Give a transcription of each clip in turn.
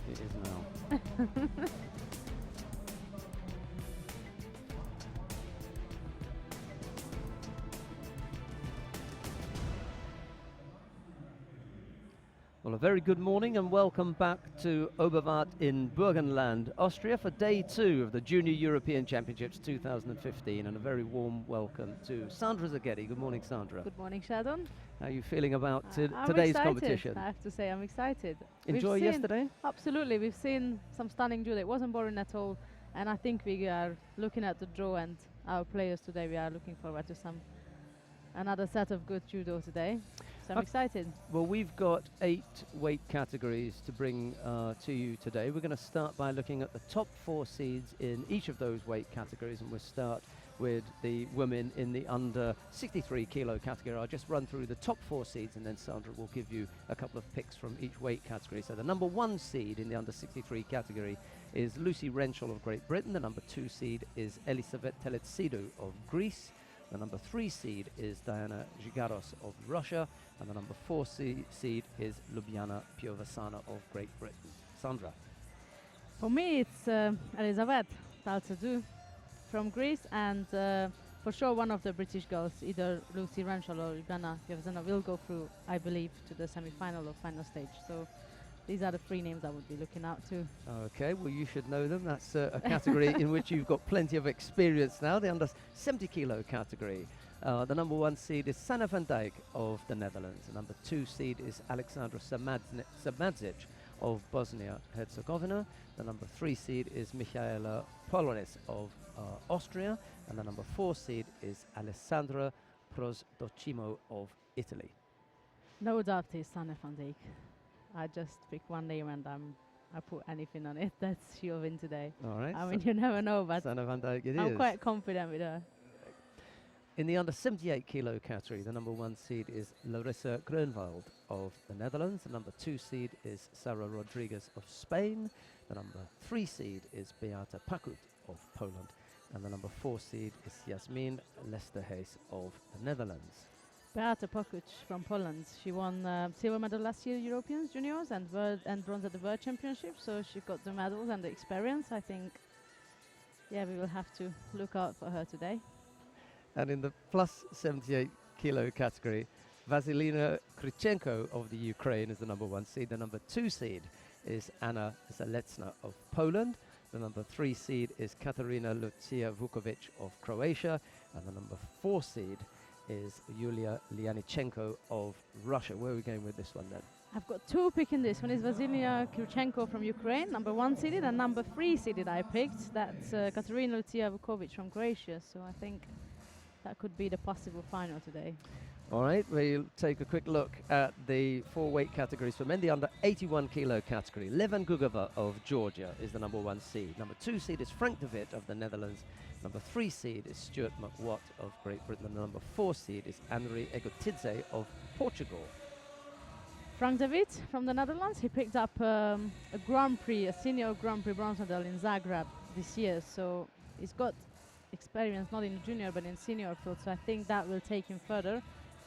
It is now. Well, a very good morning and welcome back to Oberwart in Burgenland, Austria for day 2 of the Junior European Championships 2015, and a very warm welcome to Sandra Zaghetti. Good morning, Sandra. Good morning, Sheldon. How are you feeling about I'm today's excited. competition? I have to say I'm excited. Enjoy yesterday? Absolutely. We've seen some stunning judo. It wasn't boring at all, and I think we are looking at the draw and our players today. We are looking forward to another set of good judo today. So I'm excited. Well, we've got 8 weight categories to bring to you today. We're going to start by looking at the top 4 seeds in each of those weight categories, and we'll start with the women in the under 63 kilo category. I'll just run through the top 4 seeds, and then Sandra will give you a couple of picks from each weight category. So the number 1 seed in the under 63 category is Lucy Renshaw of Great Britain. The number 2 seed is Elisabet Teletsidou of Greece. The number 3 seed is Diana Zhigaros of Russia, and the number 4 seed is Ljubljana Piovasana of Great Britain. Sandra. For me, it's Elisabet Teletsidou from Greece, and for sure one of the British girls, either Lucy Renshaw or Ljubljana Piovasana, will go through, I believe, to the semi-final or final stage. So these are the 3 names I would be looking out to. Okay, well, you should know them. That's a category in which you've got plenty of experience now. The under 70 kilo category. The number 1 seed is Sanne van Dijk of the Netherlands. The number 2 seed is Alexandra Samadzic of Bosnia-Herzegovina. The number 3 seed is Michaela Polonis of Austria. And the number 4 seed is Alessandra Prosdocimo of Italy. No doubt it's Sanne van Dijk. I just pick one name and I put anything on it. That's she will win today. All right. I mean, you never know, but Sanne van Dijk it I'm is. quite confident with her. In the under 78 kilo category, the number 1 seed is Larissa Grönwald of the Netherlands. The number 2 seed is Sara Rodriguez of Spain. The number 3 seed is Beata Pakut of Poland. And the number 4 seed is Jasmin Lesterhuis of the Netherlands. Beata Pakut from Poland. She won silver medal last year Europeans juniors and bronze at the World Championship. So she got the medals and the experience. I think, yeah, we will have to look out for her today. And in the plus 78 kilo category, Vasilina Krychenko of the Ukraine is the number 1 seed. The number 2 seed is Anna Zaleczna of Poland. The number 3 seed is Katarina Lucia Vukovic of Croatia. And the number 4 seed is Yulia Lyanichenko of Russia. Where are we going with this one then? I've got 2 picking this. One is Vasilina Krychenko from Ukraine, number 1 seeded, and number 3 seeded I picked. That's Katarina Lucia Vukovic from Croatia. So I think that could be the possible final today. All right, we'll take a quick look at the 4 weight categories for men. The under 81 kilo category. Levan Gugova of Georgia is the number 1 seed. Number 2 seed is Frank de Witt of the Netherlands. Number 3 seed is Stuart McWatt of Great Britain. And the number 4 seed is Henri Egotidze of Portugal. Frank de Witt from the Netherlands. He picked up a Grand Prix, a senior Grand Prix bronze medal in Zagreb this year. So he's got experience not in junior but in senior field. So I think that will take him further.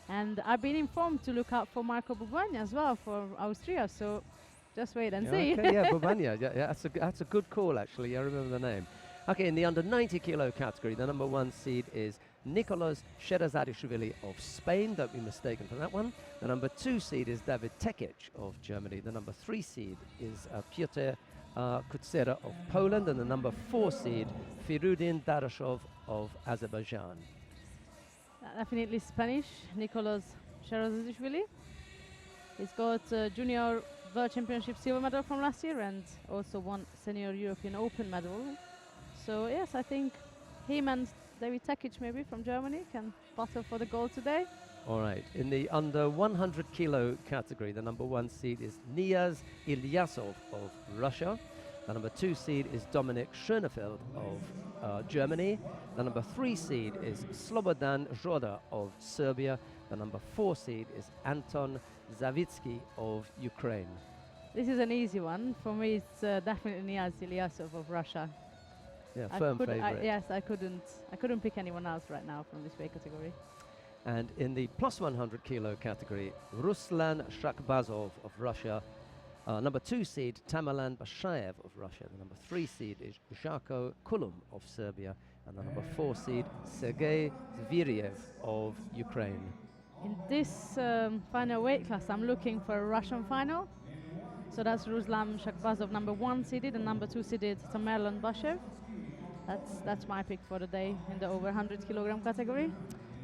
And I've been informed to look out for Marco Bubania as well for Austria. So just wait and see. Okay, yeah, Bubania. Yeah, that's a good call, actually. I remember the name. Okay, in the under 90 kilo category, the number 1 seed is Nicolas Sherazadishvili of Spain. Don't be mistaken for that one. The number 2 seed is David Tekic of Germany. The number 3 seed is Piotr Kutsera of Poland. And the number 4 seed, Firudin Darashov of Azerbaijan. Definitely Spanish, Nicolas Sherazadishvili. He's got Junior World Championship silver medal from last year and also won Senior European Open medal. So yes, I think him and David Tekic maybe from Germany can battle for the gold today. All right, in the under 100 kilo category, the number 1 seed is Niyaz Ilyasov of Russia. The number 2 seed is Dominik Schönefeld of Germany. The number 3 seed is Slobodan Joda of Serbia. The number 4 seed is Anton Zavitsky of Ukraine. This is an easy one. For me, it's definitely Niyaz Ilyasov of Russia. Yeah, firm favourite. Yes, I couldn't pick anyone else right now from this weight category. And in the plus 100 kilo category, Ruslan Shakbazov of Russia. Number 2 seed, Tamerlan Bashayev of Russia. The number 3 seed is Žarko Kulum of Serbia. And the number 4 seed, Sergei Zviriev of Ukraine. In this final weight class, I'm looking for a Russian final. So that's Ruslan Shakbazov, number 1 seeded, and number 2 seeded Tamerlan Bashev. That's my pick for the day in the over 100 kilogram category.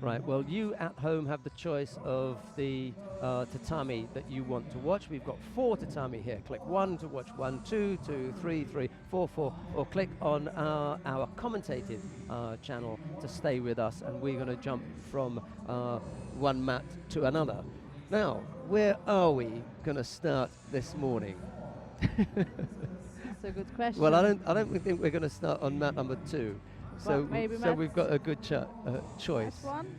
Right, well, you at home have the choice of the tatami that you want to watch. We've got 4 tatami here. Click 1 to watch 1, 2, 2, 3, 3, 4, 4, or click on our commentated channel to stay with us, and we're going to jump from one mat to another. Now, where are we going to start this morning? That's a good question. Well, I don't think we're going to start on mat number 2. So, maybe we've got a good choice. One?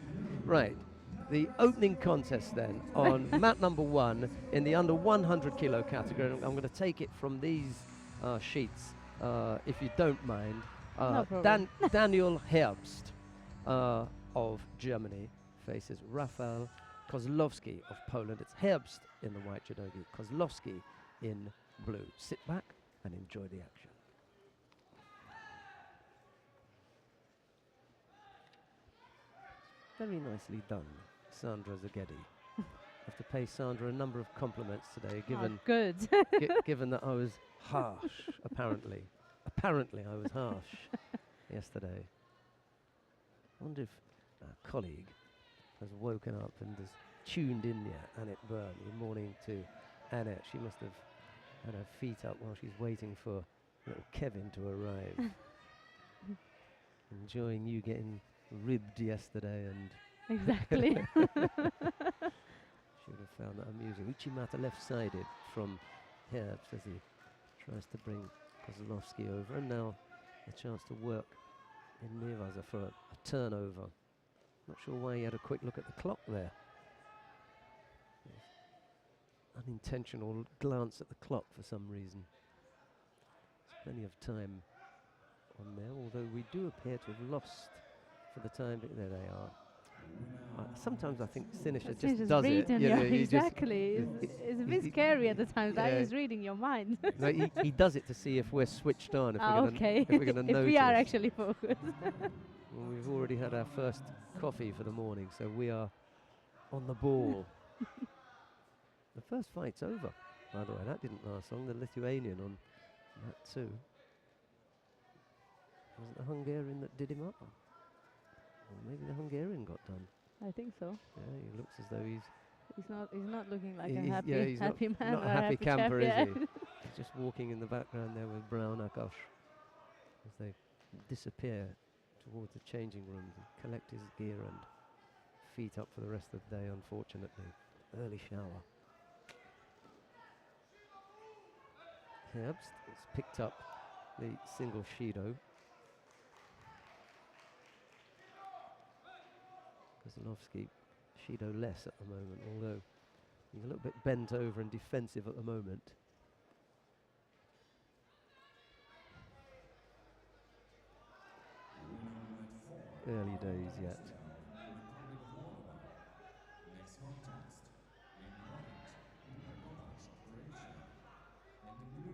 Right. The opening contest then on mat number 1 in the under 100 kilo category. I'm going to take it from these sheets, if you don't mind. No problem. Daniel Herbst of Germany faces Rafał Kozłowski of Poland. It's Herbst in the white judogi, Kozłowski in blue. Sit back and enjoy the action. Very nicely done, Sandra Zagedi. I have to pay Sandra a number of compliments today, given good. given that I was harsh, apparently. Apparently I was harsh yesterday. I wonder if our colleague has woken up and has tuned in yet. Annette Byrne. Good morning to Annette. She must have had her feet up while she's waiting for little Kevin to arrive. Enjoying you getting ribbed yesterday, and Exactly. should have found that amusing. Uchimata left-sided from Herbst as he tries to bring Kozłowski over, and now a chance to work in Nevaza for a turnover. Not sure why he had a quick look at the clock there. Unintentional glance at the clock for some reason. There's plenty of time on there, although we do appear to have lost for the time. There they are. Sometimes I think Sinisha just does it. Yeah, exactly. It's a bit scary at the times. That Yeah. he's reading your mind. No, he does it to see if we're switched on. If Okay. If we're going to if notice. we are actually focused. Well, we've already had our first coffee for the morning, so we are on the ball. The first fight's over, by the way. That didn't last long. The Lithuanian on that too. Was it the Hungarian that did him up? Or maybe the Hungarian got done. I think so. Yeah, he looks as though He's not looking like a he's happy man. not or a happy chap, camper, yeah. is he? He's just walking in the background there with Brown Akash as they disappear towards the changing rooms and collect his gear and feet up for the rest of the day, unfortunately. Early shower. Herbst has picked up the single Shido. Kozłowski, Shido less at the moment, although he's a little bit bent over and defensive at the moment. Early days yet.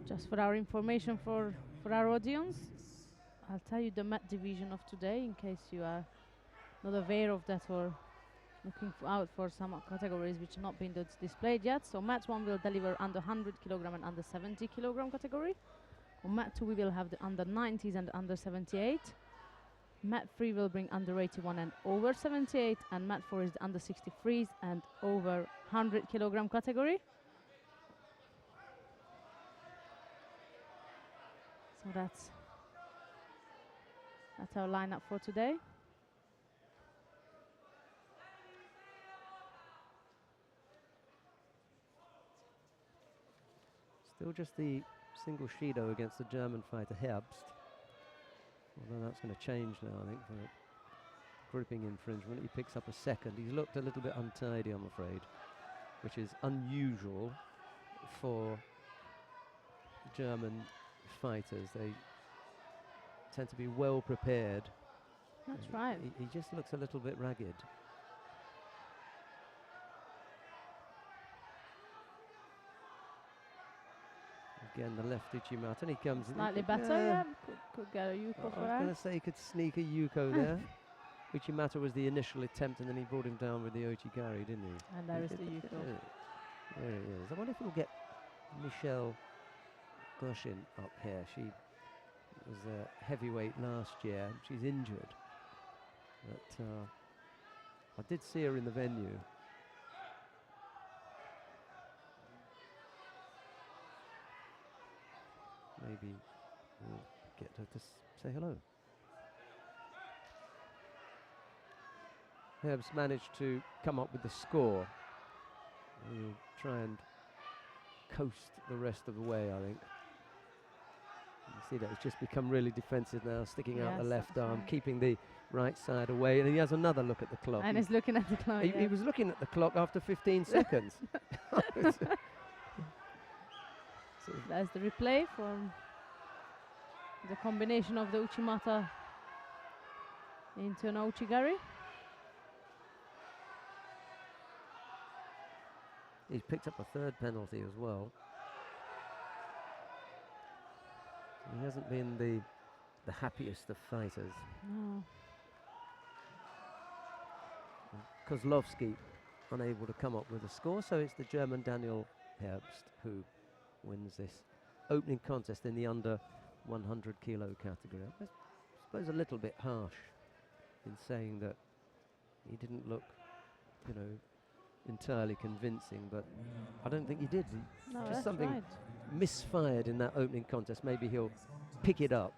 Just for our information for our audience, I'll tell you the mat division of today in case you are not aware of that or looking out for some categories which have not been displayed yet. So mat 1 will deliver under 100 kilogram and under 70 kilogram category. On mat 2 we will have the under 90s and under 78. Mat 3 will bring under 81 and over 78, and mat 4 is the under 63s and over 100 kilogram category. So that's our lineup for today. Still just the single Shido against the German fighter Herbst. Although that's going to change now, I think, for a gripping infringement. He picks up a second. He's looked a little bit untidy, I'm afraid, which is unusual for German fighters. They tend to be well prepared. That's right. He just looks a little bit ragged. Again, the left Uchimata, and he comes in. Slightly better, yeah. Could get a Yuko I for was her. going to say he could sneak a Yuko there. Uchimata was the initial attempt, and then he brought him down with the Ochigari, didn't he? And there is the Yuko. There he is. I wonder if we'll get Michelle Goshin up here. She was a heavyweight last year. She's injured. But I did see her in the venue. Maybe we'll get her to say hello. Herb's managed to come up with the score. We'll try and coast the rest of the way, I think. You see that it's just become really defensive now, sticking out the left arm, keeping the right side away, and he has another look at the clock. And he's looking at the clock. He was looking at the clock after 15 seconds. So there's the replay from the combination of the Uchimata into an Ochigari. He's picked up a third penalty as well. He hasn't been the happiest of fighters. No. Kozlovsky unable to come up with a score, so it's the German Daniel Herbst who wins this opening contest in the under 100 kilo category. I suppose a little bit harsh in saying that he didn't look, you know, entirely convincing, but I don't think he did. No, Just that's something right. misfired in that opening contest. Maybe he'll pick it up.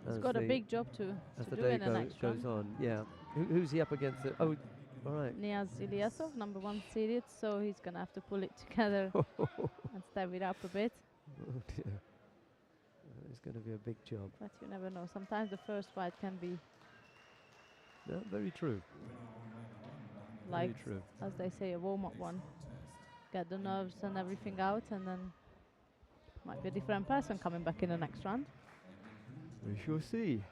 He's got a big job to the do day in the next goes round. on. Yeah. Who's he up against? All right. Niaz Ilyasov, number 1 seeded, so he's going to have to pull it together and step it up a bit. Oh dear. It's going to be a big job. But you never know. Sometimes the first fight can be very true. like, very true. as they say, a warm-up one. Get the nerves and everything out, and then might be a different person coming back in the next round. We shall see.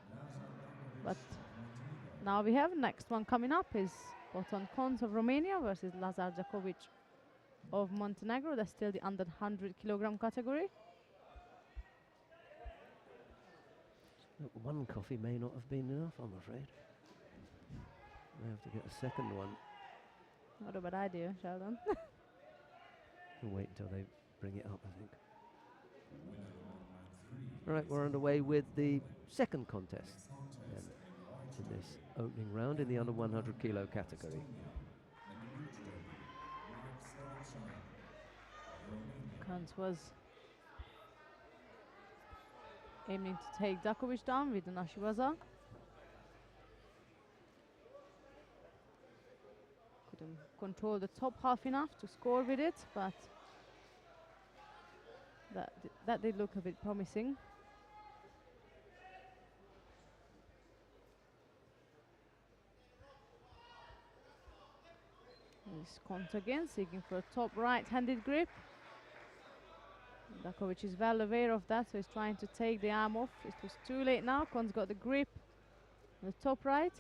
But now we have next one coming up is Boton Kons of Romania versus Lazar Jakovic of Montenegro. That's still the under 100 kilogram category. Look, one coffee may not have been enough, I'm afraid. May have to get a second one. Not a bad idea, Sheldon. We'll wait until they bring it up, I think. All right, we're underway with the second contest in this opening round in the under 100 kilo category. Kons was aiming to take Dakovic down with an Ashiwaza. Couldn't control the top half enough to score with it, but that did look a bit promising. He's Kons again, seeking for a top right-handed grip. Dakovic is well aware of that, so he's trying to take the arm off. It was too late now. Kons got the grip on the top right.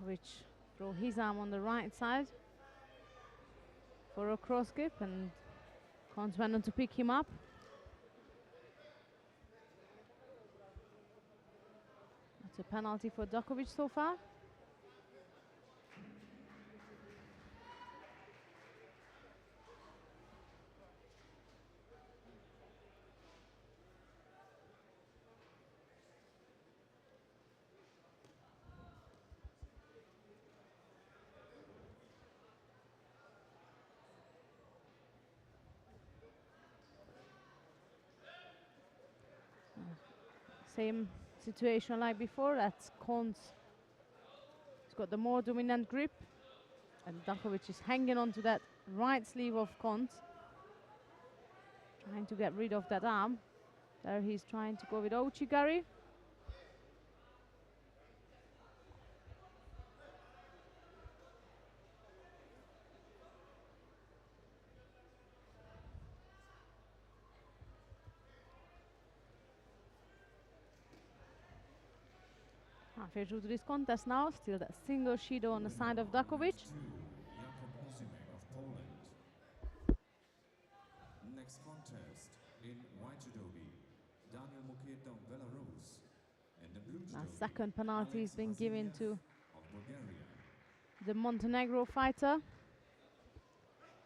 Dakovic throw his arm on the right side for a cross grip, and Kons went on to pick him up. That's a penalty for Dakovic so far. Same situation like before. That's Kons. He's got the more dominant grip, and Dakovic is hanging on to that right sleeve of Kons, trying to get rid of that arm. There he's trying to go with Ochigari. Halfway through to this contest now, still that single Shido on the side of Dakovic. Next contest in white judo, Daniel Muketa of Belarus, and the blue Now judo, second penalty has been given to of Bulgaria. the Montenegro fighter.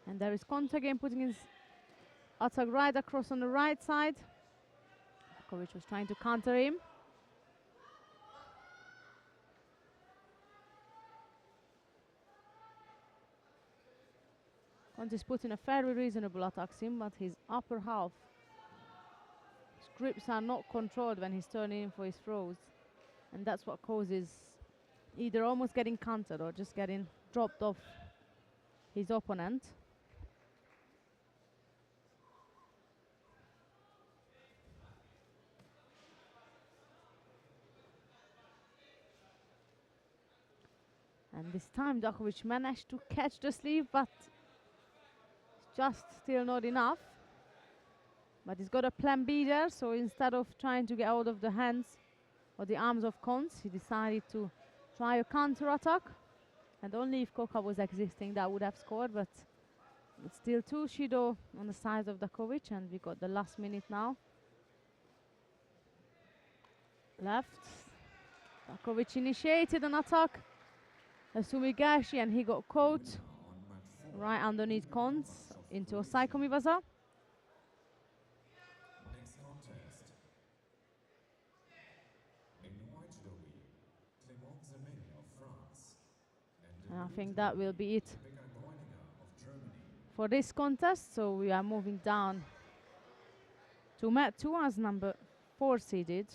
And there is Conte again putting his attack right across on the right side. Dakovic was trying to counter him. Conte is putting a fairly reasonable attack in, but his upper half, his grips are not controlled when he's turning in for his throws. And that's what causes either almost getting countered or just getting dropped off his opponent. And this time Dakovic managed to catch the sleeve, but just still not enough. But he's got a plan B there, so instead of trying to get out of the hands or the arms of Konz, he decided to try a counter attack. And only if Koka was existing that would have scored, but it's still two Shido on the side of Dakovic, and we got the last minute now left. Dakovic initiated an attack as Sumigashi, and he got caught right underneath Konz into a Saikomi Vaza. Next contest in white judo, of France, And I think that will be it Becca Gviniashvili of Germany. for this contest. So we are moving down to mat 2 as number 4 seeded.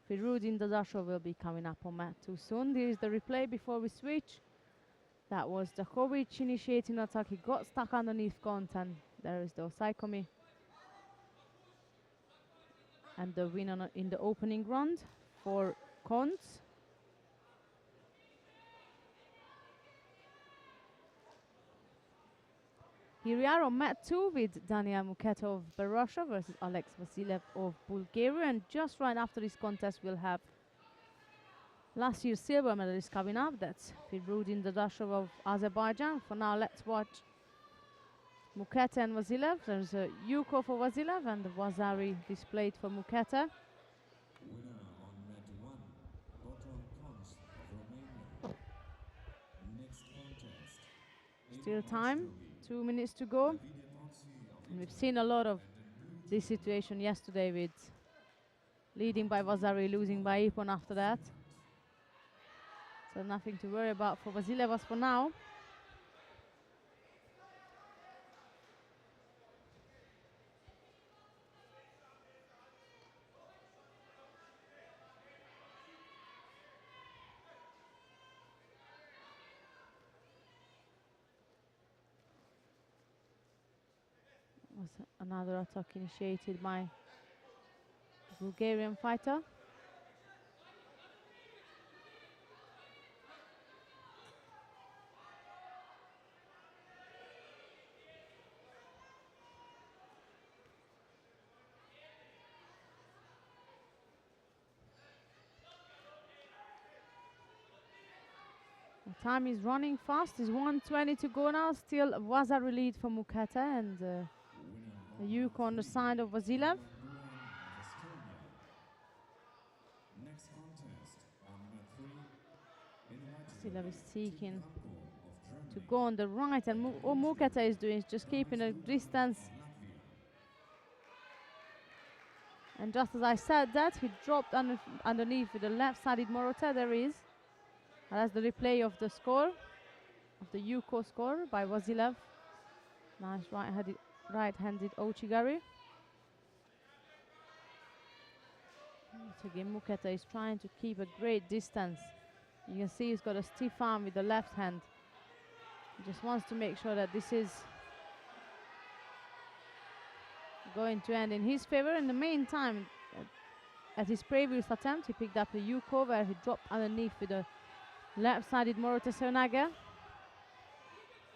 Firudin Dadashov will be coming up on mat 2 soon. There is the replay before we switch. That was Dakovic initiating attack. He got stuck underneath Konz, and there is the Osaikomi. And the winner in the opening round for Konz. Here we are on mat 2 with Daniel Muketa of Russia versus Alex Vasilev of Bulgaria. And just right after this contest, we'll have last year's silver medalist coming up. That's Firudin Dadashov of Azerbaijan. For now, let's watch Muketa and Vasilev. There's a Yuko for Vasilev and the Vazari displayed for Muketa. Winner on mat 1, Bottom Konz of Romania. Next contest in Still white time, judo, 2 minutes to go. Davide Pozzi of And we've Italy, seen a lot of and the blue this situation yesterday with leading by Vazari, losing by Ippon after that. So nothing to worry about for Vasilev as for now. Was another attack initiated by the Bulgarian fighter. The time is running fast. It's 1:20 to go now. Still Vazari lead for Muketa, and a Yuko on the side of Vasilev. Next contest on mat 3 in white Vasilev judo, is seeking Timko of to Germany. go on the right, and all Muketa is doing is just keeping a distance. Latvia. And just as I said that, he dropped underneath with the left-sided Morota. There is. And that's the replay of the score, of the Yuko score by Vasilev. Nice right-handed Ochigari. Once again, Muketa is trying to keep a great distance. You can see he's got a stiff arm with the left hand. He just wants to make sure that this is going to end in his favor. In the meantime, at his previous attempt, he picked up a Yuko where he dropped underneath with a left-sided Morota Seonaga.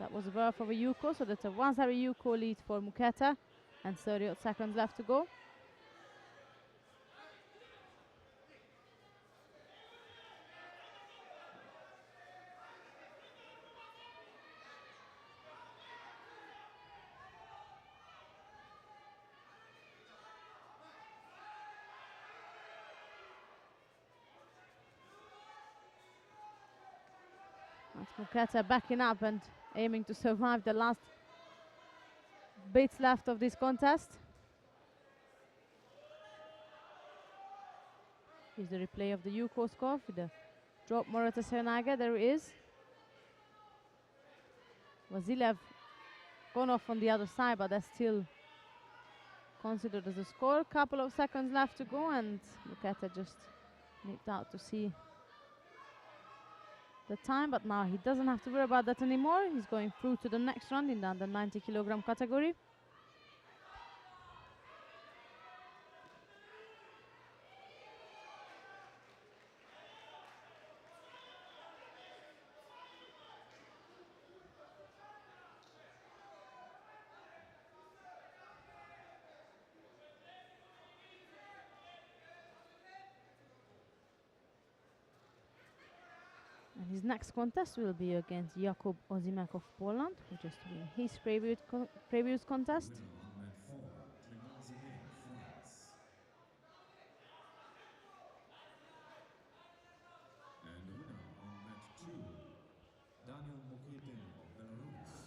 That was the birth of a Yuko, so that's a Vazari Yuko lead for Muketa, and 30 seconds left to go. That's Muketa backing up and aiming to survive the last bits left of this contest. Here's the replay of the Yuko score with the drop Morata Serenaga. There it is. Vasilev gone off on the other side, but that's still considered as a score. Couple of seconds left to go, and Muketa just nipped out to see the time, but now he doesn't have to worry about that anymore. He's going through to the next round in the under 90 kilogram category. And his next contest will be against Jakub Ozimek of Poland, who just won his previous contest. Winner on mat 4, Tremor Zimir, France. And winner on mat 2, Daniel Mukitin of Belarus.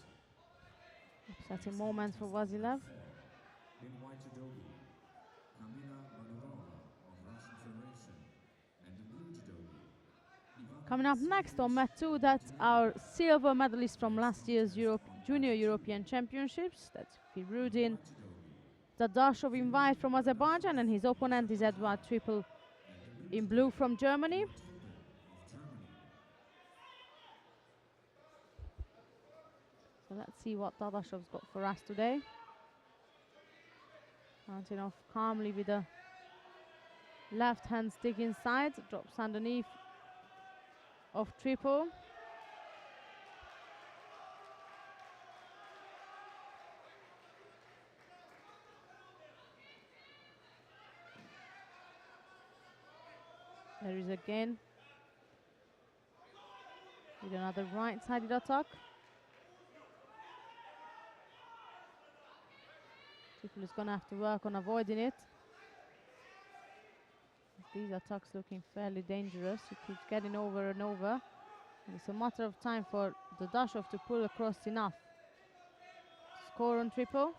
Upsetting moment for Vasilev. In white judogi, Kamila Manurova of Russian Federation. And in blue judogi, Coming up next on mat 2, that's our silver medalist from last year's Junior European Championships. That's Firudin Dadashov in white from Azerbaijan, and his opponent is Edward Triple in blue from Germany. So let's see what Dadashov's got for us today. Mounting off calmly with the left hand stick inside, drops underneath of Triple. There is again with another right-sided attack. Triple is going to have to work on avoiding it. These attacks looking fairly dangerous. He keeps getting over and over. And it's a matter of time for Dadashov to pull across enough. Score on Triple.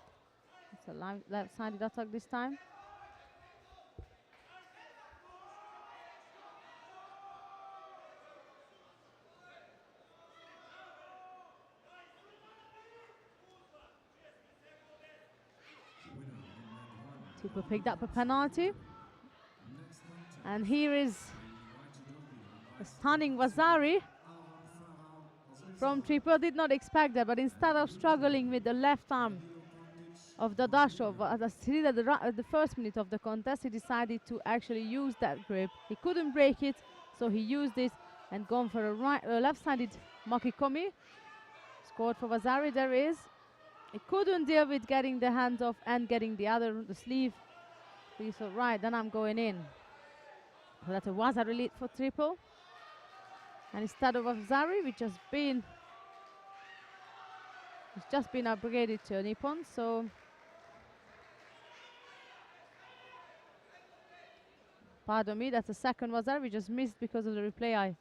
It's a left-sided attack this time. Triple picked up a penalty. And here is a stunning Vasari from Triple. Did not expect that, but instead of struggling with the left arm of Dadashov, as I see at the first minute of the contest, he decided to actually use that grip. He couldn't break it, so he used it and gone for a left-sided Makikomi. Scored for Vasari. There is. He couldn't deal with getting the hand off and getting the sleeve. He thought, right, then I'm going in. So that was a lead for Triple. And instead of Vasari, which has just been upgraded to a Nippon, so pardon me, that's the second Vasari. We just missed because of the replay.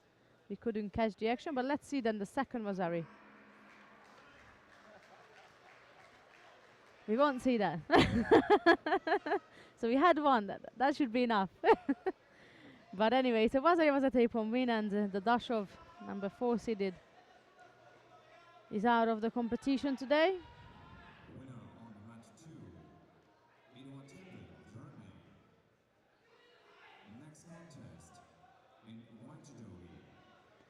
We couldn't catch the action, but let's see then the second Vasari. We won't see that. So we had one. That should be enough. But anyway, so Vasari was a Nippon win, and Dadashov, number 4 seeded, is out of the competition today. winner on mat 2, Eduard Triple of Germany. Next contest, in white judogi,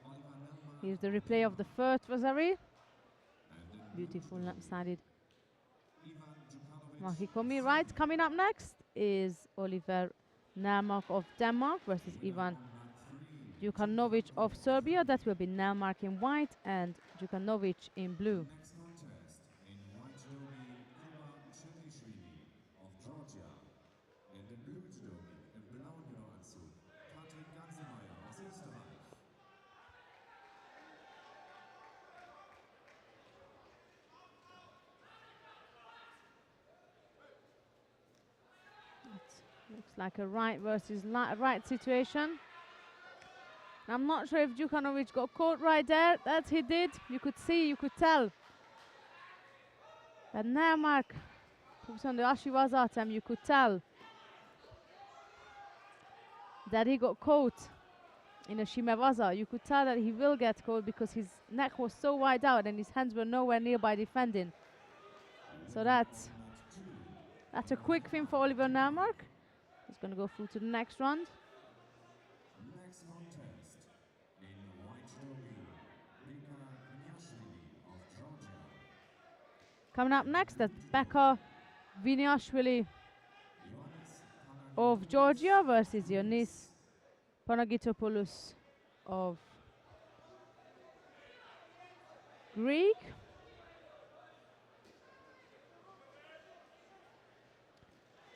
Oliver Nelma. Here's the replay of the first Vasari. Beautiful left-sided Makikomi. Right, coming up next is Oliver Nelmark of Denmark versus Ivan Djukanovic of Serbia. That will be Nelmark in white and Djukanovic in blue. Next contest, in white judogi, Becca of Georgia. And in blue judogi, im blauen Judoanzug, Gviniashvili aus Österreich. Looks like a right versus right situation. I'm not sure if Djukanovic got caught right there. That he did. You could see, you could tell. But Närmark puts on the Ashiwaza attempt. You could tell that he got caught in a Shimewaza. You could tell that he will get caught because his neck was so wide out and his hands were nowhere nearby defending. So that's a quick thing for Oliver Närmark. He's going to go through to the next round. Next contest in white judo, Becca Gviniashvili of Georgia. Coming up next, that's Becca Gviniashvili of Georgia versus Ioannis Panagitopoulos of Greek.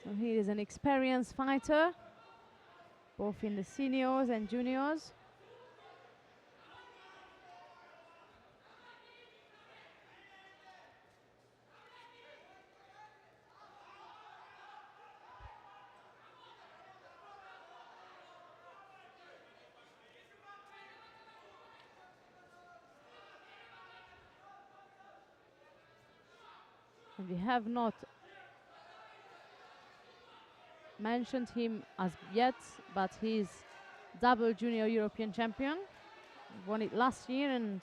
So he is an experienced fighter, both in the seniors and juniors. And we have not mentioned him as yet, but he's double junior European champion. Won it last year and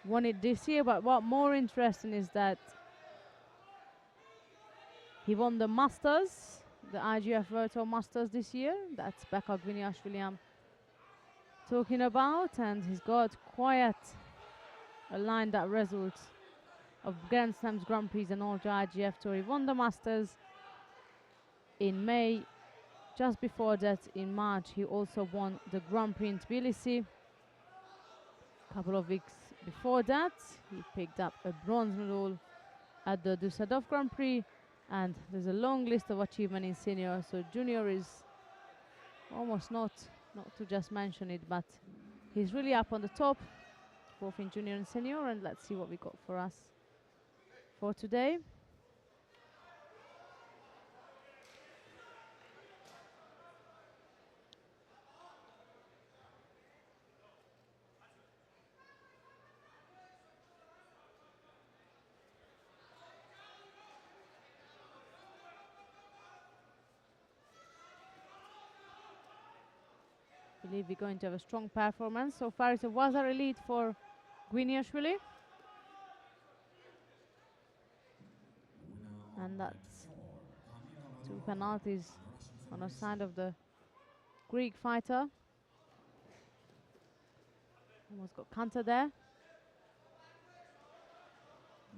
won it this year, but what more interesting is that he won the Masters, the IGF Virtual Masters this year. That's Becca Gviniashvili I'm talking about, and he's got quite a lined up result of Grand Slams, Grand Prix and all the IGF Tour. He won the Masters in May. Just before that, in March, he also won the Grand Prix in Tbilisi. A couple of weeks before that, he picked up a bronze medal at the Düsseldorf Grand Prix, and there's a long list of achievements in senior. So junior is almost not to just mention it, but he's really up on the top, both in junior and senior. And let's see what we got for us for today. I believe we're going to have a strong performance. So far it's a Wazar Elite for Gviniashvili. And that's 2 penalties on the side of the Greek fighter. Almost got counter there.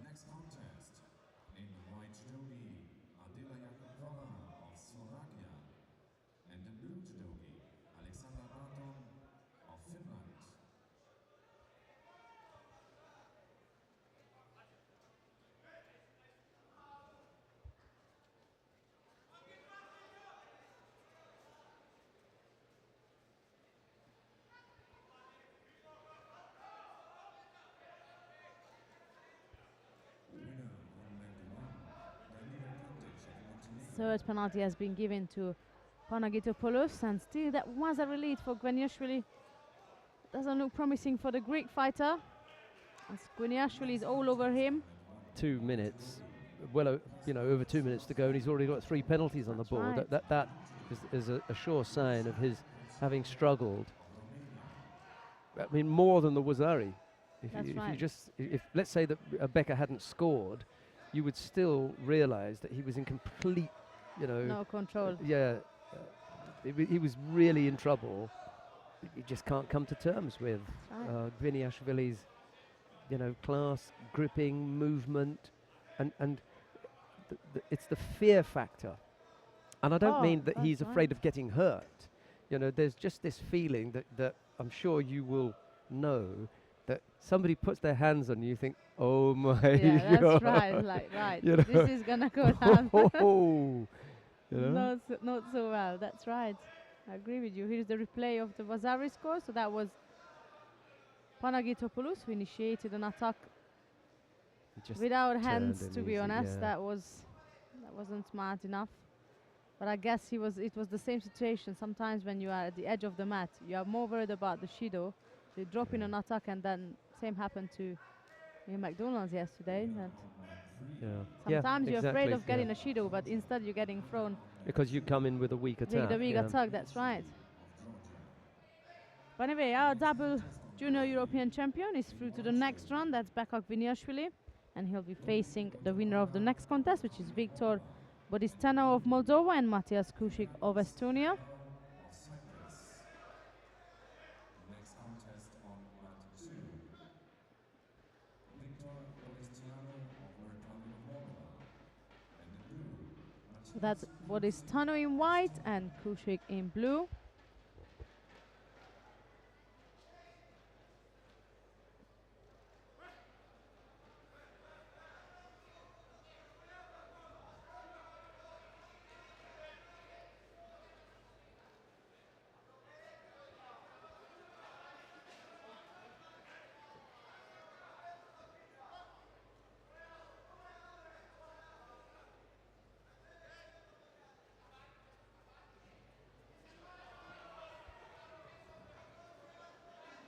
Next contest in white judogi, Adela Yakubova of Slovakia, and in blue judogi, Alexander Barton of Finland. Third penalty has been given to Panagitopoulos, and still that was a relief for Gviniashvili. Doesn't look promising for the Greek fighter, as Gviniashvili is all over him. 2 minutes, over 2 minutes to go, and he's already got 3 penalties on the board. Right. That is a sure sign of his having struggled. I mean, more than the Wazari. If let's say that Becca hadn't scored, you would still realise that he was in complete, no control. Yeah, he was really in trouble. You just can't come to terms with Gviniashvili's, class, gripping, movement, and it's the fear factor. And I don't mean that he's afraid of getting hurt. There's just this feeling that I'm sure you will know that somebody puts their hands on you, you think, oh my Yeah, God. that's right. Right. This is gonna go down. Not so well. That's right. I agree with you. Here's the replay of the Wazari score. So that was Panagitopoulos who initiated an attack without hands. To be honest, that wasn't smart enough. But I guess it was the same situation. Sometimes when you are at the edge of the mat, you are more worried about the Shido. So you drop in an attack, and then same happened to me in McDonald's yesterday. That Yeah. sometimes you're afraid Exactly, of getting a Shido, but instead you're getting thrown because you come in with a weak attack. with a big attack. That's right. But anyway, our double junior European champion is through to the next round. That's Becca Gviniashvili, and he'll be facing the winner of the next contest, which is Victor Bodistano of Moldova and Matthias Kušik of Estonia. Next contest on mat 2. Victor Bolistiano of Republic of Moldova. And in blue, So that's Bodistano in white and Kušik in blue.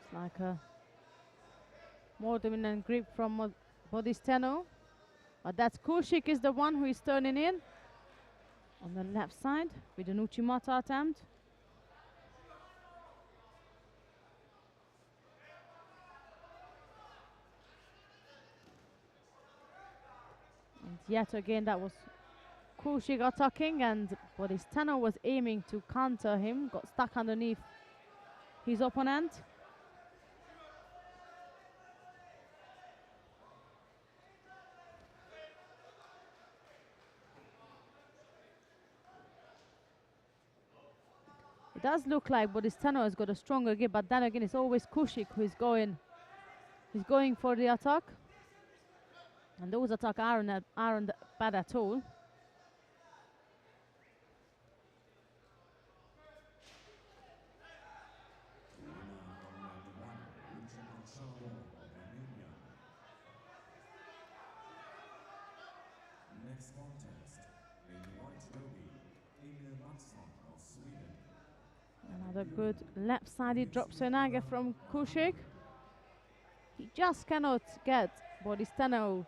It's like a more dominant grip from Bodistano. But that's Kušik is the one who is turning in on the left side with an Uchimata attempt. And yet again that was Kušik attacking, and Bodistano was aiming to counter him, got stuck underneath his opponent. It does look like Bodistano has got a stronger grip, but then again it's always Kušik who is going for the attack. And those attacks aren't bad at all. next contest, in the white dogi, Emil Mattsson of Sweden. Another good left-sided drop Senaga from Kušik. He just cannot get Bodistano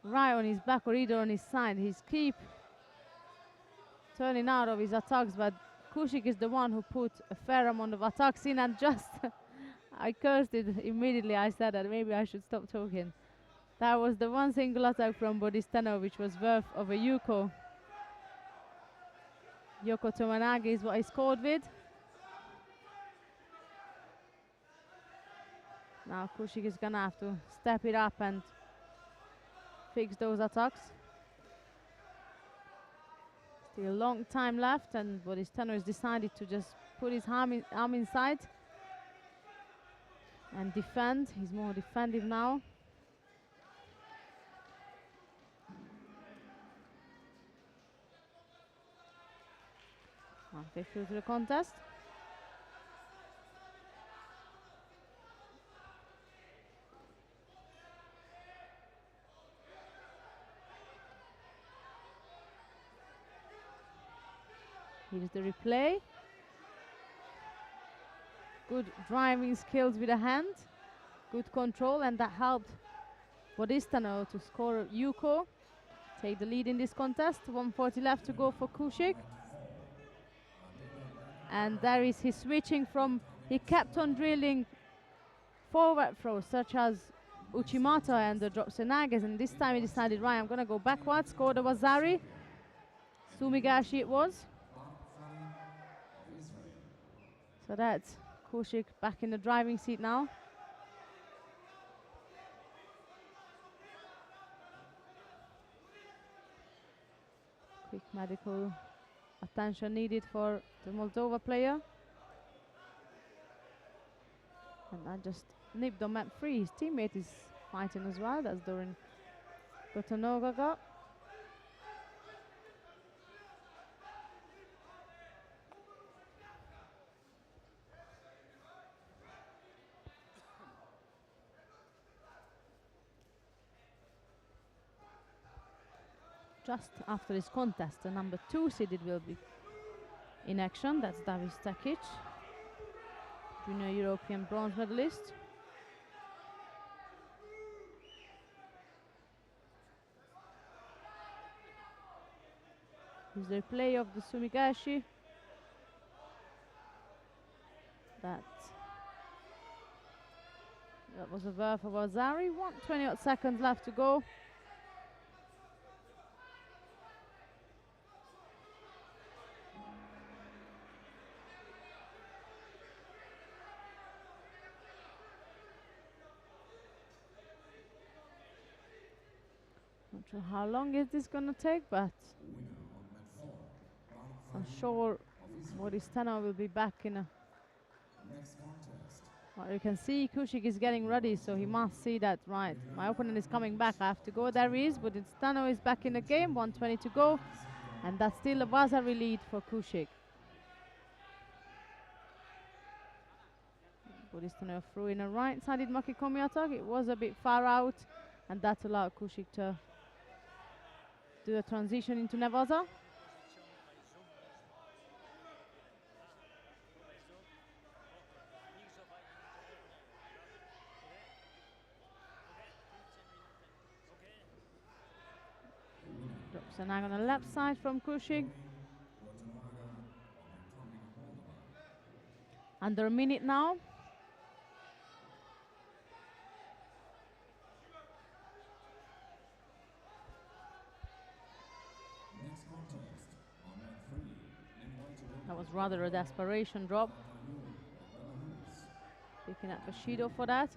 right on his back or either on his side. He's keep turning out of his attacks, but Kušik is the one who put a fair amount of attacks in, and just I cursed it immediately. I said that maybe I should stop talking. That was the one single attack from Bodistano which was worth of a Yuko. Yoko Tomanagi is what he scored with. Now Kušik is gonna have to step it up and fix those attacks. Still a long time left, and Bodistano has decided to just put his arm inside and defend. He's more defensive now. Halfway through to the contest. Here's the replay. Good driving skills with the hand. Good control, and that helped Bodistano to score Yuko. Take the lead in this contest. 1:40 left to go for Kušik. And there is his switching from, he kept on drilling forward throws such as Uchimata and the drop Senagas, and this time he decided, right, I'm gonna go backwards, score the Wazari. Sumigashi it was. So that's Kušik back in the driving seat now. Quick medical attention needed for the Moldova player. And I just nipped the mat free. His teammate is fighting as well. That's Dorin Gotonogaga. just after this contest, the number 2 seeded will be in action. That's David Stakic, junior European bronze medalist. Here's the replay of the sumigashi. That was a verve for Wazari. 1:20 odd seconds left to go. Not sure how long is this gonna take, but I'm sure Modistano will be back in a... Well, you can see Kushik is getting ready, so he must see that, right, my opponent is coming back, I have to go. There he is, Modistano is back in the game, 1:20 to go, and that's still a Wazari lead for Kushik. Modistano threw in a right-sided Makikomi attack. It was a bit far out, and that allowed Kushik to do a transition into Nevaza. Drops an angle on the left side from Kushik. Under a minute now. That was rather a desperation drop. Picking up Bushido for that.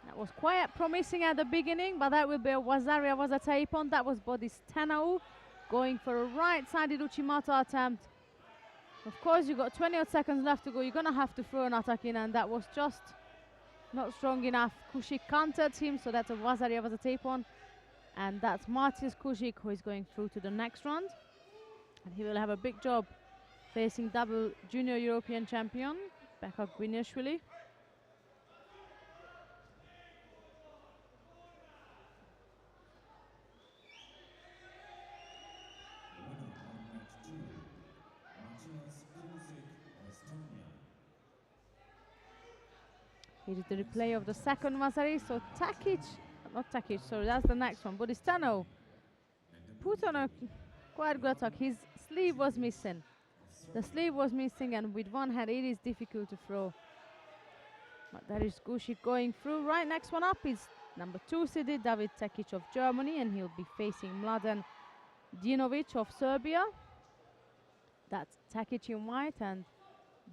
That was quite promising at the beginning, but that will be a Wazari Wazatapon. That was Bodhistanau going for a right-sided Uchimata attempt. Of course, you've got 20 odd seconds left to go. You're going to have to throw an attack in, and that was just not strong enough. Kushik countered him, so that's a Wazari Wazatapon. And that's Martis Kushik who is going through to the next round. And he will have a big job facing double junior European champion, Becca Gviniashvili. Here is the replay of the second Wazari. So not Takic, sorry, that's the next one. Bodhistano put on a quite good attack. His sleeve was missing. The sleeve was missing, and with one hand it is difficult to throw. But there is Kushik going through. Right, next one up is number 2 seeded David Takic of Germany, and he'll be facing Mladen Dinovic of Serbia. That's Takic in white and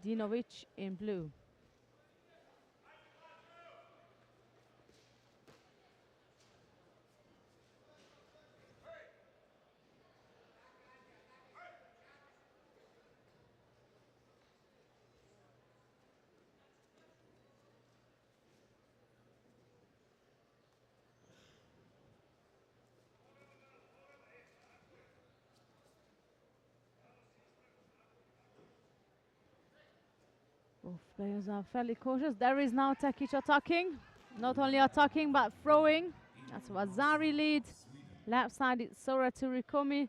Dinovic in blue. Both players are fairly cautious. There is now Takic attacking. Not only attacking, but throwing. That's Wazari lead. Left side, it's Sora Turikomi.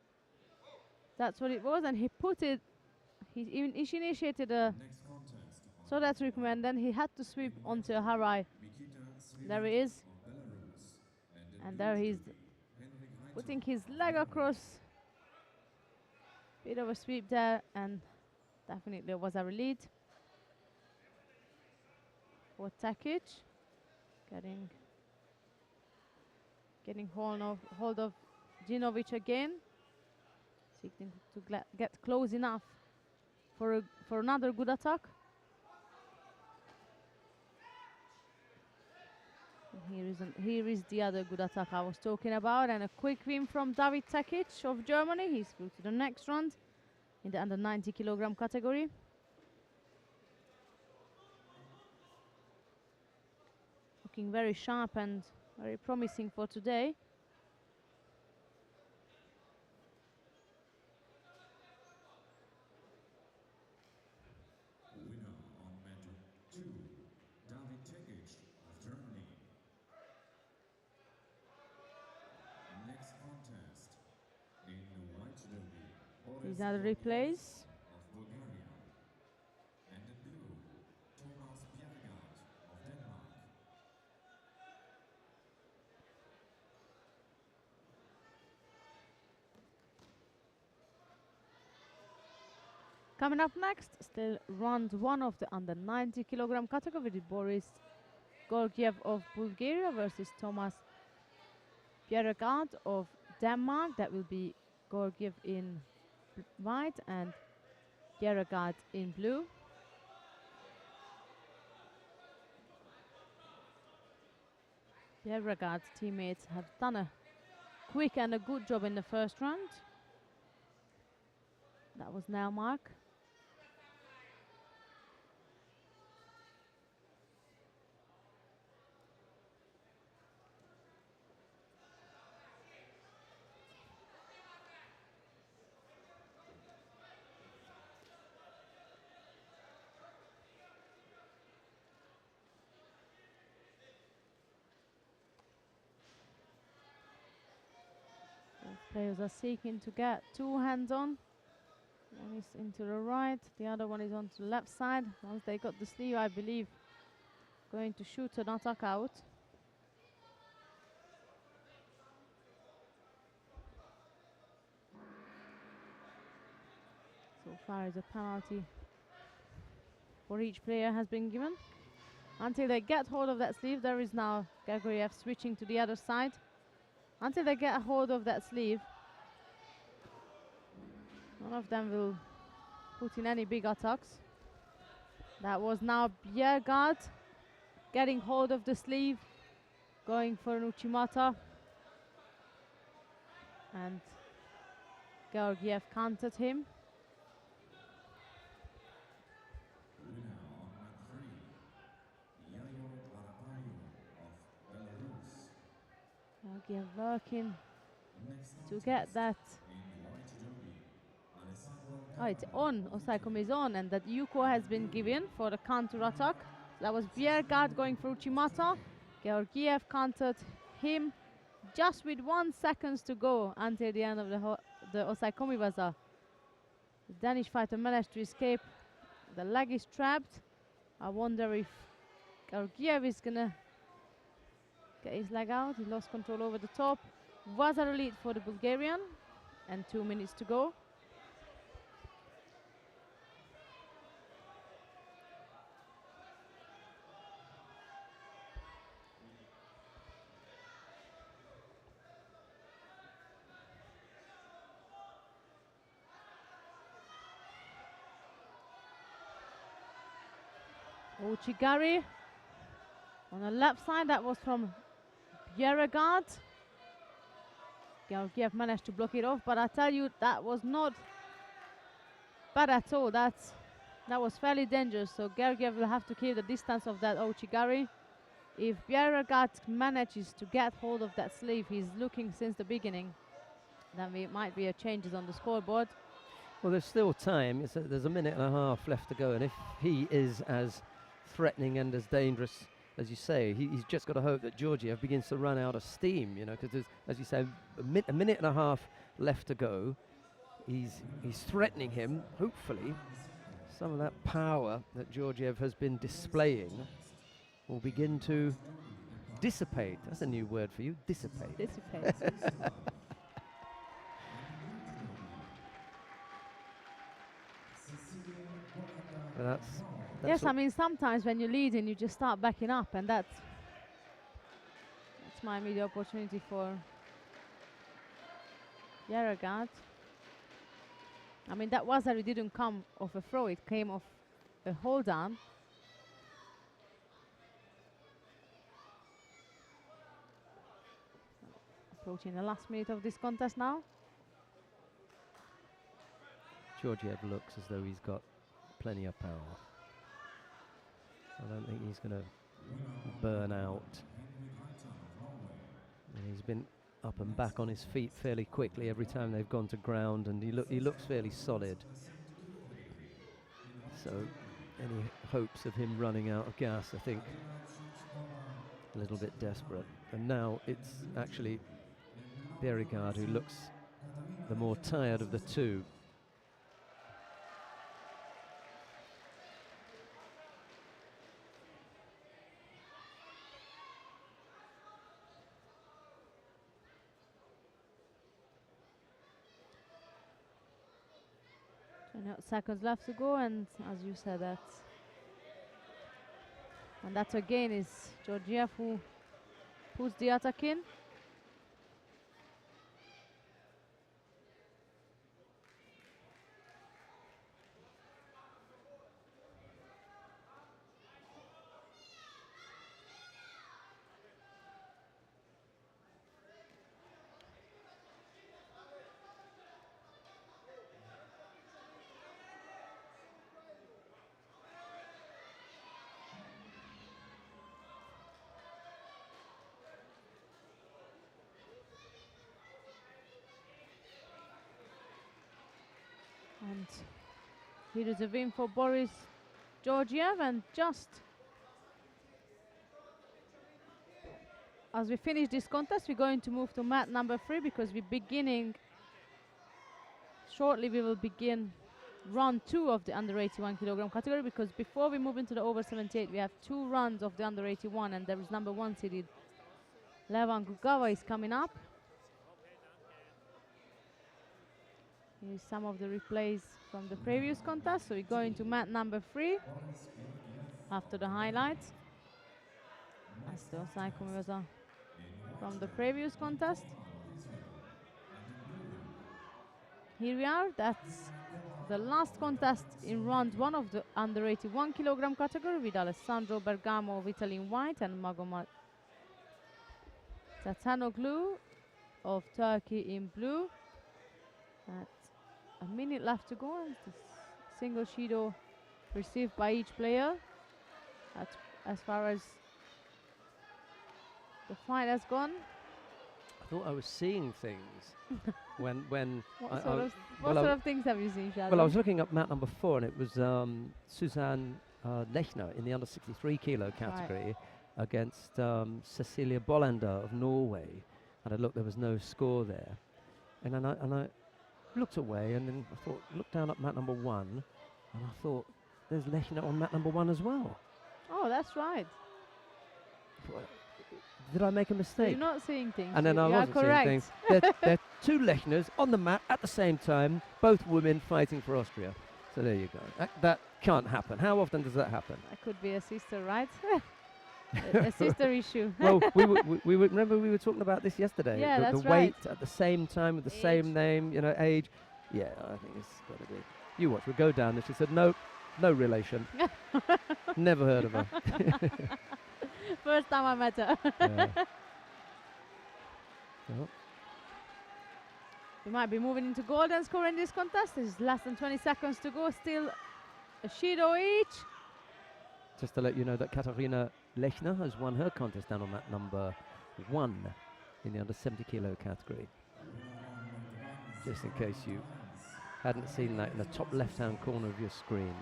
That's what it was, and he put it. He initiated a Sora Turikomi, and then he had to sweep onto a Harai. There he is. And there he's putting his leg across. Bit of a sweep there, and definitely was a lead for Takic. Getting hold of Dinovic again. Seeking to get close enough for another good attack. Here is the other good attack I was talking about, and a quick win from David Takic of Germany. He's through to the next round in the under 90 kilogram category. Looking very sharp and very promising for today. These are the replays. of Bulgaria. And in blue, Thomas Bjerregaard of Denmark. Coming up next, still round one of the under 90 kilogram category with Boris Gorgiev of Bulgaria versus Thomas Bjerregaard of Denmark. That will be Gorgiev in white and Bjerregaard in blue. Bjerregaard's teammates have done a quick and a good job in the first round. That was now Mark. Both players are seeking to get two hands on. One is into the right, the other one is onto the left side. Once they got the sleeve, I believe, going to shoot an attack out. So far as a penalty for each player has been given. Until they get hold of that sleeve, there is now Grigoriev switching to the other side. Until they get a hold of that sleeve, none of them will put in any big attacks. That was now Bjerregaard getting hold of the sleeve, going for an Uchimata. And Georgiev countered him. Winner on mat 3, of Belarus. Georgiev working Next to get that. in white judo, Alessandro Oh, it's on. Osaikomi is on, and that Yuko has been given for the counter attack. That was Bjerregaard going for Uchimata. Georgiev countered him just with 1 second to go until the end of the Osaikomi Waza. The Danish fighter managed to escape. The leg is trapped. I wonder if Georgiev is gonna get his leg out. He lost control over the top. Was a lead for the Bulgarian, and 2 minutes to go. Uchigari on the left side, that was from Bjerregaard. Georgiev managed to block it off, but I tell you, that was not bad at all. That was fairly dangerous, so Georgiev will have to keep the distance of that Uchigari. If Bjerregaard manages to get hold of that sleeve, he's looking since the beginning, then it might be a changes on the scoreboard. Well, there's still time. There's a minute and a half left to go, and if he is as threatening and as dangerous as you say, he's just got to hope that Georgiev begins to run out of steam, you know, because there's, as you say, a minute and a half left to go. He's threatening him. Hopefully, some of that power that Georgiev has been displaying will begin to dissipate. That's a new word for you, dissipate. Dissipate. That's Yes, I mean, sometimes when you lead and you just start backing up, and that's my immediate opportunity for Bjerregaard. I mean, that was that it didn't come off a throw, it came off a hold down. Approaching the last minute of this contest now. Georgiev looks as though he's got plenty of power. I don't think he's going to burn out. And he's been up and back on his feet fairly quickly every time they've gone to ground, and he looks fairly solid. So any hopes of him running out of gas, I think, a little bit desperate. And now it's actually Bjerregaard who looks the more tired of the two. Seconds left to go, and as you said, that again is Georgiev who puts the attack in. And here is a win for Boris Georgiev, and just as we finish this contest, we're going to move to mat number 3 because we're beginning shortly. We will begin round 2 of the under 81 kilogram category, because before we move into the over 78, we have 2 rounds of the under 81, and there is number 1 seeded Levan Gugawa is coming up. Here's some of the replays from the previous contest. So we're going to mat number 3 after the highlights. That's the Saiko from the previous contest. Here we are. That's the last contest in round 1 of the under 81 kilogram category, with Alessandro Bergamo of Italy in white and Magomed Tatanoglu of Turkey in blue. That's a minute left to go, and the single Shido received by each player. That's as far as the fight has gone. I thought I was seeing things when What sort of things have you seen, Shadow? well, I was looking up mat number 4, and it was Suzanne Lechner in the under 63 kilo category against Cecilia Bollander of Norway, and I looked, there was no score there, and then I looked away, and then I thought, looked down at mat number 1, and I thought, there's Lechner on mat number 1 as well. Oh, that's right. Did I make a mistake? So you're not seeing things. And then I wasn't seeing things. There are 2 Lechners on the mat at the same time, both women fighting for Austria. So there you go. That can't happen. How often does that happen? That could be a sister, right? a sister issue. Well, we remember we were talking about this yesterday. Yeah, the that's weight right. at the same time with the same name, age. Yeah, I think it's got to be. You watch, we'll go down. And she said, no relation. Never heard of her. First time I met her. Yeah. Oh. We might be moving into golden score in this contest. There's less than 20 seconds to go. Still a Shido each. Just to let you know that Katarina Lechner has won her contest down on mat number 1 in the under 70 kilo category. Just in case you hadn't seen that in the top left-hand corner of your screen.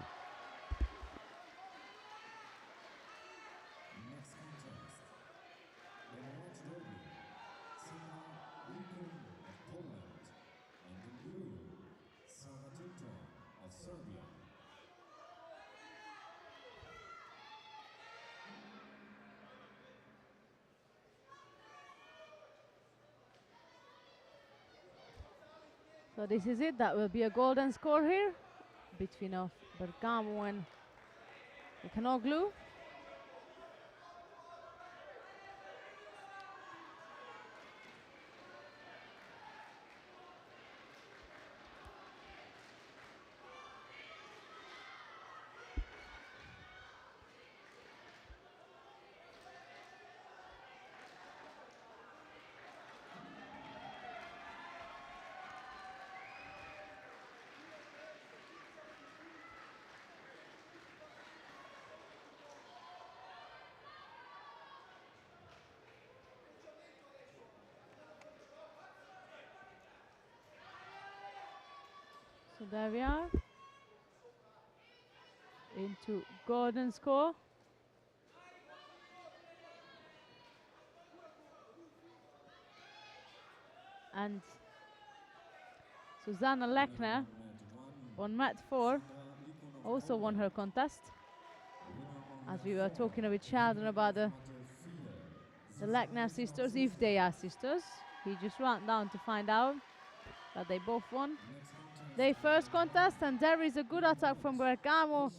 Next contest. The white derby, Sima Likun of Poland, and the blue, Savatito of Serbia. So this is it. That will be a golden score here between of Bergamo and Ikanoglu. So there we are, into golden score. And Susanna Lechner on mat 4 also won her contest. As we were talking with Sheldon about the Lechner sisters, if they are sisters. We just ran down to find out. but they both won Next contest, their first contest. And there is a good attack from Bergamo.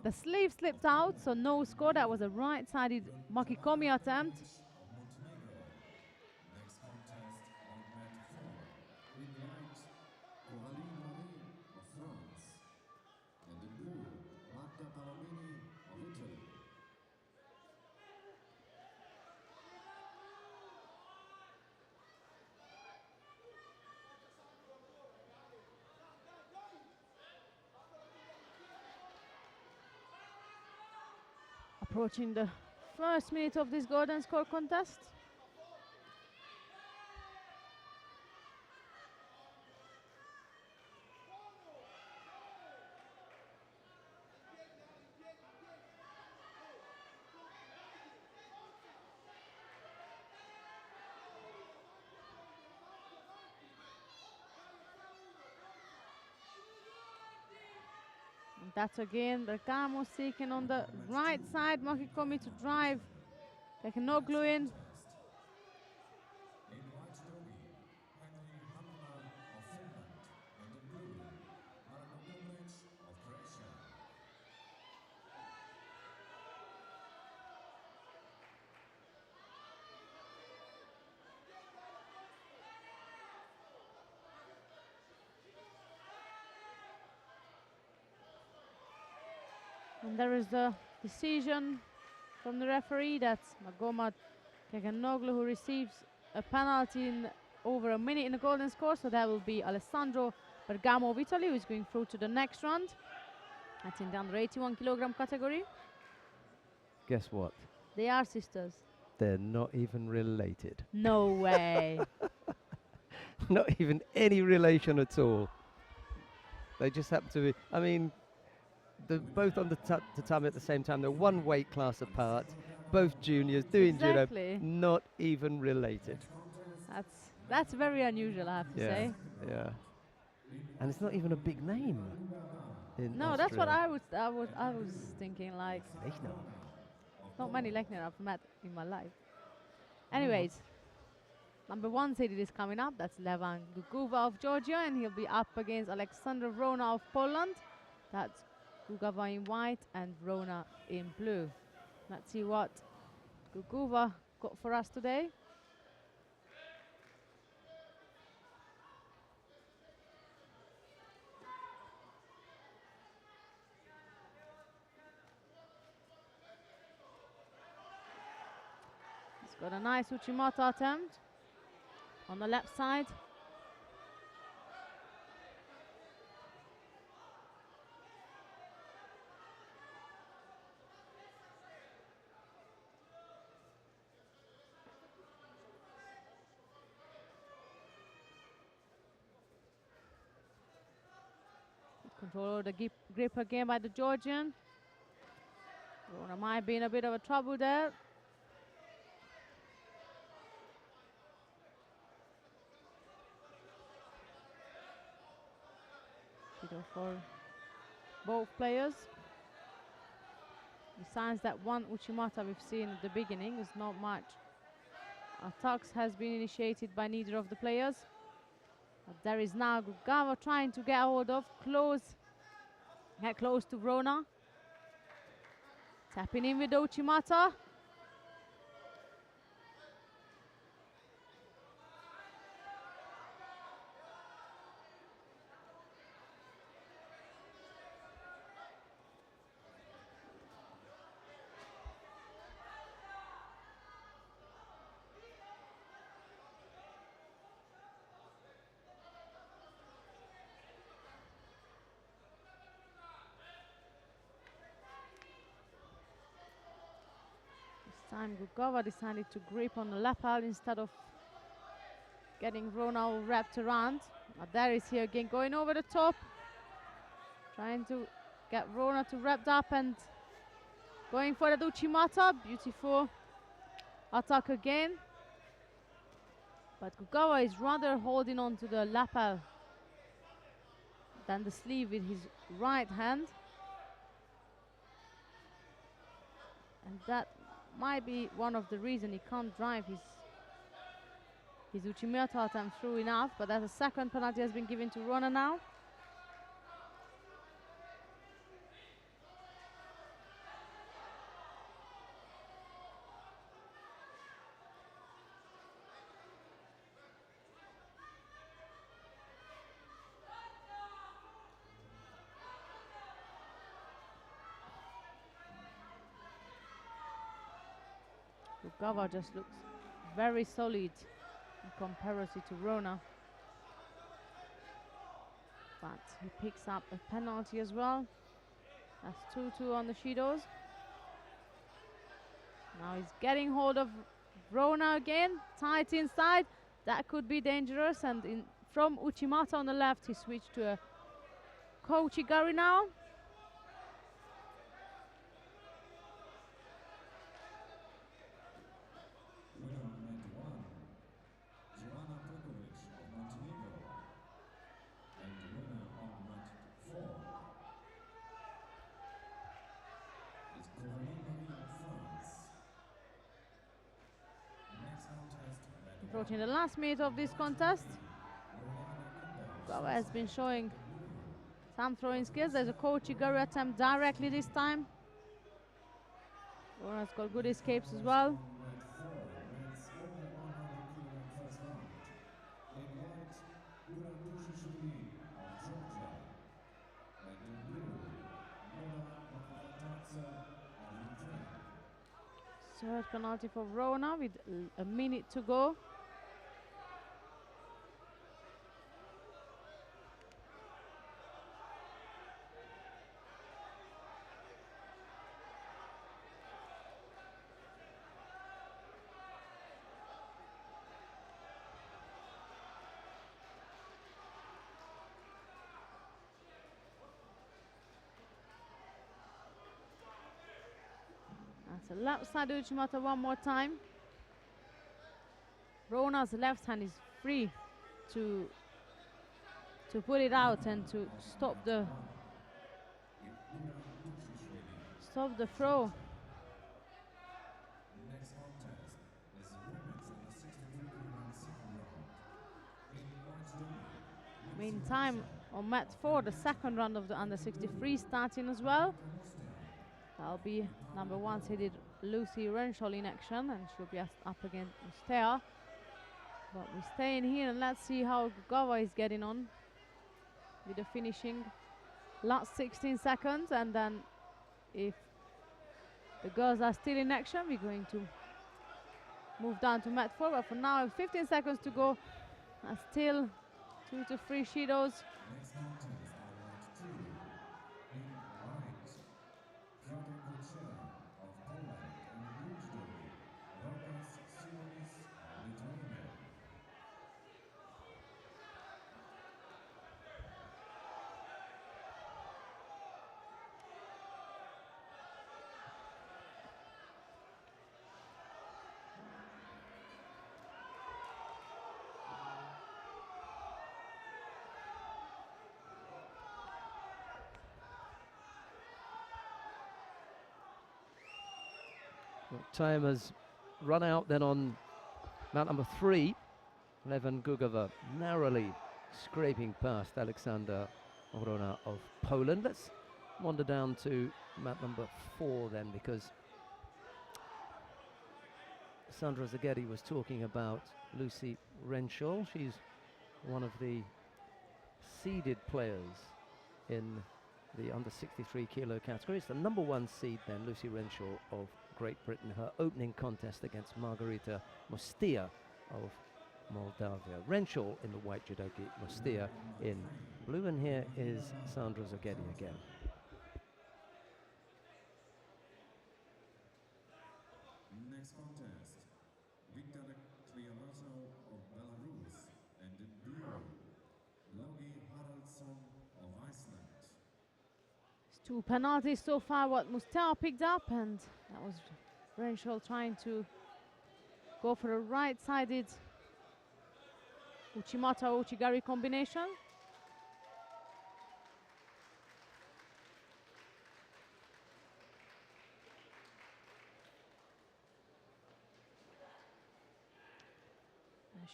The sleeve slipped out, so no score. That was a right-sided Makikomi attempt. of Montenegro. Next contest, white mat 4. In white, Coralie Marie of France. And in blue, Magda Palomini of Italy. Approaching the first minute of this golden score contest. And that's again Bergamo seeking on the right side. Makikomi to drive. Tekenoglu in. In white dogi, Henry Hamla of Finland. And in blue, Marko Gumlic of Croatia. And there is the decision from the referee that Magoma Tekenoglu, who receives a penalty in over a minute in the golden score. So that will be Alessandro Bergamo of Italy, who is going through to the next round. That's in the under 81 kilogram category. Guess what? They are sisters. They're not even related. No way. Not even any relation at all. They just happen to be. I mean, they're both on the tatami at the same time. They're one weight class apart. Both juniors doing Exactly. judo. Not even related. That's very unusual, I have to say. Yeah. And it's not even a big name. In No, that's what Austria. I was thinking. Like, Lechner. not many Lechner I've met in my life. Anyways, number 1 seeded is coming up. That's Levan Gugava of Georgia, and he'll be up against Alexander Vrona of Poland. That's Gugava in white and Vrona in blue. Let's see what Gugava got for us today. He's got a nice Uchimata attempt on the left side. Control of the grip again by the Georgian. Vrona might be in a bit of a trouble there. Judo for both players. Besides that one Uchimata we've seen at the beginning, there's not much attacks has been initiated by neither of the players. But there is now Gugava trying to get hold of, get close to Vrona. Tapping in with the Uchimata. This time Gugava decided to grip on the lapel instead of getting Vrona all wrapped around. But there is he again going over the top. Trying to get Vrona to wrapped up and going for the Uchimata. Beautiful attack again. But Gugava is rather holding on to the lapel than the sleeve with his right hand. And that might be one of the reasons he can't drive his His Uchimata attempt through enough, but that a second penalty has been given to Rona now. Gava just looks very solid in comparison to Rona. But he picks up a penalty as well. That's 2-2 on the Shidos. Now he's getting hold of Rona again, tight inside. That could be dangerous. And from Uchimata on the left, he switched to a Kouchigari now. Winner on mat 1, Joanna Prekovic of Montenegro. And the winner on mat 4 is Coralie Marie of France. Next contest, mat 1. Approaching the last minute of this contest. Gava has been showing some throwing skills. There's a Kouchigari attempt directly this time. Rona's got good escapes as well. Third penalty for Rona with a minute to go. That's a left side Uchimata one more time. Rona's left hand is free to put it out and to stop the throw. Next contest is women's under 63 kilogram second round. In white domain, Meantime, on mat 4, the second round of the under 63 starting as well. That'll be number 1 seeded Lucy Renshaw in action, and she'll be up against Mustea. But we stay in here and let's see how Gava is getting on with the finishing last 16 seconds. And then if the girls are still in action, we're going to move down to mat 4. But for now, 15 seconds to go. Still 2 to 3 Shidos. next contest are mat 2. In white, Piotr Kuchera of Poland and blue judogi, ceremonies of Lithuania. Well, time has run out then on mat number 3. Levan Gugava narrowly scraping past Alexander Orona of Poland. Let's wander down to mat number 4 then, because Sandra Zaghetti was talking about Lucy Renshaw. She's one of the seeded players in the under 63 kilo category. It's the number 1 seed then, Lucy Renshaw of Great Britain. Her opening contest against Margarita Mustea of Moldavia. Renshaw in the white judogi, Mustea in blue, and here is Sandra Zaghetti again. Next contest, Victor Kliavato of Belarus, and in blue, Logi Haraldsson of Iceland. It's 2 penalties so far what Mustea picked up, and that was Renshaw trying to go for a right-sided Uchimata Uchigari combination.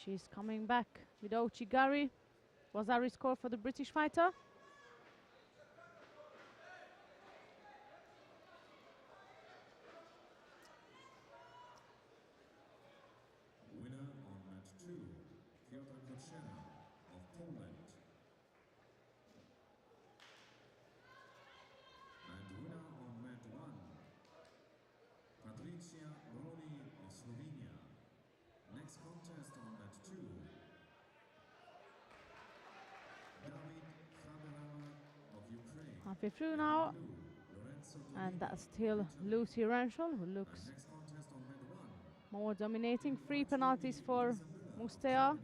she's coming back with Ochigari. Wazari score for the British fighter. Winner on match 2, of Poland. And winner on match 1, Patricia Roni of Slovenia. Next contest on match 2, David Haberama of Ukraine. Halfway through now, and that's still Lucy Renshall, who looks Next contest on match 1, more dominating. 3 penalties for Mustea.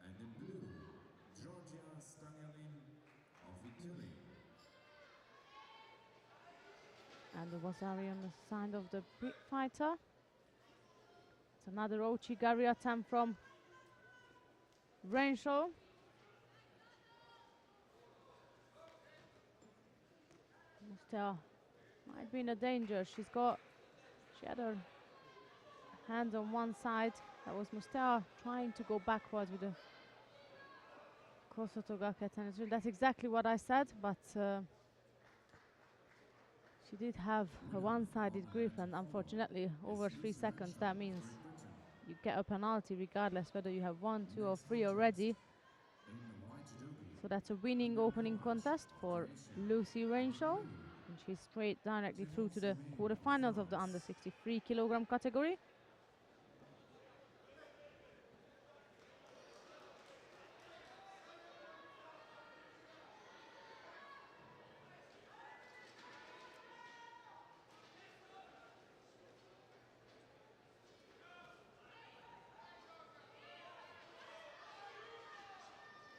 and in blue, Georgia Stanialin of Italy. And the Wazari on the side of the Brit fighter. It's another Ochigari attempt from Renshaw. Mustea might be in a danger. She had her hands on one side. That was Mustea trying to go backwards with the Kosotogake Tenetsu. That's exactly what I said, but she did have a one-sided grip, and unfortunately over 3 seconds that means you get a penalty regardless whether you have 1, 2 or 3 already. So that's a winning opening contest for Lucy Renshaw, and she's straight directly through to the quarterfinals of the under 63 kilogram category.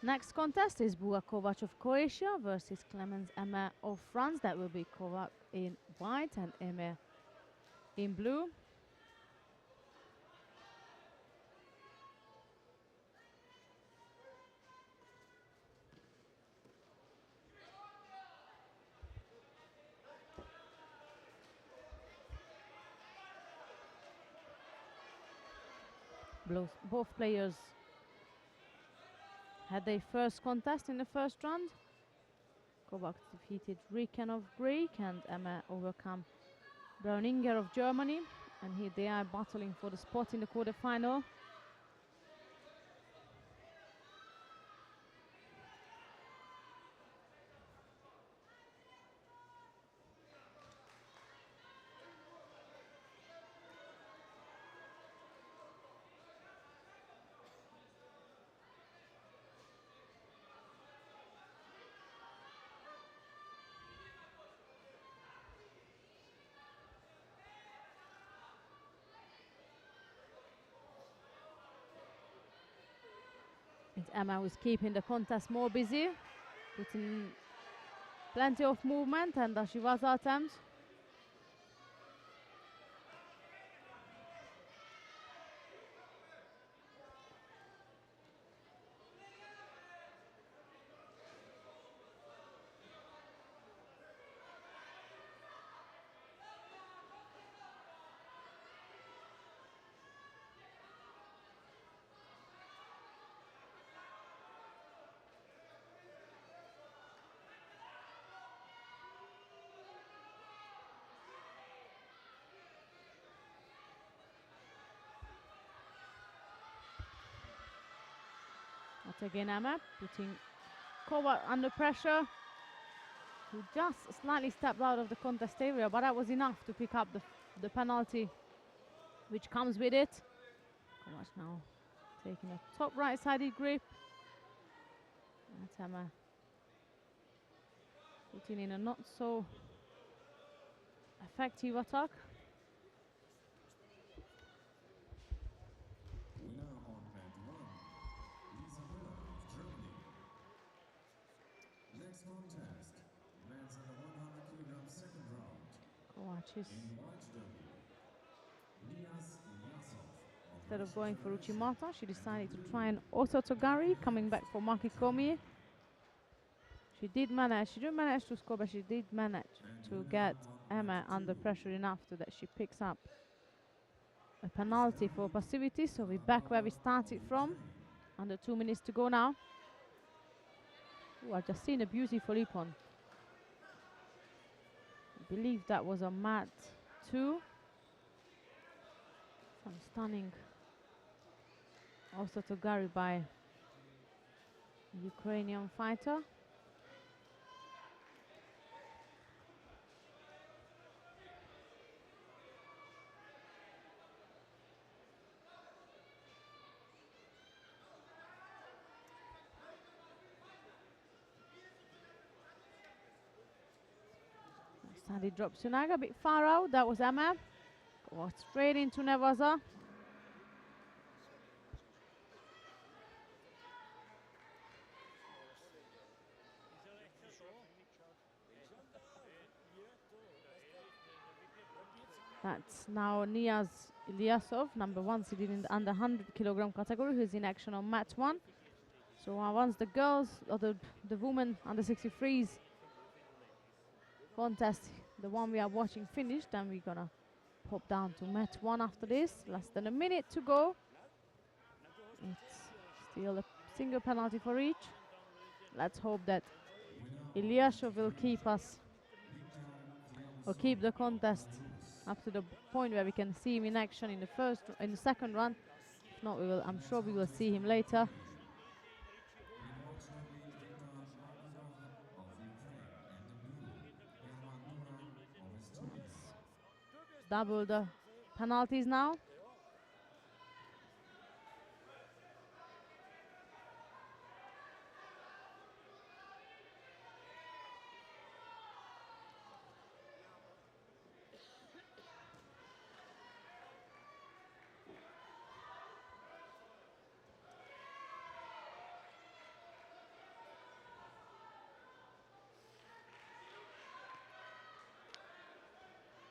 Next contest is Buga Kovac of Croatia versus Clemens Emma of France. That will be Kovac in white and Emma in blue. Both players had their first contest in the first round. Kovac defeated Riken of Greek and Emma overcome Brauninger of Germany, and here they are battling for the spot in the quarterfinal. It's Emma who's keeping the contest more busy, putting plenty of movement and Ashiwaza attempts. But again, Emma putting Kovac under pressure. He just slightly stepped out of the contest area, but that was enough to pick up the penalty which comes with it. Kovac now taking a top right-sided grip. That's Emma putting in a not so effective attack. Winner on match 1, Isabella of Germany. Next contest, men's under 100 kilogram second round. Kovac is, In white derby, Nias Ilyasov of instead of Russia going for Federation. Uchimata, she decided to try an Osotogari, coming back for Makikomi. She didn't manage to score, but she did manage to get Emma under pressure enough so that she picks up a a penalty for passivity, so we're back where we started from. Under 2 minutes to go now. Ooh, I've just seen a beautiful ippon. I believe that was on mat 2. Some stunning also to Gary by Ukrainian fighter. Sadly drops Sunaga a bit far out. That was Emma. Go straight into Nevaza. That's now Niaz Ilyasov, number 1 seeded in the under 100 kilogram category, who's in action on mat 1. So once the girls or the women under 63s contest, the one we are watching finished, then we're gonna pop down to mat 1 after this. Less than a minute to go. It's still a single penalty for each. Let's hope that Ilyasov will keep us or keep the contest up to the point where we can see him in action in the second run. If not, I'm sure we will see him later. Double the penalties now.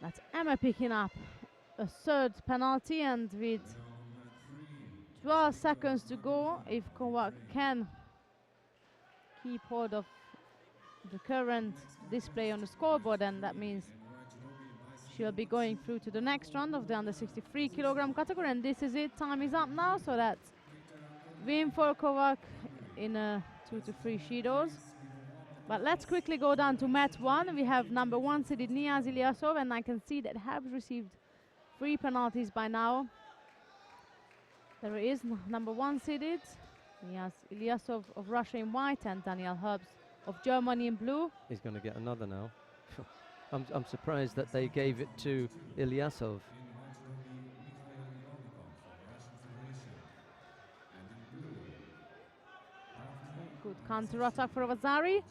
That's Emma picking up a third penalty, and with 12 seconds to go, if Kowak can keep hold of the current display on the scoreboard, then that means she'll be going through to the next round of the under 63 kilogram category, and this is it. Time is up now, so that's win for Kowak in 2 to 3 Shidos. But let's quickly go down to mat 1. We have number 1 seeded Niaz Ilyasov, and I can see that has received 3 penalties by now. There is number 1 seeded Niaz Ilyasov of Russia in white and Daniel Herbst of Germany in blue. He's going to get another now. I'm surprised that they gave it to Ilyasov. Good counter attack for Vazari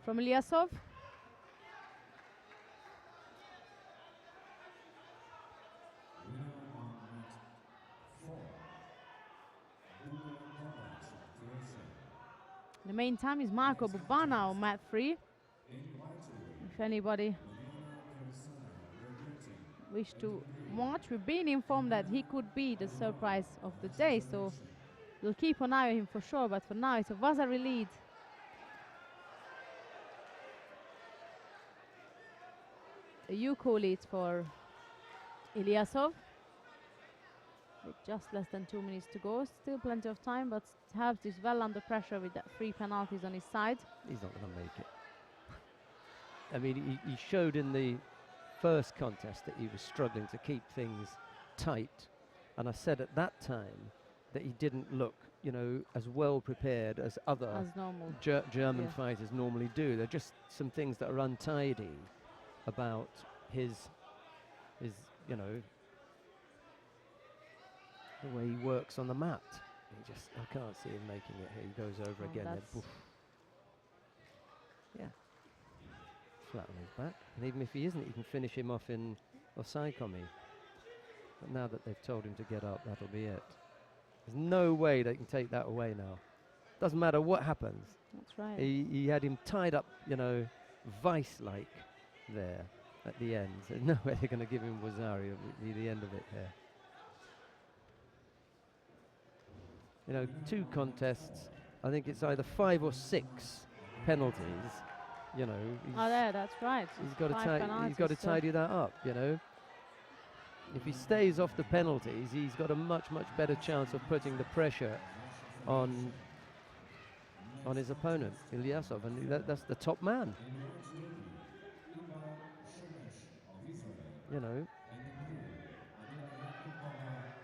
from Ilyasov. In the meantime is Marco Bubana on mat 3. If anybody wish to watch, we've been informed that he could be the surprise of the day, so we'll keep an eye on him for sure, but for now it's a Vazari lead. A Yuko lead for Ilyasov. With just less than 2 minutes to go. Still plenty of time, but Herbst is well under pressure with that 3 penalties on his side. He's not going to make it. I mean, he showed in the first contest that he was struggling to keep things tight. And I said at that time that he didn't look, you know, as well prepared as other German fighters normally do. There are just some things that are untidy about his, you know, the way he works on the mat. I can't see him making it here. He goes over again. Yeah. Flat on his back. And even if he isn't, you can finish him off in Osaikomi. But now that they've told him to get up, that'll be it. There's no way they can take that away now. Doesn't matter what happens. That's right. He had him tied up, you know, vice-like there at the end. There's no way they're going to give him Wazari at the end of it here. You know, 2 contests. I think it's either 5 or 6 penalties. You know. Oh, there, that's right. He's got to tidy that up. You know. If he stays off the penalties, he's got a much better chance of putting the pressure on his opponent, Ilyasov, and that's the top man. You know,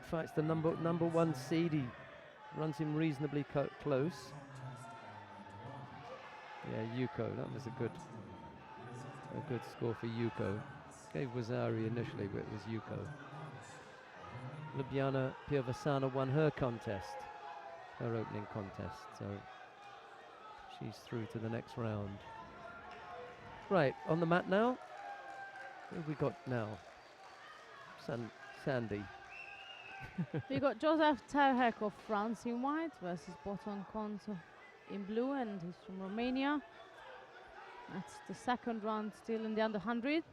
fights the number one seed. He runs him reasonably close. Yeah, Yuko. That was a good score for Yuko. Gave Wazari initially, but it was Yuko. Ljubljana Piovasana won her contest, her opening contest, so she's through to the next round. Right, on the mat now. Who have we got now? Sandy. We got Joseph Terhek of France in white versus Boton Konto in blue, and he's from Romania. That's the second round, still in the under 100.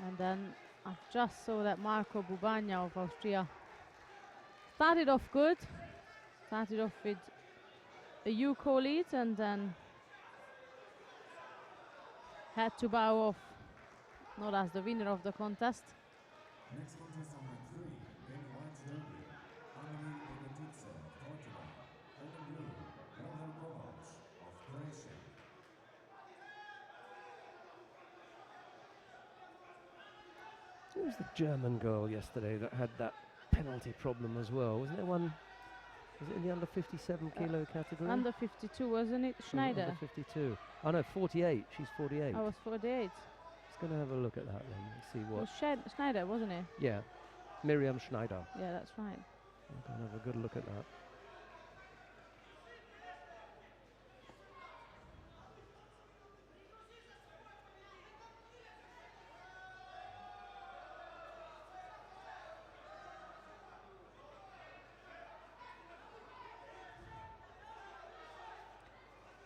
And then I just saw that Marco Bubagna of Austria started off good. Started off with a Yuko lead and then had to bow off, not as the winner of the contest. Next contest on mat 3, in white judo, Anna Begotice of Portugal, and in blue, Radha Kovac of Croatia. Who was the German girl yesterday that had that penalty problem as well? Wasn't there one? Was it in the under 57 kilo category? Under 52, wasn't it? Schneider. Under 52. Oh no, 48. She's 48. I was 48. Just going to have a look at that then and see It what. was Schneider, wasn't it? Yeah, Miriam Schneider. Yeah, that's right. I'm going to have a good look at that.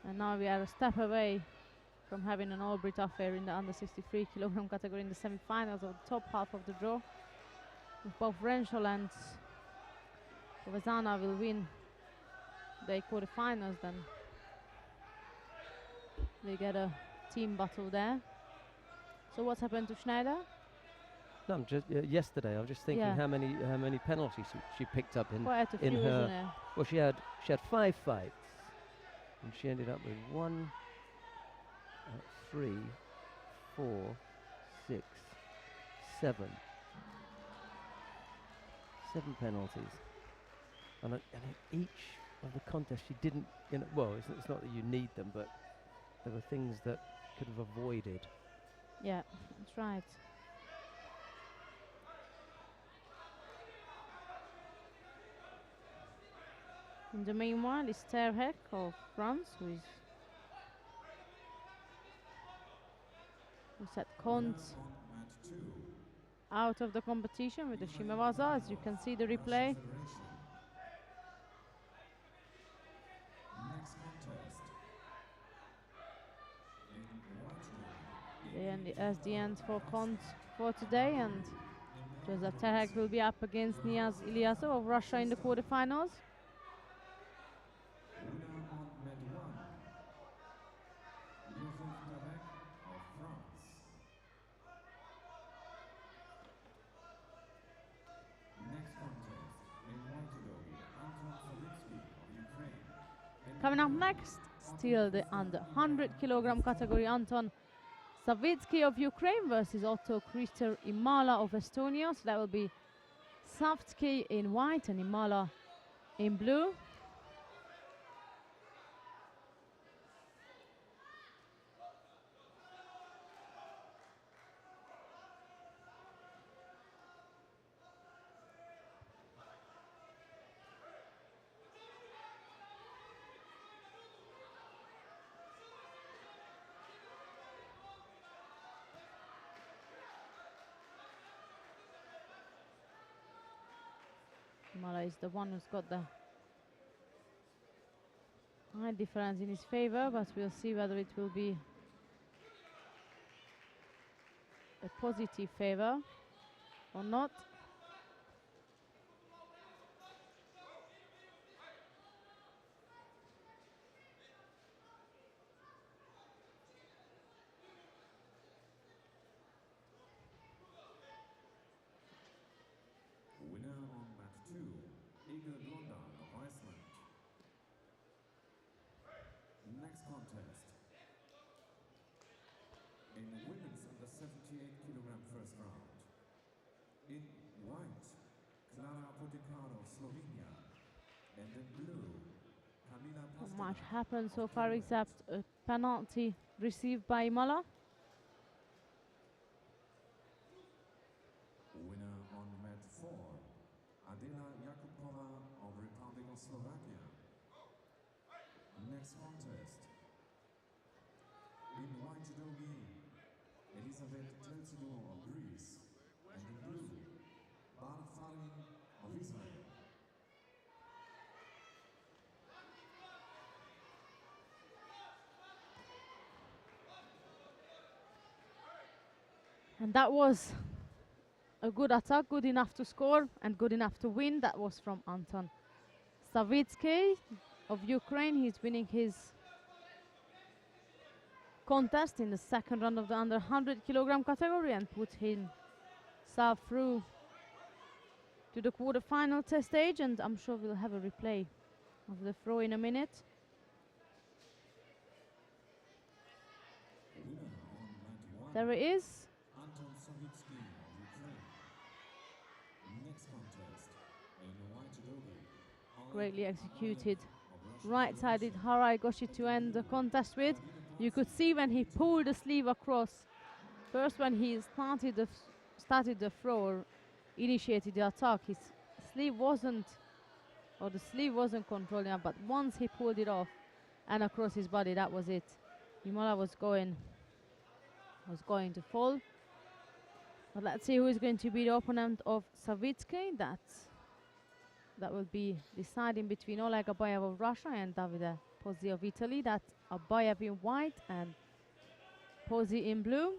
And now we are a step away from having an all-Brit affair in the under 63 kilogram category in the semi-finals of the top half of the draw. If both Renshol and Vezana will win the quarterfinals, then they get a team battle there. So what's happened to Schneider? No, I'm just yesterday. I was just thinking Yeah. how many penalties she picked up in Quite a few, in her. isn't it? Well, she had 5 fights, and she ended up with 1, 3, 4, 6, 7 penalties, and in each of the contests she didn't. Well, it's not that you need them, but there were things that could have avoided. Yeah, that's right. In the meanwhile, is Terhek of France, who set Kont Mat 2, out of the competition with the Shimewaza, as you can see the replay. Federation. Next contest. In white judo, And as the end for Kont for today, and Joseph Terhek will be up against Niaz Ilyasov of Russia in the quarterfinals. winner on mat 1, Joseph Tarek of France. Next contest, in white judo, Anton Savitsky of Ukraine. Coming up next, still the under 100 kilogram category, Anton Savitsky of Ukraine versus Otto Krister Imala of Estonia. So that will be Savitsky in white and Imala in blue. Mala is the one who's got the height difference in his favor, but we'll see whether it will be a positive favor or not. Winner on mat 2, Igor Blondal of Iceland. Next contest. In the women's under 78 kilogram first round. In white, Clara Poticaro of Slovenia. And in blue, Kamila Not much Pasternak happened so of far Poland. except a penalty received by Mala. Winner on mat 4, Adela Jakubkova of Republic of Slovakia. Next contest. In white judogi, Elizabeth Telsidor of Greece. And in blue, Bar Farin of Israel. And that was a good attack, good enough to score and good enough to win. That was from Anton Savitsky of Ukraine. He's winning his contest in the second round of the under 100 kilogram category and put himself through to the quarterfinal test stage, and I'm sure we'll have a replay of the throw in a minute. Winner on mat 1, There it is. Anton Savitsky of Ukraine. Next contest. In white judogi, Greatly Oleg executed. Abayev of Russian Right-sided Federation. Harai Goshi to end the contest with. You could see when he pulled the sleeve across. First, when he started the throw or initiated the attack, his sleeve wasn't, or the sleeve wasn't controlling him. But once he pulled it off and across his body, that was it. Imola was going to fall. But let's see who is going to be the opponent of Savitsky. That will be deciding between Oleg Abayev of Russia and Davide Pozzi of Italy. That's Abayev in white and Pozzi in blue.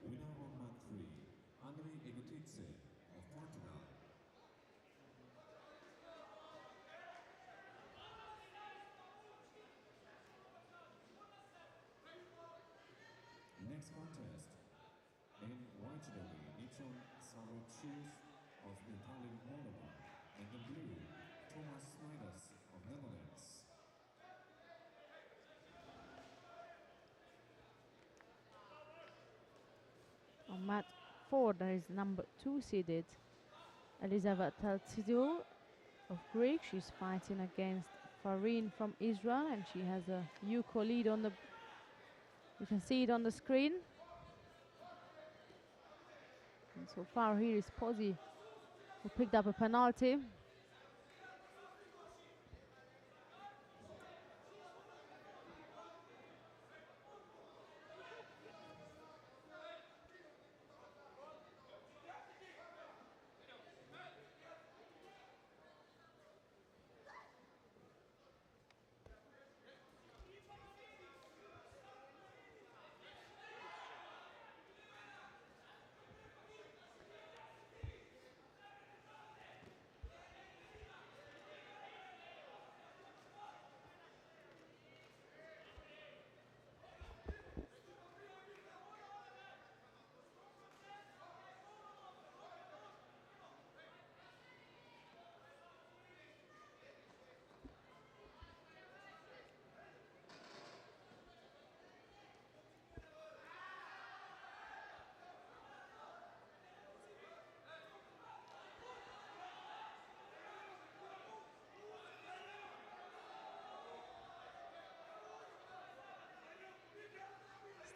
Winner on mat 3, Andrei Egotidze of Portugal. Next contest. In white judogi, Nichon Sarochus of Italian Moldova. And in blue, Thomas Snijders of Netherlands. On mat 4, there is number 2 seeded Elizabeth Teltsidu of Greek. She's fighting against Farin from Israel, and she has a Yuko lead on the. You can see it on the screen. And so far, here is Pozzi, who picked up a penalty.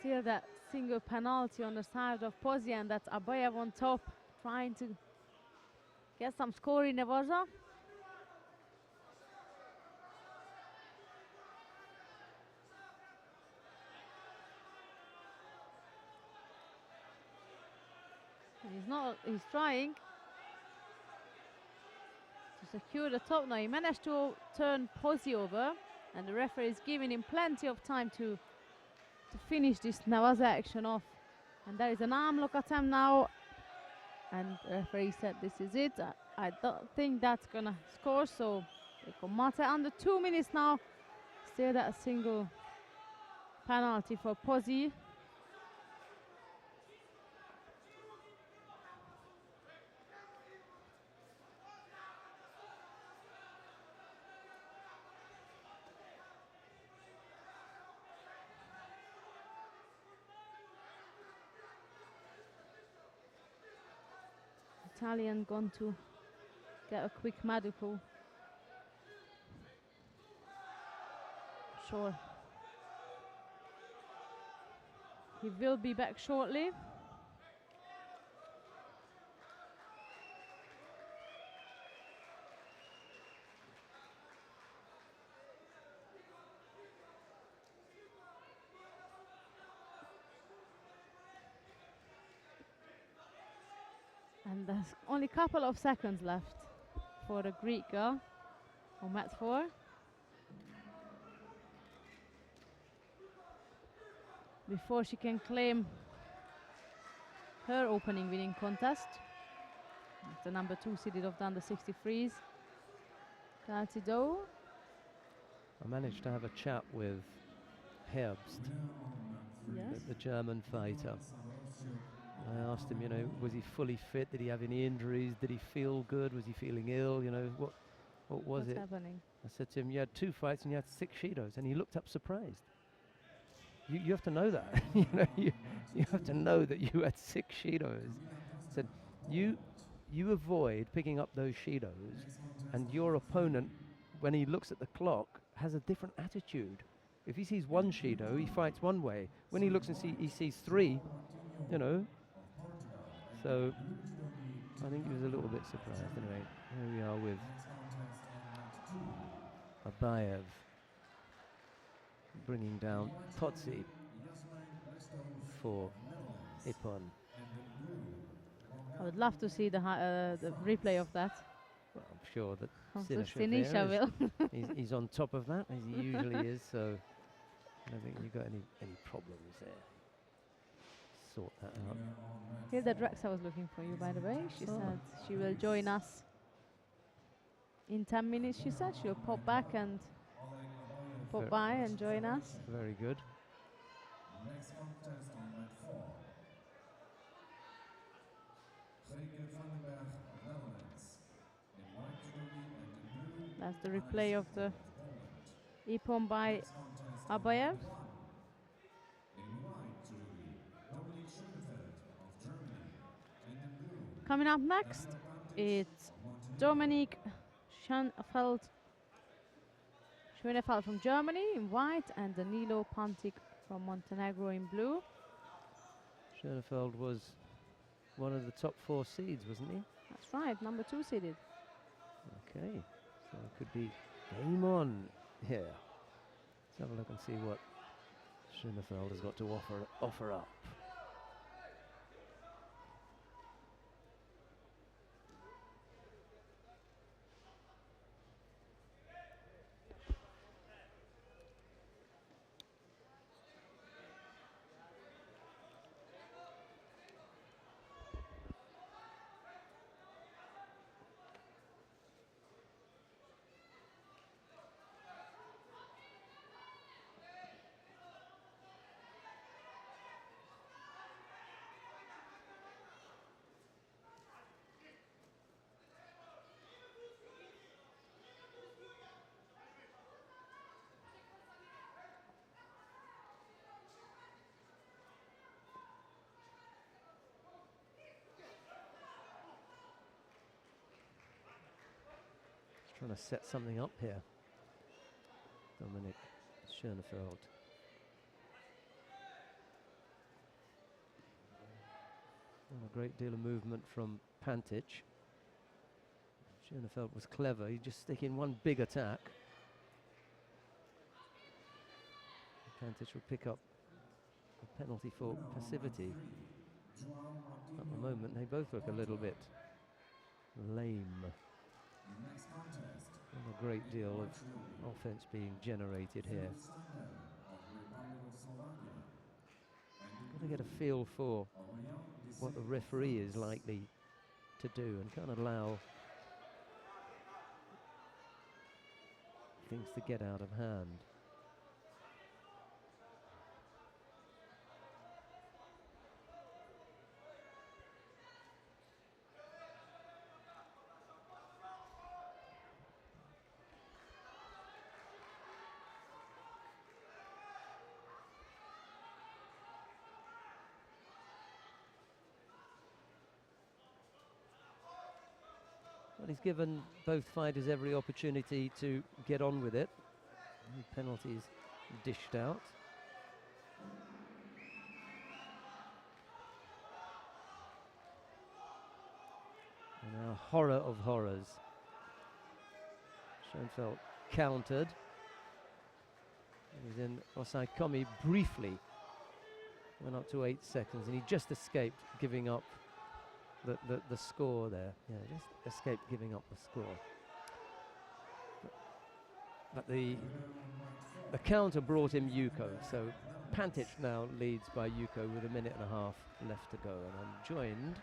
Still that single penalty on the side of Pozzi, and that's Abayev on top, trying to get some score in Nevaja. He's trying to secure the top now. He managed to turn Pozzi over, and the referee is giving him plenty of time to finish this Nawaza action off. And there is an arm lock attempt now, and the referee said this is it. I don't think that's gonna score, so Mate under 2 minutes now. Still that single penalty for Pozzi. Italian gone to get a quick medical. Sure. He will be back shortly. And there's only a couple of seconds left for the Greek girl on mat 4. Before she can claim her opening winning contest. It's the number 2 seeded of the under 63s, Judo. I managed to have a chat with Herbst, Yes. the German fighter. I asked him, you know, was he fully fit? Did he have any injuries? Did he feel good? Was he feeling ill? You know, what was What's it? happening? I said to him, you had 2 fights and you had 6 Shidos, and he looked up surprised. You have to know that. You know, you have to know that you had 6 Shidos. I said, you avoid picking up those Shidos, and your opponent, when he looks at the clock, has a different attitude. If he sees 1 Shido, he fights one way. When he looks and he sees 3, you know. So I think he was a little bit surprised. Anyway, here we are with Abayev bringing down Pozzi for Ippon. I would love to see the replay of that. Well, I'm sure that Sinisha will. he's on top of that, as he usually is, so I don't think you've got any problems there. Sort that out. Hilda Drexa was looking for you, by the way. She said she will join us in 10 minutes. She said she'll pop back and pop by and join us. Very good. Next contest on mat 4. Netherlands. In white judogi and in blue. That's the replay of the Ippon by Abayev. Coming up next, it's Dominic Schoenfeld from Germany in white and Danilo Pantic from Montenegro in blue. Schoenfeld was one of the top 4 seeds, wasn't he? That's right, number 2 seeded. Okay, so it could be game on here. Let's have a look and see what Schoenfeld has got to offer up. Trying to set something up here. Dominic Schoenfeld. A great deal of movement from Pantic. Schoenfeld was clever. He just stick in one big attack. Pantic will pick up a penalty for passivity. At the moment, they both look a little bit lame. Next contest. And a great deal of offense being generated here. Got to get a feel for what the referee is likely to do and can't allow things to get out of hand. Well, he's given both fighters every opportunity to get on with it. No penalties dished out. And now horror of horrors. Schoenfeld countered. He's in Osaikomi briefly. Went up to 8 seconds and he just escaped giving up the score there. Yeah, just escaped giving up the score. But the counter brought him Yuko, so Pantic now leads by Yuko with 1.5 minutes left to go. And I'm joined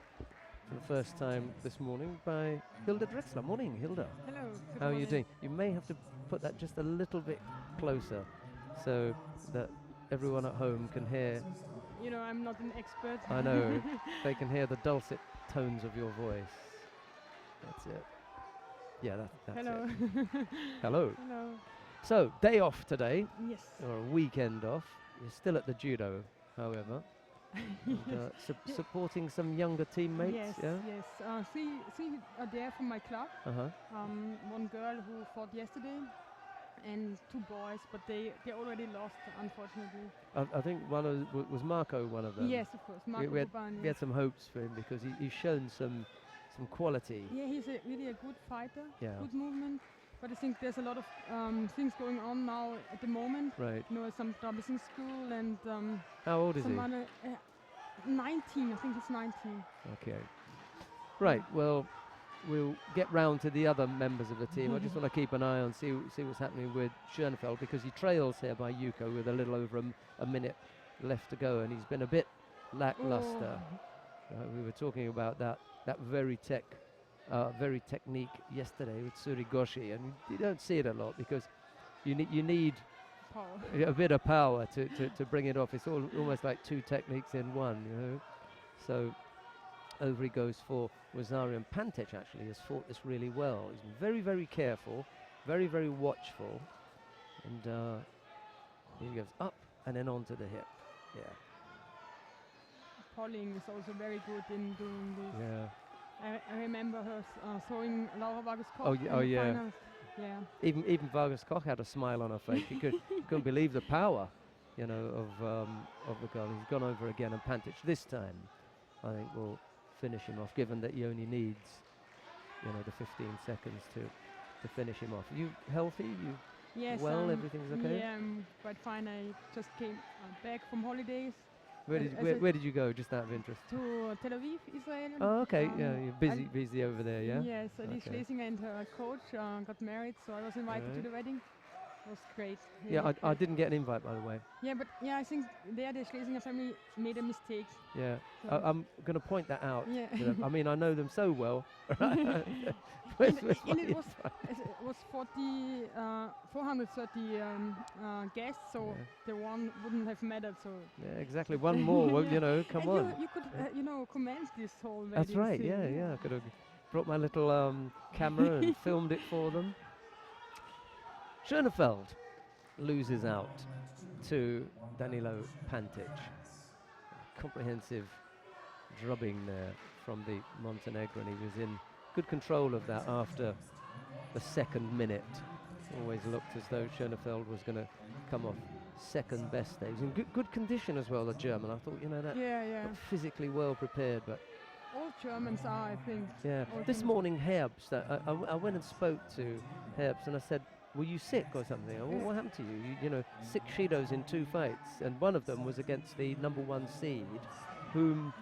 for the first time this morning by Hilda Drexler. Morning, Hilda. Hello. How are you doing? You may have to put that just a little bit closer so that everyone at home can hear. You know, I'm not an expert. I know. They can hear the dulcet tones of your voice. That's it. Yeah, that's Hello. it. Hello. Hello. So, day off today, Yes. or a weekend off. You're still at the judo, however. And, supporting some younger teammates, Yes, yeah? yes. Three are there from my club. Uh-huh. One girl who fought yesterday, and 2 boys, but they already lost, unfortunately. I think one of was Marco one of them. Yes, of course. Marco we had Boban, some hopes for him because he's shown some quality. Yeah, he's really a good fighter. Yeah. Good movement. But I think there's a lot of things going on now at the moment. Right. You know, some troubles in school and How old is he? some other 19. I think he's 19. Okay. Right. Well, we'll get round to the other members of the team. I just want to keep an eye on see what's happening with Schoenfeld because he trails here by Yuko with a little over a minute left to go, and he's been a bit lackluster. We were talking about that very technique yesterday with Surigoshi, and you don't see it a lot because you need Power. a bit of power to bring it off. It's almost like 2 techniques in one, you know. So over he goes for Wazario, and Pantic actually has fought this really well. He's been very, very careful, very, very watchful, and he goes up and then onto the hip. Yeah. Pauling is also very good in doing this. Yeah. I remember her throwing Laura Vargas Koch Oh, in oh the yeah. finals. Yeah. Even Vargas Koch had a smile on her face. He couldn't believe the power, you know, of the girl. He's gone over again, and Pantic this time, I think, will finish him off. Given that he only needs, you know, the 15 seconds to finish him off. Are you healthy? You Yes. well? Everything's okay. Yeah, I'm quite fine. I just came back from holidays Where did you go? Just out of interest. to Tel Aviv, Israel. Oh, okay. Yeah, you're I- busy over there. Yeah. Yes, Alice Okay. Schlesinger and her coach got married, so I was invited to Right. the wedding. It was great. Yeah, really I great. didn't get an invite, by the way. Yeah, but yeah, I think there the Schlesinger family made a mistake. Yeah, So I'm going to point that out. Yeah. to them. I mean, I know them so well. and it was 430 guests, so Yeah. the one wouldn't have mattered. So Yeah, exactly. One more. Well, you know, come and on. you could comment this whole That's wedding right. thing, Yeah. I could have brought my little camera and filmed it for them. Schoenfeld loses out to Danilo Pantic. Comprehensive drubbing there from the Montenegrin. He was in good control of that after the 2nd minute. Always looked as though Schoenfeld was going to come off second best there. He was in good condition as well, the German. I thought, you know, that Yeah. not physically well prepared, but All Germans are, I think. yeah. All This Germans. morning, Herbst, I went and spoke to Herbst and I said, were you sick or something? What happened to you? You know, 6 Shidos in 2 fights, and one of them was against the #1 seed, whom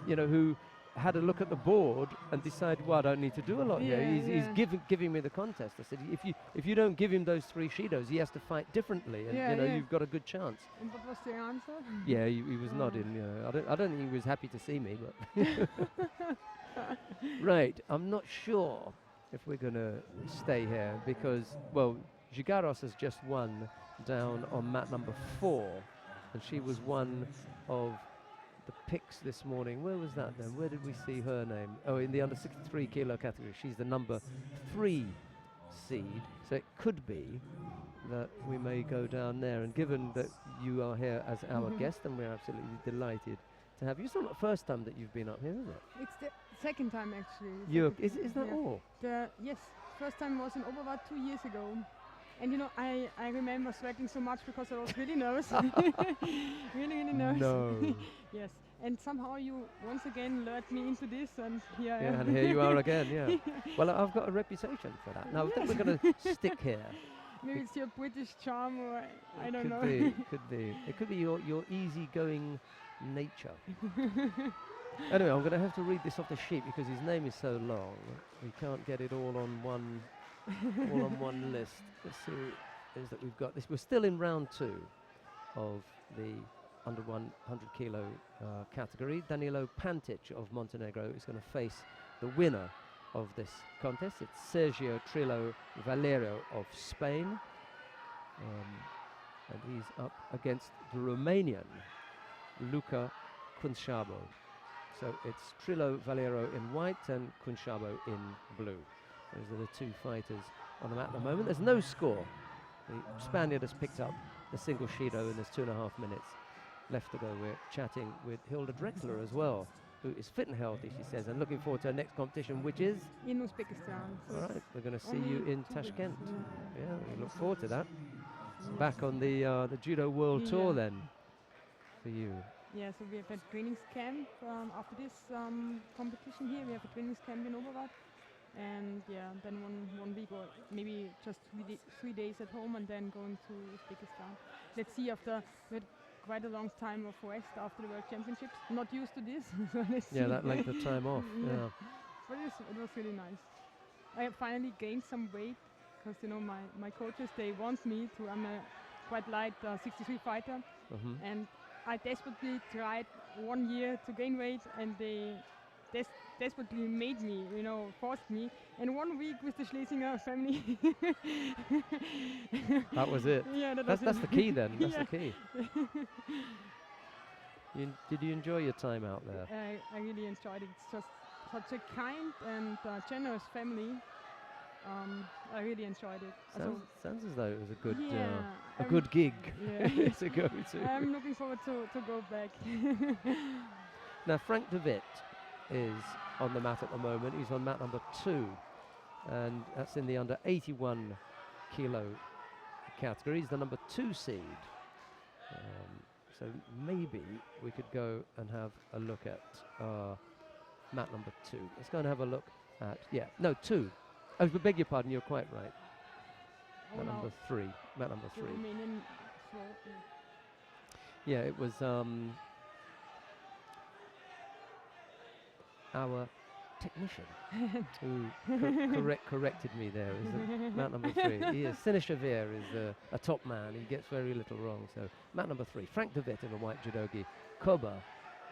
you know, who had a look at the board and decided, well, I don't need to do a lot here. He's giving me the contest. I said, if you don't give him those 3 shidos, he has to fight differently, and you know, you've got a good chance. And what was the answer? Yeah, he was nodding. You know, I don't think he was happy to see me, but right. I'm not sure if we're going to stay here because, well, Gigaros has just won down on mat number 4, and she was one of the picks this morning. Where was that then? Where did we see her name? Oh, in the under 63 kilo category. She's the number 3 seed. So it could be that we may go down there. And given that you are here as our guest, and we're absolutely delighted to have you. It's not the first time that you've been up here, is it? It's the second time actually. Is that all? Yes, first time was in Oberwart 2 years ago. And you know, I remember sweating so much because I was really nervous. really nervous. No. Yes, and somehow you once again lured me into this, and here I am. Yeah, and here you are again, yeah. Well, I've got a reputation for that. Now, I think we're going to stick here. Maybe it's your British charm, or I don't know. Could be. It could be your easygoing nature. Anyway, I'm going to have to read this off the sheet because his name is so long. We can't get it all on one list. Let's see what it is that we've got. We're still in round 2 of the under 100 kilo category. Danilo Pantic of Montenegro is going to face the winner of this contest. It's Sergio Trillo Valerio of Spain. And he's up against the Romanian Luca Cunșabo. So it's Trillo Valero in white and Cunșabo in blue. Those are the 2 fighters on the mat at the moment. There's no score. The Spaniard has picked up the single shido, and there's 2.5 minutes left to go. We're chatting with Hilda Drexler as well, who is fit and healthy, she says, and looking forward to her next competition, which is? In Uzbekistan. All right, we're going to see you in Tashkent. Yeah, we look forward to that. Back on the Judo World Tour then, for you. Yeah, so we have a trainings camp after this competition here. We have a trainings camp in Oberwart. And yeah, then one week or maybe just 3 days at home, and then going to Uzbekistan. Let's see, after we had quite a long time of rest after the World Championships. Not used to this. So let's see. That length of time off. Yeah. But it was really nice. I have finally gained some weight because, you know, my coaches, they want me to. I'm a quite light 63 fighter, and I desperately tried 1 year to gain weight, and they desperately made me, you know, forced me. And 1 week with the Schlesinger family. That was it. Yeah, that's the key then. That's yeah. the key. Did you enjoy your time out there? I really enjoyed it. It's just such a kind and generous family. I really enjoyed it. Sounds as though it was a good gig to go to. I'm looking forward to go back. Now, Frank de Witt is on the mat at the moment. He's on mat number 2, and that's in the under 81 kilo category. He's the number 2 seed. So maybe we could go and have a look at mat number 2. Let's go and have a look at 2. I beg your pardon, you're quite right. Oh, mat number 3. Mat number 3. Romanian Yeah, it was our technician who corrected me there. Is mat number 3. Sinishavir is a top man. He gets very little wrong. So mat number 3. Frank de Witt in the white judogi. Koba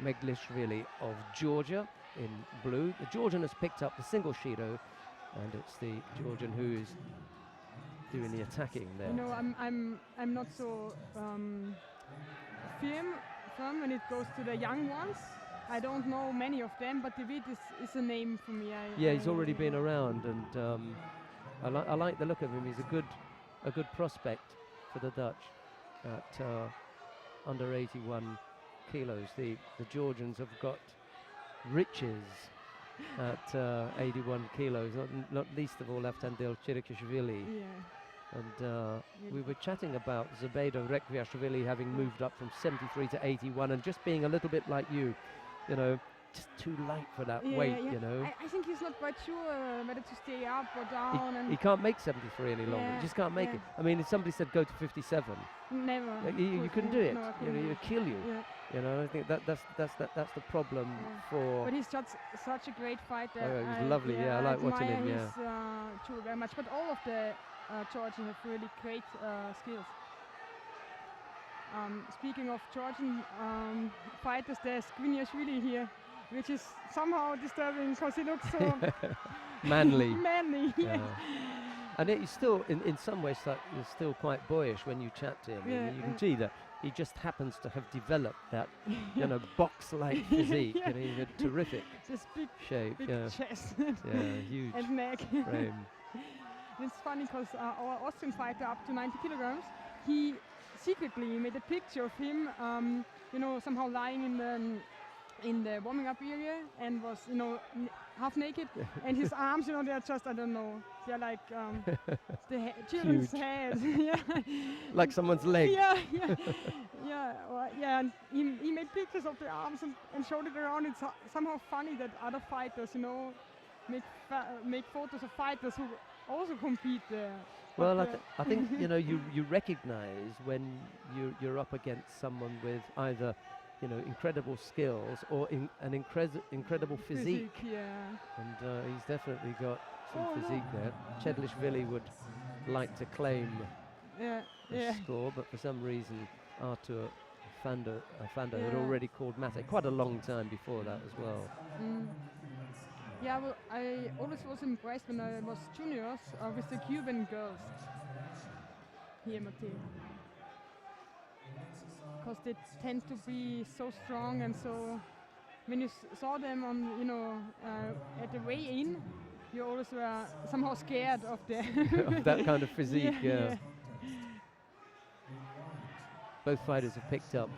Meglishvili of Georgia in blue. The Georgian has picked up the single shido, and it's the Georgian who is doing the attacking there. You know, I'm not so firm when it goes to the young ones. I don't know many of them, but David is a name for me. He's already been around, and I like the look of him. He's a good prospect for the Dutch at under 81 kilos. The Georgians have got riches at 81 kilos, not least of all Aftandil Chirikishvili. Yeah. And we were chatting about Zubaydah Rekviashvili having moved up from 73 to 81 and just being a little bit like you know, just too light for that Yeah, weight, yeah. you know. I think he's not quite sure whether to stay up or down. And He can't make 73 any longer. Yeah, He just can't make yeah. it. I mean, if somebody said go to 57, never. you couldn't do it. No, I You couldn't know, do it'd it. kill you. Yeah. You know, I think that's the problem Yeah. for. But he's just such a great fighter. Oh, yeah, he's lovely, yeah, I like watching admire him, yeah. his judo very much. But all of the Georgians have really great skills. Speaking of Georgian fighters, there's Gviniashvili here, which is somehow disturbing because he looks so Manly. manly. Yeah. And he's still, in some ways, he's still quite boyish when you chat to him. I Yeah, mean, you can yeah. see that he just happens to have developed that, you know, box-like physique. Yeah. And he's a terrific This big, shape. big Yeah, chest yeah, huge and neck. frame. It's funny because our Austrian fighter up to 90 kilograms, he secretly made a picture of him, you know, somehow lying in the warming up area and was, you know, half naked, and his arms, you know, they're just, I don't know, they're like the children's Huge. heads. Yeah. Like someone's leg. Yeah, yeah, yeah. And he made pictures of the arms and showed it around. It's somehow funny that other fighters, you know, make photos of fighters who also compete there. Well, But, I think you know you recognise when you're up against someone with either, you know, incredible skills or an incredible physique. yeah. And he's definitely got some Oh, no. physique there. Chedlishvili would like to claim Yeah, the yeah. score, but for some reason Artur Fanda had Yeah. already called Mate quite a long time before that as well. Mm. Yeah, well, I always was impressed when I was juniors with the Cuban girls here, Mate. Because they tend to be so strong, and so when you saw them on, you know, at the way in, you always were somehow scared of the Of that kind of physique, yeah. yeah. Both fighters have picked up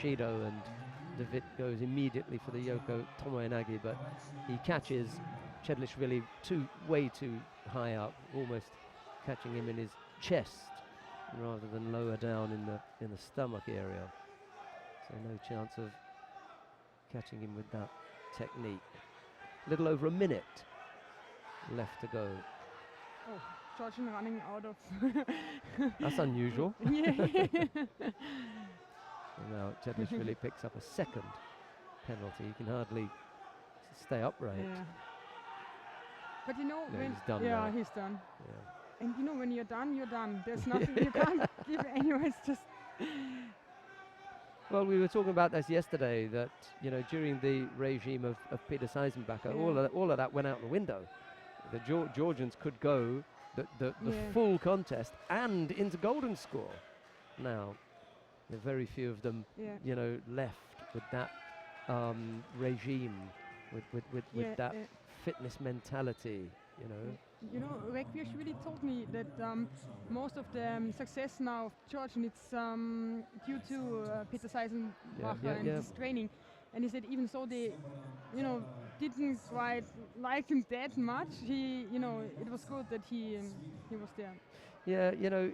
Shido, and David goes immediately for the Yoko Tomoyanagi, but he catches Chedlishvili way too high up, almost catching him in his chest rather than lower down in the stomach area. So no chance of catching him with that technique. Little over a minute left to go. Oh, Georgian running out of. That's unusual. Yeah. And now Chedlishvili picks up a second penalty. He can hardly stay upright. Yeah. But you know, No, when he's done yeah, now. he's done. Yeah. And you know, when you're done, you're done. There's nothing you can't give anyway. It's just Well, we were talking about this yesterday, that, you know, during the regime of Peter Seisenbacher, Yeah. all of that went out the window. The Georgians could go the Yeah. full contest and into golden score. Now, there are very few of them, yeah. you know, left with that regime, with Yeah, that fitness mentality, you know. You know, Rekvish really told me that most of the success now of Georgian, it's due to Peter Seisenbacher yeah, and yeah. his training. And he said even so they, you know, didn't quite like him that much. He, you know, it was good that he was there. Yeah, you know,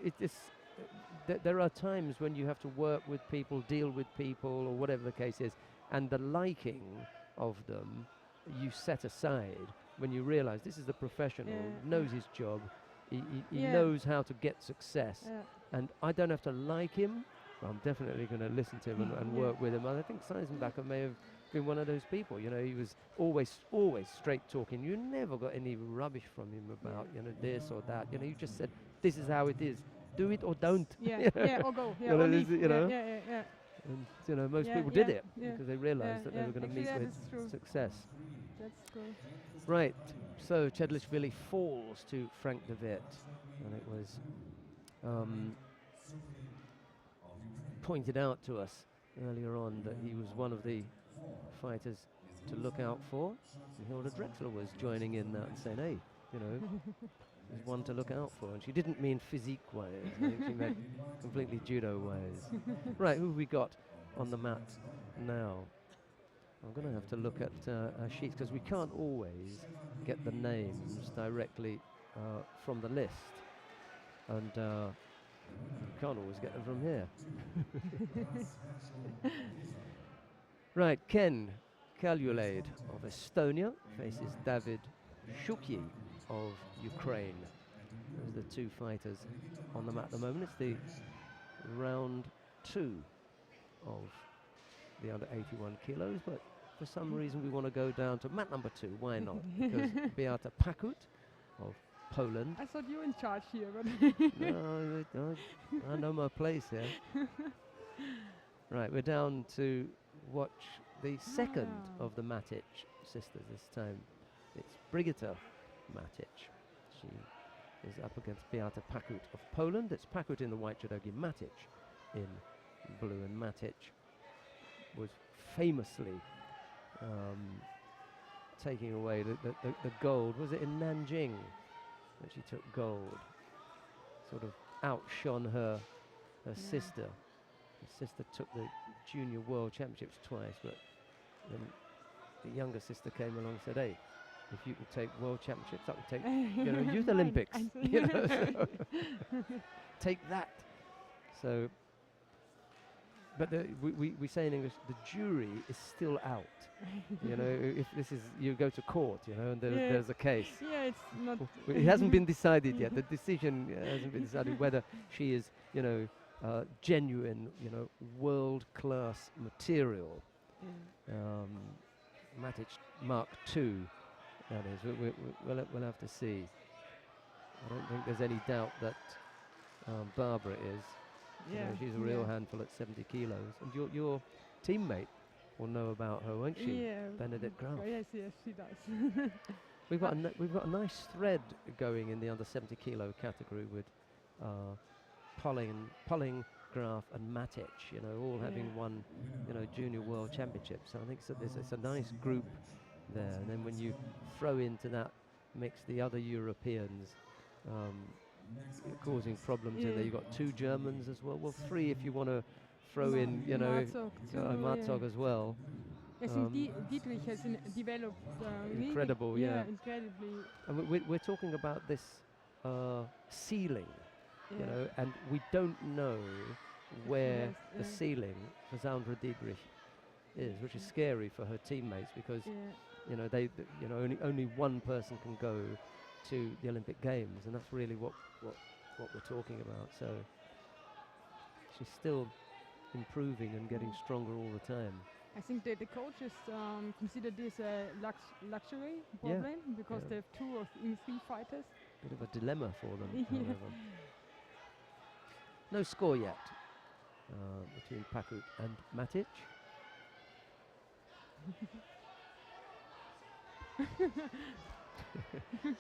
there are times when you have to work with people, deal with people, or whatever the case is, and the liking of them you set aside when you realise this is a professional, Yeah. knows his job, he Yeah. knows how to get success, Yeah. and I don't have to like him, but I'm definitely going to listen to him and Yeah. work with him. And I think Seisenbacher may have been one of those people. You know, he was always straight talking. You never got any rubbish from him about, you know, this or that. You know, you just said, this is how it is. Do it or don't. Yeah, You know? yeah, or go. Yeah, You know, or this leave. is, you know. Yeah, yeah, yeah. And, you know, most Yeah, people did yeah, it yeah. because they realised that they Yeah, were going to actually meet that with is true. success. That's cool. Right, so Chedlishvili falls to Frank de Witt, and it was pointed out to us earlier on that he was one of the fighters to look out for. And Hilda Drexler was joining in that and saying, hey, you know, he's one to look out for. And she didn't mean physique-wise, I think she meant completely judo-wise. Right, who have we got on the mat now? I'm going to have to look at our sheets because we can't always get the names directly from the list. And you can't always get them from here. Right, Ken Kaljulaid of Estonia faces David Shukyi of Ukraine. Those are the two fighters on the mat at the moment. It's the round 2 of the under 81 kilos, but for some reason we want to go down to mat number 2. Why not? Because Beata Pakut of Poland. I thought you were in charge here, but No, I know my place here. Right, we're down to watch the second of the Matic sisters this time. It's Brigitta Matic. She is up against Beata Pakut of Poland. It's Pakut in the white judogi, Matic in blue, and Matic was famously taking away the gold. Was it in Nanjing that she took gold? Sort of outshone her sister. Her sister took the junior world championships twice, but then the younger sister came along and said, hey, if you can take world championships, I can take youth Olympics. So take that. So, but we say in English, the jury is still out. If this is, you go to court, and there's a case. Yeah, it's not. It hasn't been decided yet. The decision hasn't been decided whether she is, genuine, world-class material. Matic Mark II, that is. We'll have to see. I don't think there's any doubt that Barbara is. She's a real handful at 70 kilos. And your teammate will know about her, won't she? Yeah. Benedict Graf. Yes, she does. We've got a nice thread going in the under 70 kilo category with Polling, Graf and Matic, all having won, junior world championships. So I think it's a nice group there. And then when you throw into that mix the other Europeans, causing problems in there. You've got 2 Germans as well. Well, 3 if you want to throw in, Marzog as well. I think Dietrich has developed incredible, really, incredibly. And we're talking about this ceiling, and we don't know where the ceiling for Sandra Dietrich is, which is scary for her teammates because only one person can go to the Olympic Games, and that's really what we're talking about. So she's still improving and getting stronger all the time. I think the coaches consider this a luxury problem because they have 2 or 3 fighters. Bit of a dilemma for them, however. No score yet between Pakut and Matic.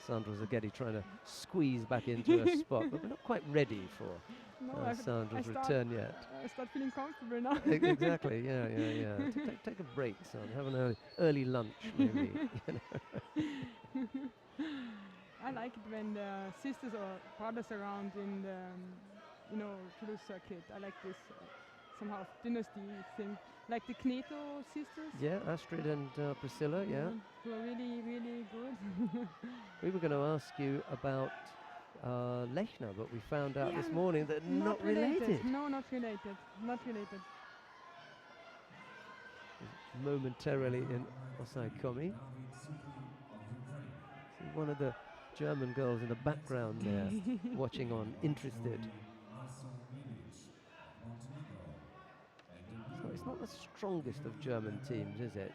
Sandra Zaghetti trying to squeeze back into her spot, but we're not quite ready for Sandra's return yet. I start feeling comfortable now. Exactly, yeah. Take a break, son. Have an early lunch, maybe. I like it when the sisters or brothers around in the, judo circuit. I like this somehow dynasty thing. Like the Kneto sisters. Yeah, Astrid and Priscilla, who are really, really good. We were going to ask you about Lechner, but we found out this morning that not related. No, not related. Not related. Momentarily in Osai Komi. One of the German girls in the background there, watching on, interested. So it's not the strongest of German teams, is it?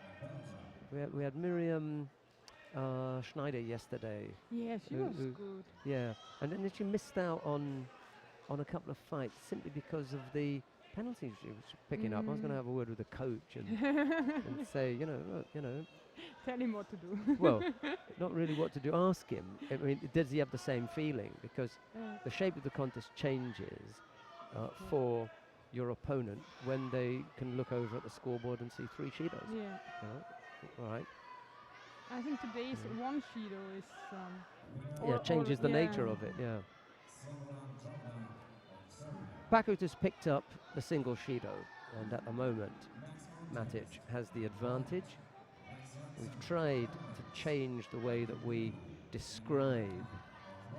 We had Miriam Schneider yesterday. Yeah, she was good. Yeah, and then she missed out on a couple of fights simply because of the penalties she was picking up. I was going to have a word with the coach and say, look, tell him what to do. Well, not really what to do. Ask him. I mean, does he have the same feeling? Because the shape of the contest changes for your opponent when they can look over at the scoreboard and see 3 Shidos. Yeah. All right. I think today's 1 Shido is... changes the nature of it, Pakut has picked up the single Shido, and at the moment, Matic has the advantage. We've tried to change the way that we describe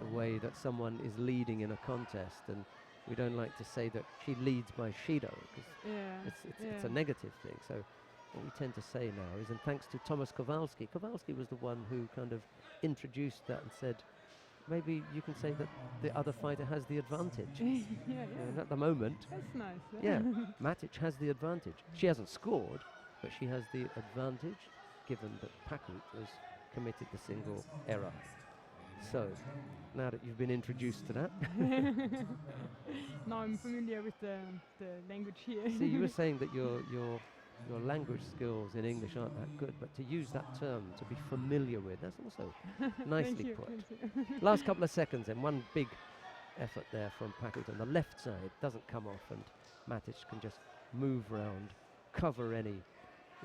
the way that someone is leading in a contest, and we don't like to say that she leads by Shido, because it's a negative thing. So what we tend to say now is, and thanks to Thomas Kowalski. Kowalski was the one who kind of introduced that and said, maybe you can say that the other fighter has the advantage. Yeah, And at the moment, that's nice. yeah, Matic has the advantage. She hasn't scored, but she has the advantage, given that Pakut has committed the single error. So, now that you've been introduced to that, Now I'm familiar with the language here. see, you were saying that your language skills in English aren't that good, but to use that term, to be familiar with, that's also nicely put. Thank you. Last couple of seconds, and one big effort there from Pakut on the left side, doesn't come off, and Matic can just move round, cover any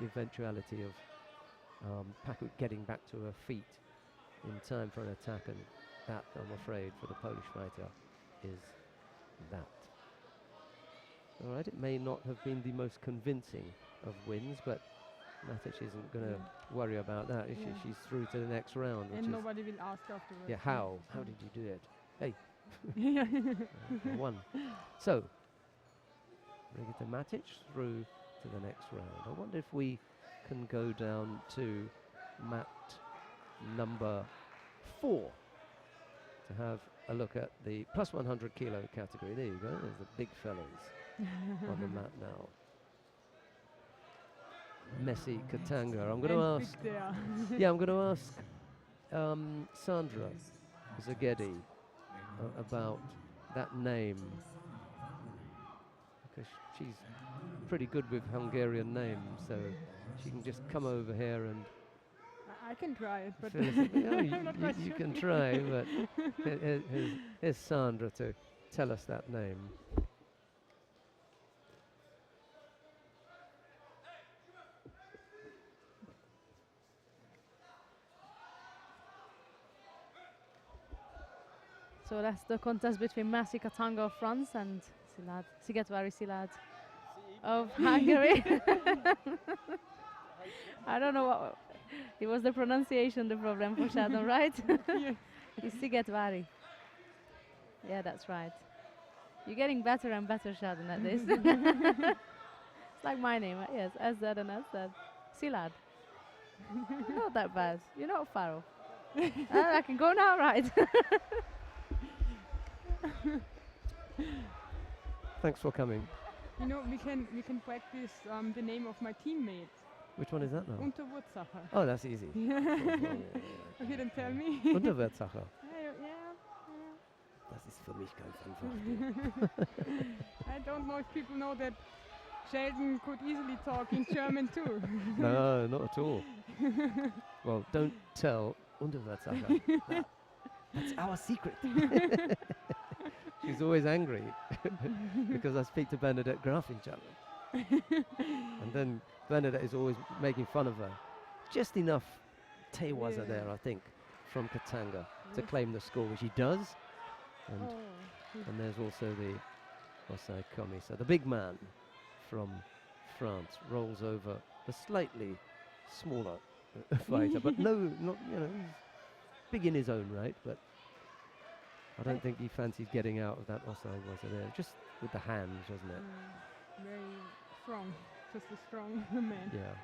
eventuality of Pakut getting back to her feet in time for an attack, and that, I'm afraid, for the Polish fighter, is that. All right, it may not have been the most convincing of wins, but Matic isn't going to worry about that. Is she? Yeah. She's through to the next round. Which And is nobody will ask afterwards. yeah, how? How did you do it? Hey, Yeah. I won. So, Brigitte Matic through to the next round. I wonder if we can go down to mat number 4 to have a look at the plus 100 kilo category. There you go. There's the big fellas on the mat now. Messi Katanga. I'm going to And ask. big there. Yeah, I'm going to ask Sandra Zagedi about that name, because she's pretty good with Hungarian names, so she can just come over here and I can try it, but fill us in. Oh, I'm not quite you sure. can try, but here's Sandra to tell us that name. So that's the contest between Messi Katanga of France and Szigetvári Szilárd of Hungary. I don't know what it was, the pronunciation the problem for Sheldon, right? Yeah. It's Szigetvári. Yeah, that's right. You're getting better and better, Sheldon, at this. It's like my name, yes, SZ and SZ. Szilárd. Not that bad. You're not far off. I can go now, right? Thanks for coming. You know, we can practice the name of my teammate. Which one is that now? Unterwurzacher. Oh, that's easy. Okay, then tell me. Unterwurzacher. Yeah. Das ist für mich ganz einfach. I don't know if people know that Sheldon could easily talk in German too. No, not at all. Well, don't tell Unterwurzacher. That's our secret. She's always angry because I speak to Bernadette Graf in German. And then Bernadette is always making fun of her. Just enough Tewaza there, I think, from Katanga to claim the score, which he does. And there's also the Osai Komi. So the big man from France rolls over the slightly smaller fighter, but no, not, you know, he's big in his own right, but I don't think he fancies getting out of that Osai Waza there, just with the hands, wasn't it? Very strong, just a strong man. Yeah.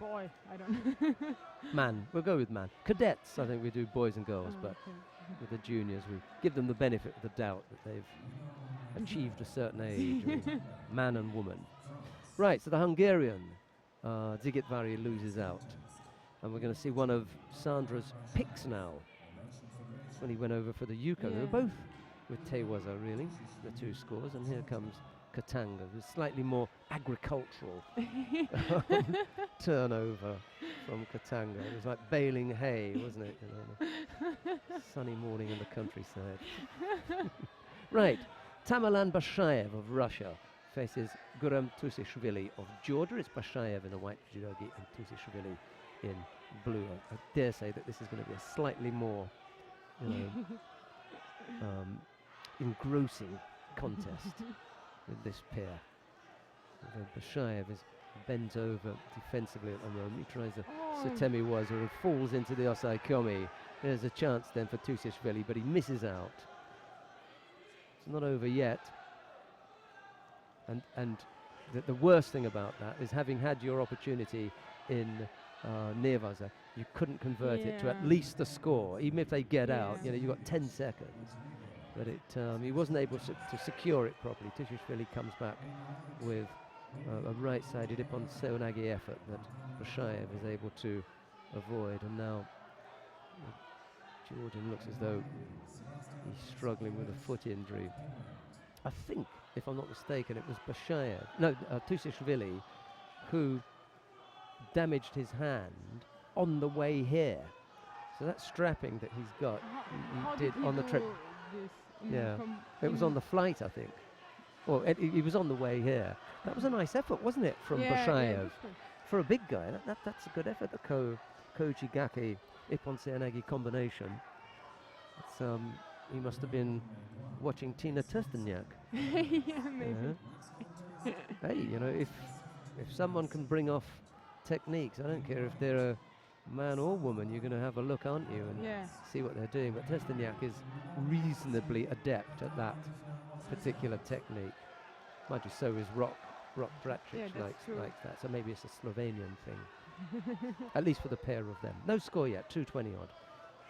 Boy, I don't know. Man, we'll go with man. Cadets, I think we do boys and girls, but with the juniors, we give them the benefit of the doubt that they've achieved a certain age, or man and woman. Right, so the Hungarian, Szigetvári, loses out. And we're going to see one of Sandra's picks now, when he went over for the Yuko. They were both with Tewaza, really, the two scores. And here comes Katanga, who's slightly more agricultural turnover from Katanga. It was like baling hay, wasn't it? You know, on a sunny morning in the countryside. Right, Tamerlan Bashayev of Russia faces Guram Tusishvili of Georgia. It's Bashayev in a white judogi and Tusishvili in blue. I dare say that this is going to be a slightly more, you know, engrossing contest with this pair. Although Bashayev is bent over defensively at the moment. He tries a Sutemi Waza and falls into the Osai Komi. There's a chance then for Tusishvili, but he misses out. It's not over yet. And the worst thing about that is having had your opportunity in Neerwaza, you couldn't convert it to at least the score, even if they get out. You know, you got 10 seconds, but he wasn't able to secure it properly. Tushishvili comes back with a right-sided Ippon Seoinage effort that Bashayev is able to avoid, and now Georgian looks as though he's struggling with a foot injury. I think, if I'm not mistaken, it was Bashayev, no, Tushishvili, who damaged his hand on the way here. So that strapping that he's got, he did on the trip. Yeah, it was on the flight, I think. Well, he was on the way here. That was a nice effort, wasn't it, from Bashayev? For a big guy, that's a good effort, the Koji Gaki Ippon Seoinage combination. It's, he must have been watching Tina Tursteniak. Yeah, maybe. Hey, you know, if someone can bring off techniques, I don't care if they're a man or woman, you're going to have a look, aren't you, and see what they're doing. But Tursteniak is reasonably adept at that particular technique. Mind you, so is Rock Dracic likes that. So maybe it's a Slovenian thing. At least for the pair of them. No score yet, 2:20 odd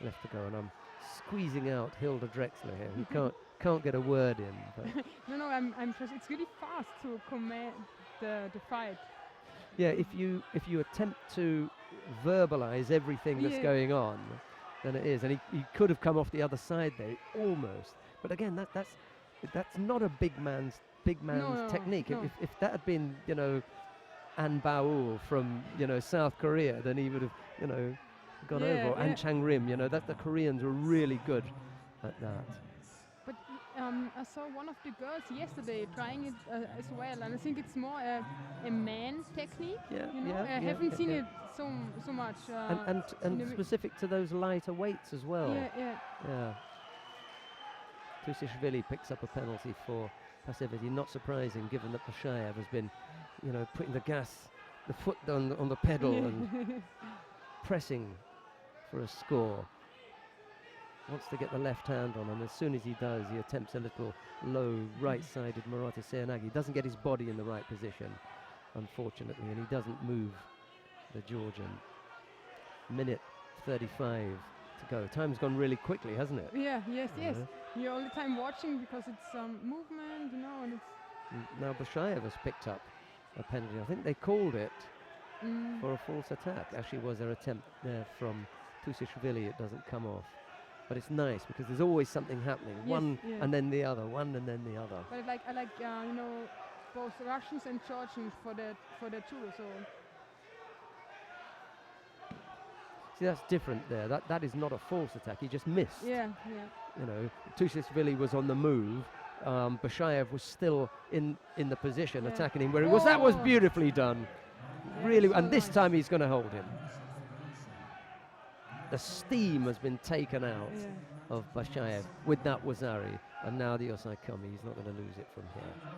left to go, and I'm squeezing out Hilda Drexler here, who can't get a word in. But no, I'm just, it's really fast to command the fight. Yeah, if you attempt to verbalize everything that's going on, then it is. And he could have come off the other side there, almost. But again, that's not a big man's technique. No. If that had been, you know, An Baul from, you know, South Korea, then he would have, you know, gone over. Or An Chang Rim, you know, that the Koreans were really good at that. But I saw one of the girls yesterday trying it as well, and I think it's more a man technique. I haven't seen it so much. And specific to those lighter weights as well. Yeah. Tushishvili picks up a penalty for passivity. Not surprising, given that Bashayev has been, you know, putting the foot on the pedal and pressing for a score. Wants to get the left hand on him. As soon as he does, he attempts a little low right-sided Murata Seoinage. He doesn't get his body in the right position, unfortunately, and he doesn't move the Georgian. Minute 35 to go. Time's gone really quickly, hasn't it? Yes. You're all the time watching because it's movement, you know, and it's... Now Bashayev has picked up a penalty. I think they called it for a false attack. Actually, was their attempt there from Tushishvili. It doesn't come off. But it's nice because there's always something happening. One and then the other, one and then the other. But I like you know, both Russians and Georgians for the judo. So see, that's different there. That is not a false attack. He just missed. Yeah. You know, Tushishvili was on the move. Bashayev was still in the position attacking him where it was. That was beautifully done. Really, and this time he's going to hold him. The steam has been taken out of Bashayev with that Wazari, and now the Osai Kami, he's not going to lose it from here.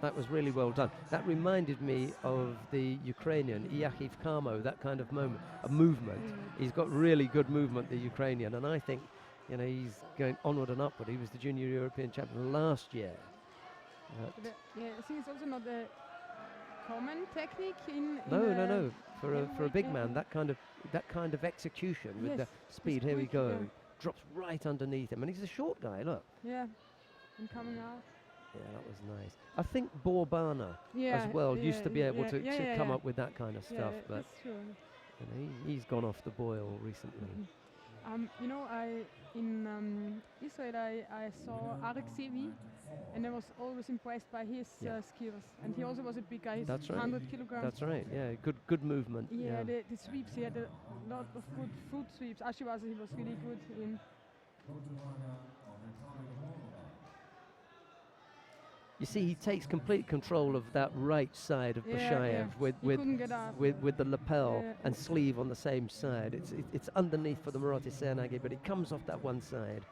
That was really well done. That reminded me of the Ukrainian Iachiv Kamo, that kind of movement. He's got really good movement, the Ukrainian, and I think, you know, he's going onward and upward. He was the junior European champion last year. I think it's also not a common technique in no. For a big man, that kind of execution with the speed. Here we go. Drops right underneath him, and he's a short guy. Look. Yeah, and coming out. Yeah, that was nice. I think Borbana as well used to be able to come up with that kind of stuff, but you know, he's gone off the boil recently. You know, in Israel I saw Arek Sevi, and I was always impressed by his skills. And he also was a big guy. That's right. 100 kilograms. That's right. Yeah, good movement. Yeah, the sweeps. He had a lot of good foot sweeps. Ashiwaza, he was really good in. You see, he takes complete control of that right side of Bashayev with the lapel and sleeve on the same side. It's underneath for the Murata Seoinage, but it comes off that one side,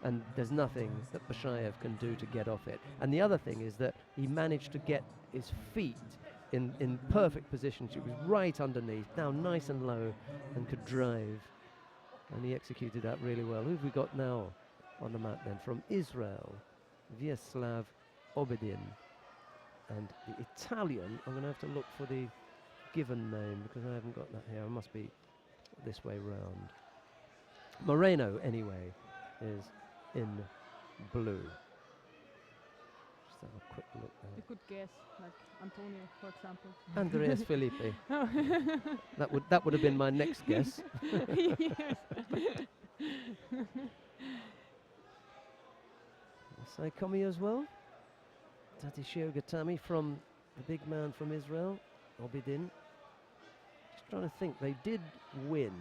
and there's nothing that Bashayev can do to get off it. And the other thing is that he managed to get his feet in perfect position. It was right underneath, down nice and low, and could drive. And he executed that really well. Who have we got now on the mat then? From Israel, Vyacheslav Obedin. And the Italian, I'm going to have to look for the given name because I haven't got that here. It must be this way round. Moreno, anyway, is in blue. Just have a quick look there. A good guess, like Antonio, for example. Andreas Felipe. That would have been my next guess. Yes. Saikomi as well. Tatishio Gatami from the big man from Israel, Obidin. Just trying to think, they did win.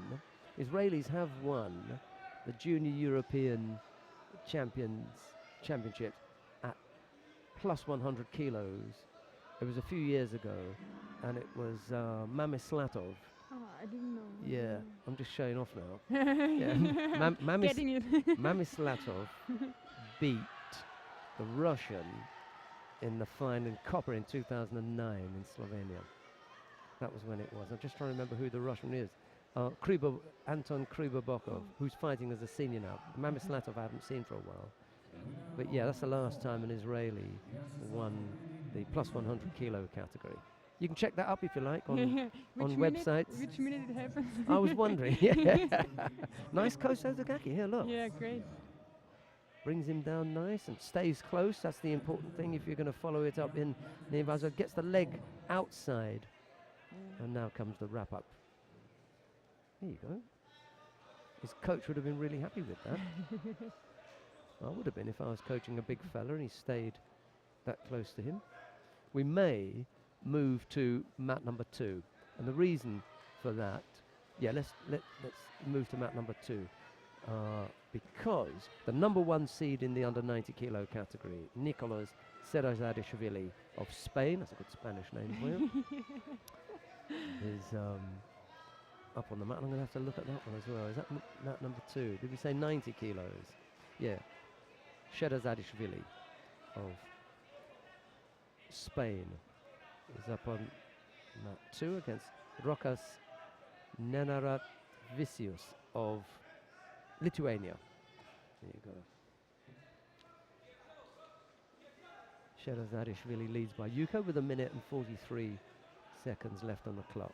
Israelis have won the Junior European Championship at plus 100 kilos. It was a few years ago, and it was Mamislatov. Oh, I didn't know. Yeah, I'm just showing off now. Yeah. Getting it. Mamislatov beat the Russian in the final in copper in 2009 in Slovenia. That was when it was. I'm just trying to remember who the Russian is. Anton Krubobokov, who's fighting as a senior now. Mamislatov I haven't seen for a while. But yeah, that's the last time an Israeli won the plus 100 kilo category. You can check that up if you like on websites. Which minute it happened? I was wondering. Yeah. Nice Kosozagaki. Here, look. Yeah, great. Brings him down nice and stays close. That's the important thing if you're going to follow it up in Nevazo. Gets the leg outside. And now comes the wrap up. There you go. His coach would have been really happy with that. I would have been if I was coaching a big fella and he stayed that close to him. We may move to mat number 2. And the reason for that, yeah, let's move to mat number 2. Because the number 1 seed in the under 90 kilo category, Nicolas Serrazadishvili of Spain, that's a good Spanish name for you, is up on the mat. I'm going to have to look at that one as well. Is that mat number 2? Did we say 90 kilos? Yeah. Serrazadishvili of Spain is up on mat 2 against Rokas Nenaravicius of Lithuania. There you go. Serrazadishvili leads by Yuko with 1 minute and 43 seconds left on the clock.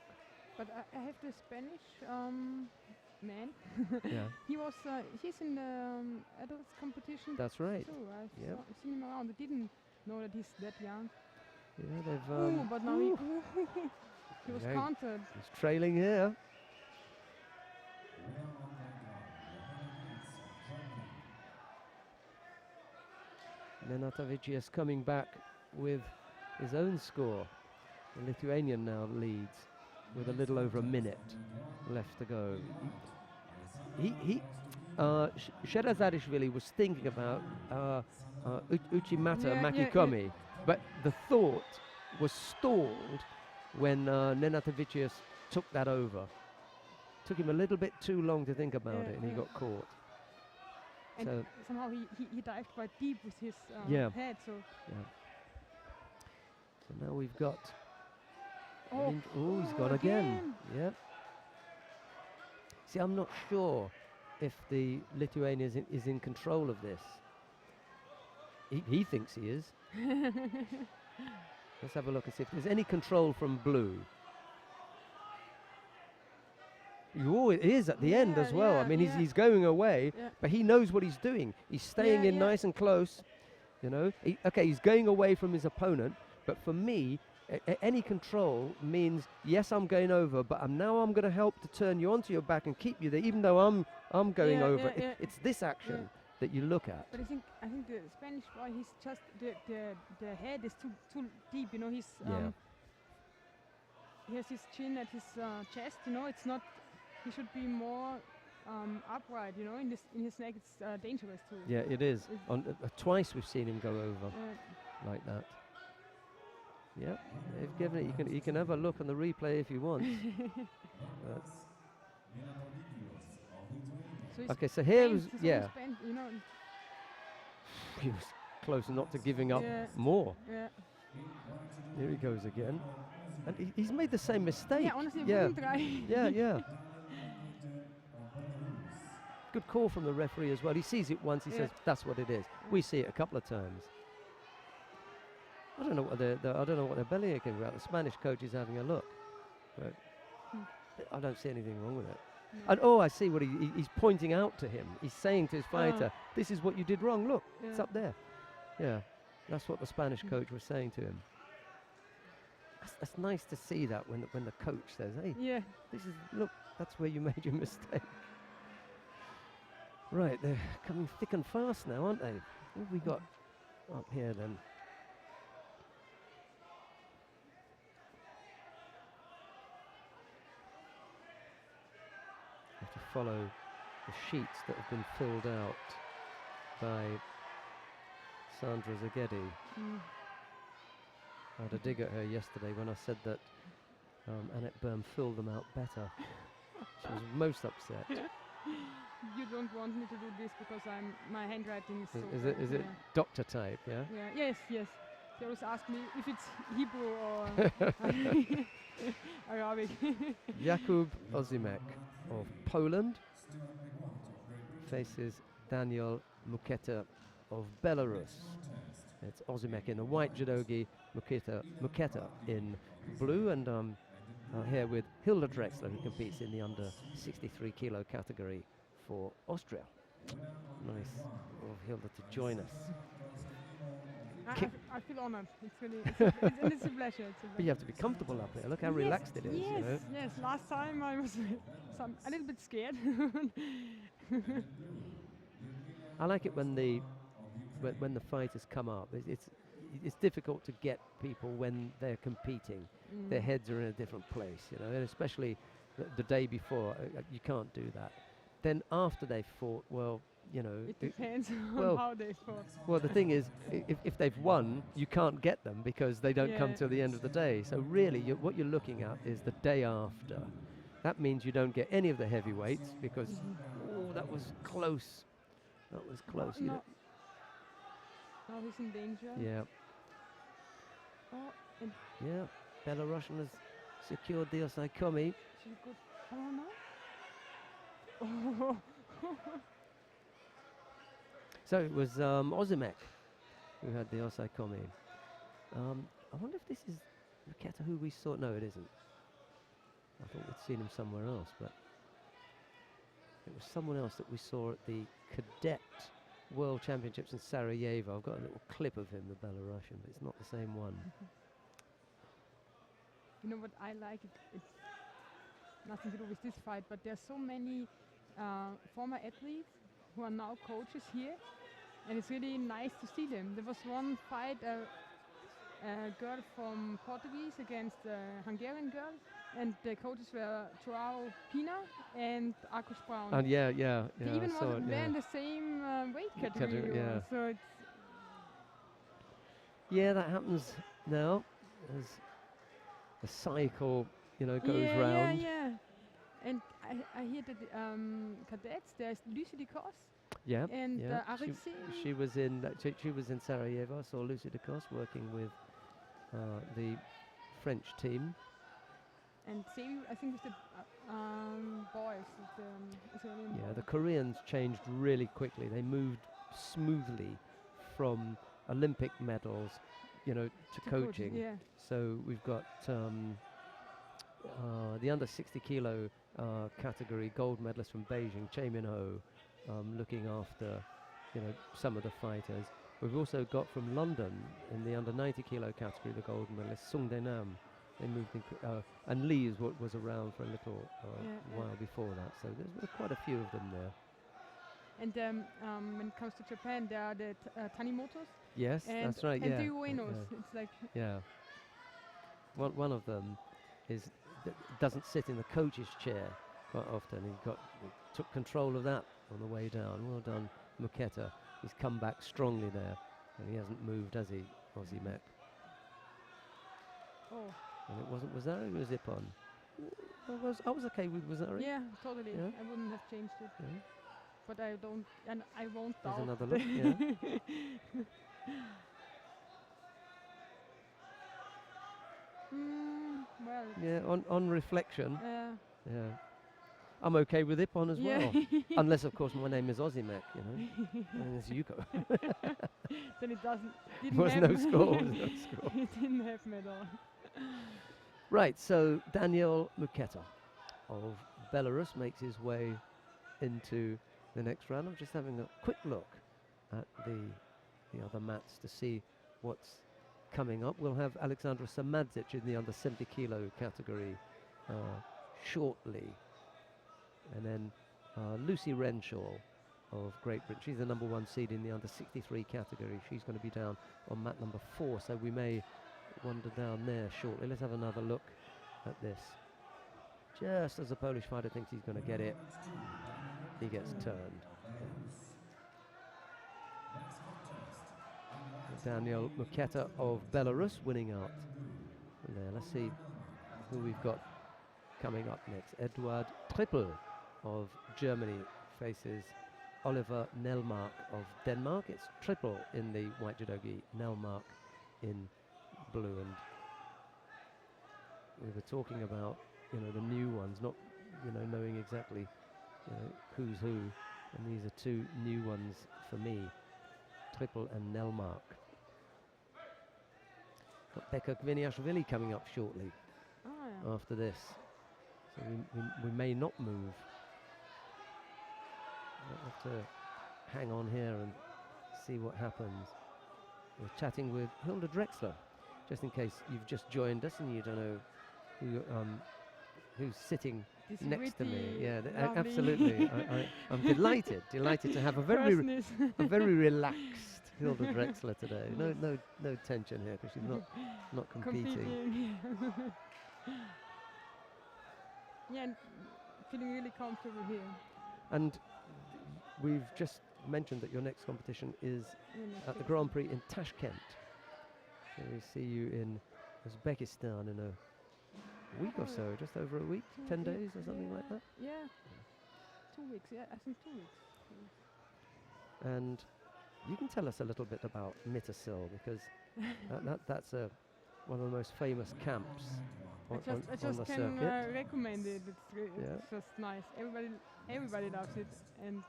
But I have the Spanish man. Yeah. He's in the adults competition. That's right. Too. I've Yep. seen him around. I didn't know that he's that young. Yeah, they've. But now he was Okay. countered. He's trailing here. Nenatovic coming back with his own score. The Lithuanian now leads with a little over 1 minute left to go. Serrazadishvili was thinking about Uchimata Makikomi, but the thought was stalled when Nenatovic took that over. Took him a little bit too long to think about it, and he got caught. And So somehow he dived quite deep with his head. So So now we've got. Oh, He's gone again. Yep. See, I'm not sure if the Lithuanian is in control of this. He thinks he is. Let's have a look and see if there's any control from blue. It is at the end as well. I mean, he's going away, but he knows what he's doing. He's staying in nice and close. You know, he's going away from his opponent. But for me, any control means yes, I'm going over, but I'm going to help to turn you onto your back and keep you there, even though I'm going over. It's this action that you look at. But I think the Spanish boy, he's just the head is too deep. You know, he has his chin at his chest. You know, it's not. He should be more upright. You know, in his neck, it's dangerous too. Yeah, it is. Twice we've seen him go over like that. Yeah, they've given it. You can have a look on the replay if you want. Okay, so here was you know. He was close not to giving up more. Yeah. Here he goes again, and he's made the same mistake. Yeah, honestly, wouldn't try. Yeah. Good call from the referee as well. He sees it once. He says that's what it is. We see it a couple of times. I don't know what I don't know what they're bellyaching about. The Spanish coach is having a look, but I don't see anything wrong with it. No. And oh, I see what he's pointing out to him. He's saying to his fighter, "This is what you did wrong. Look, it's up there." Yeah, that's what the Spanish coach was saying to him. That's nice to see that when the coach says, "Hey, look, that's where you made your mistake." Right, they're coming thick and fast now, aren't they? What have we got up here then? Have to follow the sheets that have been filled out by Sandra Zagedi. I had a dig at her yesterday when I said that Annette Böhm filled them out better. She was most upset. You don't want me to do this because my handwriting is so Is it doctor type, yeah? Yeah. Yes. They always ask me if it's Hebrew or Arabic. Jakub Ozimek of Poland faces Daniel Muketa of Belarus. It's Ozimek in the white judogi, Muketa in blue, and here with Hilda Drexler, who competes in the under 63 kilo category for Austria. Nice of Hilda to join us. I feel honored. It's really it's a pleasure. But you have to be comfortable up here. Look how relaxed it is. Yes, you know? yes. Last time I was a little bit scared. I like it when the fighters come up. It's difficult to get people when they're competing. Their heads are in a different place, you know, and especially the day before, you can't do that. Then after they've fought, well, you know, it depends on how they fought. Well, the thing is, if they've won, you can't get them because they don't come till the end of the day. So really, what you're looking at is the day after. That means you don't get any of the heavyweights because, that was close. That was close. Now he's in danger. Yeah. Oh, and yeah. Belarusian has secured the Osaikomi. she could. Oh no. So it was Ozimek who had the Osaikomi. I wonder if this is Muketa who we saw. No, it isn't. I thought we'd seen him somewhere else, but it was someone else that we saw at the Cadet World Championships in Sarajevo. I've got a little clip of him, the Belarusian, but it's not the same one. You know what I like? It's nothing to do with this fight, but there's so many former athletes who are now coaches here, and it's really nice to see them. There was one fight, a girl from Portuguese against a Hungarian girl, and the coaches were Joao Pina and Akos Brown. And yeah. They even saw were it, in the same weight category. Yeah. So it's that happens now as the cycle, goes round. Yeah. And I hear that cadets, there's Lucie Decos. Yeah. And Alexei. She was in Sarajevo. I saw Lucie Decos working with the French team. And same, I think, with the boys. The Koreans changed really quickly. They moved smoothly from Olympic medals, to coaching. Yeah. So we've got the under 60 kilo category gold medalist from Beijing, Che Min-ho, looking after, some of the fighters. We've also got from London in the under 90 kilo category the gold medalist Sung Dae-nam. They moved in, and Lee is what was around for a little while before that. So there's quite a few of them there. And when it comes to Japan, there are the Tanimotos. Yes, that's right. And the Uenos. It's like one of them doesn't sit in the coach's chair quite often. He took control of that on the way down. Well done, Muketa. He's come back strongly there, and he hasn't moved, has he, Ozimek? Oh. And it wasn't Wazari who was Ippon. I was okay with Wazari. Yeah, totally. Yeah. I wouldn't have changed it. Yeah. But I don't, and I won't doubt. There's another look, well. Yeah, on reflection. Yeah. I'm okay with Ippon as Yeah. well. Unless, of course, my name is Ozimek, you know. And it's Yuko. Then it There didn't was no happen. score. Was no score. It didn't happen at all. Right, so Daniel Muketa of Belarus makes his way into the next round. I'm just having a quick look at the other mats to see what's coming up. We'll have Alexandra Samadzic in the under 70 kilo category shortly. And then Lucy Renshaw of Great Britain. She's the #1 seed in the under 63 category. She's going to be down on mat number 4, so we may wander down there shortly. Let's have another look at this. Just as the Polish fighter thinks he's going to get it, he gets turned. Daniel Muketa of Belarus winning out there. Let's see who we've got coming up next. Eduard Trippel of Germany faces Oliver Nelmark of Denmark. It's Trippel in the white judogi, Nelmark in blue. And we were talking about, you know, the new ones, not, you know, knowing exactly, you know, who's who. And these are two new ones for me, Trippel and Nelmark. Got Becca Gviniashvili coming up shortly after this. So we may not move. We'll have to hang on here and see what happens. We're chatting with Hilda Drexler, just in case you've just joined us and you don't know who, who's sitting next to me. Yeah, absolutely. I'm delighted to have a very relaxed Hilda Drexler today. No tension here because she's not competing. Yeah, and feeling really comfortable here. And we've just mentioned that your next competition is at the Grand Prix in Tashkent. So we see you in Uzbekistan in a week or so, just over a week, 10 days or something like that? Yeah, 2 weeks, yeah, I think 2 weeks. And you can tell us a little bit about Mittersill, because that's one of the most famous camps on I just the can circuit. recommend it. It's just nice. Everybody loves it, and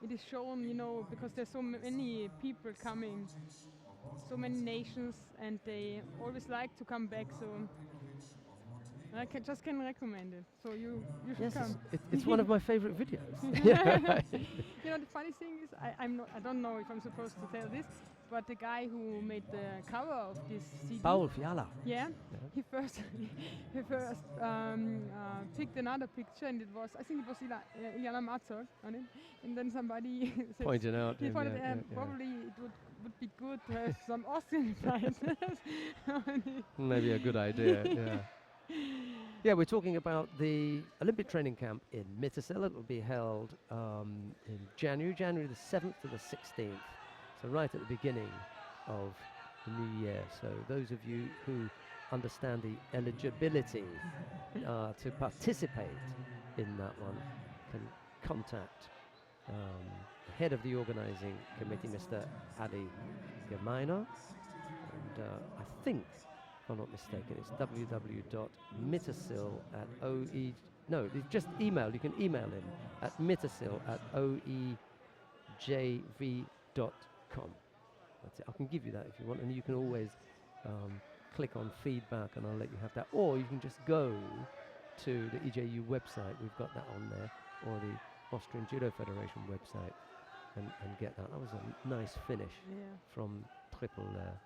it is shown, you know, because there's so many people coming, so many nations, and they always like to come back. So I just can recommend it. So you should come. It's one of my favorite videos. You know, the funny thing is, I don't know if I'm supposed to tell this, but the guy who made the cover of this CD, Paul Fiala. yeah, he first picked another picture, and I think it was Iliana Matzok on it, and then somebody said, pointed out. he pointed probably it would be good to have some Austrian fighters. Maybe a good idea. Yeah. Yeah, we're talking about the Olympic training camp in Mittersill. It will be held in January the 7th to the 16th. So right at the beginning of the new year. So those of you who understand the eligibility to participate in that one can contact the head of the organizing committee, Mr. Adi Gemainer. And I think, if I'm not mistaken, it's www.mittersill@oe. No, it's just email. You can email him at mittersill@oejv.com. That's it. I can give you that if you want, and you can always click on feedback, and I'll let you have that. Or you can just go to the EJU website. We've got that on there, or the Austrian Judo Federation website, and get that. That was a nice finish from Trippel there.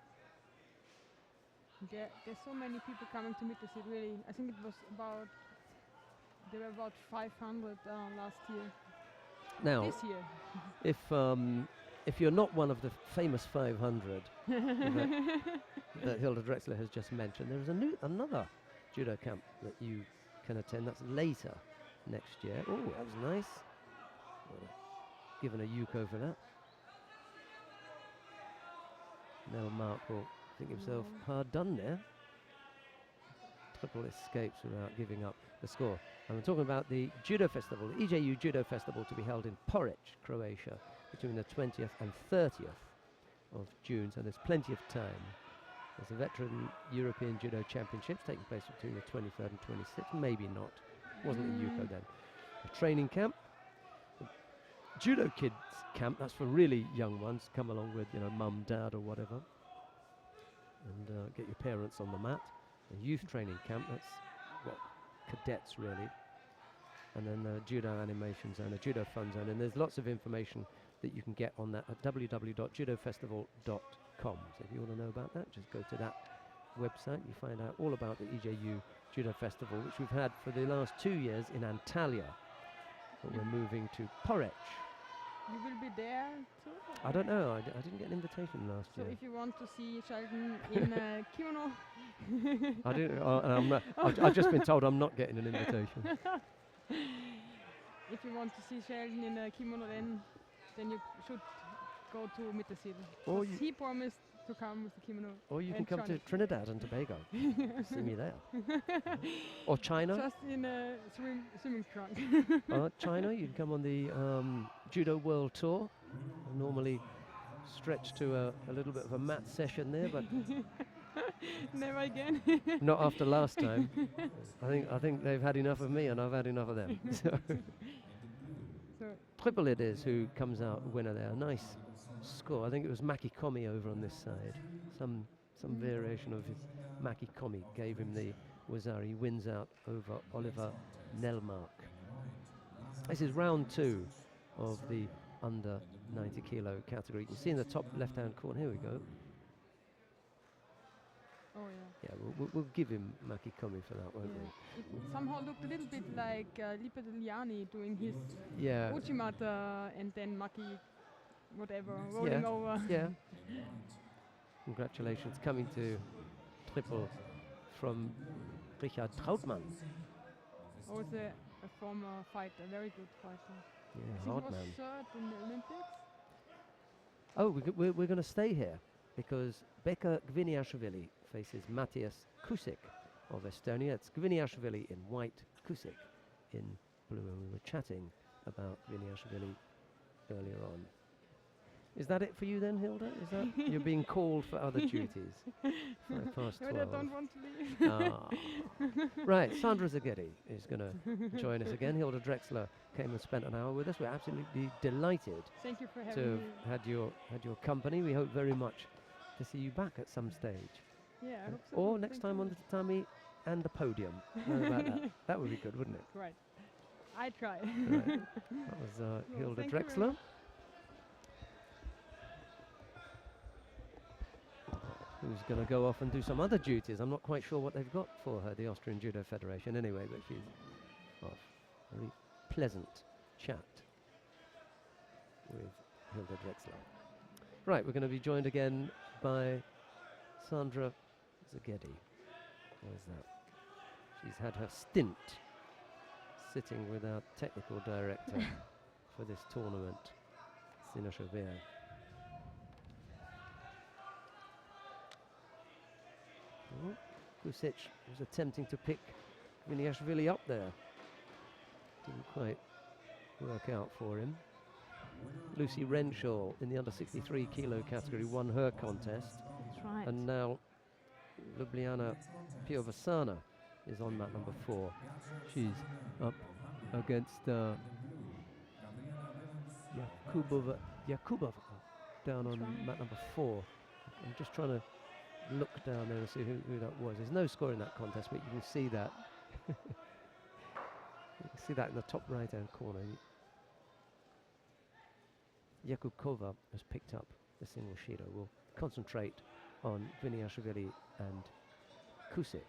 There's so many people coming to meet us. It really, I think there were about 500 last year. Now, this year. if you're not one of the famous 500 that Hilda Drexler has just mentioned, there is another judo camp that you can attend. That's later next year. Oh, that was nice. Given a Yuko for that. Now Mark will think himself hard done there. Trippel escapes without giving up the score. And we're talking about the Judo Festival, the EJU Judo Festival, to be held in Porridge, Croatia, between the 20th and 30th of June, so there's plenty of time. There's a veteran European Judo Championships taking place between the 23rd and 26th, maybe not, wasn't in Yuko then. a training camp. Judo kids camp, that's for really young ones. Come along with, you know, mum, dad or whatever. And get your parents on the mat. A youth training camp, that's what, cadets really. And then the judo animation zone, a judo fun zone. And there's lots of information that you can get on that at www.judofestival.com. So if you want to know about that, just go to that website. You find out all about the EJU Judo Festival, which we've had for the last 2 years in Antalya. But we're moving to Porec. You will be there too? I don't know. I didn't get an invitation last So year. if you want to see Sheldon in kimono, I do. And I'm not, I've just been told I'm not getting an invitation. if you want to see Sheldon in a kimono, then you should go to Mittersill. Or Because he promised to come with the kimono. Or you can and come to Johnny. Trinidad and Tobago. See me there. Or China. Just in a swimming trunk. China, you can come on the Judo World Tour. Normally stretched to a little bit of a mat session there, but Never again. not after last time. I think they've had enough of me and I've had enough of them. So So Triple it is who comes out winner there. Nice score. I think it was Maki Komi over on this side. Some variation of his Maki Komi gave him the Wazari. He wins out over Oliver Nelmark. This is round 2 of the under 90 kilo category. You can see in the top left hand corner, here we go. oh yeah. Yeah, we'll give him Maki Komi for that, won't It somehow looked a little bit like Lippe Deliani doing his we? Yeah. Uchimata and then Maki whatever rolling over. Yeah. Congratulations coming to triple from Richard Trautmann. Also a former fighter, very good fighter. Yeah, I think hard he was man. third in the Olympics. Oh, we're going to stay here because Becca Gviniashvili faces Matthias Kusik of Estonia. It's Gviniashvili in white, Kusik in blue. And we were chatting about Gviniashvili earlier on. Is that it for you then, Hilda? Is that you're being called for other duties? 5 past 12. But I don't want to leave. Right, Sandra Zaghetti is going to join us again. Hilda Drexler came and spent an hour with us. We're absolutely delighted Thank you for to having me. have had your company. We hope very much to see you back at some stage. Yeah, I hope so. Or next Thank time you. on the tatami and the podium. How about that? That would be good, wouldn't it? Right. I try. Right. That was Hilda thank you very Drexler. much. Who's going to go off and do some other duties. I'm not quite sure what they've got for her, the Austrian Judo Federation anyway, but she's off. Very pleasant chat with Hilda Drexler. Right, we're going to be joined again by Sandra Zaghetti. Where's that? She's had her stint sitting with our technical director for this tournament, Sina Chaubert. Kusic was attempting to pick Gviniashvili up there. Didn't quite work out for him. Lucy Renshaw in the under 63 kilo category won her contest. That's right. And now Ljubljana Piovasana is on mat number 4. She's up against Yakubova down on mat number 4. I'm just trying to look down there and see who that was. There's no score in that contest, but you can see that. You can see that in the top right hand corner. Yakubova has picked up the single Shido. We'll concentrate on Gviniashvili and Kusik.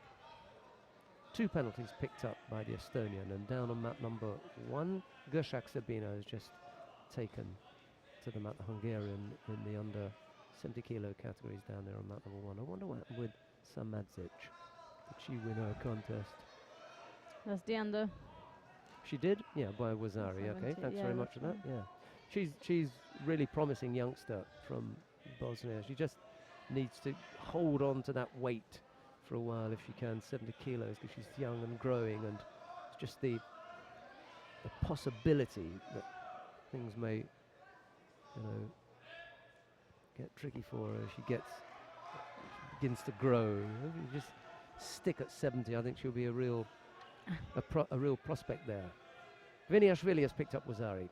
2 penalties picked up by the Estonian, and down on mat number 1, Gershak Sabina has just taken to the mat the Hungarian in the under 70 kilo categories down there on mat number 1. I wonder what happened with Samadzic. Did she win her contest? That's the under. She did? Yeah, by Wazari. Okay, 70, thanks yeah, very much that's for that. Yeah, she's really promising youngster from Bosnia. She just needs to hold on to that weight for a while if she can, 70 kilos, because she's young and growing, and it's just the possibility that things may, get tricky for her. She begins to grow. If you just stick at 70, I think she'll be a real prospect there. Gviniashvili has picked up Wazari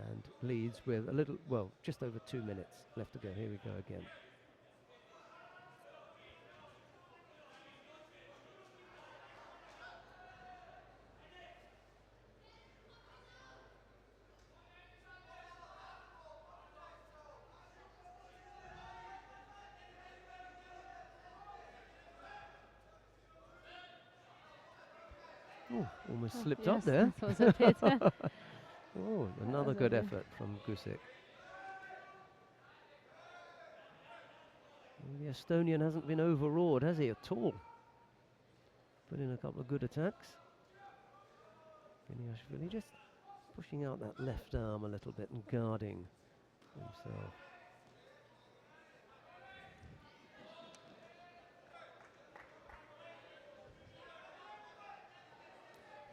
and leads with a little, well, just over 2 minutes left to go. Here we go again. Oh, almost slipped up yes, there. that was a bit. Oh, another was a good bit. effort from Gusic. The Estonian hasn't been overawed, has he, at all? Put in a couple of good attacks. Gviniashvili just pushing out that left arm a little bit and guarding himself.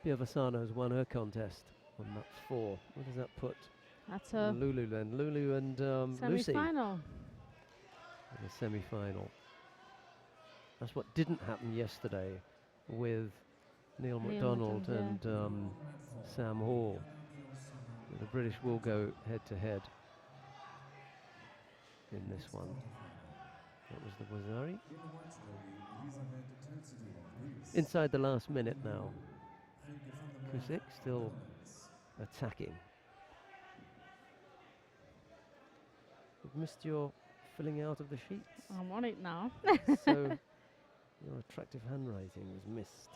Piavasano has won her contest on that 4. What does that put? That's a Lulu then. Lulu and Lucy semi-final. in the semi-final. That's what didn't happen yesterday with Neil McDonald McDonald, and Sam Hall. The British will go head-to-head in this one. That was the Wazari. Inside the last minute now. Gusic still attacking. You've missed your filling out of the sheets. I'm on it now. So your attractive handwriting was missed.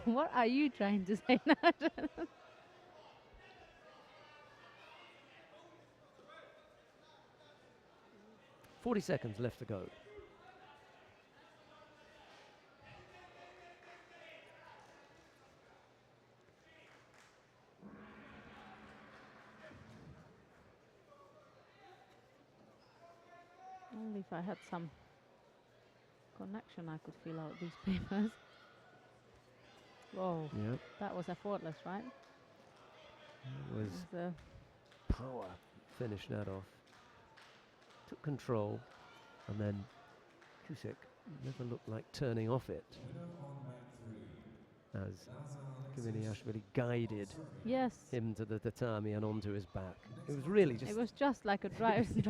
What are you trying to say now? 40 seconds left to go. Only if I had some connection I could fill out these papers. Whoa, Yep. that was effortless, right? It was The power. Finished that off. Took control, and then Gusic never looked like turning off it as Gviniashvili guided yes, him to the tatami and onto his back. It was really just, it was just like a driving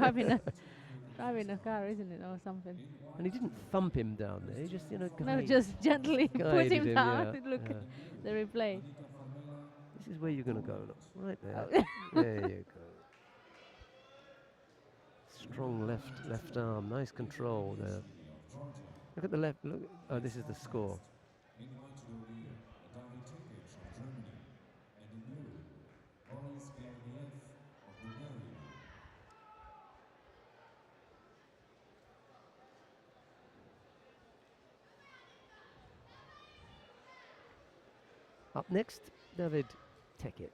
a car, isn't it, or something? and he didn't thump him down there. He just, No, guided, just gently put guided him down. yeah, Look yeah. at the replay. This is where you're going to go. Look, right there. Oh. There you go. Strong left arm. Nice control there. Look at the left. Look. Oh, this is the score. Up next, David Tekic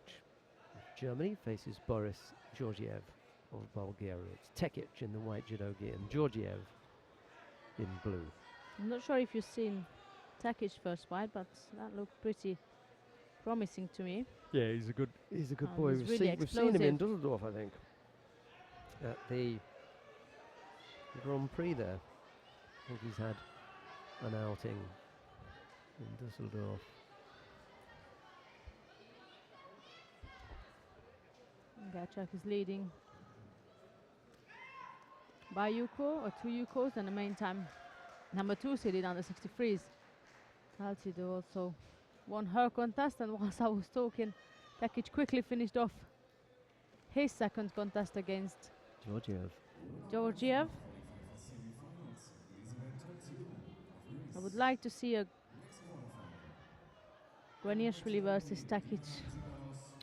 of Germany faces Boris Georgiev of Bulgaria. It's Tekic in the white judo gi and Georgiev in blue. I'm not sure if you've seen Takic's first fight, but that looked pretty promising to me. Yeah, he's a good Oh, boy. he's We've really seen him in explosive. Dusseldorf, I think, at the Grand Prix there. I think he's had an outing in Dusseldorf. Gachak is leading by Yuko, or 2 Yukos, and the main time number 2 seeded under 63s. Alcido also won her contest, and whilst I was talking, Tekic quickly finished off his second contest against Georgiev. I would like to see a Gviniashvili versus Tekic.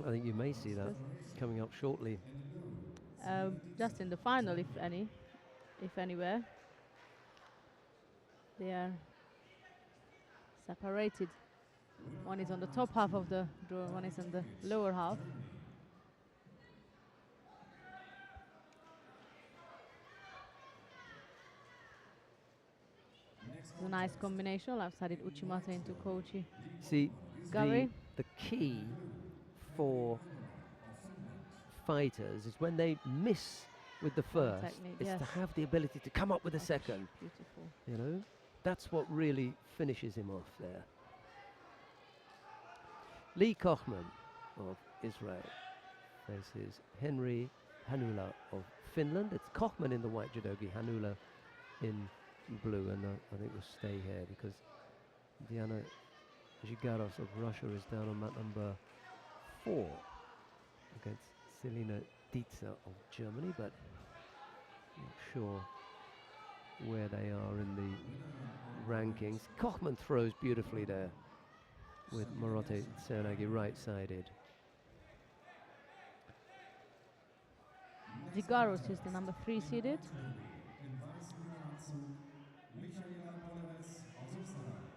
I think you may see that coming up shortly. Just in the final, if anywhere. They are separated. One is on the top half of the draw, one is on the lower half. It's a nice combination. I've studied Uchimata into Kochi. See, Gary? the key for fighters is when they miss with the first, technique, is yes. to have the ability to come up with a second. Beautiful. That's what really finishes him off there. Lee Kochman of Israel faces Henry Hanula of Finland. It's Kochman in the white judogi, Hanula in blue, and I think we'll stay here because Diana Zhigaros of Russia is down on mat number 4 against Selina Dietzer of Germany, but not sure where they are in the rankings. Kochman throws beautifully there with Morote Tseonagi right-sided. Zigaros is the number 3 seeded.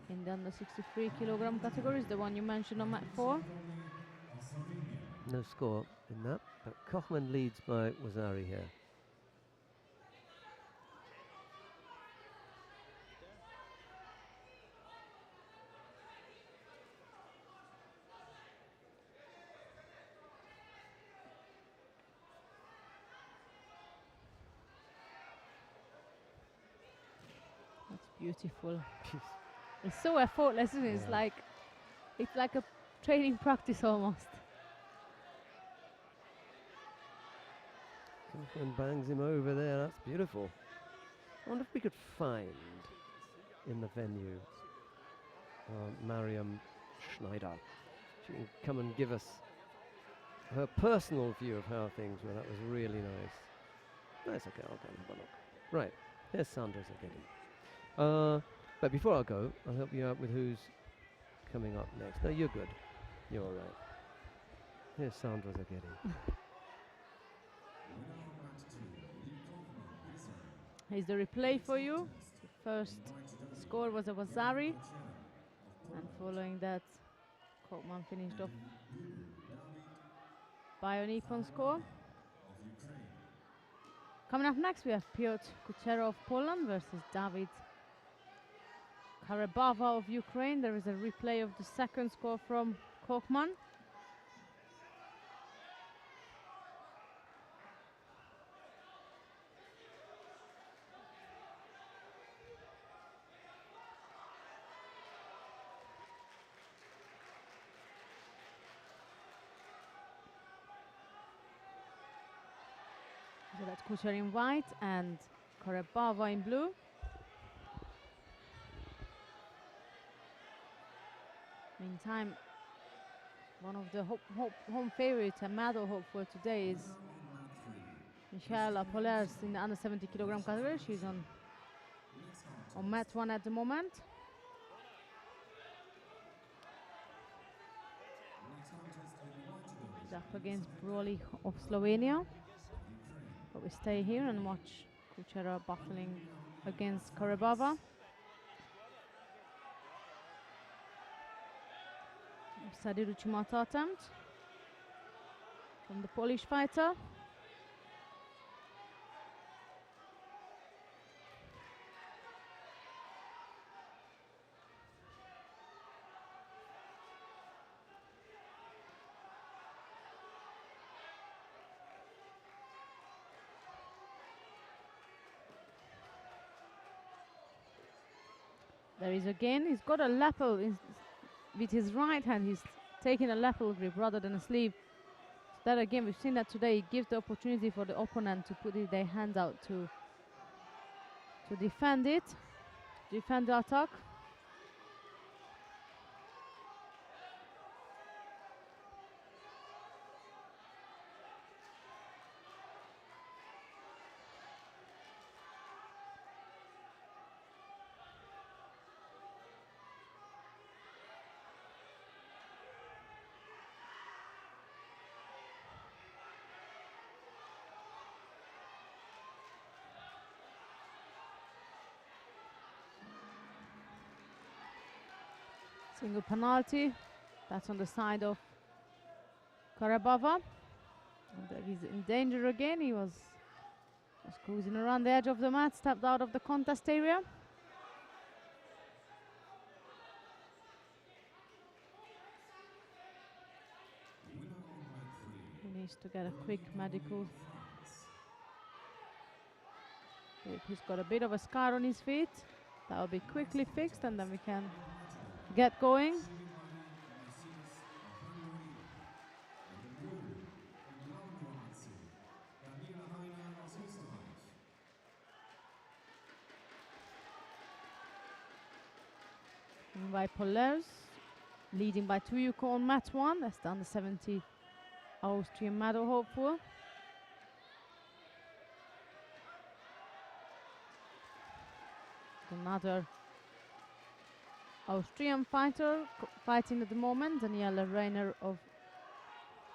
In the under 63 kilogram category is the one you mentioned on mat 4. No score in that, but Kochman leads by Wazari here. That's beautiful. It's so effortless, isn't it? Yeah. It's like a training practice almost. Kochman bangs him over there. That's beautiful. I wonder if we could find in the venue Mariam Schneider. She can come and give us her personal view of how things were. That was really nice. That's okay, I'll go and have a look. Right, here's Sandra Zagetti. But before I go, I'll help you out with who's coming up next. No, you're good. You're all right. Here's Sandra Zagetti. Here's the replay for you. The first score was a Wazari, and following that, Kochman finished off by a Nippon score. Coming up next, we have Piotr Kuchera of Poland versus David Karabava of Ukraine. There is a replay of the second score from Kochman. So that's Kucher in white and Karabava in blue. Meantime, one of the home favorites and medal hope for today is Michaela Polers in the under 70 kilogram category. She's on mat 1 at the moment. She's up against Broly of Slovenia. But we stay here and watch Kuchera battling against Karabava. Sadi Ruchimata attempt from the Polish fighter. There is again, he's got a lapel with his right hand. He's taking a lapel grip rather than a sleeve. That again, we've seen that today. It gives the opportunity for the opponent to put their hand out to defend it, defend the attack. Single penalty. That's on the side of Karabava. And he's in danger again. He was cruising around the edge of the mat, stepped out of the contest area. He needs to get a quick medical. He's got a bit of a scar on his feet. That will be quickly fixed and then we can get going. And by Pollers, leading by 2 Yuko on mat 1. That's the under 70 Austrian medal hopeful. Another Austrian fighter fighting at the moment, Daniela Reiner of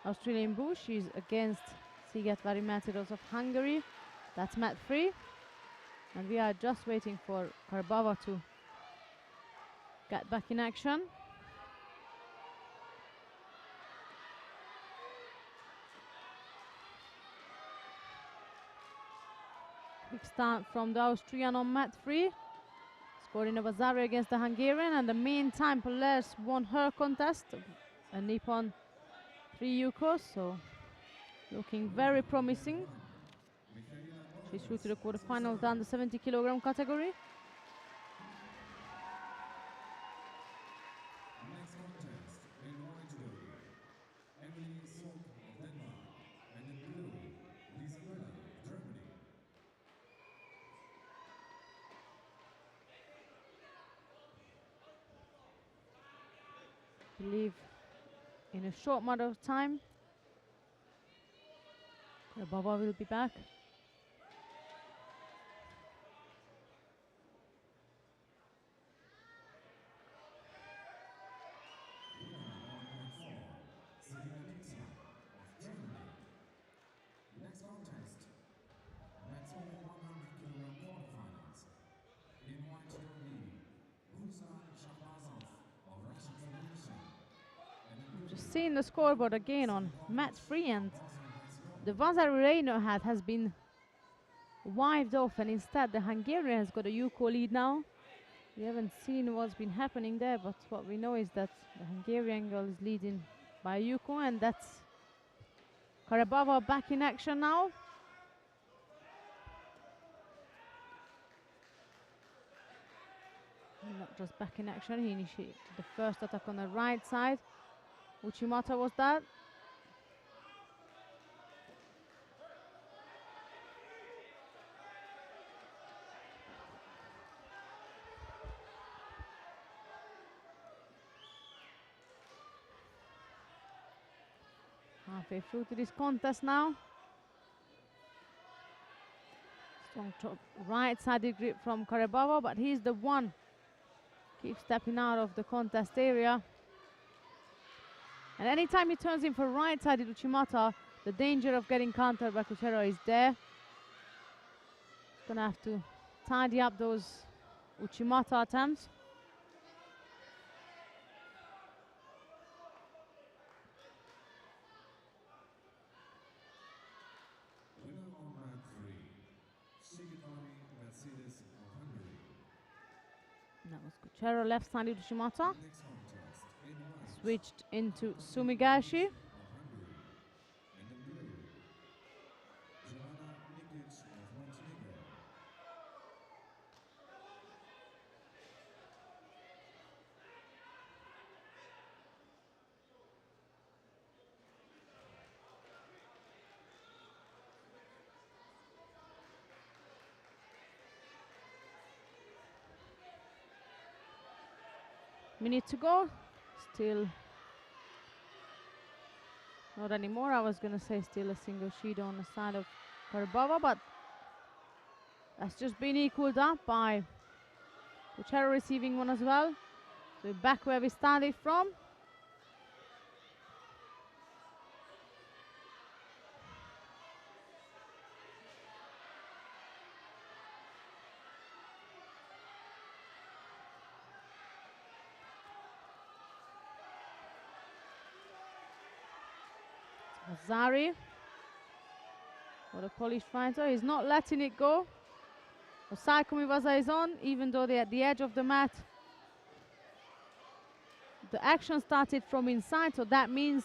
Australian Bush. She's against Siget Varimeteros of Hungary. That's mat 3. And we are just waiting for Karbava to get back in action. Quick start from the Austrian on mat 3. Scoring a Vasari against the Hungarian, and the meantime Pollers won her contest, a Nippon 3 Yuko, so looking very promising. She's through to the quarterfinals down the 70 kilogram category. Next contest in white judo, Emily Sok of Denmark, and in blue, Lisa Müller of Germany. I believe in a short matter of time, Karbava will be back. Next contest, Men's Women 100 kilogram quarterfinals. In white judo, Ruslan Shahbazov of Russian Federation. Just seeing the scoreboard again on mat 3, and the Vasari Reino hat has been wived off, and instead the Hungarian has got a Yuko lead now. We haven't seen what's been happening there, but what we know is that the Hungarian girl is leading by Yuko, and that's Karbava back in action now. And not just back in action, he initiated the first attack on the right side. Uchimata was that. Halfway through to this contest now. Strong right-sided grip from Karbava, but he's the one keeps stepping out of the contest area. And anytime he turns in for right-sided Uchimata, the danger of getting countered by Kuchera is there. Gonna have to tidy up those Uchimata attempts. Winner on mat 3, Sigitari Mercedes of Hungary. That was Kuchera, left-sided Uchimata. Next contest in white, Switched into Sumigashi. of Hungary. And in blue, Joanna Nikic of Montenegro. Minute to go. Still not anymore. I was gonna say still a single Shido on the side of Karbava, but that's just been equaled up by Kuchera receiving one as well. So back where we started from. Azari, what a Polish fighter, he's not letting it go. Osai Kumiwaza is on, even though they're at the edge of the mat. The action started from inside, so that means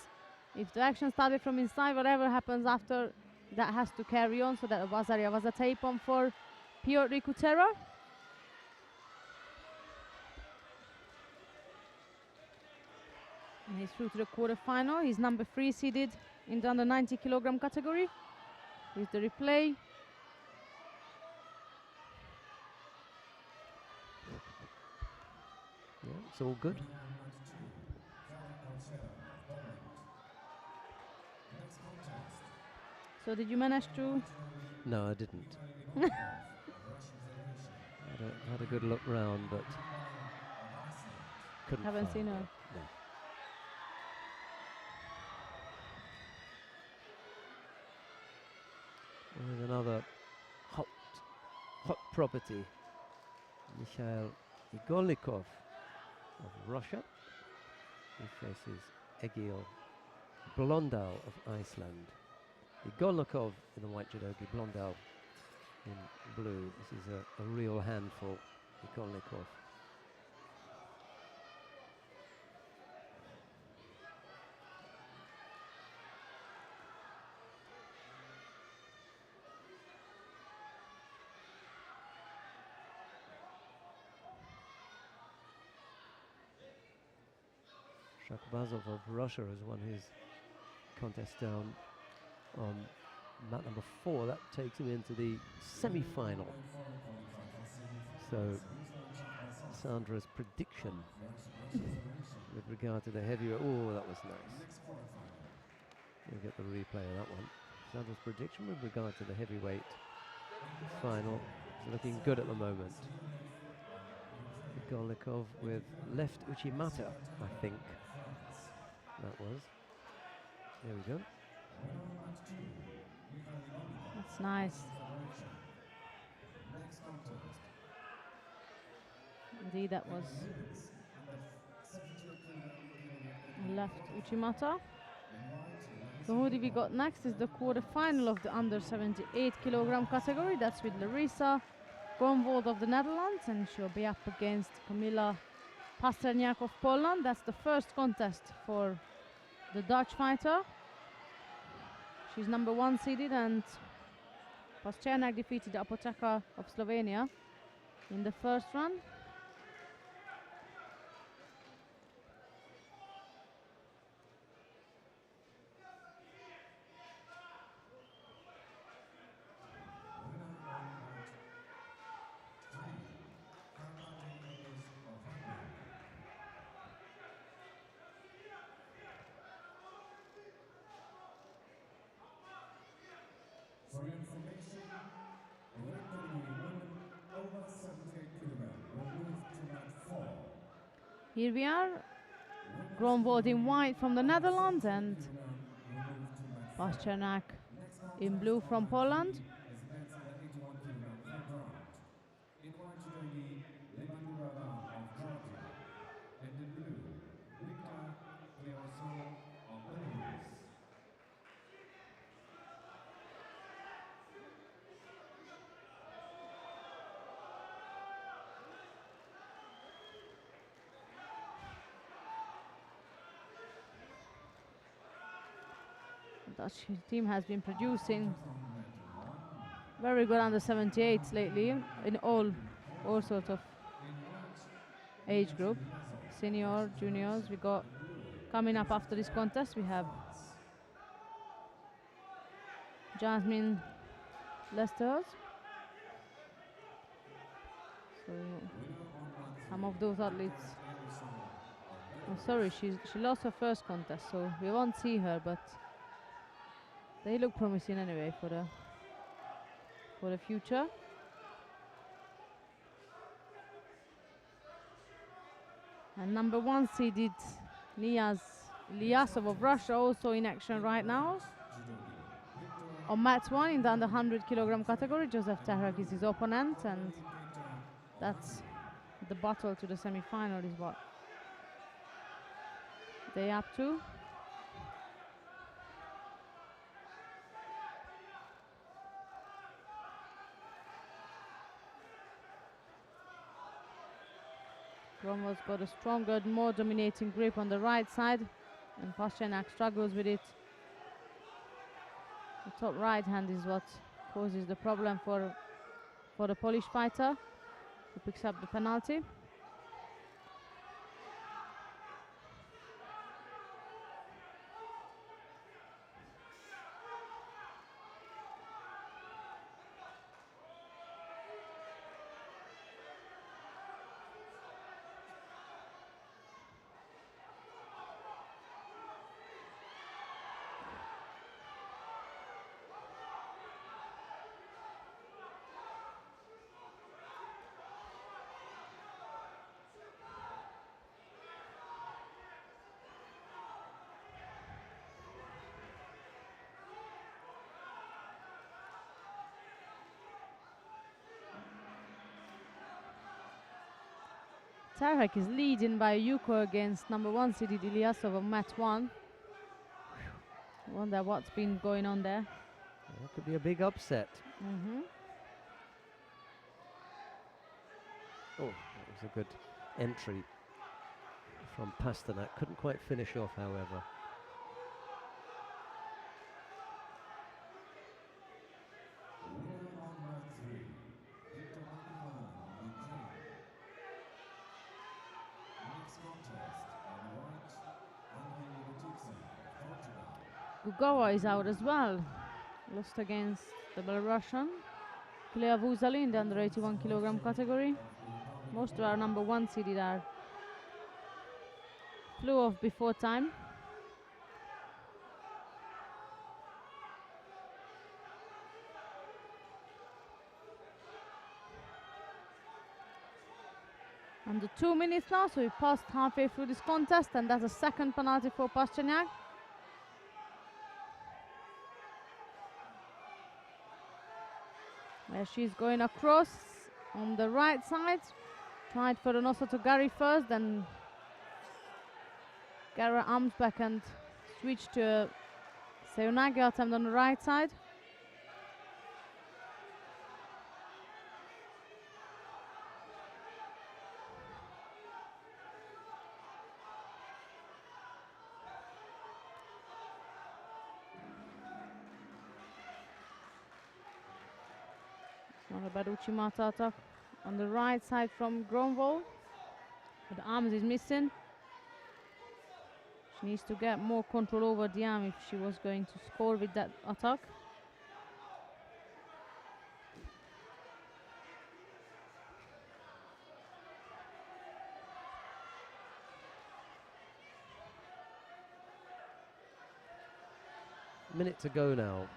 if the action started from inside, whatever happens after, that has to carry on, so that was a tape on for Piotr Kuchera. And he's through to the quarterfinal. He's number 3 seeded in the under 90 kilogram category. Here's the replay. Yeah, it's all good. Winner on mat 2, Kara of Poland. Next contest. So did you manage to? No, I didn't. Vitaly Ivankov of Russian Federation. Had a good look round, but Of Iceland. couldn't Haven't find seen her. her. No. There's another hot property. Mikhail Igorlikov of Russia. He faces Egil Blondal of Iceland. Igorlikov in the white judogi, Blondal in blue. This is a real handful, Igorlikov. Shakbazov of Russia has won his contest down on mat number 4. That takes him into the semi-final. So Sandra's prediction with regard to the heavyweight. Oh, that was nice. We'll get the replay of that one. Sandra's prediction with regard to the heavyweight final is looking good at the moment. Igorlikov with left Uchimata, I think that was. There we go. That's nice. Indeed, that was left Uchimata. So who do we got next is the quarterfinal of the under 78 kilogram category. That's with Larissa Gromwald of the Netherlands, and she'll be up against Kamila Pasterniak of Poland. That's the first contest for the Dutch fighter. She's number 1 seeded, and Pasterniak defeated Apoteka of Slovenia in the first round. For your information, the weight category women over 78 kilograms will move to mat 4. Here we are, Gromwald in white from the Netherlands and Pasternak in blue from Poland. Is advancing the 81 kilogram third round. In white judogi, Levandurova of Georgia. And in blue, Victor Cleoso of Belarus. The Dutch team has been producing very good under 78s lately in all sorts of age group, senior, juniors. We got coming up after this contest. We have Jasmine Lesters. So some of those athletes. I'm sorry, she lost her first contest, so we won't see her, but they look promising anyway for the future. And number 1 seeded Ilyasov of Russia also in action right now. On mat 1 in the under 100 kilogram category, Joseph Tehrak is his opponent, and that's the battle to the semi-final is what they're up to. Gromwald's got a stronger, more dominating grip on the right side, and Pasternak struggles with it. The top right hand is what causes the problem for the Polish fighter, who picks up the penalty. Terhek is leading by Yuko against number 1 seeded Ilyasov of mat 1. Wonder what's been going on there. That could be a big upset. Oh, that was a good entry from Pasternak. Couldn't quite finish off, however. Gugawa is out as well. Lost against the Belarusian. Klea Vuzali in the under 81 kilogram category. Most of our number 1 seeded are flew off before time. Under 2 minutes now, so we passed halfway through this contest, and that's a second penalty for Pasternak. Where she's going across on the right side. Tried for an also to Gary first, then Gara arms back and switched to Seoinage attempt on the right side. It's not a bad Uchimata attack on the right side from Gromval. But the arms is missing. She needs to get more control over the arm if she was going to score with that attack. Minute to go now.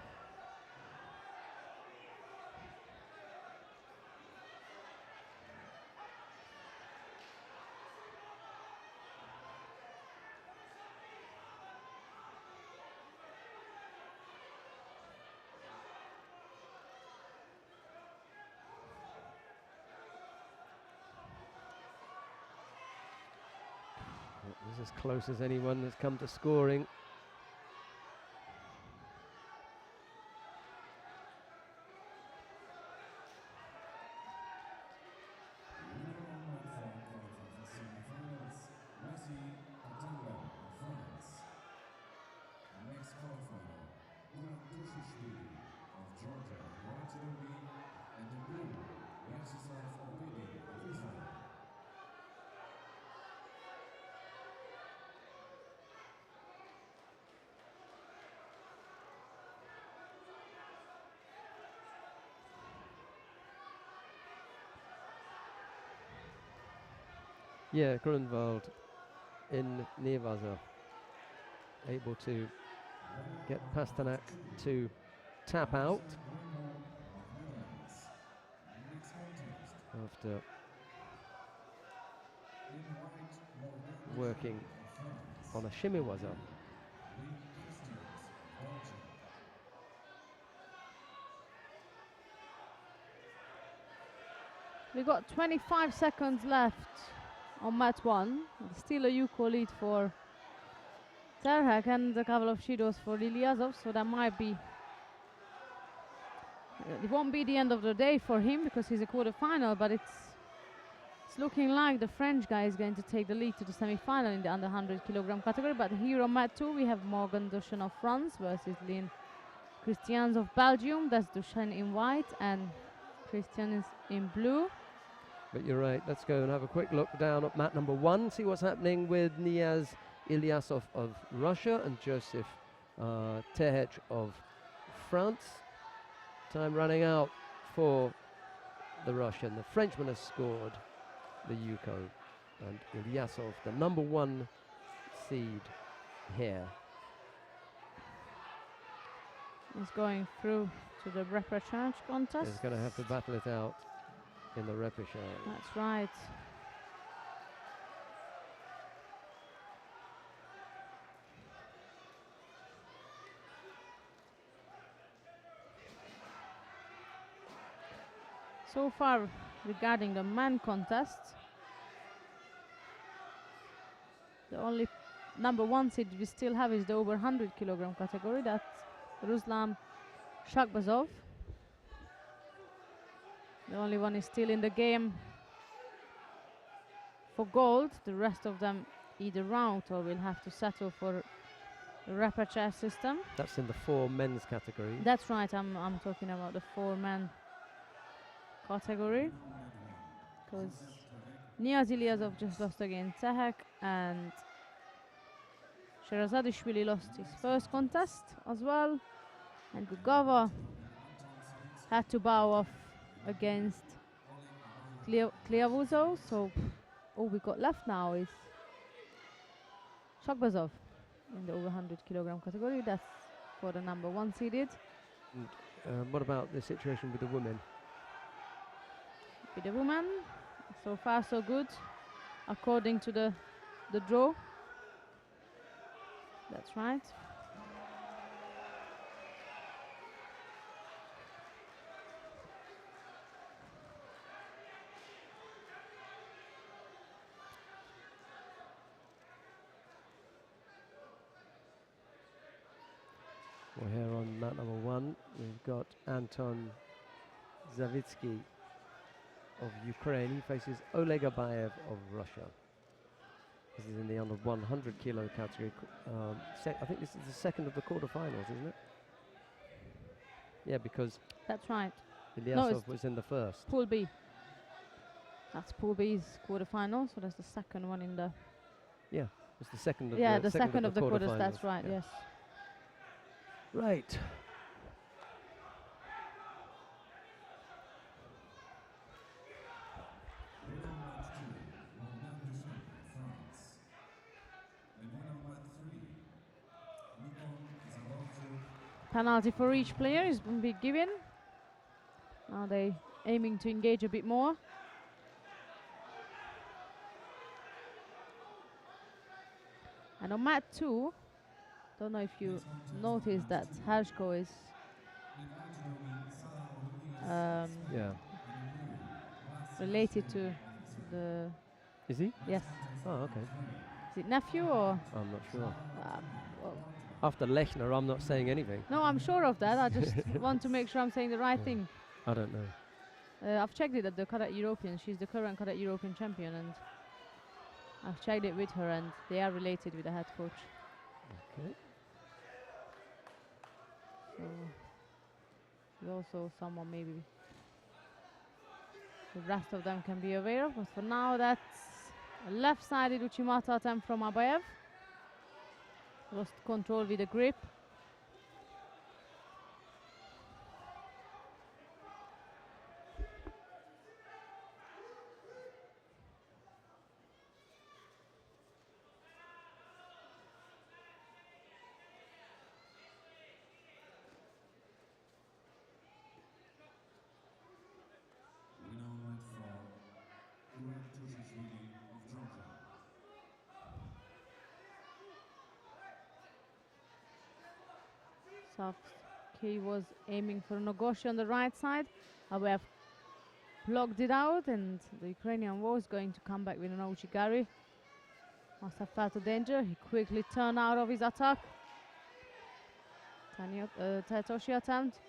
It was as close as anyone has come to scoring. Next quarterfinal, Judo of Georgia, white judo, and the blue, Oberwart of Israel. Yeah, Grunwald in Nevaza, able to get Pasternak to tap out after working on a shimiwaza. We've got 25 seconds left on mat 1. Still a Yuko lead for Terhek and a couple of Shidos for Ilyasov, so that might be... it won't be the end of the day for him because he's a quarterfinal, but it's looking like the French guy is going to take the lead to the semi-final in the under 100 kilogram category. But here on mat 2 we have Morgan Dushan of France versus Lynn Christians of Belgium. That's Dushan in white and Christian is in blue. But you're right, let's go and have a quick look down at mat number 1, see what's happening with Niaz Ilyasov of Russia and Joseph Tehech of France. Time running out for the Russian. The Frenchman has scored the Yuko, and Ilyasov, the number 1 seed here, is going through to the repechage contest. is going to have to battle it out in the repechage. That's right. So far regarding the men contest, The only number 1 seed we still have is the over 100 kilogram category. That's Ruslan Shakbazov. The only one is still in the game for gold. The rest of them either out or will have to settle for a repechage system. That's in the 4 men's category. That's right, I'm talking about the 4-man category. Because Niaz Ilyasov just lost against Cehek, and Sherazadishvili lost his first contest as well, and Gugava had to bow off against Kliavuzo. So all we got left now is Shakbazov in the over 100 kilogram category. That's for the number 1 seeded. And what about the situation with the women? With the women, so far so good, according to the draw. That's right. Well, here on mat number 1, we've got Anton Zavitsky of Ukraine. He faces Oleg Abayev of Russia. This is in the under 100 kilo category. I think this is the second of the quarterfinals, isn't it? Yeah, because That's right. Ilyasov was in the first. Pool B. That's Pool B's quarterfinal, so that's the second one in the. Yeah, it's the second of the second of the quarters. quarterfinals. That's right. Yeah. Yes. Right. Penalty for each player is going to be given. Are they aiming to engage a bit more? And on mat 2, don't know if you noticed that Hershko is related to the. Is he? Yes. Oh, okay. Is it nephew or? I'm not sure. Well, After Lechner, I'm not saying anything. no, I'm sure of that. I just want to make sure I'm saying the right thing. I don't know. I've checked it at the Cadet European. She's the current Cadet European champion, and I've checked it with her, and they are related with the head coach. Okay. So there's also someone maybe the rest of them can be aware of, but for now that's a left-sided Uchimata attempt from Abayev. Lost control with the grip. He was aiming for Nogoshi on the right side. We have blocked it out, and the Ukrainian was going to come back with an Ouchigari. Must have felt a danger. He quickly turned out of his attack. Taitoshi attempt.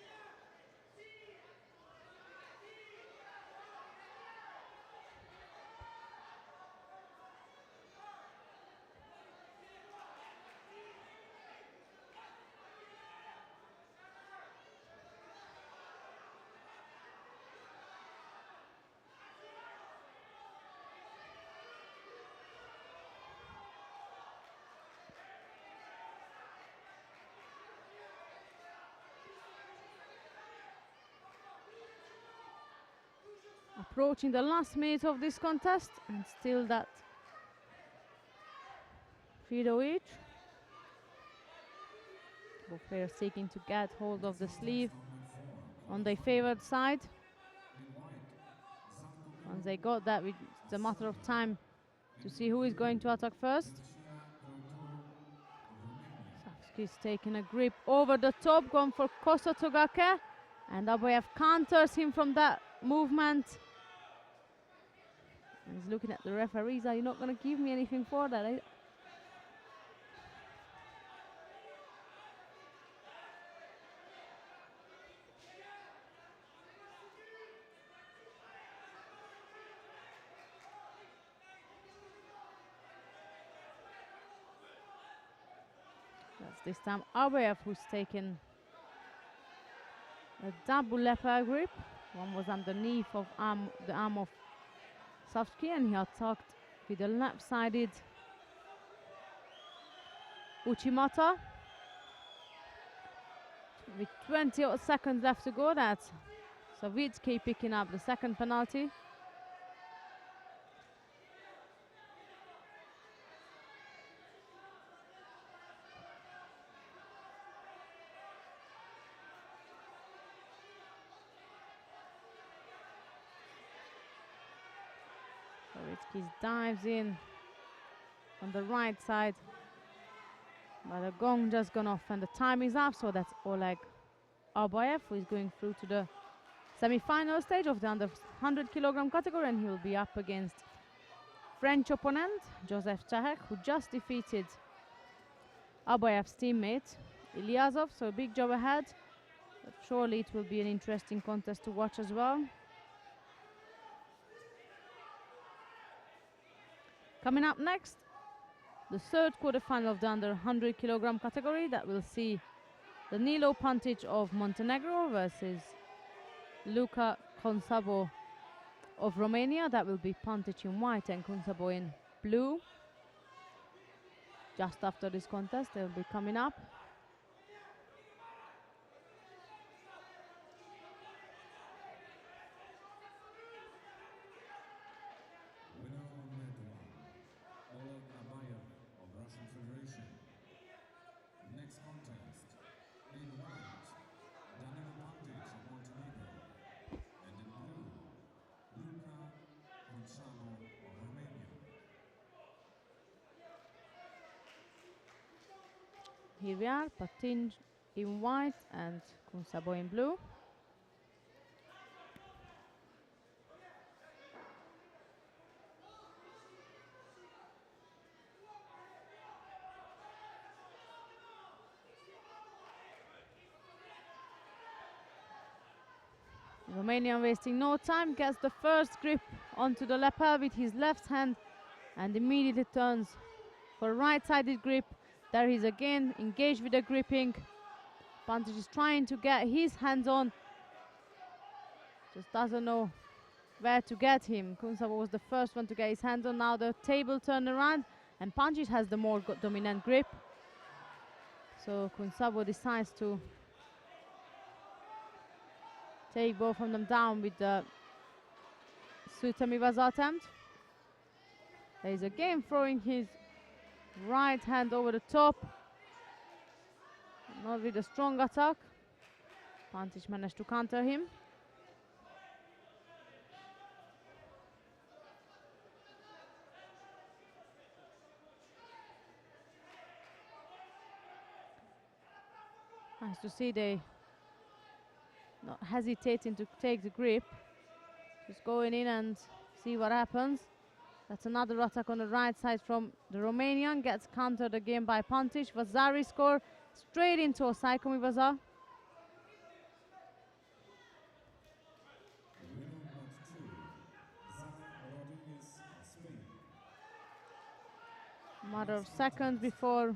Approaching the last minute of this contest, and still that Fido each. Both players seeking to get hold of the sleeve on their favored side. Once they got that, it's a matter of time to see who is going to attack first. Savsky's taking a grip over the top, going for Koso Togake, and Abayev counters him from that movement. He's looking at the referees. Are you not going to give me anything for that? It's this time Abayev who's taken a double leopard grip. One was underneath of the arm of Savsky, and he attacked with a left-sided Uchimata. With 20 seconds left to go, that's Savitsky picking up the second penalty. Savitsky dives in on the right side, but the gong just gone off and the time is up, so that's Oleg Abayev who is going through to the semi-final stage of the under 100 kilogram category, and he will be up against French opponent Joseph Chahek, who just defeated Abayev's teammate Ilyasov, so a big job ahead. But surely it will be an interesting contest to watch as well. Coming up next, the third quarterfinal of the under 100 kilogram category that will see Danilo Pantic of Montenegro versus Luca Consabo of Romania. That will be Pantic in white and Consabo in blue. Just after this contest, they will be coming up. Winner on mat 1, Oleg Abayev of Russian Federation. Next contest, in white, Danilo Pantic of Montenegro. And in blue, Luca Consabo of Romania. Here we are, Patin in white and Consabo in blue. Romanian wasting no time, gets the first grip onto the lapel with his left hand and immediately turns for a right-sided grip. There he's again engaged with the gripping. Pantic is trying to get his hands on, just doesn't know where to get him. Kunsabo was the first one to get his hands on. Now the table turned around and Pantic has the more dominant grip. So Kunsabo decides to take both of them down with the Sutamivaza attempt. He's again throwing his right hand over the top. Not with a strong attack. Pantic managed to counter him. Nice to see they not hesitating to take the grip. Just going in and see what happens. That's another attack on the right side from the Romanian. Gets countered again by Pantic. Vazari score straight into Osaikomi Vaza. Matter of seconds before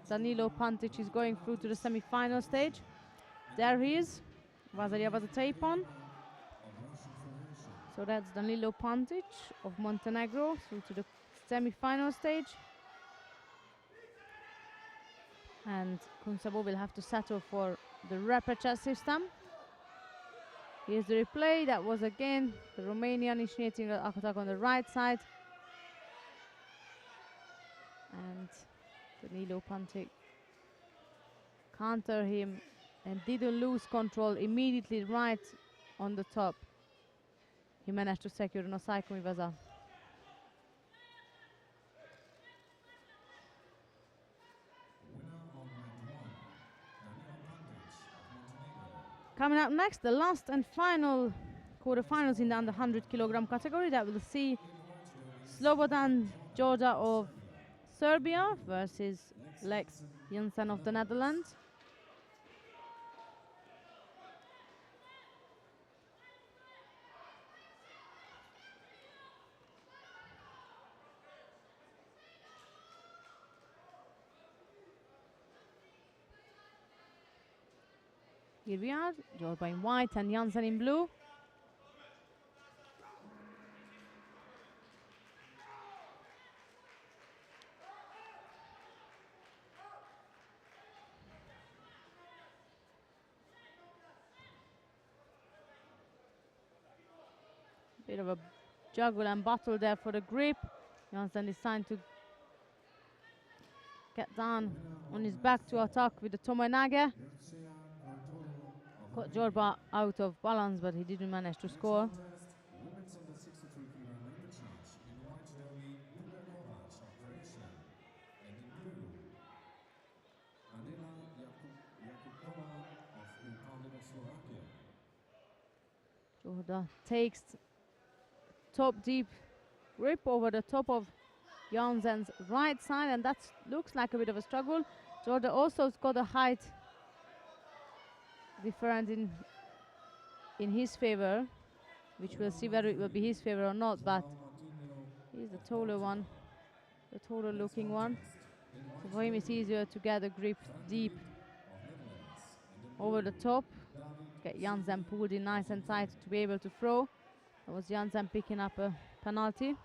Danilo Pantic is going through to the semi-final stage. There he is. Vazaria was a tape on. So that's Danilo Pantic of Montenegro through to the semi-final stage. And Kunsabo will have to settle for the repechage system. Here's the replay. That was again the Romanian initiating an attack on the right side. And Danilo Pantic counter him and didn't lose control immediately right on the top. He managed to secure an Osaikomi Vaza. Coming up next, the last and final quarterfinals in the under 100 kilogram category that will see Slobodan Joda of Serbia versus Lex Jensen of the Netherlands. Here we are, Jorba in white and Jansen in blue. Bit of a juggle and battle there for the grip. Jansen is trying to get down on his back to attack with the Tomoenage. Got Jorba out of balance, but he didn't manage to score. Women's under 63 kg in the charge. In white judogi, Becca Gviniashvili of Croatia. And in blue, Adela Jakubkova of Republic of Slovakia. Jorda takes top deep grip over the top of Jansen's right side, and that looks like a bit of a struggle. Jorda also got a height different in his favor, which we'll see whether it will be his favor or not, but he's the taller one, the taller looking one. So for him it's easier to get a grip deep over the top, get Jansen pulled in nice and tight to be able to throw. That was Jansen picking up a penalty.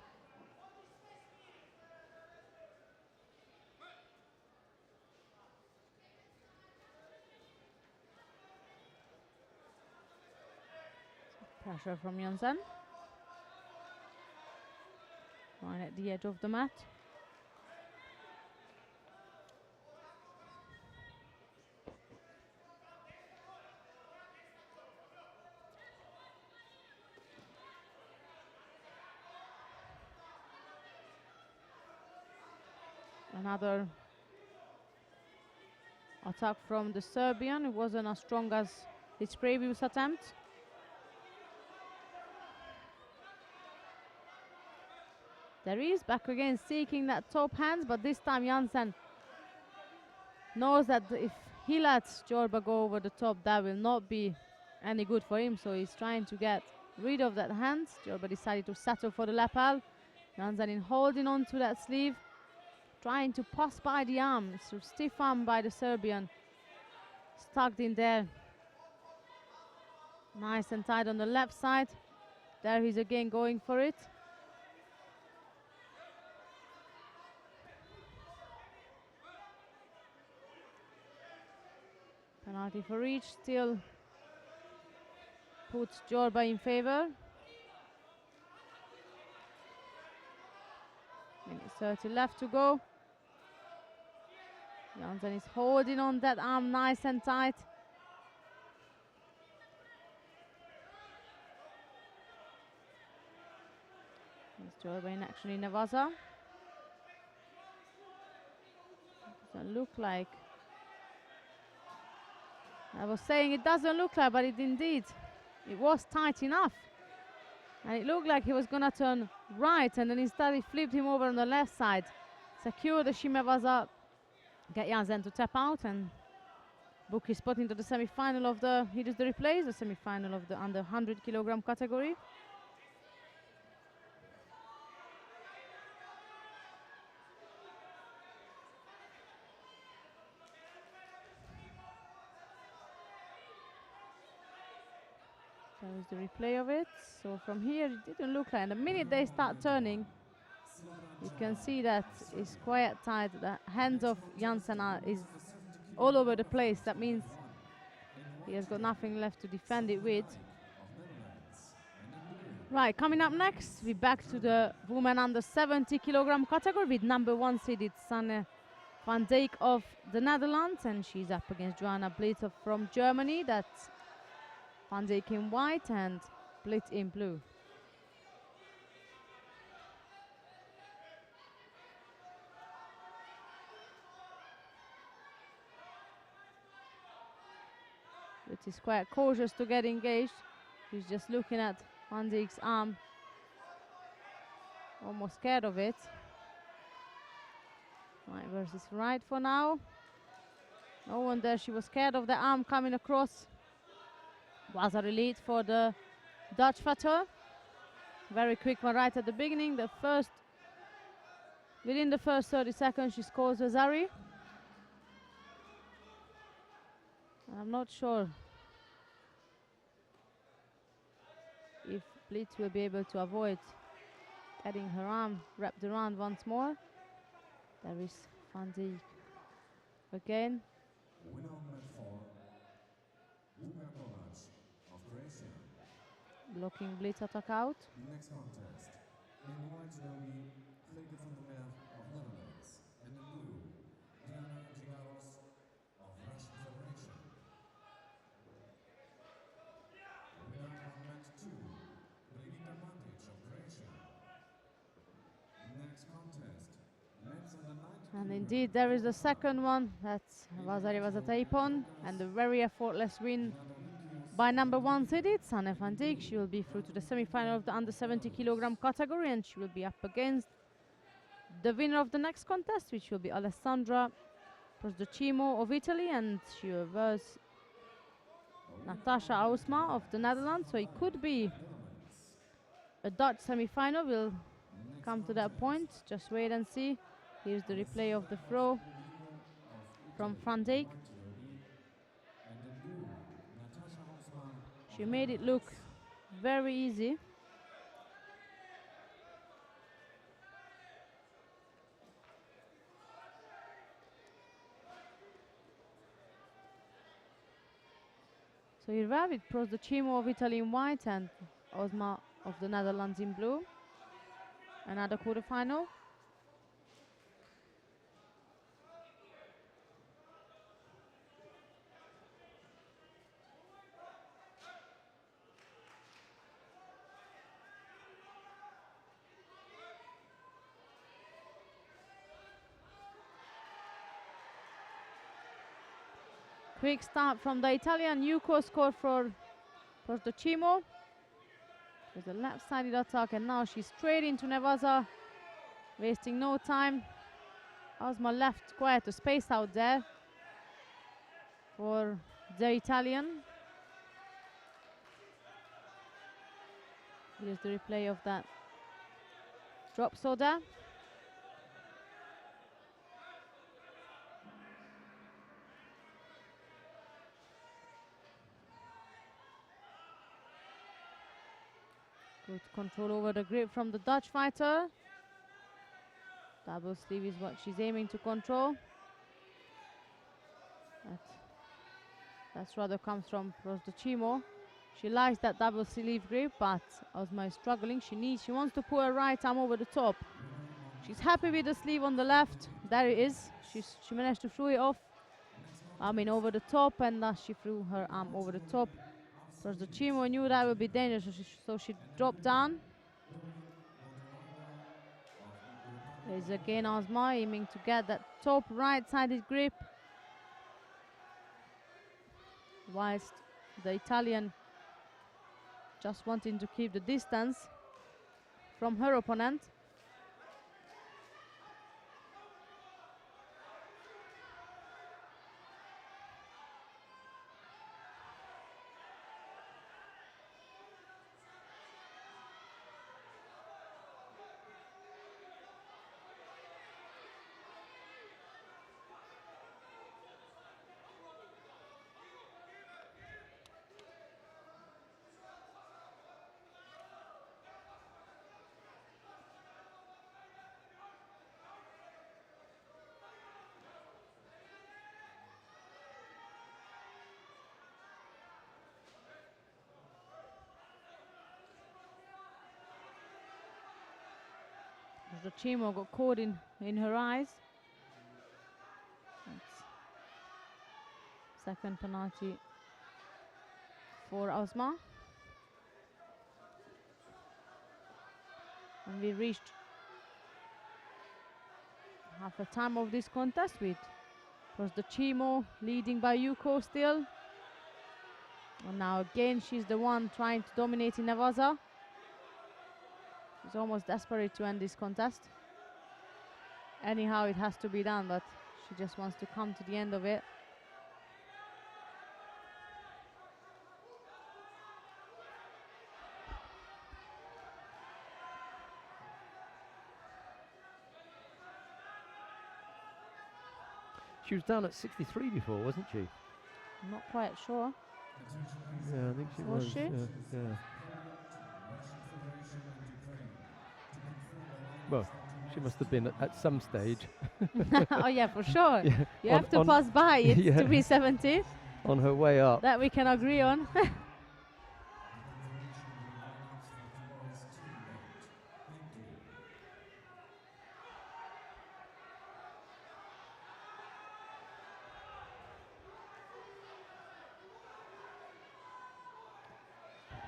Pressure from Jansen. Right at the edge of the mat. Another attack from the Serbian. It wasn't as strong as his previous attempt. There is back again seeking that top hands, but this time Jansen knows that if he lets Jorba go over the top, that will not be any good for him, so he's trying to get rid of that hand. Jorba decided to settle for the lapel. Jansen in holding on to that sleeve, trying to pass by the arm. It's a stiff arm by the Serbian, stuck in there. Nice and tight on the left side. There he's again going for it. Penalty for each, still puts Jorba in favor. Minute 30 left to go. Jansen is holding on that arm nice and tight. There's Jorba in action in Navasa. Doesn't look like. I was saying it doesn't look like, but it indeed, it was tight enough. And it looked like he was gonna turn right, and then instead he flipped him over on the left side. Secure the Shimevasa, get Jansen to tap out and book his spot into the semi-final of the, he does the replays, the semi-final of the under 100 kilogram category. There's the replay of it. So from here it didn't look like, and the minute they start turning, you can see that it's quite tight. The hands of Jansen is all over the place. That means he has got nothing left to defend it with. Right, coming up next, we're back to the women under 70 kilogram category with number 1 seeded Sanne van Dijk of the Netherlands, and she's up against Joanna Blitz from Germany. That's Van Dijk in white and Blitz in blue. Blitz is quite cautious to get engaged. She's just looking at Van Dijk's arm, almost scared of it. Right versus right for now. No wonder she was scared of the arm coming across. Was a lead for the Dutch fighter. Very quick one right at the beginning. Within the first 30 seconds, she scores a Zari. I'm not sure Split will be able to avoid getting her arm wrapped around once more. There is Van Dijk again. Winner on mat 4, Oberwart of Croatia. Blocking blitz attack out. The next contest, in white judogi, Becca Gviniashvili of Netherlands, and in blue, Judo of Russian Federation. Winner on mat 2, Becca Gviniashvili of Croatia. Next contest, men's under 90 And indeed, there is the second one. That's Vasari Vasataipon, and the very effortless win by number 1 seeded Sanne van Dijk. She will be through to the semi-final of the under 70 kilogram category, and she will be up against the winner of the next contest, which will be Alessandra Prosdocimo of Italy, and she will verse Natasha Ausma of the Netherlands. So it could be a Dutch semi-final. We'll come to that point. Just wait and see. Here's the replay of the throw from Van Dijk. She made it look very easy. So here we have it, Prosdocimo of Italy in white and Osma of the Netherlands in blue. Another quarterfinal. Quick start from the Italian. Yuko score for Prosdocimo. There's a left-sided attack, and now she's straight into Nevasa, wasting no time. Osma left quite a space out there for the Italian. Here's the replay of that drop soda. Good control over the grip from the Dutch fighter. Double sleeve is what she's aiming to control. That's rather comes from Prosdocimo. She likes that double sleeve grip, but Osma is struggling. She wants to put her right arm over the top. She's happy with the sleeve on the left. There it is. She managed to throw it off. Over the top, and she threw her arm over the top. Prosdocimo knew that would be dangerous, so she dropped down. There's again Osma aiming to get that top right-sided grip, whilst the Italian just wanting to keep the distance from her opponent. Prosdocimo got caught in her eyes. That's second penalty for Osma. And we reached half the time of this contest with Prosdocimo leading by Yuko still. And now again she's the one trying to dominate in Nevasa. She's almost desperate to end this contest. Anyhow, it has to be done, but she just wants to come to the end of it. She was down at 63 before, wasn't she? I'm not quite sure. Yeah, I think she Was was. she? Yeah. Well, she must have been at some stage. Oh yeah, for sure. Yeah, You have to pass by it yeah. to be 70. On her way up. That we can agree on.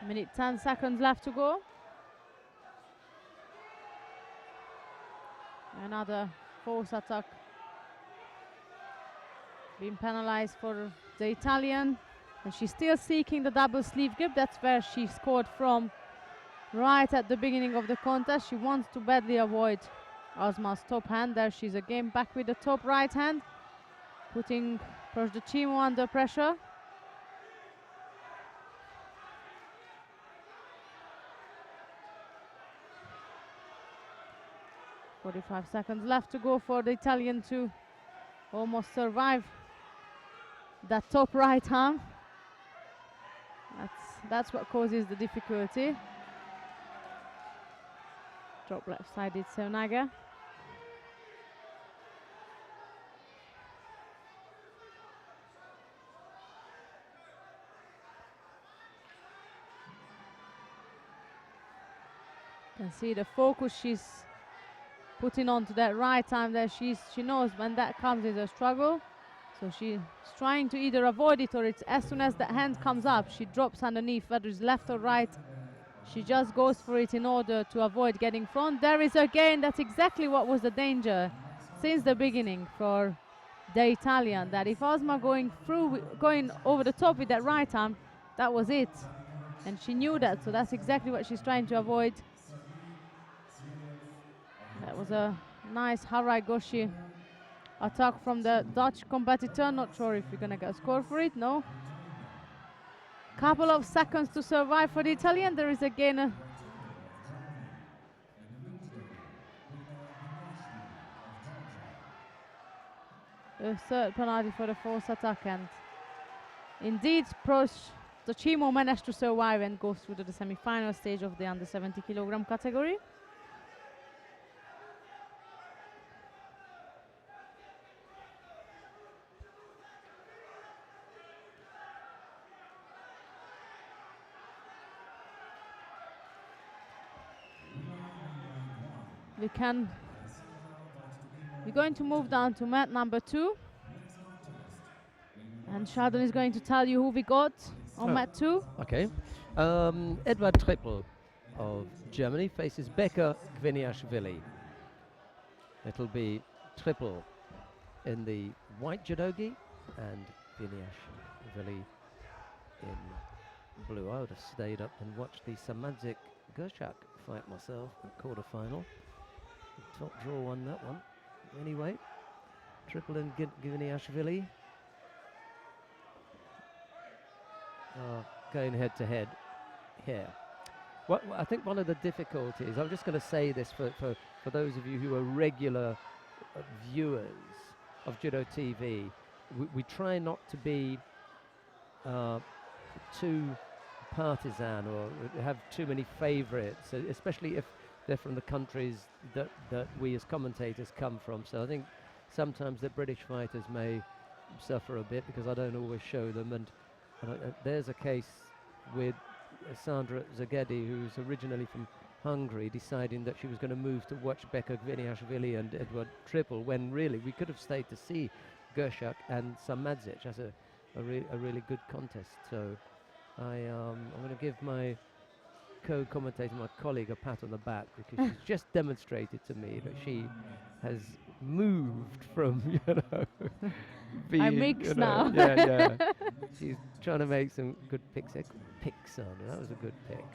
Minute 10 seconds left to go. Another force attack being penalized for the Italian. And she's still seeking the double sleeve grip. That's where she scored from right at the beginning of the contest. She wants to badly avoid Ozma's top hand. There she's again back with the top right hand, putting Prozdachimo under pressure. "45 seconds left to go for the Italian to almost survive that top right arm. That's what causes the difficulty. Drop left-sided Seonaga. You can see the focus she's putting onto that right arm there. She knows when that comes is a struggle. So she's trying to either avoid it, or it's as soon as that hand comes up, she drops underneath, whether it's left or right. She just goes for it in order to avoid getting front. There is again, that's exactly what was the danger since the beginning for the Italian, that if Ozma going over the top with that right arm, that was it. And she knew that, so that's exactly what she's trying to avoid. That was a nice Harai Goshi attack from the Dutch competitor. Not sure if you're gonna get a score for it, no. Couple of seconds to survive for the Italian. There is again a third penalty for the force attack, and indeed Prozdachimo managed to survive and go through to the semi-final stage of the under 70 kilogram category. We're going to move down to mat number 2, and Sheldon is going to tell you who we got on mat 2. Okay. Edward Trippel of Germany faces Becca Gviniashvili. It'll be Trippel in the white judogi and Gviniashvili in blue. I would have stayed up and watched the Samadzik Gershak fight myself at quarterfinal. Top draw won that one. Anyway, Trippel and Gviniashvili going head to head here. I think one of the difficulties, I'm just going to say this for those of you who are regular viewers of Judo TV, we try not to be too partisan or have too many favorites, especially if they're from the countries that we as commentators come from. So I think sometimes the British fighters may suffer a bit because I don't always show them, and there's a case with Sandra Zagedi, who's originally from Hungary, deciding that she was going to move to watch Becca Gviniashvili and Edward Trippel, when really we could have stayed to see Gershak and Samadzik as a really good contest. So I'm going to give my co-commentator, my colleague, a pat on the back, because she's just demonstrated to me that she has moved from, being, I'm mixed now. Yeah. She's trying to make some good picks. Picks on. That was a good pick.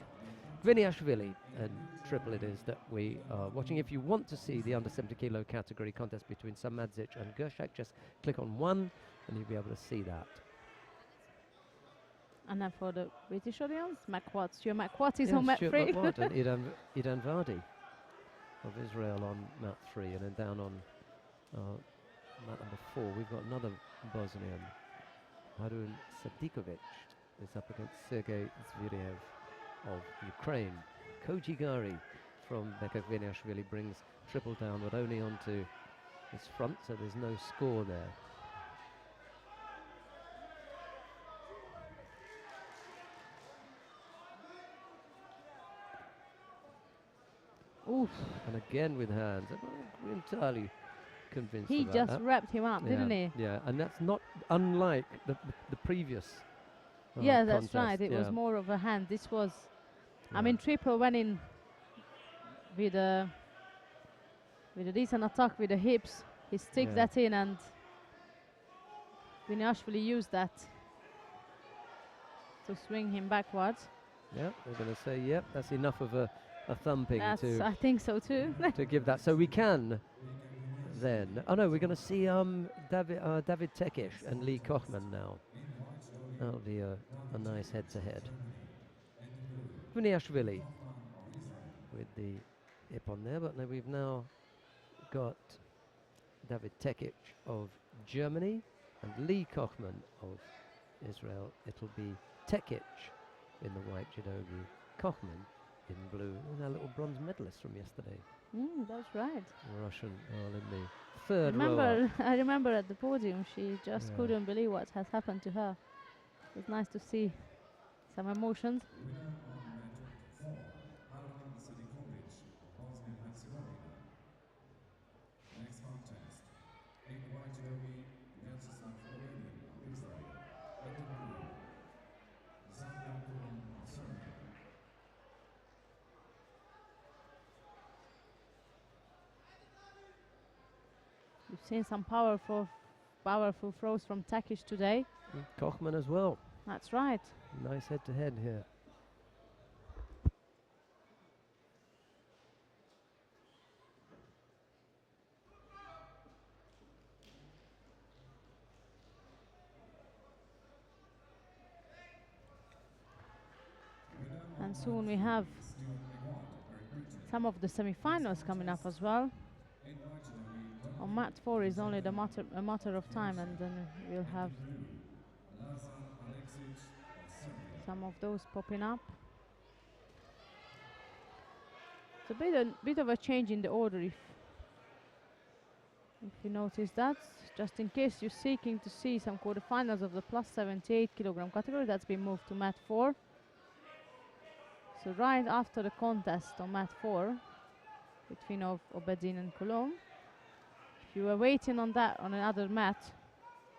Gviniashvili and Trippel it is that we are watching. If you want to see the under 70 kilo category contest between Samadzik and Gershak, just click on 1 and you'll be able to see that. And then for the British audience, Stuart McWatt is on mat 3. McWatt and Idan Vardi of Israel on mat 3, and then down on mat number 4 we've got another Bosnian, Harun Sadikovic is up against Sergei Zvirev of Ukraine, Koji Gari from Becca Gviniashvili brings triple down, but only onto his front, so there's no score there. Oof. And again with hands. I'm not entirely convinced He about just that. wrapped him up, didn't he? Yeah, and that's not unlike the previous Yeah, that's contest. right. It was more of a hand. This was, I mean, triple went in with a decent attack with the hips. He sticks that in, and Gviniashvili used that to swing him backwards. Yeah, they're going to say, yep, that's enough of a thumping I think so too. to give that. So we can then. Oh no, we're going to see David Tekish and Lee Kochman now. That'll be a nice head-to-head. Gviniashvili with the hip on there, but we've now got David Tekic of Germany and Lee Kochman of Israel. It'll be Tekic in the white judogi, Kochman in blue, and our little bronze medalist from yesterday. That's right. Russian girl in the third row. I remember at the podium, she just couldn't believe what has happened to her. It was nice to see some emotions. Next contest, in white judogi, Vyacheslav Volodin of Israel, and in blue, Zandar of Serbia. We've seen some powerful throws from Tekic today. Kochman as well. That's right. Nice head-to-head here. And soon we have some of the semifinals coming up as well. On mat 4 is only a matter of time, and then we'll have some of those popping up. It's a bit of a change in the order, if you notice that. Just in case you're seeking to see some quarterfinals of the plus 78 kilogram category, that's been moved to mat 4. So right after the contest on mat 4 between Obedin and Cologne, if you were waiting on that on another mat,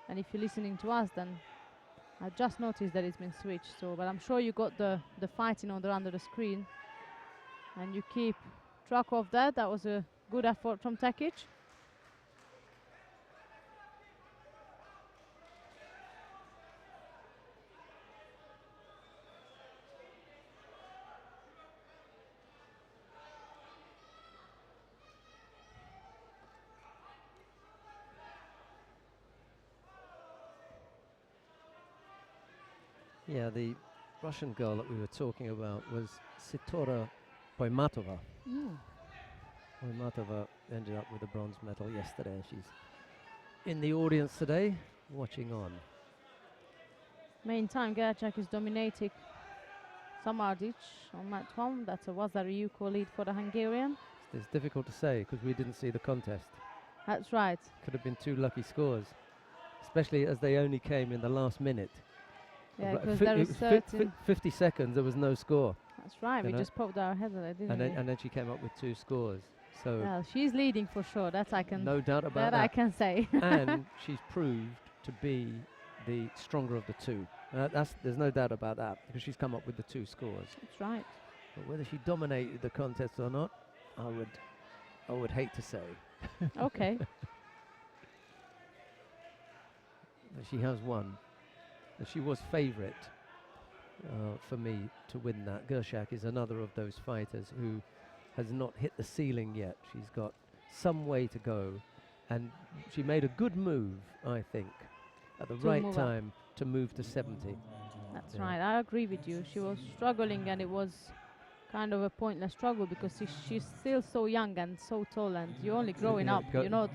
and if you're listening to us, then I just noticed that it's been switched. So, but I'm sure you got the fighting order under the screen, and you keep track of that. That was a good effort from Tekic. Yeah, the Russian girl that we were talking about was Sitora Poimatova. Poimatova ended up with a bronze medal yesterday. She's in the audience today, watching on. Meantime, Gerchak is dominating Samardic on mat 1. That's a Wazariuko lead for the Hungarian. It's difficult to say because we didn't see the contest. That's right. Could have been two lucky scores, especially as they only came in the last minute. Yeah, because there is 50 seconds, there was no score. That's right, we just popped our head at it, didn't we? And then she came up with two scores. So well, she's leading for sure, that I can... No doubt about that. I can say. And she's proved to be the stronger of the two. There's no doubt about that, because she's come up with the two scores. That's right. But whether she dominated the contest or not, I would hate to say. Okay. But she has won. And she was favourite for me to win that. Gershak is another of those fighters who has not hit the ceiling yet. She's got some way to go. And she made a good move, I think, at the right time to move to 70. That's right, I agree with you. She was struggling, and it was kind of a pointless struggle because she's still so young and so tall, and you're only growing up. You're not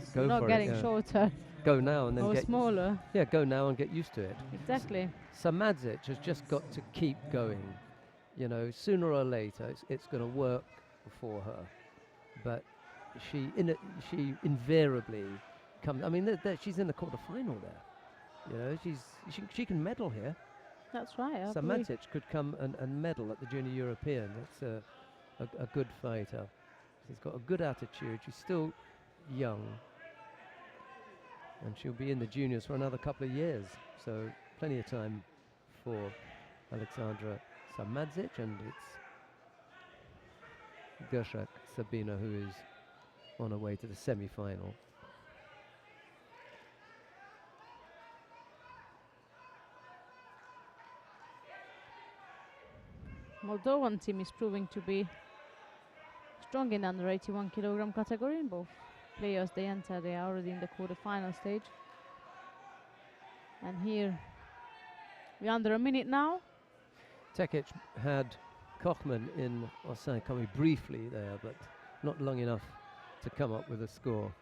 getting shorter. Go now and then get smaller. Yeah, go now and get used to it. Exactly. Samadzic has just got to keep going. You know, sooner or later it's going to work for her, but she invariably comes. I mean, she's in the quarterfinal there. You know, she can medal here. That's right. I believe. Samadzic could come and medal at the Junior European. That's a good fighter. She's got a good attitude. She's still young, and she'll be in the juniors for another couple of years. So plenty of time for Alexandra Samadzic, and it's Gershak Sabina who is on her way to the semi-final. Moldovan team is proving to be strong in the under 81 kilogram category. In both players they enter, they are already in the quarter-final stage. And here we're under a minute now. Tekic had Kochman in Osakami briefly there, but not long enough to come up with a score.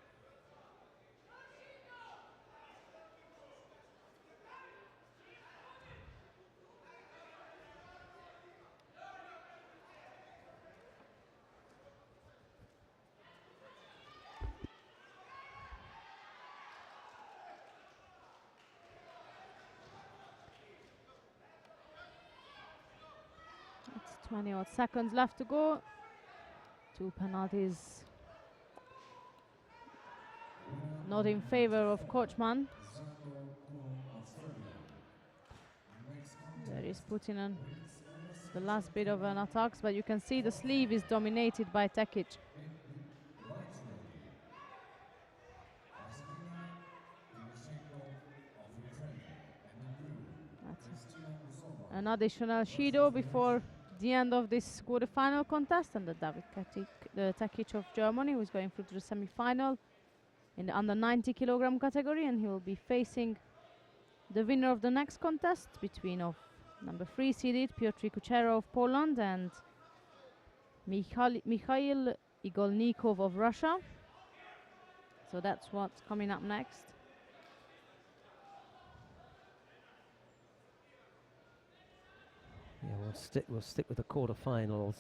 It's 20 odd seconds left to go. 2 penalties. Not in favor of Kochman. There is Putin on the last bit of an attack, but you can see the sleeve is dominated by Tekic. An additional Judo before the end of this quarterfinal contest, and the Tekic of Germany, who is going through to the semi-final in the under 90 kilogram category, and he will be facing the winner of the next contest between of number 3 seeded Piotr Kuchera of Poland and Mikhail Igolnikov of Russia. So that's what's coming up next. Yeah, we'll stick with the quarterfinals.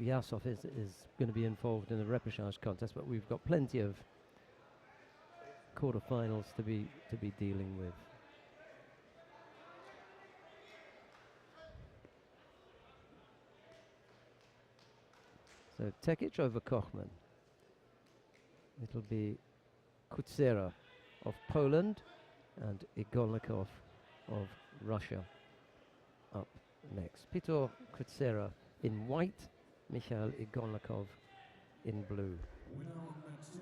Yasov is going to be involved in the repechage contest, but we've got plenty of quarterfinals to be dealing with. So Tekic over Kochman. It'll be Kutsera of Poland and Igolnikov of Russia up next. Piotr Kutsera in white, Mikhail Igolnikov in blue. Winner on match 2,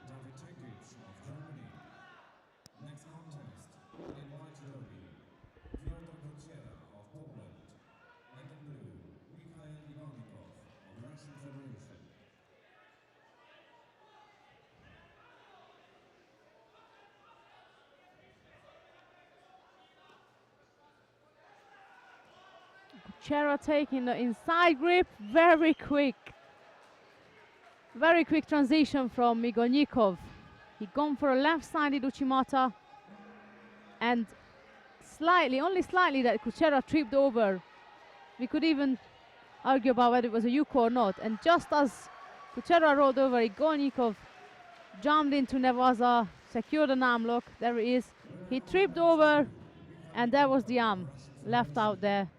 David Tekic of Germany. Next contest, in white derby, Piotr Kuchera of Poland. And in blue, Mikhail Igolnikov of Russian Federation. Kuchera taking the inside grip, very quick transition from Igolnikov. He gone for a left-sided Uchimata, and only slightly that Kuchera tripped over. We could even argue about whether it was a Yuko or not, and just as Kuchera rolled over, Igolnikov jumped into Nevaza, secured an arm lock, there it is. He tripped over, and there was the arm left out there.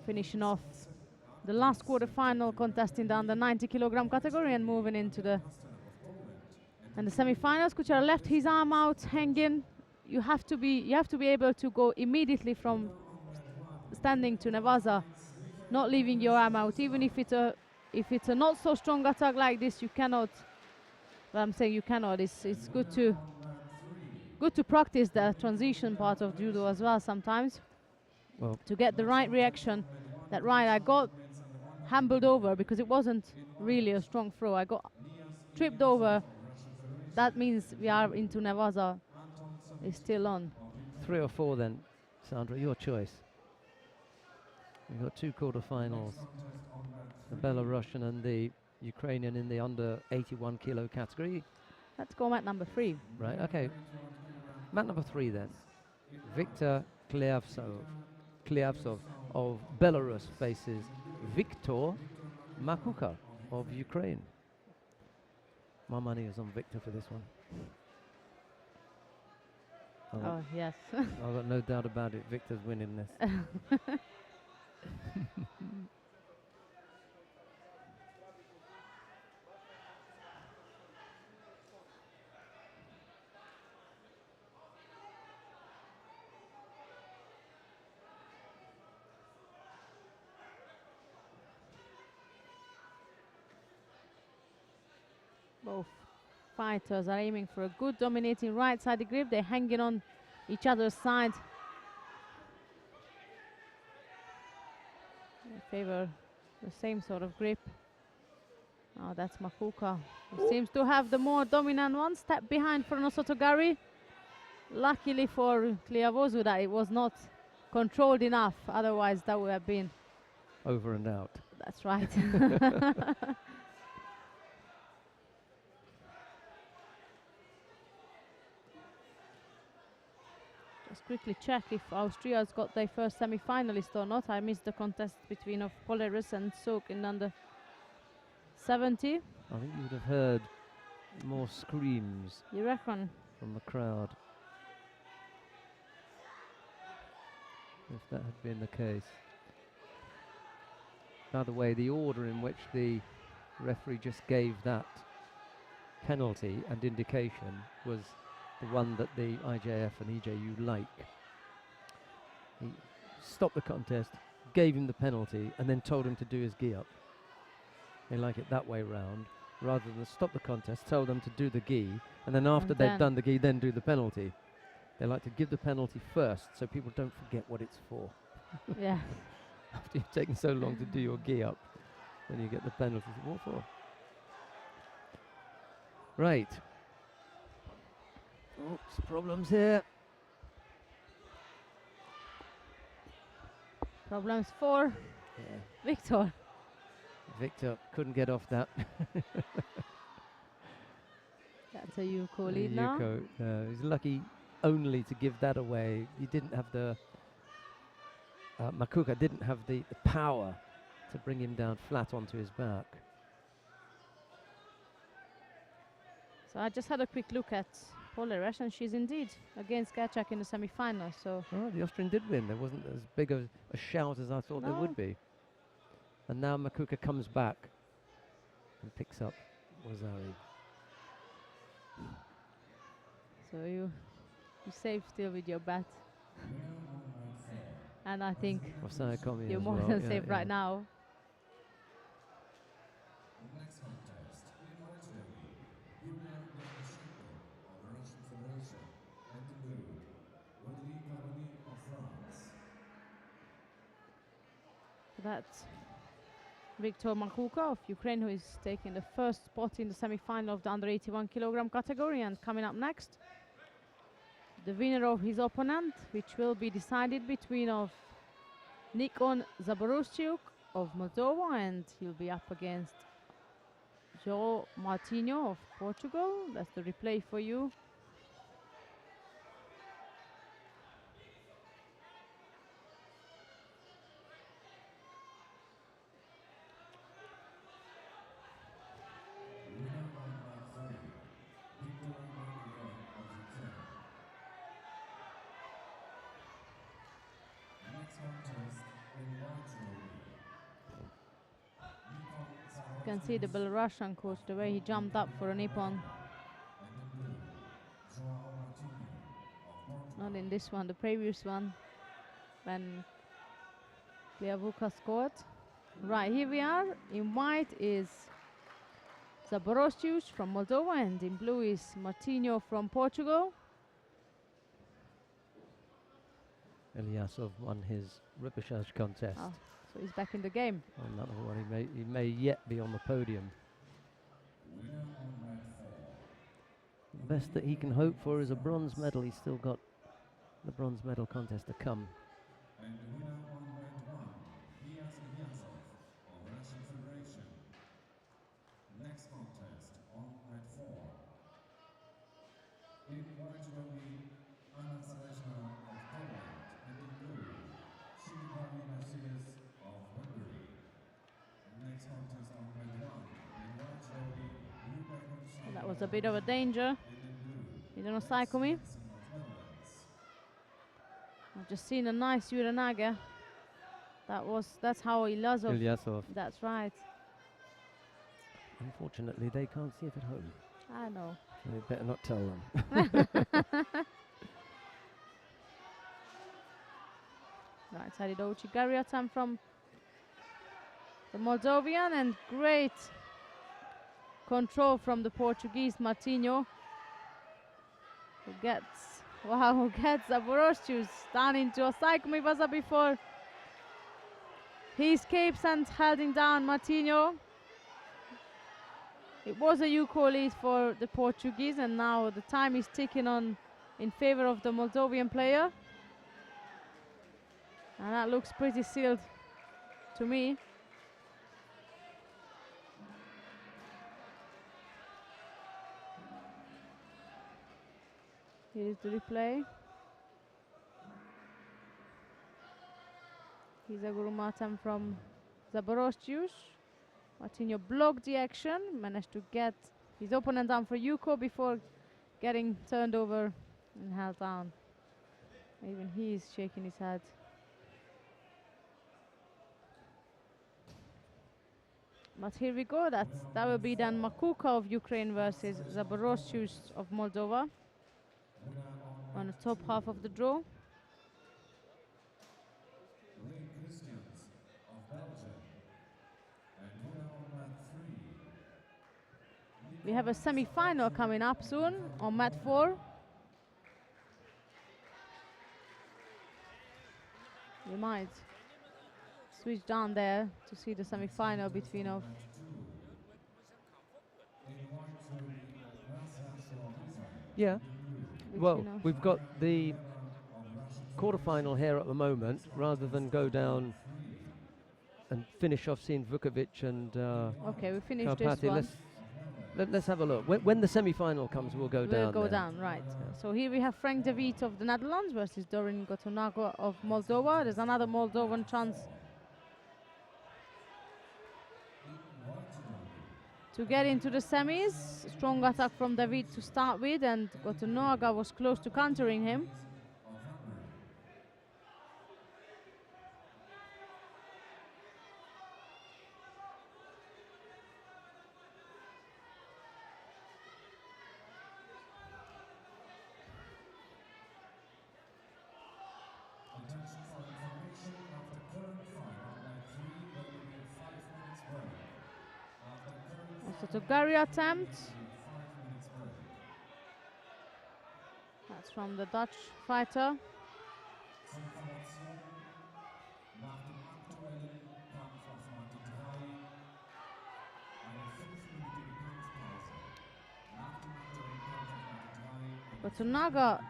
Finishing off the last quarter-final contest in the under 90 kilogram category and moving into the semi-finals. Kuchera left his arm out hanging. You have to be able to go immediately from standing to Nevaza, not leaving your arm out. Even if it's a not so strong attack like this, you cannot. Well, I'm saying you cannot. It's good to practice the transition part of judo as well sometimes. Well, to get the right reaction. That right, I got humbled over because it wasn't really a strong throw. I got tripped over. That means we are into Nevaza. It's still on. 3 or 4 then, Sandra, your choice. We've got 2 quarterfinals, the Belarusian and the Ukrainian in the under 81 kilo category. Let's go mat number 3. Right, okay. Mat number 3 then. Viktor Klyavtsov of Belarus faces Viktor Makuka of Ukraine. My money is on Victor for this one. Oh, yes. I've got no doubt about it. Victor's winning this. Both fighters are aiming for a good dominating right-sided grip. They're hanging on each other's side. They favor the same sort of grip. Oh, that's Makuka, who seems to have the more dominant one. Step behind for Nosotogari. Luckily for Kliavozu that it was not controlled enough. Otherwise, that would have been over and out. That's right. Just quickly check if Austria's got their first semi-finalist or not. I missed the contest between of Polerus and Sok in under 70. I think you would have heard more screams. You reckon? From the crowd. If that had been the case. By the way, the order in which the referee just gave that penalty and indication was the one that the IJF and EJU like. He stopped the contest, gave him the penalty, and then told him to do his gi up. They like it that way round, rather than stop the contest, tell them to do the gi, and then after they've done the gi, then do the penalty. They like to give the penalty first, so people don't forget what it's for. Yeah. After you've taken so long to do your gi up, then you get the penalty. What for? Right. Oops, problems here. Problems for Victor. Victor couldn't get off that. That's a Yuko lead now. He's lucky only to give that away. He didn't have the Makuka didn't have the power to bring him down flat onto his back. So I just had a quick look at Polerus, and she's indeed against Gacek in the semi-final. So the Austrian did win. There wasn't as big a shout as I thought there would be. And now Makuka comes back and picks up Wazari. So you save still with your bat. And I think you're more than safe right now. Next contest, in white judo, Becca Gviniashvili of the Russian Federation, and in blue, of France. That's Viktor Makuka of Ukraine, who is taking the first spot in the semi-final of the under 81 kilogram category. And coming up next, the winner of his opponent, which will be decided between of Nikon Zaborozchuk of Moldova, and he'll be up against João Martinho of Portugal. That's the replay for you. You can see the Belarusian coach, the way he jumped up for a Nippon. Not in this one, the previous one, when Kliavozu scored. Right, here we are. In white is Zaborozchuk from Moldova, and in blue is Martinho from Portugal. Eliasov won his repechage contest. Oh, so he's back in the game. On that one, he may yet be on the podium. The best that he can hope for is a bronze medal. He's still got the bronze medal contest to come. And the winner on round one, Becca Gviniashvili of the Russian Federation. Next contest on round four. In white judo, Anna Selezna of Poland, and in blue, Judo of Hungary. That was a bit of a danger. You don't know, Saikomi. I've just seen a nice Uranaga. That's how Ilyasov. Ilyasov. That's right. Unfortunately, they can't see it at home. I know. So we better not tell them. Right-sided Ouchi-Gariatan from the Moldovan, and great control from the Portuguese Martinho, who gets Zaboroscius down into a Saikomi Vaza before he escapes and holding down Martinho. It was a Yuko lead for the Portuguese, and now the time is ticking on in favor of the Moldovan player. And that looks pretty sealed to me. Here is the replay. Here's a Gurumatam from Zaboroscius. Martinho blocked the action, managed to get his opponent down for Yuko before getting turned over and held down. Even he is shaking his head. But here we go, that will be then Makuka of Ukraine versus Zaboroscius of Moldova on the top half of the draw. We have a semi-final coming up soon on mat 4. We might switch down there to see the semi-final between of Yeah. Well, we've got the quarterfinal here at the moment, rather than go down and finish off seeing Vukovic and okay, we finished this Karpati. one. Let's have a look. When the semi-final comes, we'll go down. We'll go down, right. Yeah. So here we have Frank de Wiet of the Netherlands versus Dorin Gotonago of Moldova. There's another Moldovan chance to get into the semis. Strong attack from David to start with, and Gotonaga was close to countering him. Also to Gary attempt. That's from the Dutch fighter. But Gotonaga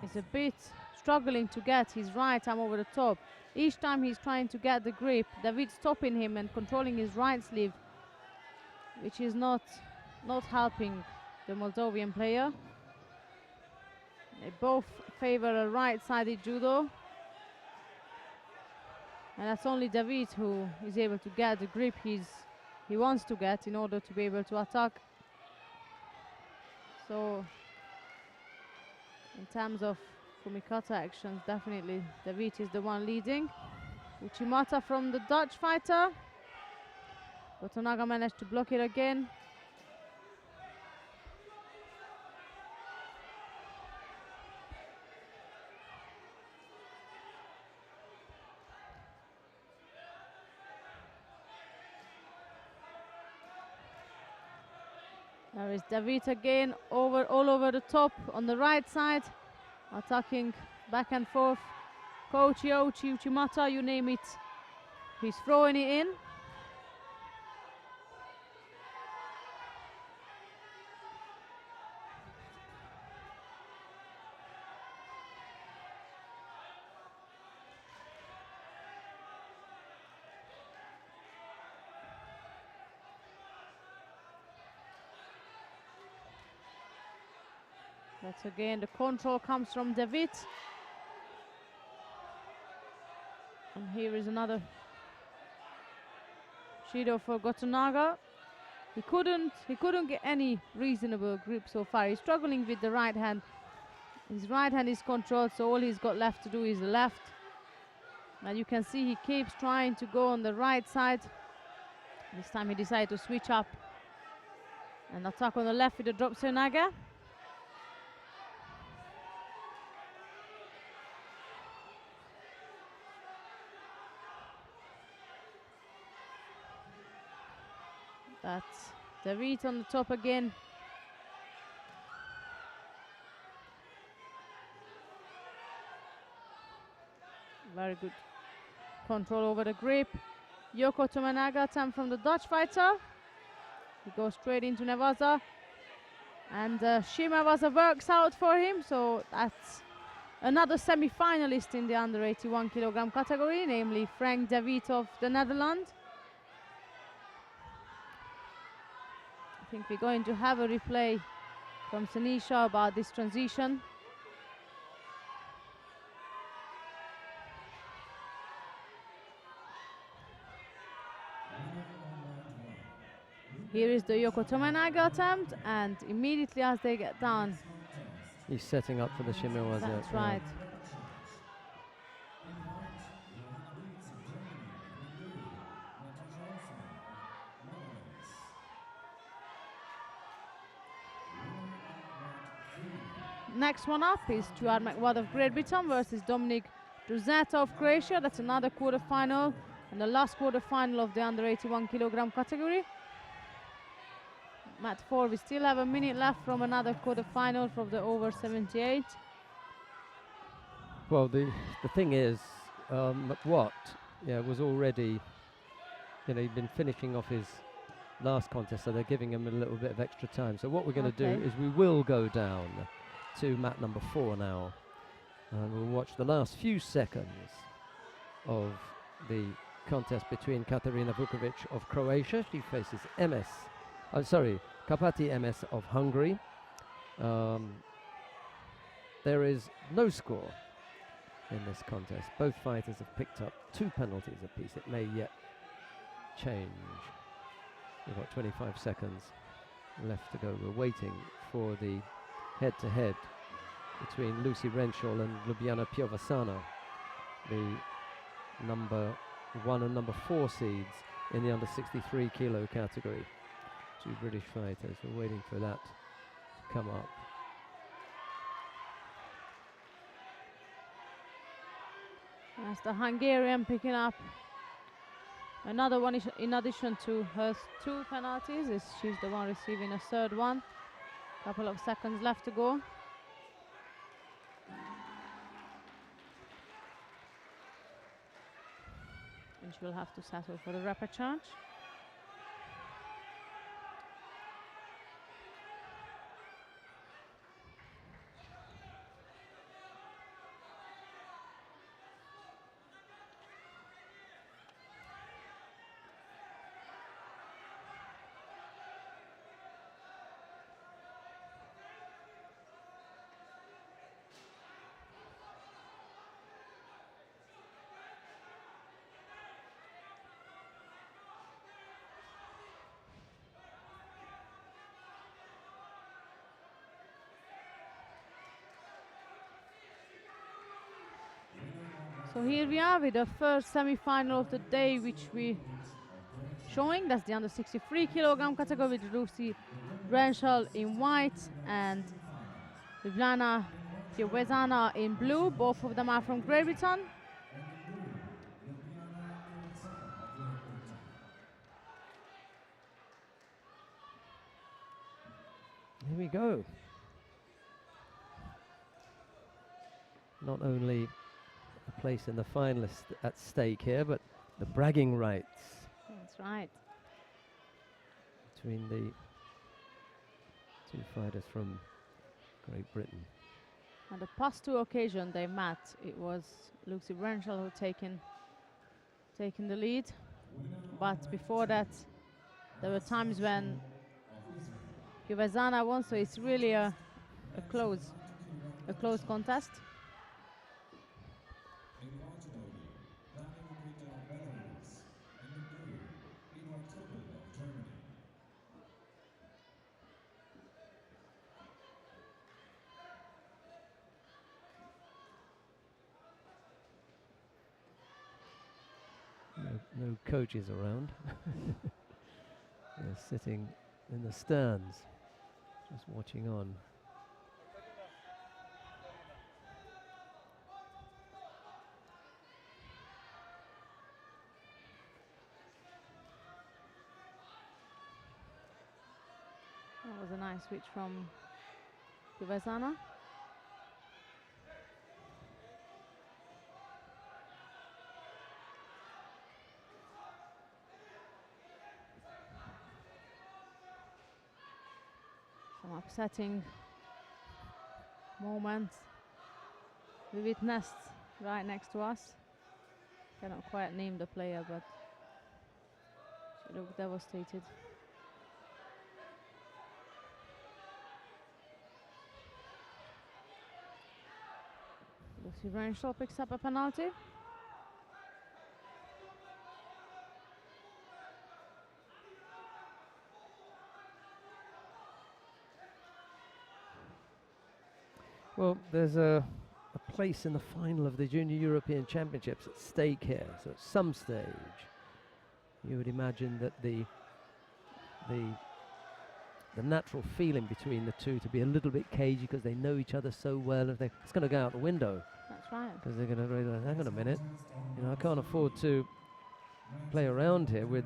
is a bit struggling to get his right arm over the top. Each time he's trying to get the grip, David stopping him and controlling his right sleeve, which is not helping the Moldovan player. They both favor a right-sided judo. And that's only David who is able to get the grip he wants to get in order to be able to attack. So in terms of Kumikata actions, definitely David is the one leading. Uchimata from the Dutch fighter. Gotonaga managed to block it again. There is David again, all over the top on the right side, attacking back and forth. Kochi, Ochi, Uchimata, you name it, he's throwing it in. That's again, the control comes from David. And here is another Judo for Gotonaga. He couldn't get any reasonable grip so far. He's struggling with the right hand. His right hand is controlled, so all he's got left to do is the left. And you can see he keeps trying to go on the right side. This time he decided to switch up and attack on the left with the drop seonaga. That's David on the top again. Very good control over the grip. Yoko Tominaga attempt from the Dutch fighter. He goes straight into Nevaza. And Shimavaza works out for him, so that's another semi-finalist in the under 81 kilogram category, namely Frank David of the Netherlands. I think we're going to have a replay from Sanisha about this transition. Here is the Yoko Tominaga attempt, and immediately as they get down, he's setting up for the Shimiwaza. That's right. Next one up is Stuart McWatt of Great Britain versus Dominic Druzeta of Croatia. That's another quarterfinal and the last quarterfinal of the under 81 kilogram category. Mat 4, we still have a minute left from another quarterfinal from the over 78. Well, the thing is, McWatt, was already, he'd been finishing off his last contest, so they're giving him a little bit of extra time. So what we're going to do is we will go down to mat number 4 now, and we'll watch the last few seconds of the contest between Katarina Vukovic of Croatia. She faces Kapati MS of Hungary. There is no score in this contest. Both fighters have picked up 2 penalties apiece. It may yet change. We've got 25 seconds left to go. We're waiting for the head-to-head between Lucy Renshaw and Ljubljana Piovasana, the number 1 and number 4 seeds in the under 63 kilo category. 2 British fighters. We're waiting for that to come up. That's the Hungarian picking up another one in addition to her 2 penalties. She's the one receiving a 3rd one. Couple of seconds left to go. And she'll have to settle for the rapid charge. So here we are with the first semi-final of the day, which we showing. That's the under 63 kilogram category with Lucy Renshaw in white and Ljubljana Piovasana in blue. Both of them are from Great Britain. Here we go. Not only a place in the finalists at stake here, but the bragging rights. That's right. Between the 2 fighters from Great Britain. On the past 2 occasions they met, it was Lucy Renshaw who taken the lead. But before that, there were times when Piovasana won, so it's really a close contest. no coaches around. They're sitting in the stands, just watching on. That was a nice switch from Gviniashvili. Some upsetting moments. We witnessed right next to us. Cannot quite name the player, but she looked devastated. Lucy Renshaw picks up a penalty. Well, there's a place in the final of the Junior European Championships at stake here. So at some stage, you would imagine that the natural feeling between the two to be a little bit cagey because they know each other so well, and it's going to go out the window. That's right. Because they're going to realize, hang on a minute, you know, I can't afford to play around here with,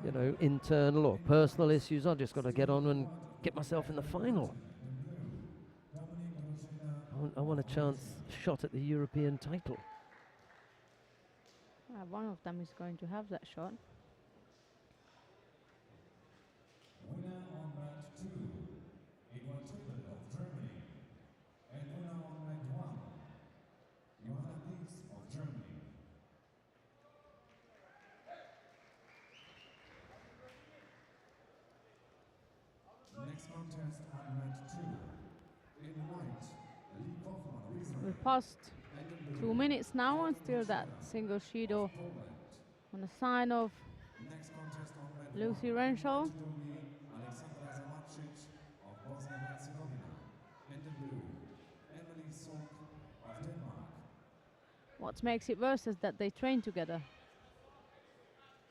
you know, internal or personal issues. I've just got to get on and get myself in the final. I want a shot at the European title. One of them is going to have that shot. Winner on mat 2, Equatorial of Germany. And winner on mat 1, Johannes of Germany. Next contest on mat 2. In white, Lee Kaufmann, We've passed 2 minutes now, and still that single Judo on the sign of Next contest on mat Lucy 1, Renshaw. Alexandra Zamacic of Bosnia and Herzegovina. And in blue, Emily Sok of Denmark. What makes it worse is that they train together.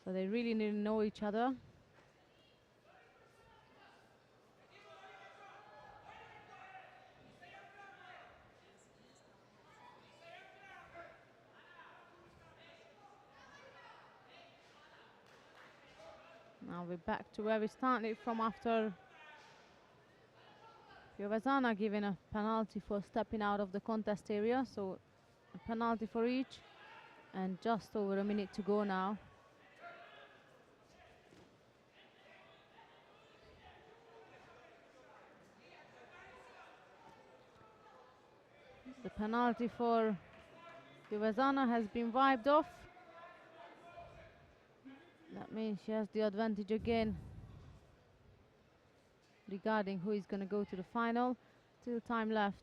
So they really need to know each other. Now we're back to where we started from after Gviniashvili giving a penalty for stepping out of the contest area. So a penalty for each, and just over a minute to go now. The penalty for Gviniashvili has been wiped off. That means she has the advantage again regarding who is going to go to the final. Still time left.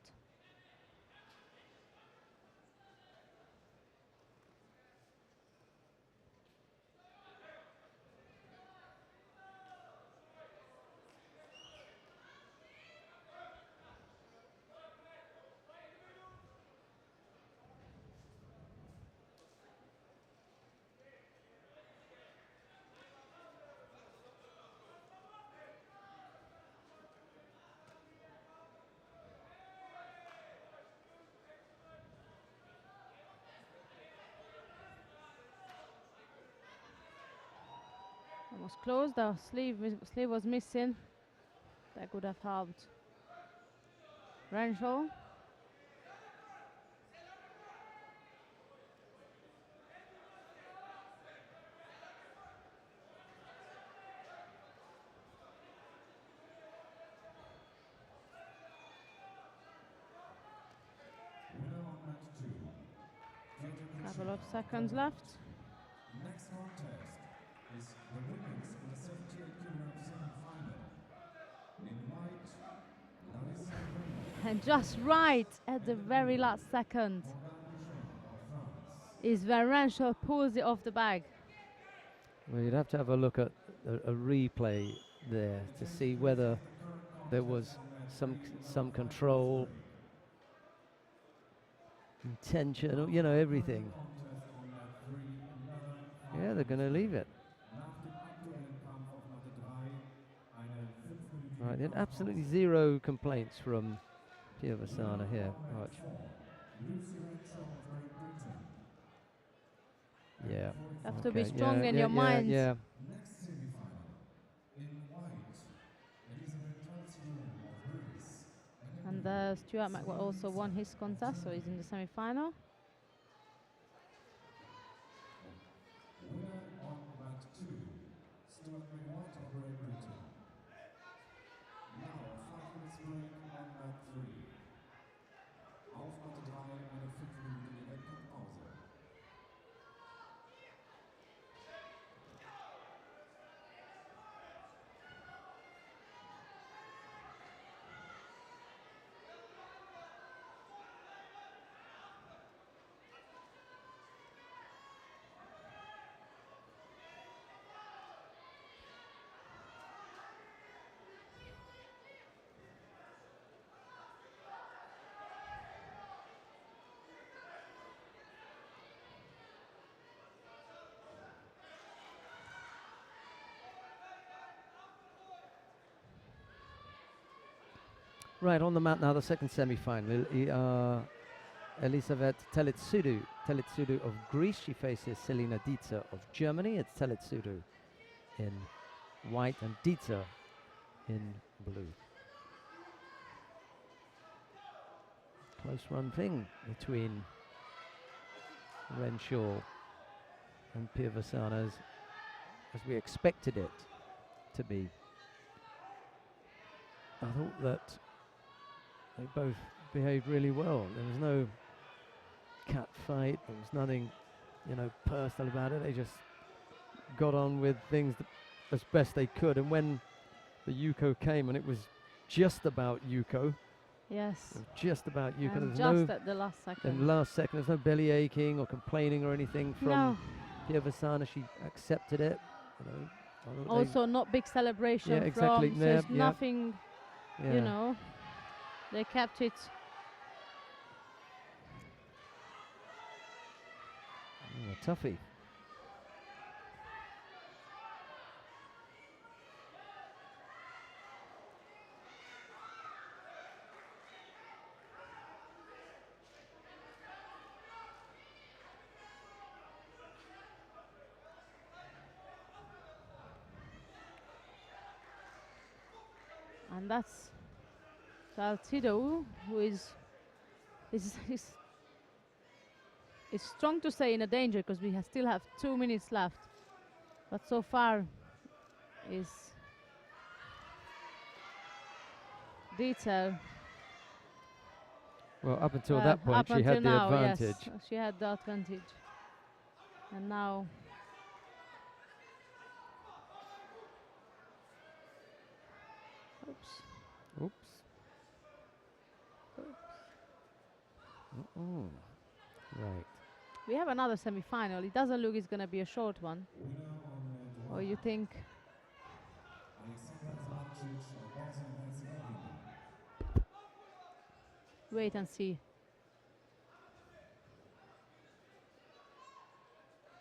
It was close, the sleeve was missing. That could have helped Renshaw. Winner on mat 2. Couple of seconds left. Next contest is the women's in the 78 kilogram semi-final. In white, Larissa Renaud And just right at the very last second is where Renshaw pulls it off the bag. Well, you'd have to have a look at a replay there to see whether there was some control, intention, you know, everything. Yeah, they're going to leave it. Nach dem aktuellen Kampf auf Matte 3 eine 5-minütige Right, and absolutely Kampfpause. zero complaints from Piavasana here. Watch. Lucy Renshaw of Great Britain. Yeah. Have to be Okay, strong yeah, in yeah, your yeah, mind. yeah. Next semi-final. In white, Elizabeth Talciu of Greece. And Stuart McWell also won his contest, so he's in the semi-final. Winner on mat 2, Stuart McWhite of Great Britain. Now a 5 minutes break on mat 3. Auf Matte 3 eine 5-minütige Wettkampfpause. Right, on the mat now, the second semi-final. Elisabeth Telitsudou of Greece. She faces Selina Dietzer of Germany. It's Telitsudou in white and Dietzer in blue. Close run thing between Renshaw and Piavasana as we expected it to be. I thought that they both behaved really well. There was no cat fight. There was nothing, personal about it. They just got on with things as best they could. And when the Yuko came, and it was just about Yuko. Yes. It was just about Yuko. And There's just no, at the last second. in the last second, there's no belly aching or complaining or anything from No. Piavasana. She accepted it. Also, not big celebration Yeah, exactly. from. So Yeah, it's yeah. nothing. They kept it. Toughie. And that's Salcido, who is strong to say in a danger because we still have 2 minutes left. But so far is Dietzer. Well, up until that point, up she until had the now, advantage. Yes, she had the advantage. And now Oops. Right. we have another semi-final. It doesn't look it's going to be a short one. Or you think? Wait and see.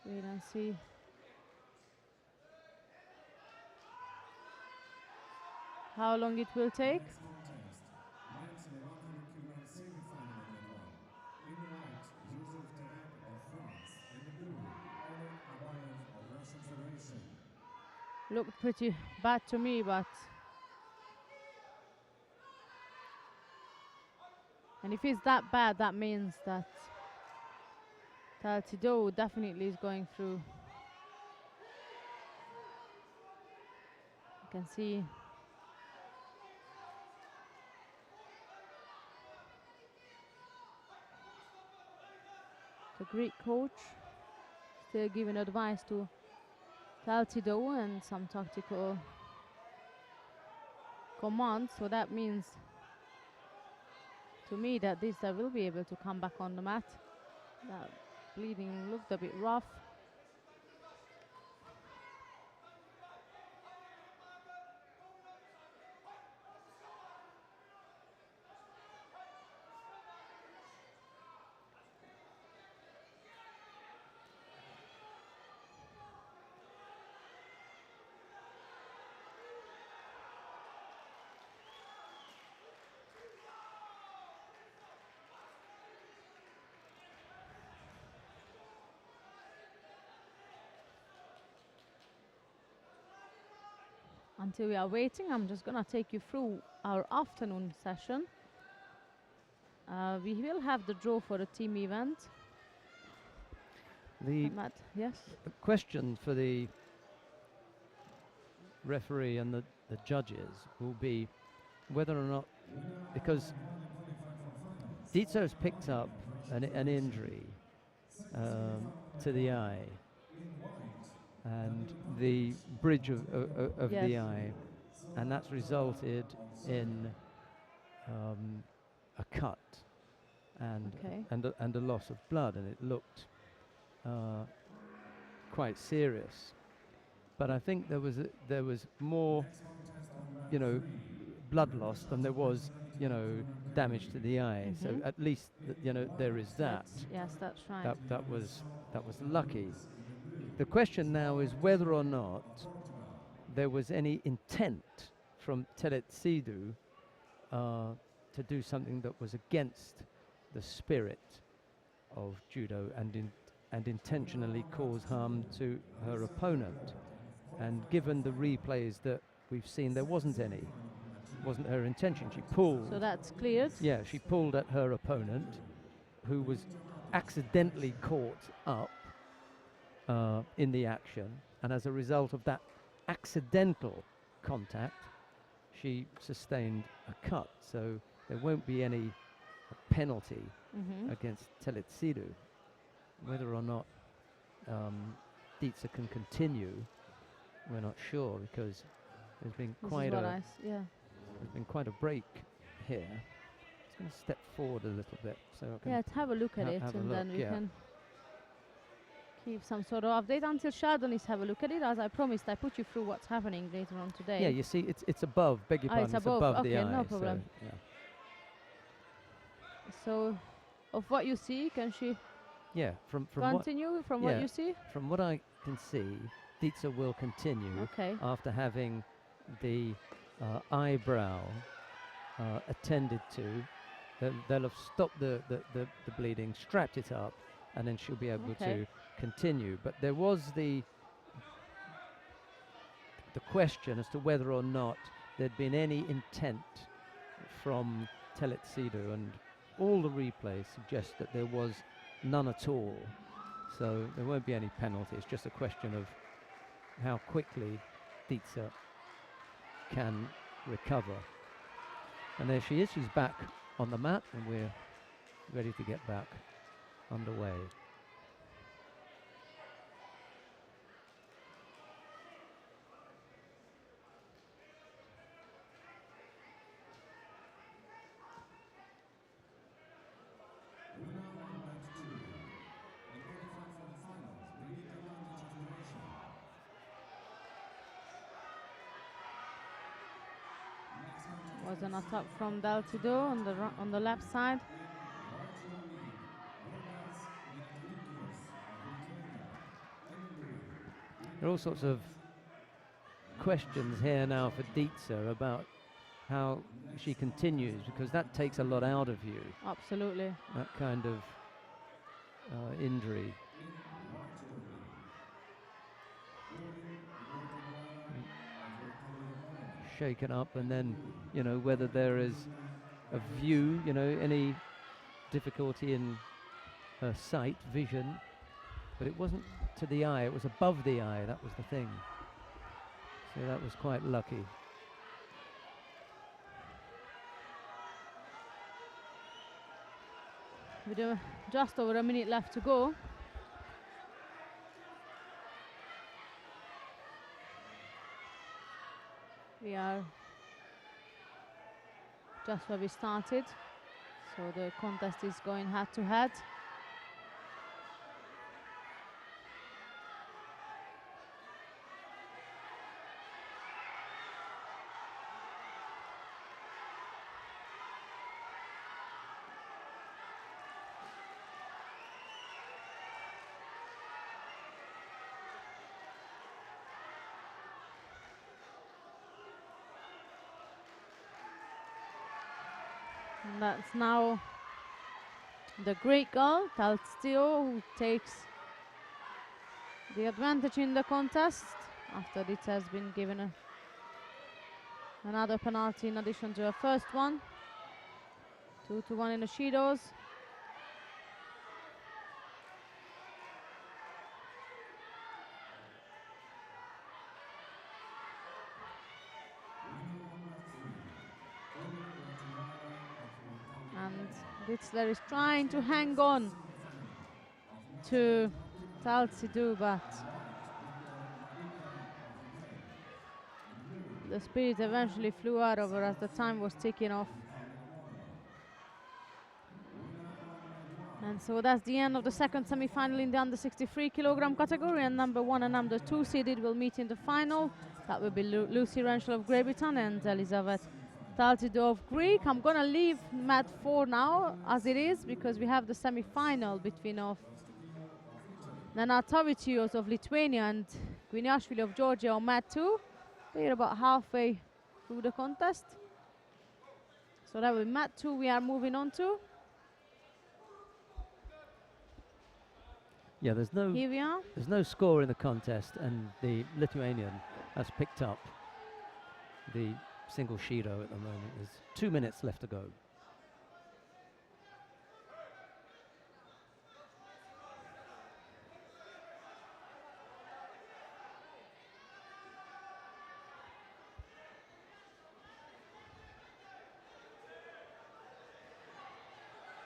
Wait and see. How long it will take? Next contest, men's 100 kg semi-final on that one. In white, Joseph Terek of France. In the blue, Oleg Abayev of Russian Federation. Looked pretty bad to me, but and if it's that bad, that means that Talcido definitely is going through. You can see the Greek coach still giving advice to Talcido and some tactical commands. So that means to me that Dietzer will be able to come back on the mat. That bleeding looked a bit rough. until we are waiting, I'm just gonna take you through our afternoon session. We will have the draw for the team event. The Matt, yes? question for the referee and the judges will be whether or not, because Dietzo's picked up an injury to the eye and the bridge of Yes. the eye, and that's resulted in a cut and Okay. and a loss of blood, and it looked quite serious. But I think there was more, blood loss than there was, damage to the eye. So Mhm. at least there is that. Yes, that's right. That was lucky. The question now is whether or not there was any intent from Teletsidu to do something that was against the spirit of judo and intentionally cause harm to her opponent. And given the replays that we've seen, there wasn't any. Wasn't her intention. She pulled. So that's cleared. Yeah, she pulled at her opponent, who was accidentally caught up in the action, and as a result of that accidental contact, she sustained a cut. So there won't be any penalty against Teletsidu. Whether or not Dietze can continue, we're not sure, because there's been there's been quite a break here. It's going to step forward a little bit, so I can Yeah, have a look at it, and then we can keep some sort of update until Chardonnays have a look at it. As I promised, I put you through what's happening later on today. Yeah, you see, it's above. Beg your pardon, it's above. the Okay, eye. no problem. So, so, of what you see, can she from continue from what you see? From what I can see, Dietze will continue after having the eyebrow attended to. They'll have stopped the bleeding, strapped it up, and then she'll be able to continue. But there was the question as to whether or not there'd been any intent from Teletsidu, and all the replays suggest that there was none at all. So there won't be any penalty. It's just a question of how quickly Dietze can recover. And there she is. She's back on the mat, and we're ready to get back underway. Was an attack from Daltido on the left side. There are all sorts of questions here now for Dietze about how she continues, because that takes a lot out of you. Absolutely. That kind of injury. Shaken up, and then, whether there is a view, any difficulty in her sight, vision. But it wasn't to the eye, it was above the eye, that was the thing. So that was quite lucky. With just over a minute left to go. We are just where we started, so the contest is going head to head. And that's now the Greek girl, Talstio, who takes the advantage in the contest after it has been given a Another penalty in addition to her first one. 2-1 in the Judos. And Ditzler is trying to hang on to Taltsidou, but the spirit eventually flew out of her as the time was ticking off. And so that's the end of the second semi-final in the under 63 kilogram category, and number 1 and number 2 seeded will meet in the final. That will be Lucy Renshaw of Great Britain and Elizabeth Taltsidou of Greek. I'm gonna leave mat 4 now as it is, because we have the semi-final between Nanatavicius of Lithuania and Gviniashvili of Georgia on mat 2. They're about halfway through the contest. So that will be mat 2 we are moving on to. Yeah, Here we are. there's no score in the contest, and the Lithuanian has picked up the single Judo at the moment. There's 2 minutes left to go.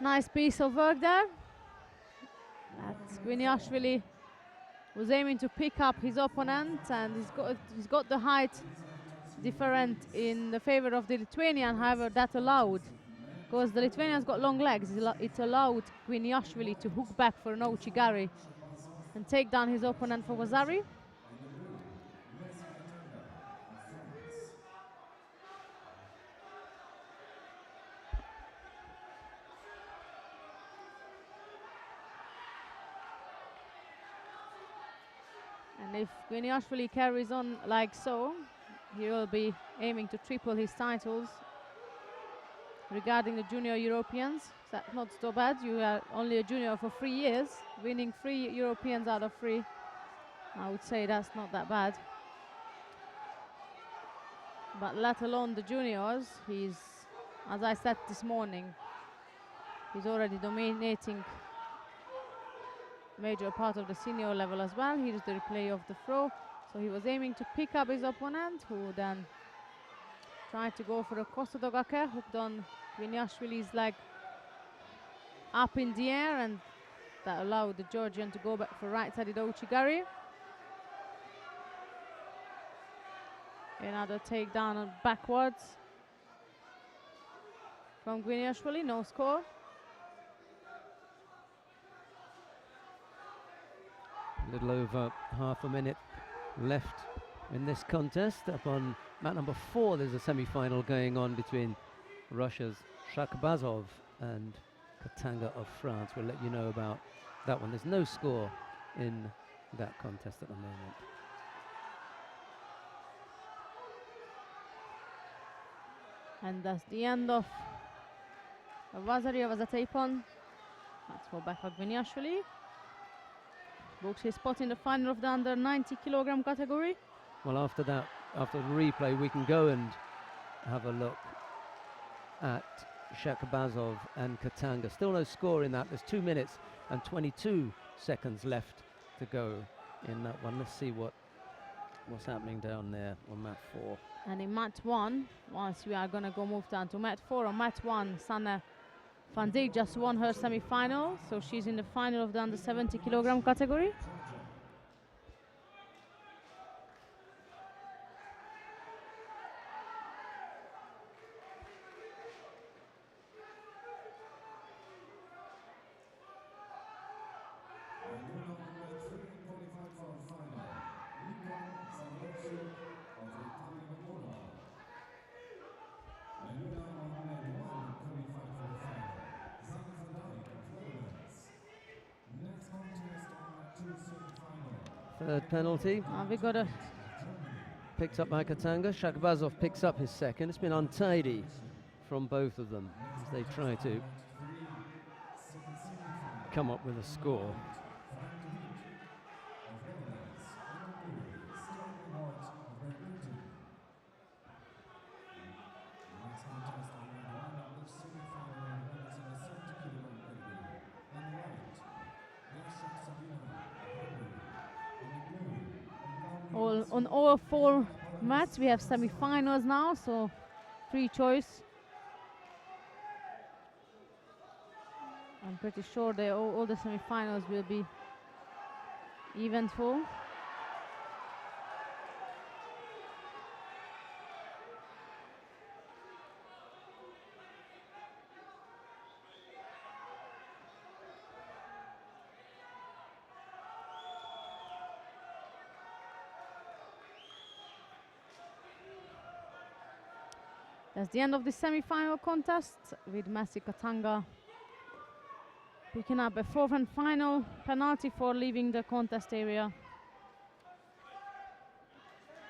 Nice piece of work there. Gviniashvili was aiming to pick up his opponent, and he's got the height different in the favor of the Lithuanian. However, that allowed, because the Lithuanian's got long legs, it allowed Gviniashvili to hook back for an ouchigari and take down his opponent for Wazari. And if Gviniashvili carries on like so, he will be aiming to triple his titles. Regarding the junior Europeans, that's not so bad. You are only a junior for 3 years, winning 3 Europeans out of 3. I would say that's not that bad. But let alone the juniors, he's, as I said this morning, he's already dominating major part of the senior level as well. Here's the replay of the throw. So he was aiming to pick up his opponent, who then tried to go for a Kostadogake, hooked on Gviniashvili's leg up in the air, and that allowed the Georgian to go back for right-sided ouchigari. Another takedown and backwards from Gviniashvili, no score. A little over half a minute left in this contest. Up on mat number 4, there's a semi-final going on between Russia's Shakbazov and Katanga of France. We'll let you know about that one. There's no score in that contest at the moment. And that's the end of Vazari Vazatepon. That's for Becca Gviniashvili. Books his spot in the final of the under 90 kilogram category. Well, after that, after the replay, we can go and have a look at Shakbazov and Katanga. Still no score in that. There's 2 minutes and 22 seconds left to go in that one. Let's see what's happening down there on mat 4. And in mat 1, once we are going to go move down to mat 4, on mat 1, Sanne van Dijk just won her semi-final, so she's in the final of the under 70 kilogram category. Third penalty. We got a Picked up by Katanga. Shakbazov picks up his second. It's been untidy from both of them as they try to come up with a score. on all 4 mats we have semi-finals now, so 3 choice. I'm pretty sure all the semi-finals will be eventful. That's the end of the semi-final contest, with Messi Katanga picking up a 4th and final penalty for leaving the contest area.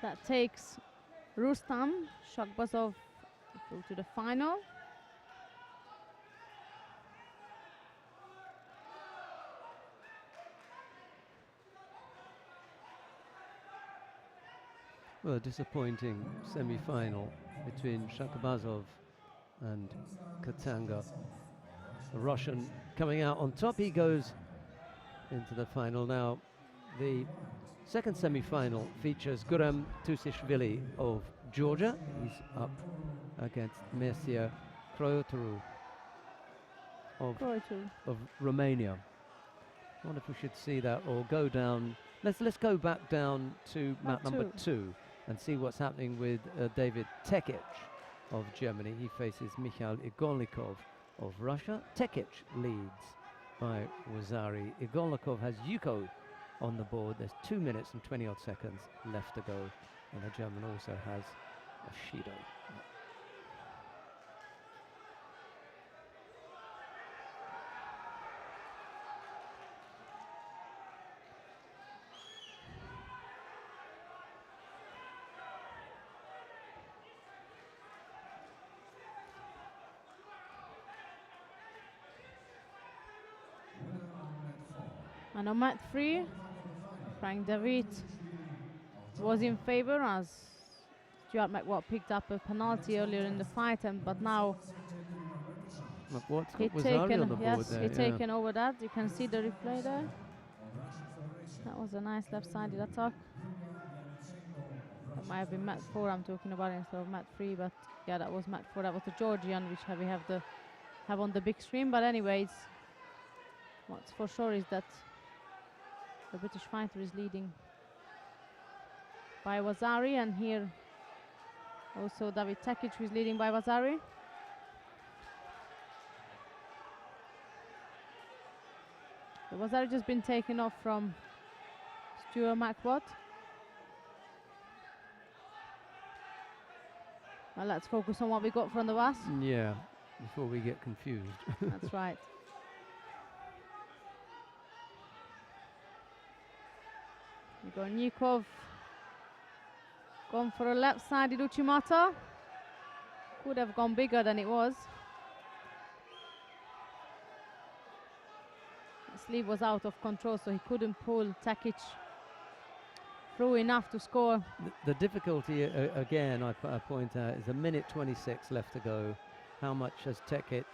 That takes Rustam Shakbazov through to the final. Well, a disappointing semi-final between Shakbazov and Katanga. The Russian coming out on top. He goes into the final. Now, the second semi-final features Guram Tusishvili of Georgia. He's up against Mircea Croioturu of Romania. I wonder if we should see that or go down. Let's go back down to mat number 2 and see what's happening with David Tekic of Germany. He faces Mikhail Igolnikov of Russia. Tekic leads by Wazari. Igolnikov has Yuko on the board. There's 2 minutes and 20 odd seconds left to go, and the German also has a Shido. And on mat 3, Frank David was in favor as Stuart McWatt picked up a penalty earlier in the fight, but now he'd taken over that. You can see the replay there. That was a nice left-sided attack. That might have been mat 4 I'm talking about instead of mat 3, but yeah, that was mat 4. That was the Georgian, which we have on the big screen. But anyways, what's for sure is that the British fighter is leading by Wazari, and here also David Tekic is leading by Wazari. So Wazari just been taken off from Stuart McWatt. Well, let's focus on what we got from the VAS. Yeah, before we get confused. That's right. Igornikov gone for a left-sided Uchimata. Could have gone bigger than it was. The sleeve was out of control, so he couldn't pull Tekic through enough to score. The difficulty, again, I point out, is 1:26 left to go. How much has Tekic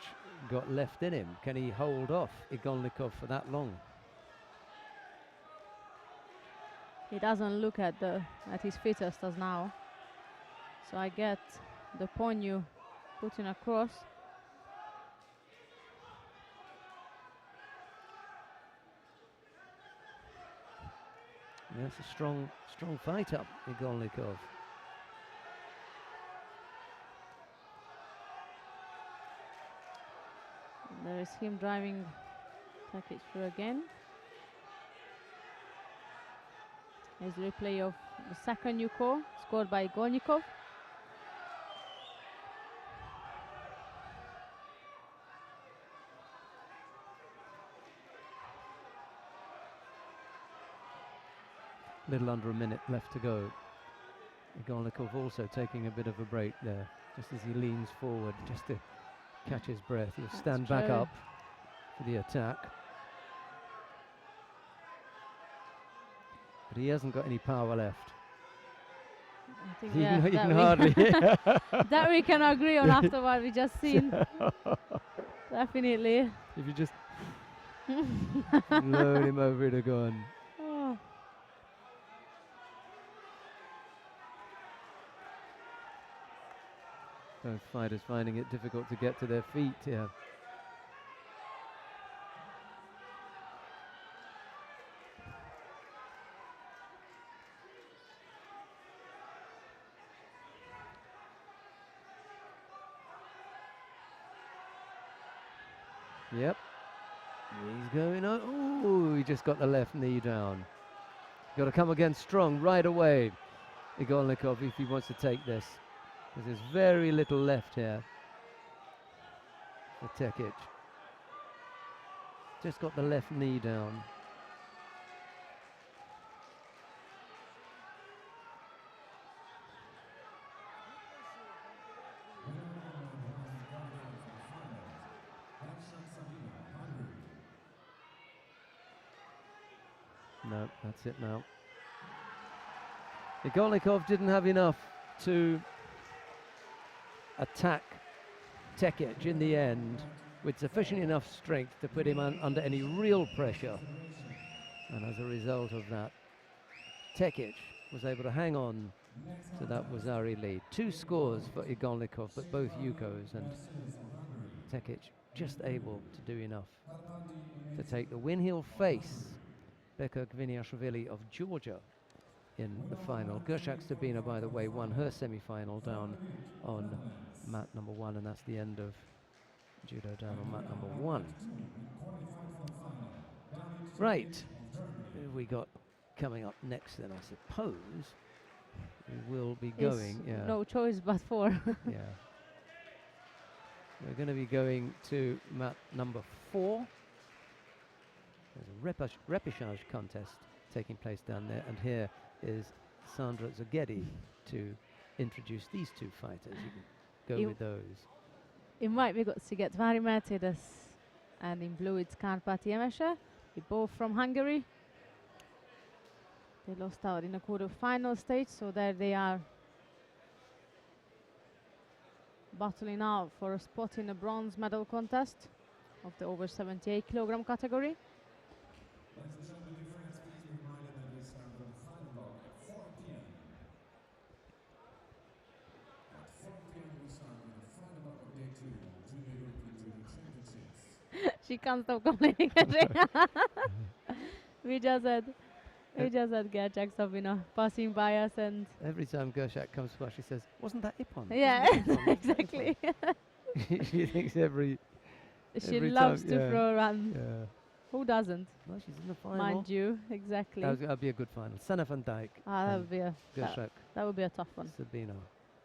got left in him? Can he hold off Igolnikov for that long? He doesn't look at his fittest as now. So I get the point you putting across. Yes, a strong fight up, Igolnikov. There is him driving Tekic through again. Here's the replay of the second Yuko, scored by Igolnikov. Little under a minute left to go. Igolnikov also taking a bit of a break there, just as he leans forward, just to catch his breath. He'll stand back up for the attack. But he hasn't got any power left. I think You can hardly hear. that we can agree on after what we just seen. Definitely. If you just load him over, it'd have gone. Oh. Both fighters finding it difficult to get to their feet here. Yep. He's going on. Oh, he just got the left knee down. Got to come again strong right away, Igolnikov, if he wants to take this. Because there's very little left here for Tekic. Just got the left knee down. No, that's it now. Igolnikov didn't have enough to attack Tekic in the end with sufficient enough strength to put him under any real pressure. And as a result of that, Tekic was able to hang on to that Wazari lead. 2 scores for Igolnikov, but both Yukos, and Tekic just able to do enough to take the win. He'll face Becca Gviniashvili of Georgia in the final. Gershak Sabina, by the way, won her semi-final down on mat number 1, and that's the end of judo down on mat number 1. Right, who have we got coming up next then? I suppose we will be going. Yeah. No choice but 4. Yeah. We're going to be going to mat number 4. There's a repechage contest taking place down there, and here is Sandra Zagedi to introduce these 2 fighters. You can go with those. In white we got Siget Varimertides, and in blue it's Kárpáti Emese. They're both from Hungary. They lost out in the quarter-final stage, so there they are battling out for a spot in the bronze medal contest of the over 78 kilogram category. Ladies and gentlemen, dear friends, please be reminded that we start with the final block at 4 p.m. At 4 p.m. we start with the final block of day 2 of Judo European Judo Championships. She can't stop complaining. we just had Gershak Sabina passing by us, and Every time Gershak comes by, she says, "Wasn't that Ippon?" yeah, exactly. She thinks every She every loves time, to yeah. throw around. Yeah. Who doesn't? Well, she's in the final. Mind you, exactly. That'll be a good final. Sanne van Dijk. That would be Gershak that would be a tough one. Sabina.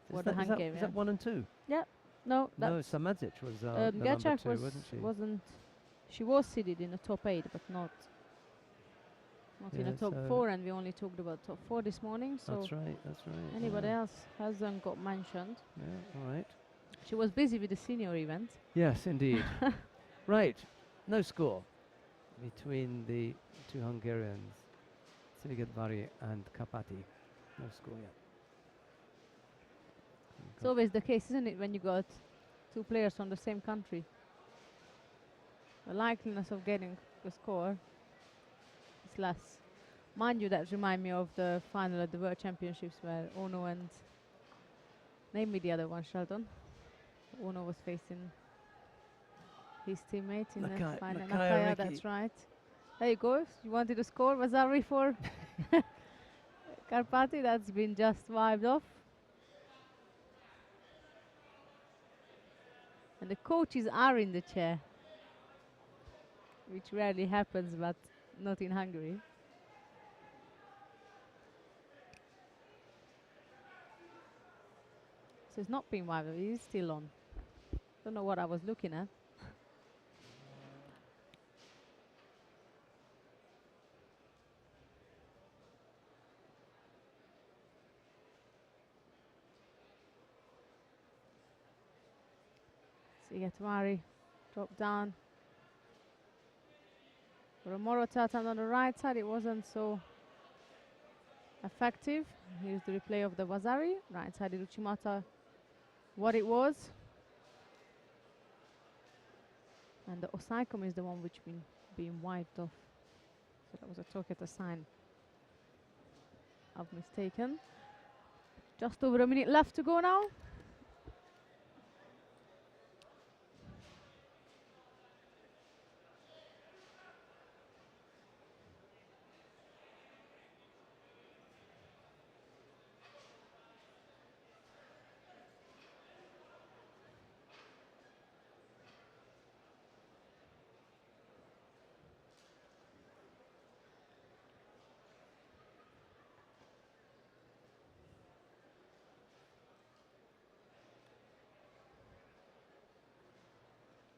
For the is that Hungarian. 1 and 2? No, No, that's Samadzic was the number Gershak 2, wasn't she? wasn't. She was seeded in the top 8, but not in the Yeah, top so 4. And we only talked about top 4 this morning. So That's right. anybody yeah. else hasn't got mentioned. Yeah, all right. She was busy with the senior event. Yes, indeed. Right, no score between the 2 Hungarians, Sigetvari and Kárpáti. No score yet. It's always the case, isn't it, when you got 2 players from the same country? The likeliness of getting a score is less. Mind you, that remind me of the final at the World Championships where Ono and, name me the other one, Sheldon. Ono was facing his teammate in the final. Nakaya, that's right. There you go. You wanted to score. Wazari for Kárpáti. That's been just wiped off. And the coaches are in the chair, which rarely happens, but not in Hungary. So it's not been wiped off. It is still on. Don't know what I was looking at. Sigetvari dropped down. For a Morata attempt on the right side, it wasn't so effective. Here's the replay of the Wazari. Right side Uchimata, what it was. And the Osaikom is the one which been being wiped off. So that was a Toketa sign. I've mistaken. Just over a minute left to go now.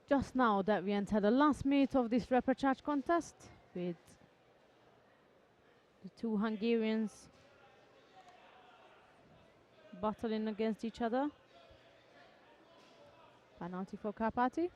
Just now that we enter the last minute of this repechage contest with the two Hungarians battling against each other. Penalty for Karpati.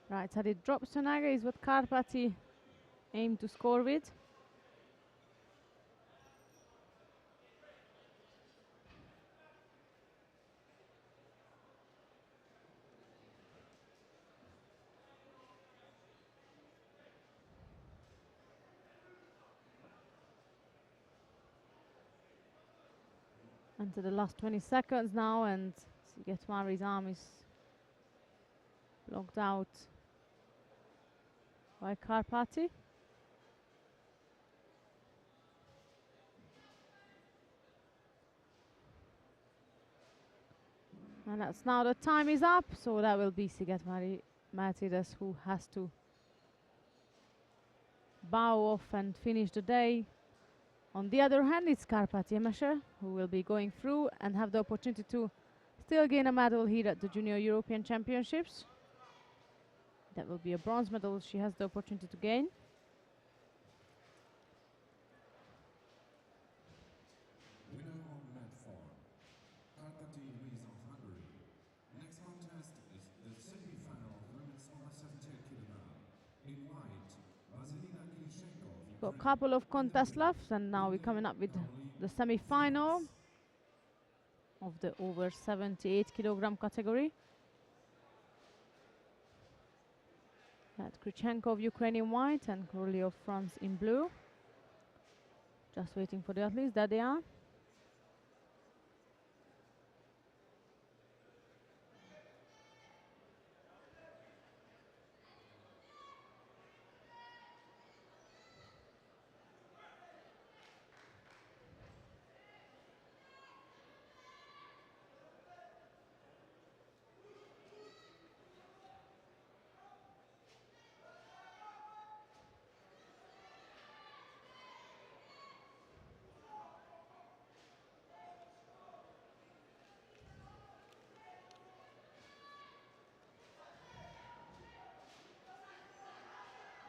Right, so it drops to Naga is what Karpati aimed to score with. And to the last 20 seconds now, and Sigetmari's arm is blocked out by Karpati. And that's now the time is up, so that will be Sigetmari Matidas who has to bow off and finish the day. On the other hand, it's Karpati Emesher who will be going through and have the opportunity to still gain a medal here at the Junior European Championships. That will be a bronze medal she has the opportunity to gain. Winner on mat 4, Karpati Ruiz of Hungary. Next contest is the semi-final women's over 78 kg. In white, Vasilina Kilichenko. Got a couple of contests left, and now we're coming up with the semi-final of the over 78 kilogram category. That's Krichenko of Ukraine in white and Korli of France in blue. Just waiting for the athletes. There they are.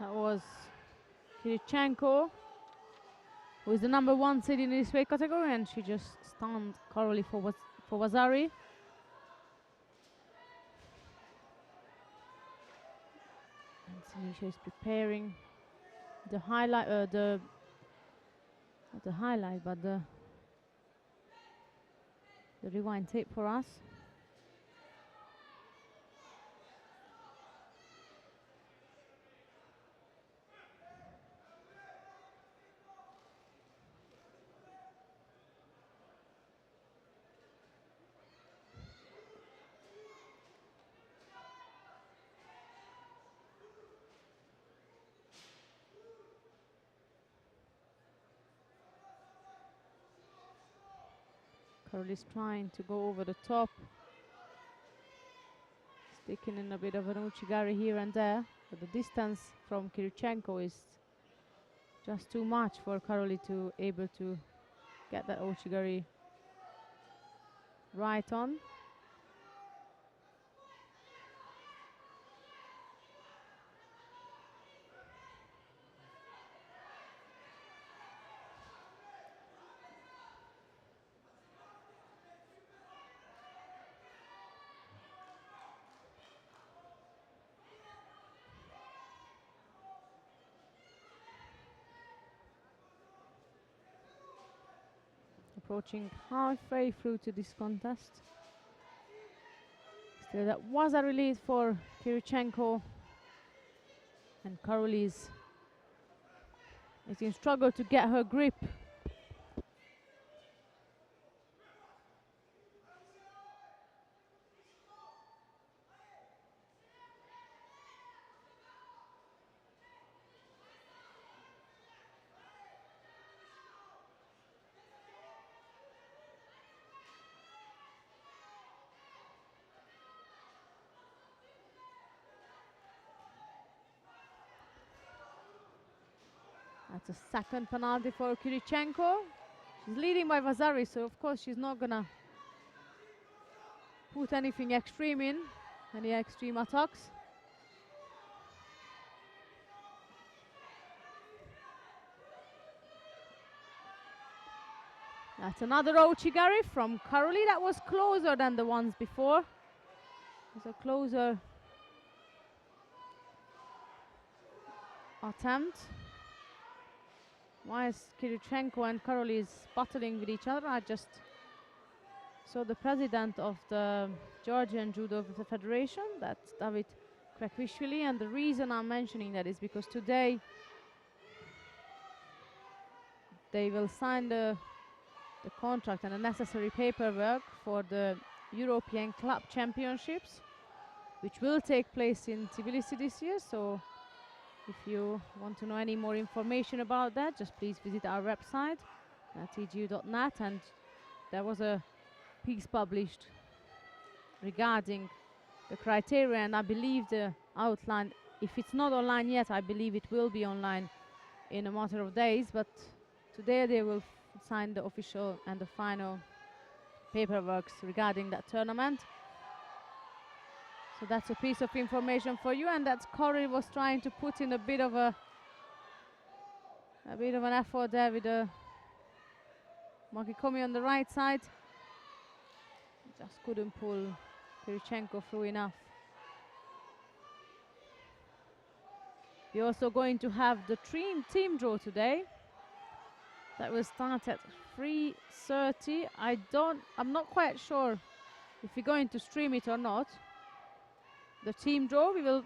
That was Kirichenko, who is the number 1 seed in this weight category, and she just stunned Karoli for Vasari. And Sinisha is preparing the highlight, not the highlight, but the rewind tape for us. Karoli's trying to go over the top, sticking in a bit of an uchigari here and there, but the distance from Kirichenko is just too much for Karoli to able to get that uchigari right on. Approaching halfway through to this contest. Still, that was a release for Kirichenko, and Karoli's is in struggle to get her grip. That's a second penalty for Kirichenko. She's leading by Vasari, so of course she's not gonna put anything extreme in, any extreme attacks. That's another Ochigari from Karoli. That was closer than the ones before. It was a closer attempt. Whilst Kirichenko and Karoli is battling with each other, I just saw the president of the Georgian Judo Federation, that's David Gviniashvili, and the reason I'm mentioning that is because today they will sign the contract and the necessary paperwork for the European Club Championships, which will take place in Tbilisi this year. So if you want to know any more information about that, just please visit our website at tgu.net, and there was a piece published regarding the criteria, and I believe the outline, if it's not online yet, I believe it will be online in a matter of days, but today they will sign the official and the final paperwork regarding that tournament. So that's a piece of information for you, and that Corey was trying to put in a bit of an effort there with the Makikomi on the right side. Just couldn't pull Kirichenko through enough. We're also going to have the team draw today. That will start at 3:30. I'm not quite sure if we're going to stream it or not. The team draw, we'll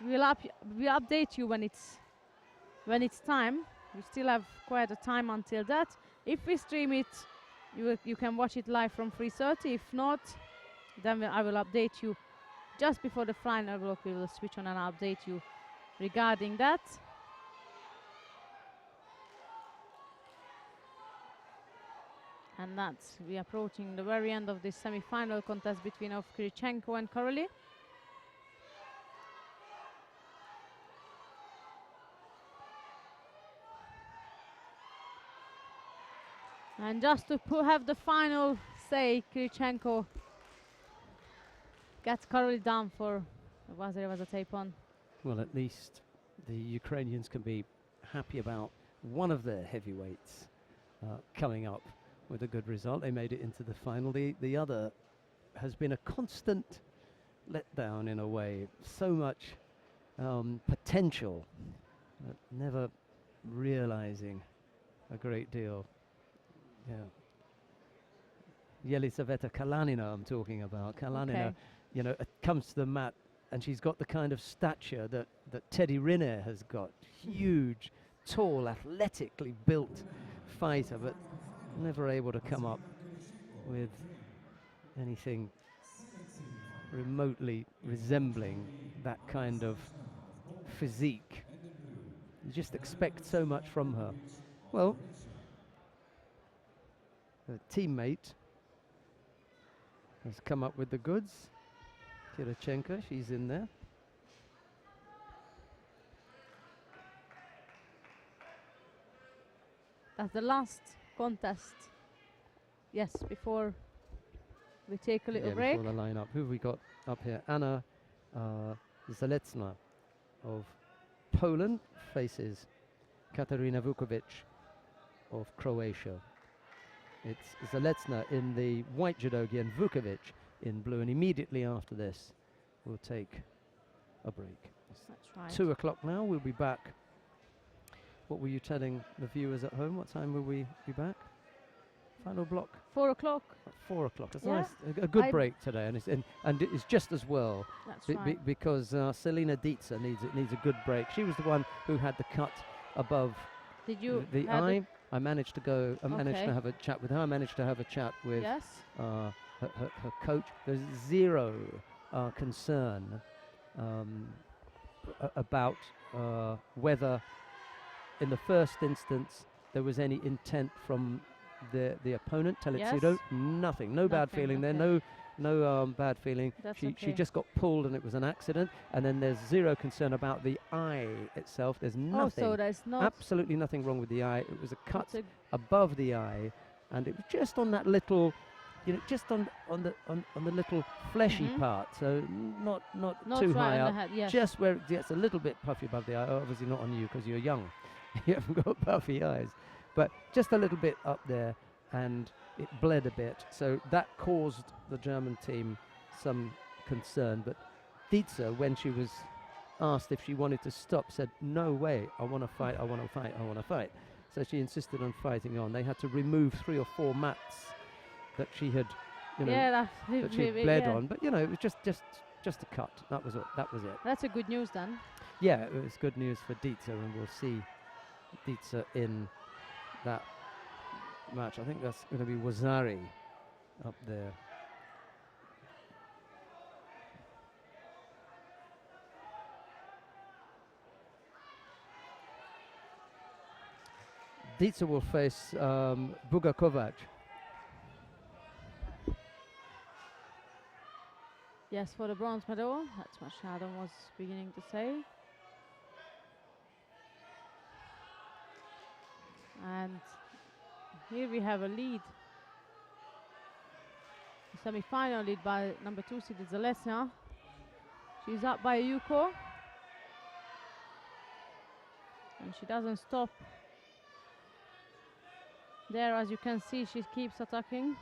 update you when it's time. We still have quite a time until that. If we stream it, you can watch it live from 3:30. If not, then I will update you just before the final block. We will switch on and update you regarding that. And that's, we're approaching the very end of this semi-final contest between Kirichenko and Karoli. And just to have the final say, Kirichenko gets Karoli down for a tape on. Well, at least the Ukrainians can be happy about one of their heavyweights coming up with a good result. They made it into the final. The other has been a constant letdown in a way. So much potential, but never realizing a great deal. Yeah. Yelisaveta Kalanina I'm talking about. Kalanina, Okay. comes to the mat and she's got the kind of stature that Teddy Riner has got. Huge, tall, athletically built fighter, but never able to come up with anything remotely resembling that kind of physique. You just expect so much from her. Well, her teammate has come up with the goods. Kirichenko, she's in there. That's the last contest. Yes, before we take a little break. Before the lineup. Who have we got up here? Anna Zaleczna of Poland faces Katarina Vukovic of Croatia. It's Zaleczna in the white judogi and Vukovic in blue, and immediately after this we'll take a break. That's right. 2 o'clock now, we'll be back. What were you telling the viewers at home? What time will we be back? Final block? 4 o'clock. At 4 o'clock. It's Yeah. nice, a good break today, and it's just as well. That's right. Because Selina Dietzer needs a good break. She was the one who had the cut above Did you the have eye. I managed to go. I managed Okay. to have a chat with her. I managed to have a chat with Yes. her coach. There's zero concern about whether, in the first instance, there was any intent from the opponent, Teletsudo. Yes. Nothing. No bad Nothing, feeling there. okay. no bad feeling. That's She okay. just got pulled and it was an accident. And then there's zero concern about the eye itself. There's nothing, Oh, so there's not. absolutely nothing wrong with the eye. It was a cut It's a above the eye, and it was just on that little, just on the little fleshy Mhm. part. So not not too right high on up. the head. Yes. Just where it gets a little bit puffy above the eye. Obviously not on you because you're young. You haven't got puffy eyes, but just a little bit up there, and it bled a bit. So that caused the German team some concern. But Dietze, when she was asked if she wanted to stop, said, "No way, I want to fight, I want to fight, I want to fight." So she insisted on fighting on. They had to remove 3 or 4 mats that she had, Yeah, that she had bled on. But it was just a cut. That was it. That was it. That's a good news then. Yeah, it was good news for Dietze, and we'll see Dietze in that match. I think that's going to be Wazari up there. Dietze will face Buga Kovac. Yes, for the bronze medal. That's what Shadow was beginning to say. And here we have a lead. The semi-final lead by number 2 seeded Zalesnya. She's up by a Yuko. And she doesn't stop. There, as you can see, she keeps attacking.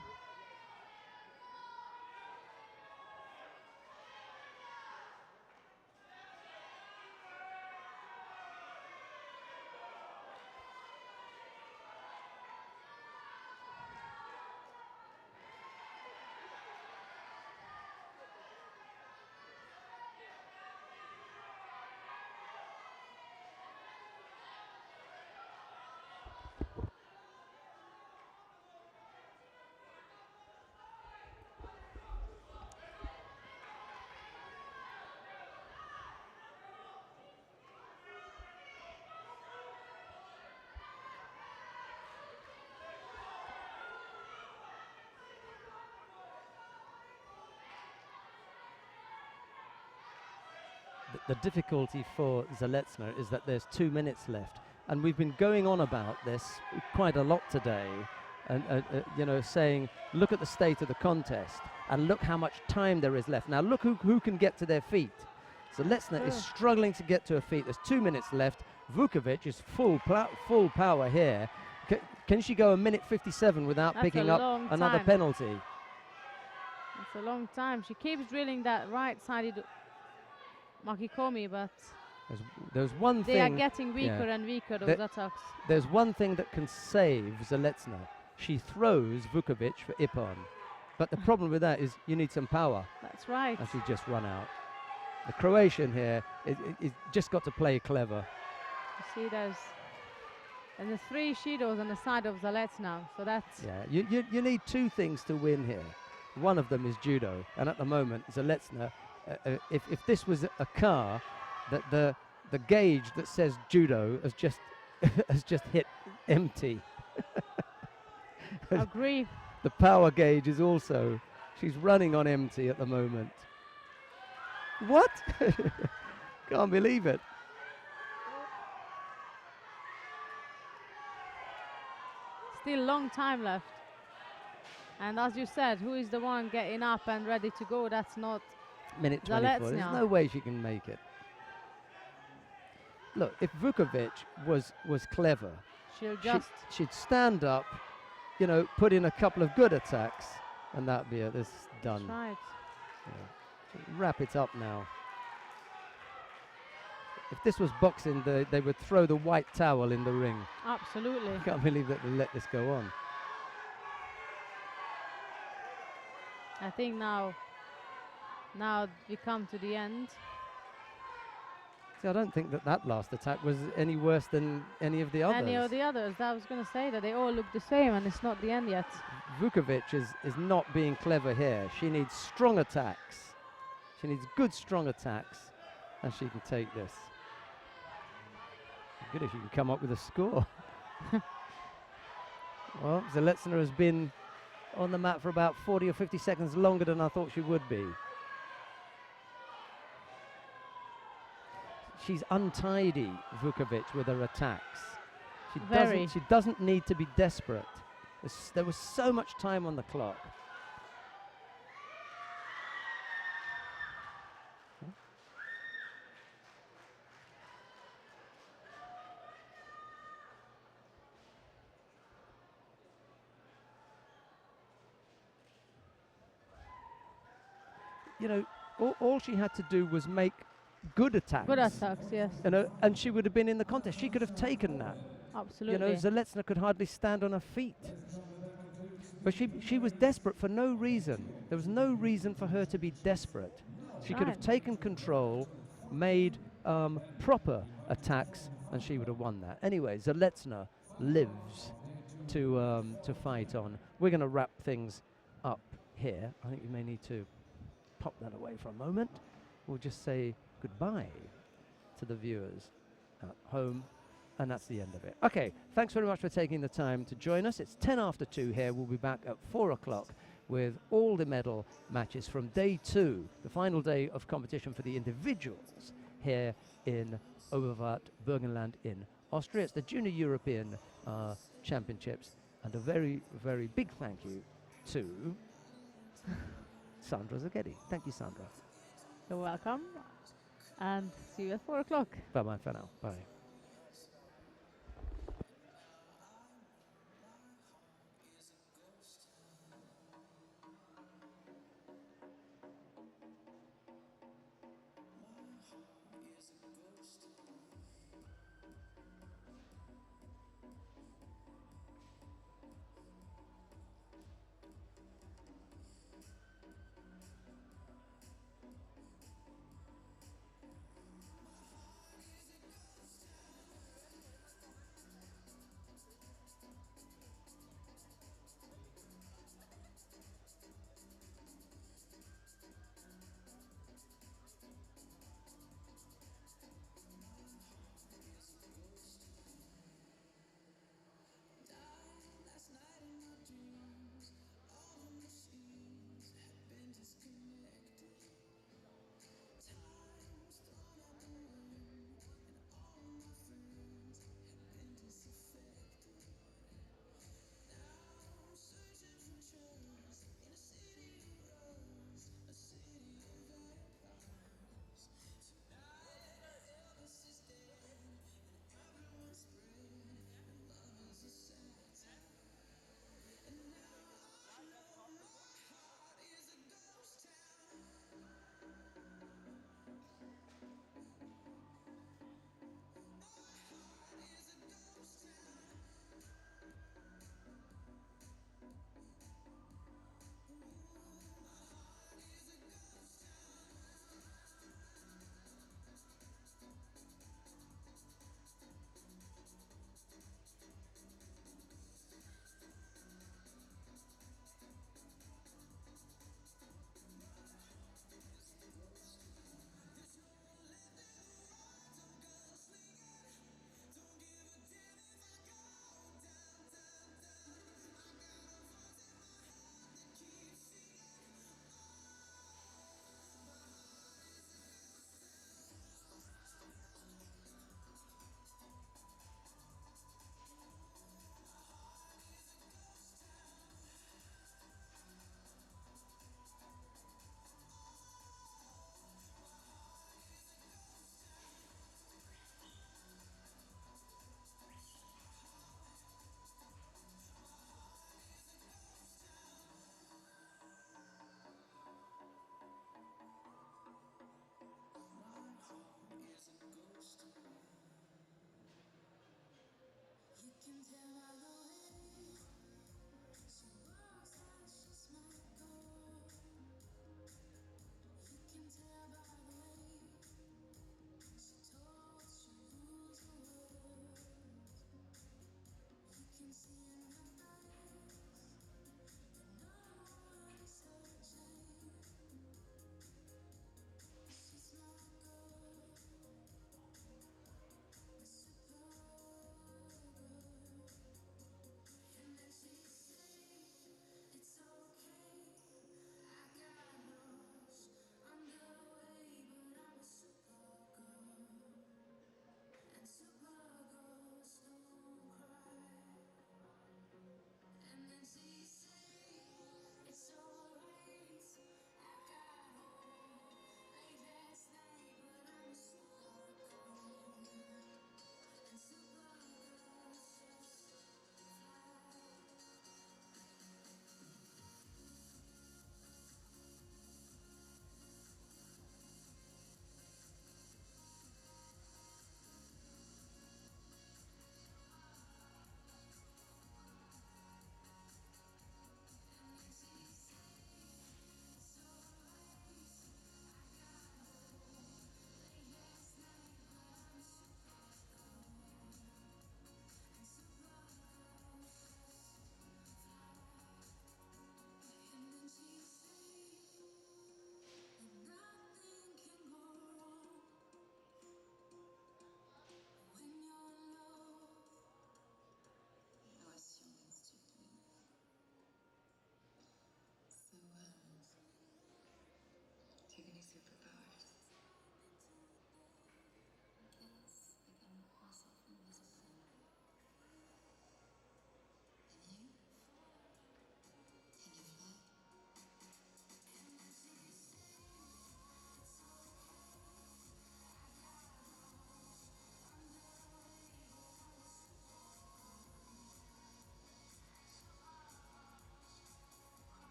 The difficulty for Zalesnya is that there's 2 minutes left, and we've been going on about this quite a lot today, and saying, look at the state of the contest and look how much time there is left. Now look who can get to their feet. Zalesnya is struggling to get to her feet. There's 2 minutes left. Vukovic is full power here. Can she go 1:57 without That's picking a up long another time. penalty? It's a long time. She keeps drilling that right-sided Makikomi, but There's one they are thing. getting weaker and weaker, those attacks. There's one thing that can save Zalesnya. She throws Vukovic for Ippon. But the problem with that is you need some power. That's right. And she's just run out. The Croatian here is just got to play clever. You see and the 3 Shidos on the side of Zalesnya, so that's... Yeah, you need 2 things to win here. One of them is judo, and at the moment Zalesnya, if this was a car, that the gauge that says judo has just has just hit empty. Agree. The power gauge is also, she's running on empty at the moment. What? Can't believe it. Still long time left. And as you said, who is the one getting up and ready to go? That's not Minute 24. There's Zalesnya. no way she can make it. Look, if Vukovic was clever, she'd stand up, put in a couple of good attacks, and that'd be it. This is done. That's right. Yeah. Wrap it up now. If this was boxing, they would throw the white towel in the ring. Absolutely. Can't believe that they let this go on. I think now we come to the end. See, I don't think that last attack was any worse than any of the others. Any of the others. I was going to say that they all look the same, and it's not the end yet. Vukovic is not being clever here. She needs strong attacks. She needs good, strong attacks, and she can take this. Good if she can come up with a score. Well, Zalesnya has been on the mat for about 40 or 50 seconds longer than I thought she would be. She's untidy, Vukovic, with her attacks. She doesn't need to be desperate. There was so much time on the clock. You know, all she had to do was make good attacks. Good attacks, yes. And she would have been in the contest. She could have taken that. Absolutely. You know, Zaletsna could hardly stand on her feet. But she was desperate for no reason. There was no reason for her to be desperate. She could have taken control, made proper attacks, and she would have won that. Anyway, Zaletsna lives to fight on. We're going to wrap things up here. I think we may need to pop that away for a moment. We'll just say goodbye to the viewers at home, and that's the end of it. Okay, thanks very much for taking the time to join us. It's 10 after 2 here. We'll be back at 4 o'clock with all the medal matches from day 2, the final day of competition for the individuals here in Oberwart, Burgenland in Austria. It's the Junior European Championships, and a very, very big thank you to Sandra Zaghetti. Thank you, Sandra. You're welcome, and see you at 4 o'clock. Bye-bye for now. Bye.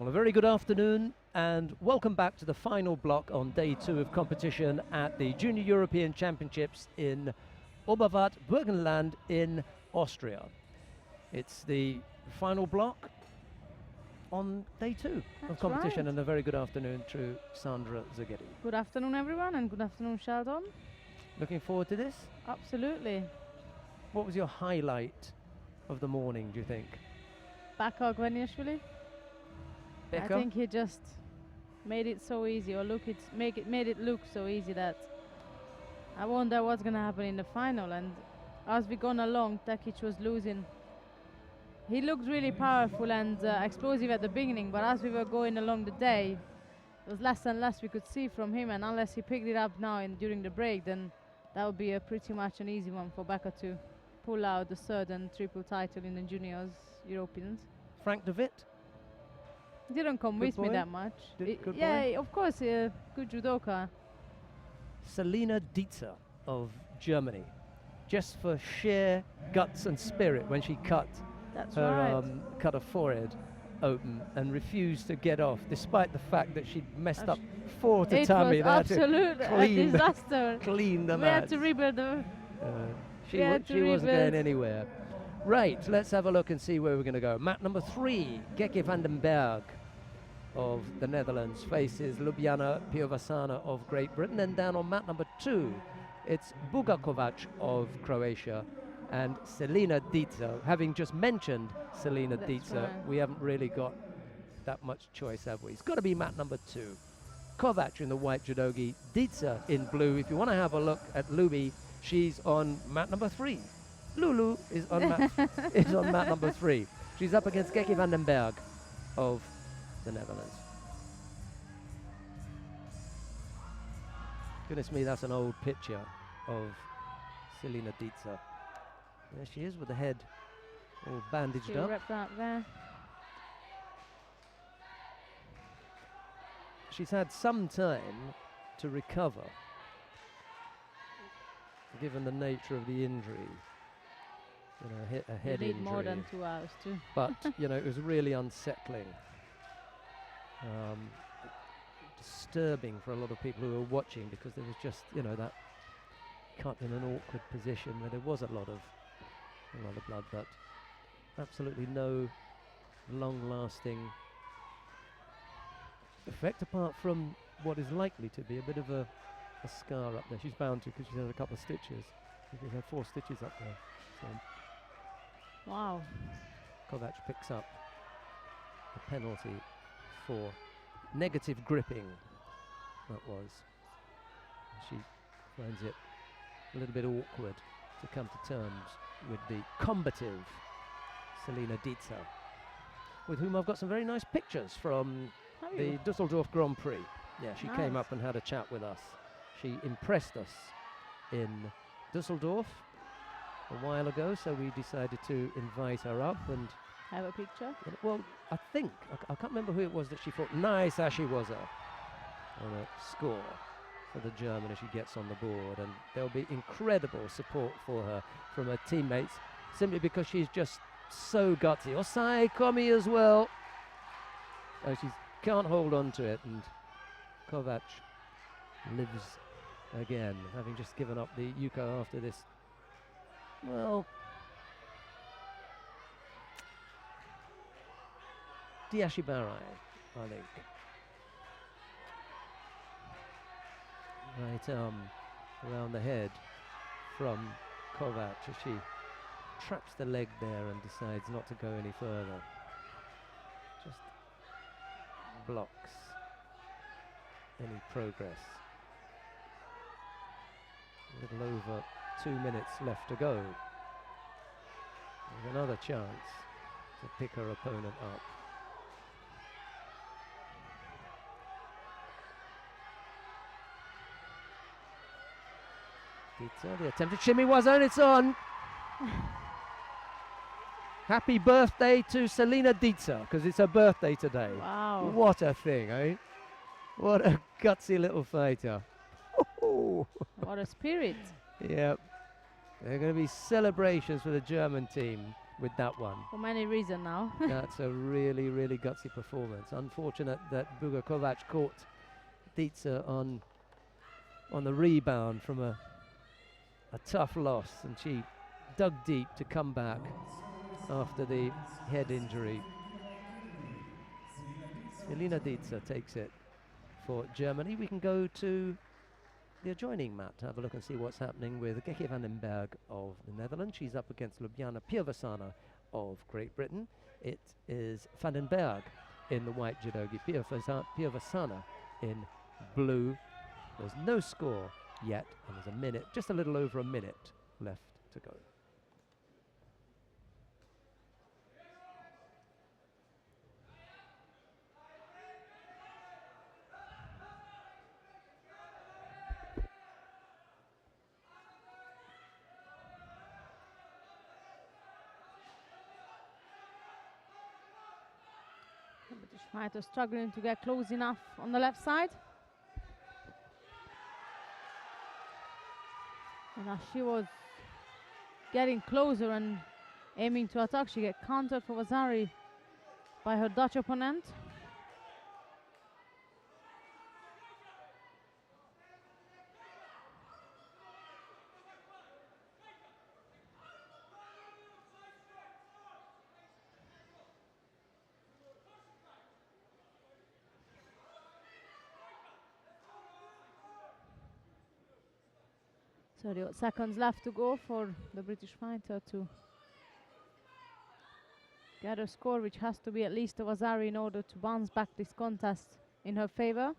Well, a very good afternoon and welcome back to the final block on day 2 of competition at the Junior European Championships in Oberwart, Burgenland in Austria. It's the final block on day 2 of competition, right. and a very good afternoon to Sandra Zaghetti. Good afternoon, everyone, and good afternoon, Sheldon. Looking forward to this? Absolutely. What was your highlight of the morning, do you think? Becca Gviniashvili. Becca? I think he just made it so easy, or made it look so easy that I wonder what's gonna happen in the final. And as we gone along, Tekic was losing. He looked really powerful and explosive at the beginning, but as we were going along the day, there was less and less we could see from him. And unless he picked it up now during the break, then that would be a pretty much an easy one for Becca to pull out the third and triple title in the juniors Europeans. Frank de Witt? Didn't convince me that much. Good yeah, boy? of course, good judoka. Selina Dietzer of Germany, just for sheer guts and spirit when she cut That's her right. cut her forehead open and refused to get off, despite the fact that she'd messed up 4 tatami. It was absolutely a disaster. Clean the We mat. had to rebuild the. She wasn't going anywhere. Right, let's have a look and see where we're going to go. Mat number 3, Geke van den Berg of the Netherlands faces Ljubljana Piovasana of Great Britain. And down on mat number 2, it's Bugakovac of Croatia and Selina Dietzer. Having just mentioned Selina Dietzer, right. we haven't really got that much choice, have we? It's got to be mat number 2. Kovac in the white judogi, Dietzer in blue. If you want to have a look at Luby, she's on mat number 3. Lulu is on mat number 3. She's up against Geke van den Berg of the Netherlands. Goodness me, that's an old picture of Selina Dietzer. There she is with the head all bandaged She'll up. wrap that there. She's had some time to recover, given the nature of the injury. You know, a head You need injury. more than 2 hours too. But you know, it was really unsettling, disturbing for a lot of people who were watching, because there was just, you know, that cut in an awkward position where there was a lot of blood, but absolutely no long-lasting effect, apart from what is likely to be a bit of a scar up there. She's bound to, because she's had a couple of stitches. She's had 4 stitches up there. So Wow. Kovac picks up a penalty for negative gripping. That was. She finds it a little bit awkward to come to terms with the combative Selina Dietzer, with whom I've got some very nice pictures from the Dusseldorf Grand Prix. Yeah, she came up and had a chat with us. She impressed us in Dusseldorf a while ago, so we decided to invite her up and have a picture. Well, I think I can't remember who it was that she fought. Nice Ashiwaza on a score for the German as she gets on the board, and there'll be incredible support for her from her teammates, simply because she's just so gutsy. Osai Komi as well. Oh, she can't hold on to it, and Kovac lives again, having just given up the Yuko after this. Well, Diashibarai, I think. Right arm around the head from Kovac as she traps the leg there and decides not to go any further. Just blocks any progress. A little over 2 minutes left to go. There's another chance to pick her opponent up. The attempted shimmy was on, it's on. Happy birthday to Selina Dietzer, because it's her birthday today. Wow. What a thing, eh? What a gutsy little fighter. What a spirit. Yep. There are going to be celebrations for the German team with that one. For many reasons now. That's a really, really gutsy performance. Unfortunate that Buga Kovac caught Dietze on the rebound from a tough loss, and she dug deep to come back after the head injury. Elina Dietze takes it for Germany. We can go to the adjoining mat to have a look and see what's happening with Gekke van den Berg of the Netherlands. She's up against Ljubljana Pirvasana of Great Britain. It is van den Berg in the white judogi, Pirvasana in blue. There's no score yet, and there's a minute, just a little over a minute left to go. British fighter struggling to get close enough on the left side. And as she was getting closer and aiming to attack, she get countered for Vasari by her Dutch opponent. So 30 seconds left to go for the British fighter to get a score which has to be at least a Vasari in order to bounce back this contest in her favor.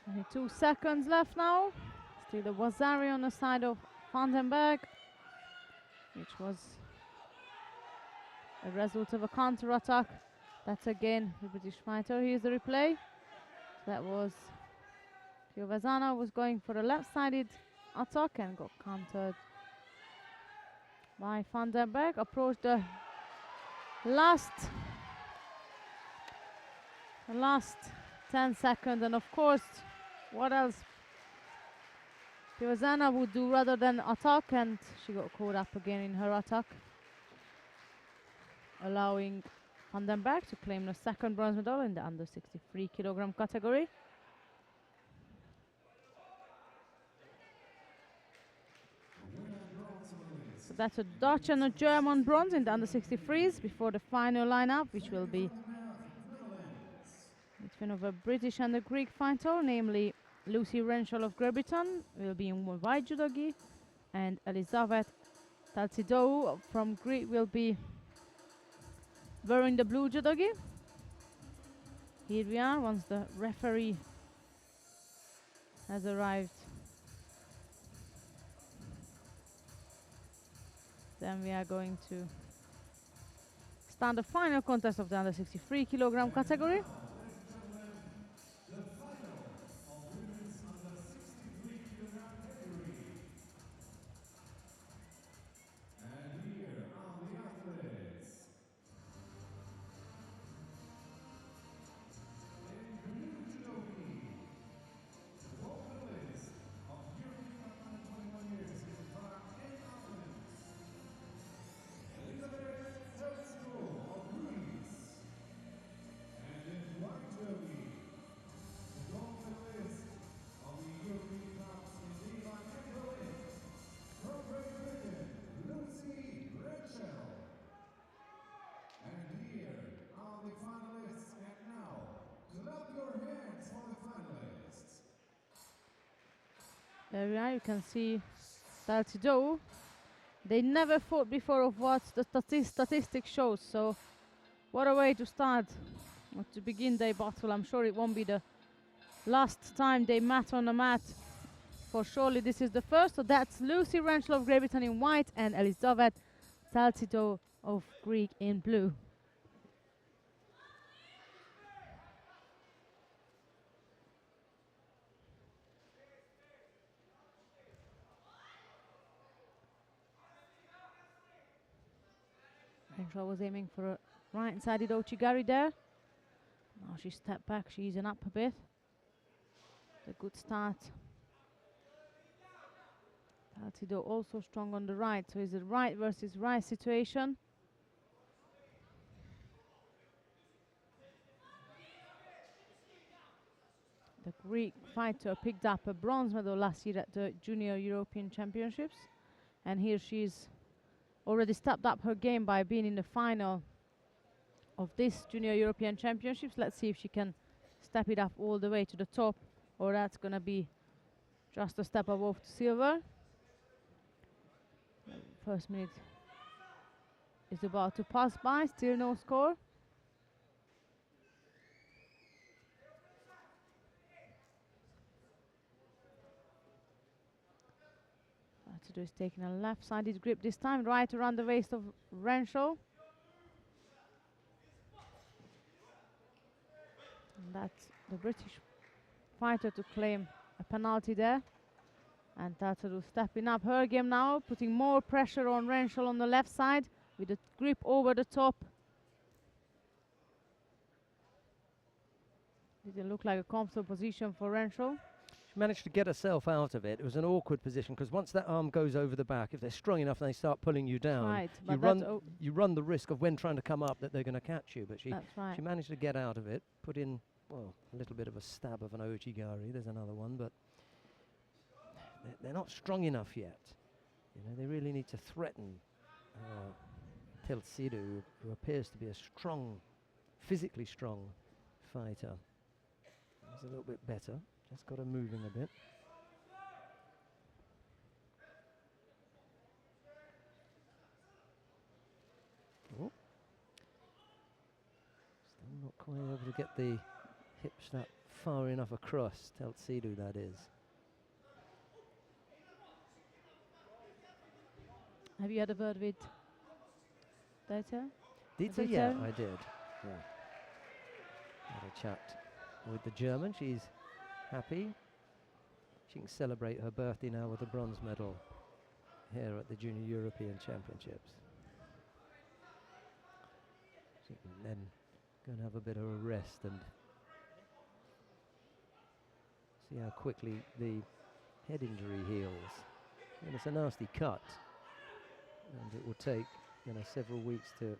Only 2 seconds left now. Still the Vasari on the side of van den Berg, which was a result of a counter-attack. That's again the British fighter. Here's the replay. That was Pirvasana was going for a left-sided attack and got countered by van den Berg. Approached the last 10 seconds, and of course, what else Pirvasana would do rather than attack, and she got caught up again in her attack, allowing van den Berg to claim the second bronze medal in the under 63 kilogram category. So that's a Dutch and a German bronze in the under 63s before the final lineup, which will be between of a British and a Greek fighter, namely Lucy Renshaw of Great Britain will be in white judogi, and Elizabeth Taltsidou from Greece will be wearing the blue judogi. Here we are, once the referee has arrived. Then we are going to start the final contest of the under 63 kilogram category. There we are, you can see Taltsidou. They never fought before of what the statistics shows, so what a way to start, or to begin their battle. I'm sure it won't be the last time they met on the mat, for surely this is the first. So that's Lucy Renshaw of Great Britain in white and Elizabeth Taltsidou of Greek in blue. Renshaw was aiming for a right-sided Ochigari there. Now she stepped back, she's easing up a bit. A good start. Judo also strong on the right, so it's a right versus right situation. The Greek fighter picked up a bronze medal last year at the Junior European Championships, and here she's already stepped up her game by being in the final of this Junior European Championships. Let's see if she can step it up all the way to the top, or that's gonna be just a step above to silver. First minute is about to pass by, still no score. Judo is taking a left-sided grip this time, right around the waist of Renshaw. And that's the British fighter to claim a penalty there. And Tataru stepping up her game now, putting more pressure on Renshaw on the left side with a grip over the top. Didn't look like a comfortable position for Renshaw. She managed to get herself out of it. It was an awkward position because once that arm goes over the back, if they're strong enough and they start pulling you down, Right, you run the risk of when trying to come up that they're going to catch you. But she managed to get out of it, put in, well, a little bit of a stab of an Ochigari. There's another one, but they're not strong enough yet. You know, they really need to threaten Teltsidu, who appears to be a strong, physically strong fighter. He's a little bit better. Just got her moving a bit. Oh. Still not quite able to get the hips that far enough across. Teltsidu, that is. Have you had a word with Dieter? Dieter? Yeah, I did. Yeah. Had a chat with the German. She's happy. She can celebrate her birthday now with a bronze medal here at the Junior European Championships. She can then go and have a bit of a rest and see how quickly the head injury heals. And it's a nasty cut, and it will take, you know, several weeks to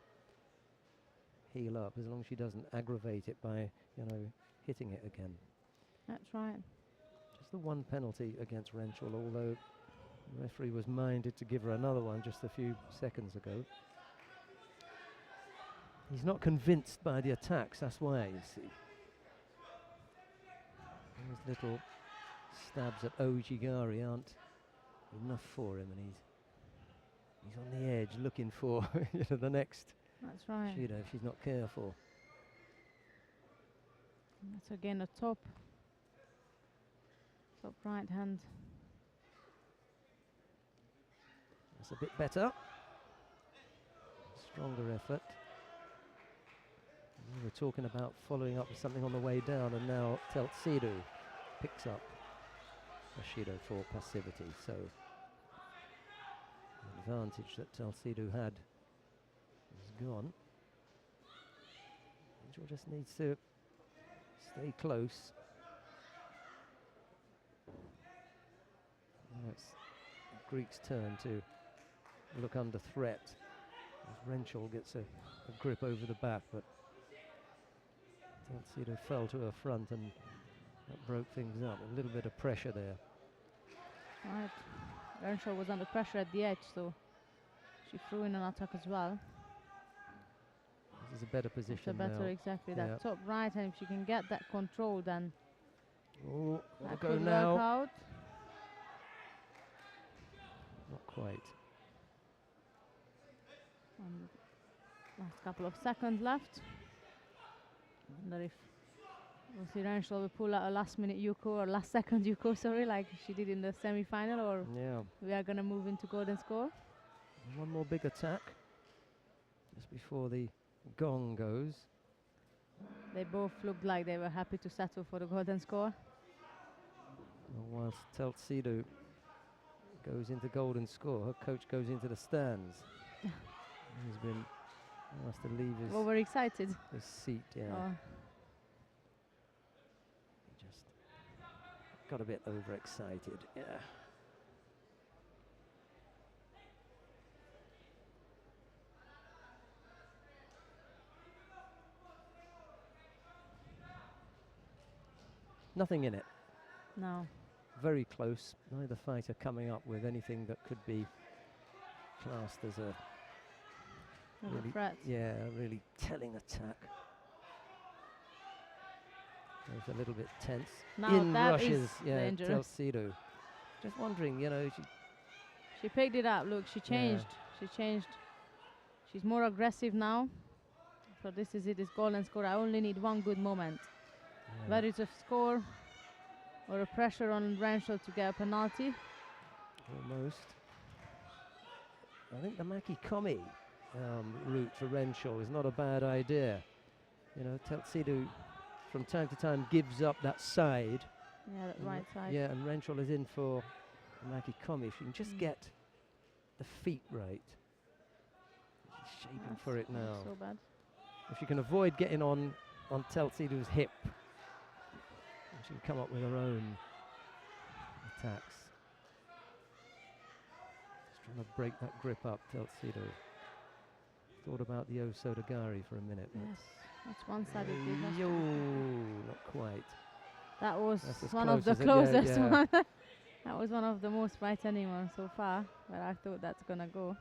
heal up, as long as she doesn't aggravate it by, you know, hitting it again. That's right. Just the one penalty against Renshaw, although the referee was minded to give her another one just a few seconds ago. He's not convinced by the attacks, that's why, you see. Those little stabs at Ochigari aren't enough for him, and he's on the edge looking for you know, the next Judo if she's not careful. And that's again a top right hand. That's a bit better. Stronger effort. We were talking about following up with something on the way down, and now Teltsidu picks up Bushido for passivity. So the advantage that Teltsidu had is gone. Renshaw just needs to stay close. Now it's the Greek's turn to look under threat as Renshaw gets a grip over the back, but Teltsidu fell to her front and that broke things up. A little bit of pressure there. Right. Renshaw was under pressure at the edge, so she threw in an attack as well. This is a better position now. Exactly. That top right, and if she can get that control, then that could go work now. out. Not quite. Last couple of seconds left. Wonder if we'll see Renshaw will pull out a last-minute Yuko, or last-second Yuko, sorry, like she did in the semi-final, or we are going to move into golden score. One more big attack. just before the gong goes. They both looked like they were happy to settle for the golden score. Whilst Teltsidu goes into golden score, her coach goes into the stands. He's been asked to leave Overexcited. his seat, yeah. Oh. He just got a bit overexcited, yeah. Nothing in it. No. Very close. Neither fighter coming up with anything that could be classed as a really, threat. yeah, a really telling attack. It was a little bit tense. Now in that rushes, is yeah, dangerous. Teltsidu. Just wondering, you know, She picked it up. Look, she changed. She changed. She's more aggressive now. So this is it. It's golden score. I only need one good moment. Whether it's a score or a pressure on Renshaw to get a penalty. almost. I think the Maki Komi route for Renshaw is not a bad idea. You know, Teltsidu from time to time gives up that side. Yeah, that right side. Yeah, and Renshaw is in for the Maki Komi. If you can just get the feet right. She's shaping for it now. So bad. If you can avoid getting on Teltsidu's hip, she can come up with her own attacks. Just trying to break that grip up, Teltsidu. Thought about the Osodagari for a minute. Yes, that's one-sided. Yo, not quite. That was That's one of the closest one. That was one of the most frightening ones so far, but I thought that's gonna go.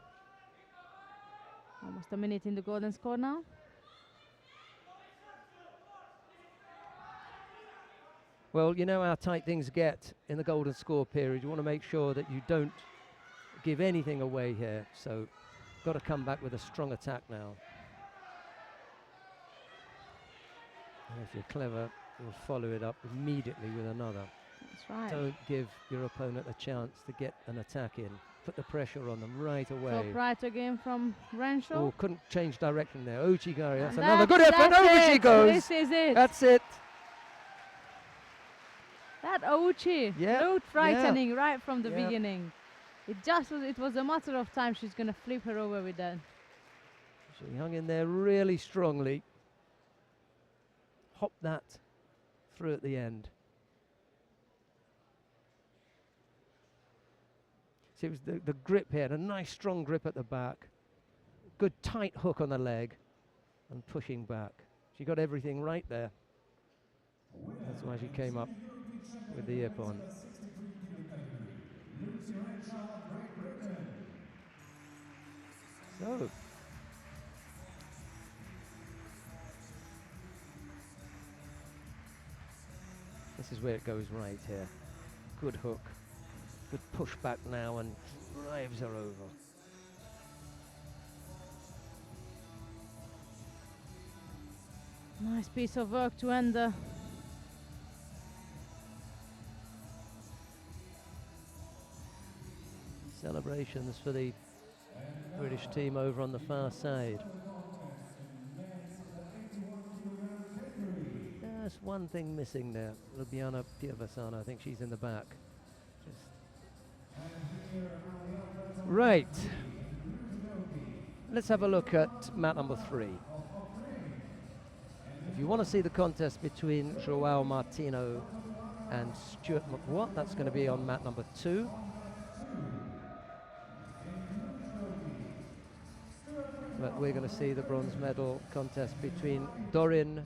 Almost a minute in the golden score now. Well, you know how tight things get in the golden score period. You want to make sure that you don't give anything away here. So, got to come back with a strong attack now. And if you're clever, you'll follow it up immediately with another. That's right. Don't give your opponent a chance to get an attack in. Put the pressure on them right away. Top right again from Renshaw. Oh, couldn't change direction there. Ochigari, that's And another good effort. Over she goes. This is it. That's it. That Ochi Yeah, looked frightening right from the Yeah. beginning. It was a matter of time. She's gonna flip her over with that. She hung in there really strongly. Hopped that through at the end. See, it was the grip here, and a nice strong grip at the back. Good tight hook on the leg and pushing back. She got everything right there. That's why she came up with the ippon. So, this is where it goes right here. Good hook, good push back now and drives her over. Nice piece of work to end the Celebrations for the British team over on the far side. There's one thing missing there. Lubiana Piavasana, I think she's in the back. Right. Let's have a look at mat number 3. If you want to see the contest between João Martino and Stuart McWatt, that's going to be on mat number 2. But we're going to see the bronze medal contest between Dorin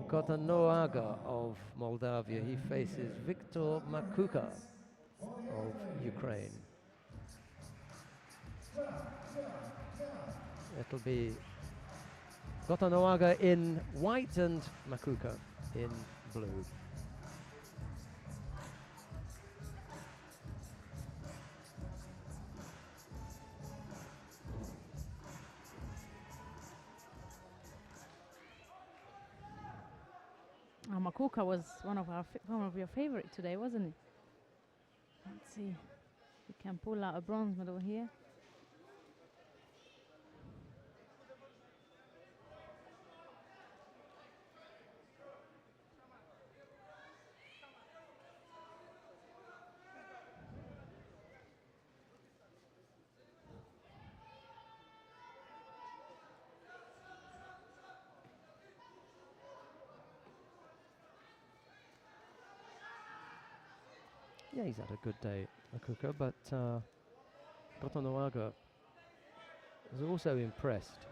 Kotanoaga of Moldavia. He faces Viktor Makuka of Ukraine. It'll be Kotanoaga in white and Makuka in blue. Makuka was one of your favorite today, wasn't he? Let's see if we can pull out a bronze medal here. Yeah, he's had a good day, Makuka, but Botonoaga was also impressed.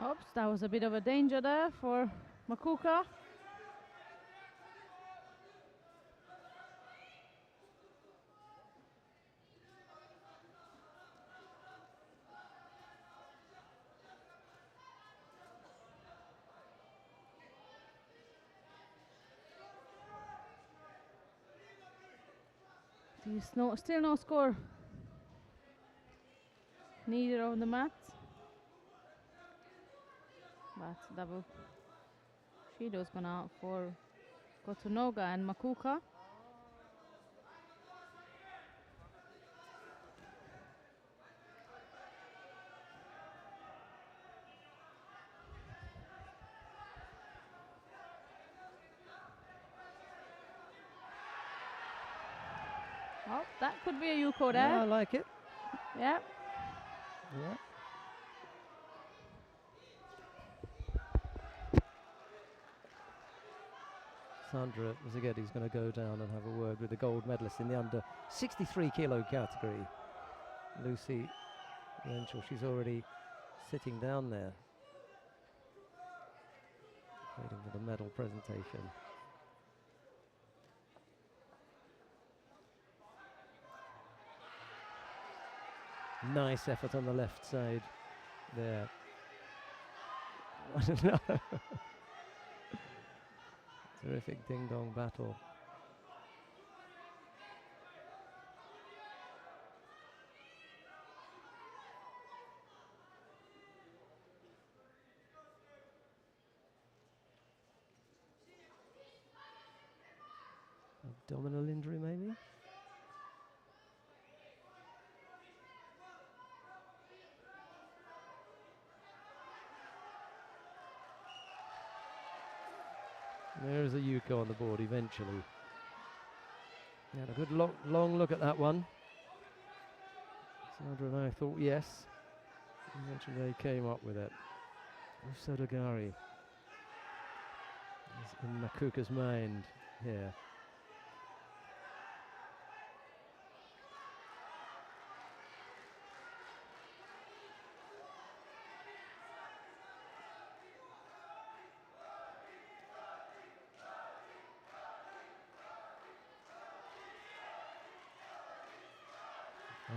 Oops, that was a bit of a danger there for Makuka. Still no score. Neither on the mat. But double Shido's gone out for Kotonoga and Makuka. Oh, that could be a Yuko there. Yeah, I like it. Yeah. Yeah. Sandra Zaghetti's going to go down and have a word with the gold medalist in the under 63 kilo category. Lucy Renshaw, she's already sitting down there, waiting for the medal presentation. Nice effort on the left side there. Terrific ding-dong battle. Abdominal injury, maybe? There's a Yuko on the board eventually. He had a good long look at that one. Sandra and I thought yes. Eventually they came up with it. Usodogari is in Makuka's mind here.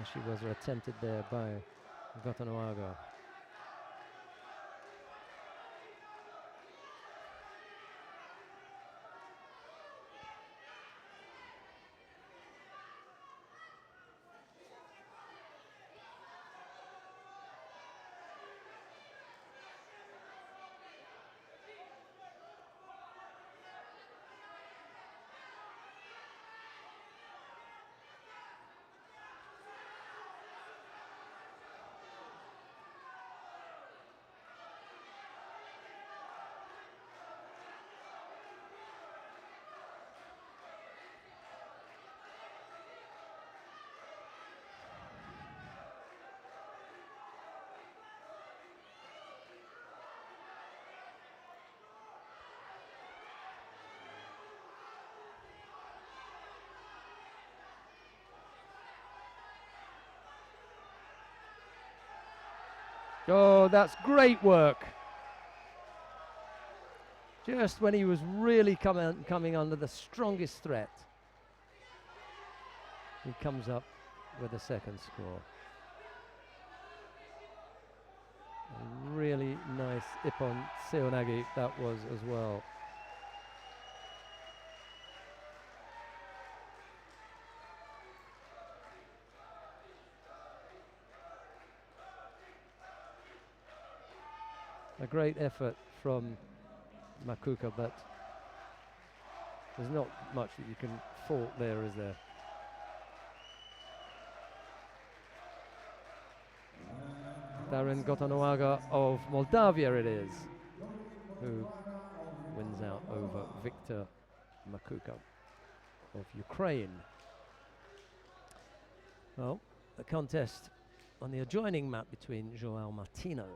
As she was attempted there by Botonoaga. Oh, that's great work. Just when he was really coming under the strongest threat, he comes up with a second score. A really nice Ippon Seoinage that was as well. A great effort from Makuka, but there's not much that you can fault there, is there? Darren Gotanuaga of Moldavia it is, who wins out over Victor Makuka of Ukraine. Well, the contest on the adjoining mat between João Martino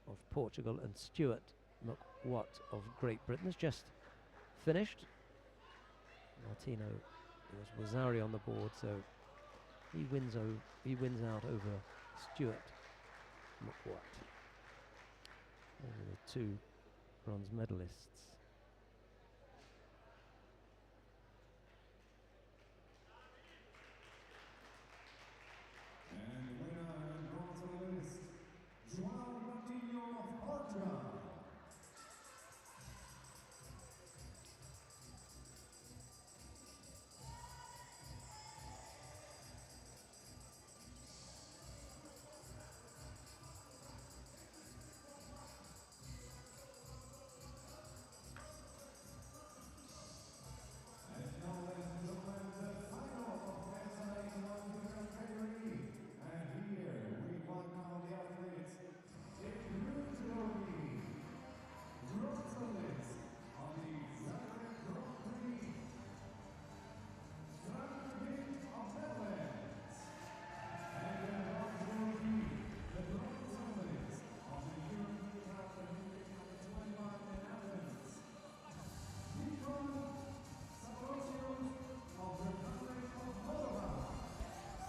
of Portugal and Stuart McWatt of Great Britain has just finished. Martino was Wazzari on the board, so he wins out over Stuart McWatt. Those are the two bronze medalists. And the winner and bronze medalist, João Martino of Portugal.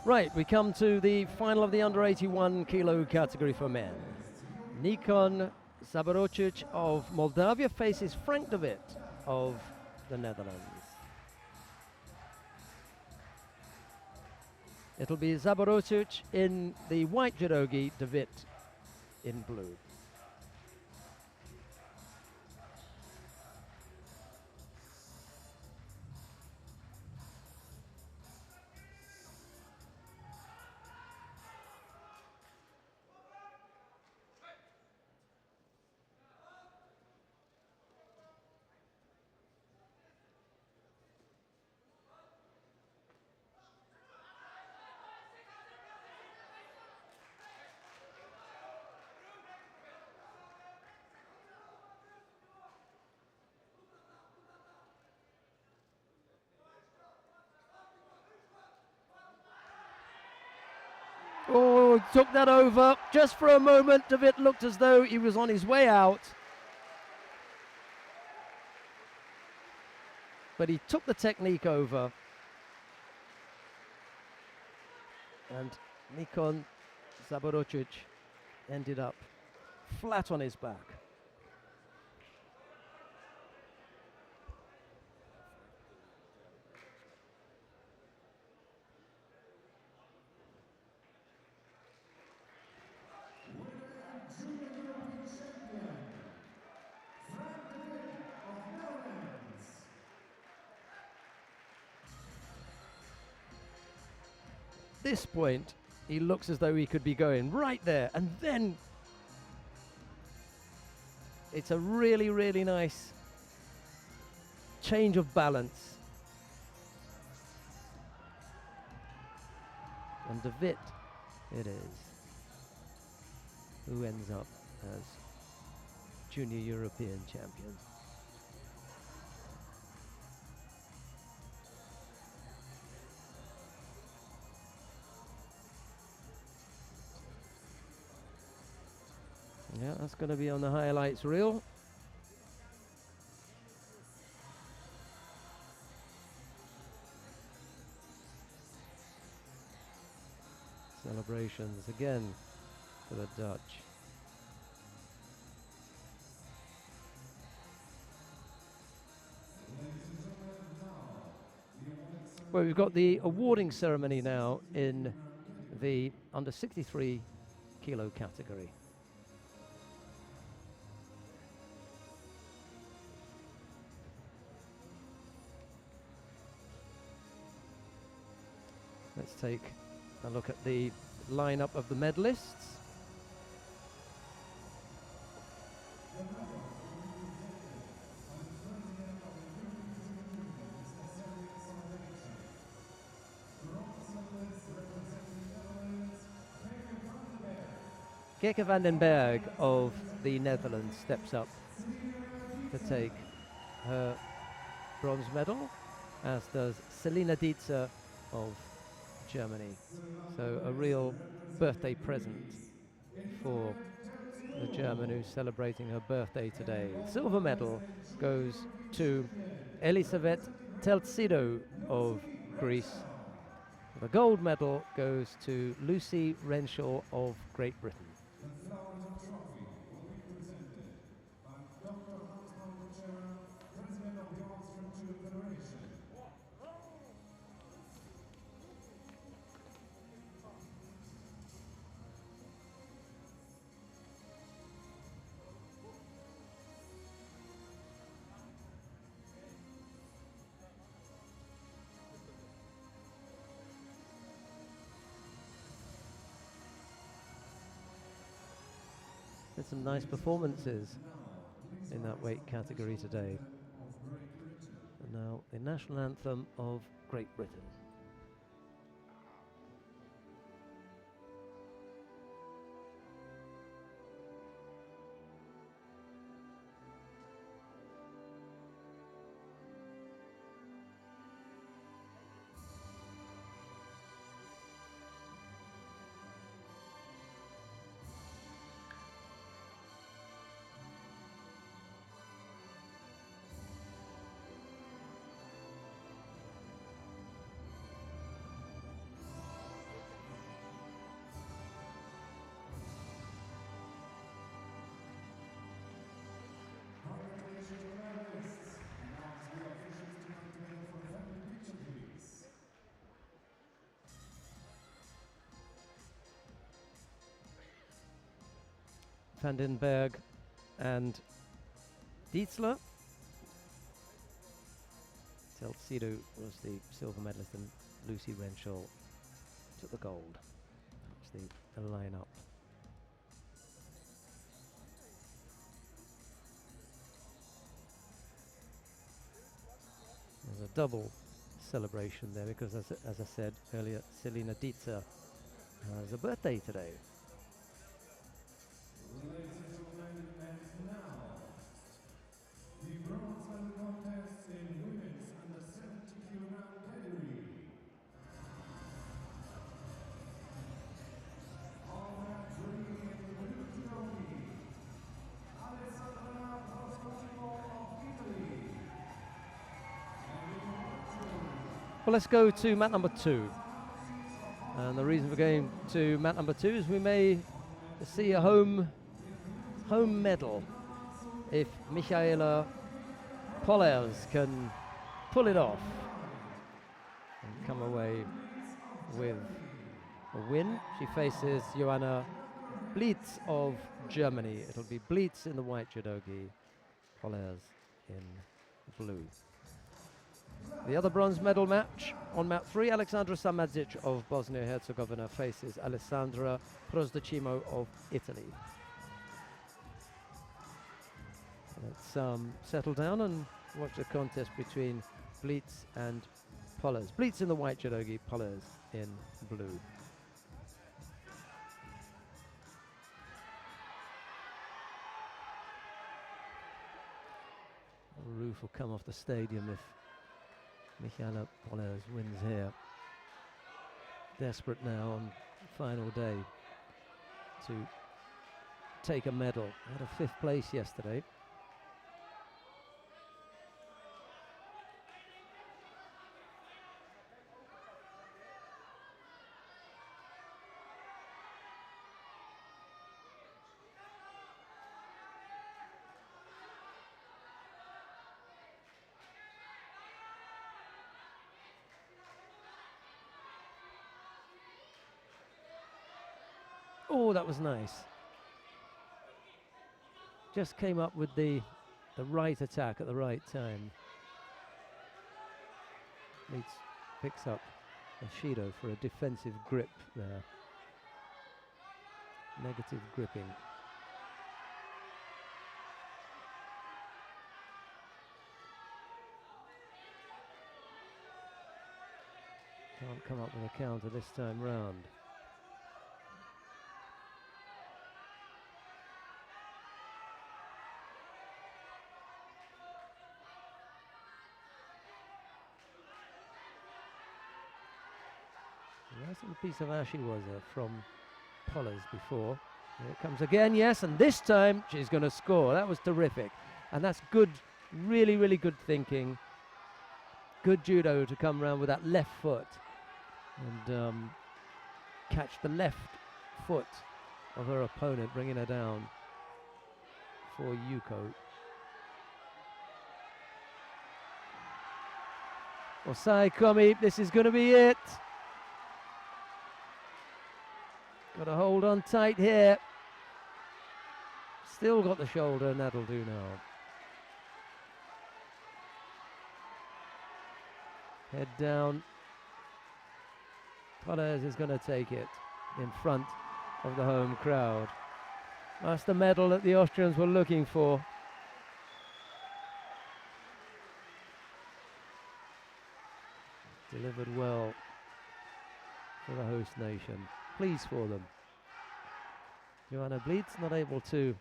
Right, we come to the final of the under 81 kilo category for men. Nikon Zaborocic of Moldavia faces Frank de Witt of the Netherlands. It'll be Zaborocic in the white judogi, de Witt in blue. Oh, took that over just for a moment. De Witt looked as though he was on his way out. But he took the technique over. And Nikon Zaborocic ended up flat on his back. This point, he looks as though he could be going right there, and then it's a really, really nice change of balance. And de Witt it is, who ends up as junior European champion. Yeah, that's going to be on the highlights reel. Celebrations again for the Dutch. Well, we've got the awarding ceremony now in the under 63 kilo category. Let's take a look at the lineup of the medalists. Gekke van den Berg of the Netherlands steps up to take her bronze medal, as does Selina Dietzer of Germany. So a real birthday present for the German who's celebrating her birthday today. Silver medal goes to Elisavet Teltsido of Greece. The gold medal goes to Lucy Renshaw of Great Britain. There's some nice performances in that weight category today. And now the national anthem of Great Britain. Van den Berg and Dietzler. Teltsido was the silver medalist and Lucy Renshaw took the gold. That's the line-up. There's a double celebration there because, as I said earlier, Selina Dietzer has a birthday today. Ladies and gentlemen, and now, the bronze medal contest in women's under 70 kilogram category. On mat 3 in the blue judogi, Alessandra of Italy. Well, let's go to mat number 2. And the reason for going to mat number 2 is we may see a home medal if Michaela Pollers can pull it off and come away with a win. She faces Joanna Blitz of Germany. It'll be Blitz in the white judogi, Pollers in blue. The other bronze medal match on mat 3, Alexandra Samadzic of Bosnia-Herzegovina faces Alessandra Prozdacimo of Italy. Let's settle down and watch the contest between Blitz and Pollers. Blitz in the white judogi, Pollers in blue. The roof will come off the stadium if Michaela Pollers wins here. Desperate now on final day to take a medal. Had a 5th place yesterday. Oh, that was nice. Just came up with the right attack at the right time. Leeds picks up Shido for a defensive grip there. Negative gripping. Can't come up with a counter this time round. Nice little piece of ashiwaza from Pollers before. Here it comes again, yes, and this time she's going to score. That was terrific. And that's good, really, really good thinking. Good judo to come round with that left foot and catch the left foot of her opponent, bringing her down for Yuko. Osai Komi, this is going to be it. Got to hold on tight here. Still got the shoulder, and that'll do now. Head down. Pollers is going to take it in front of the home crowd. That's the medal that the Austrians were looking for. Delivered well for the host nation. Pleased for them. Joanna Bleeds not able to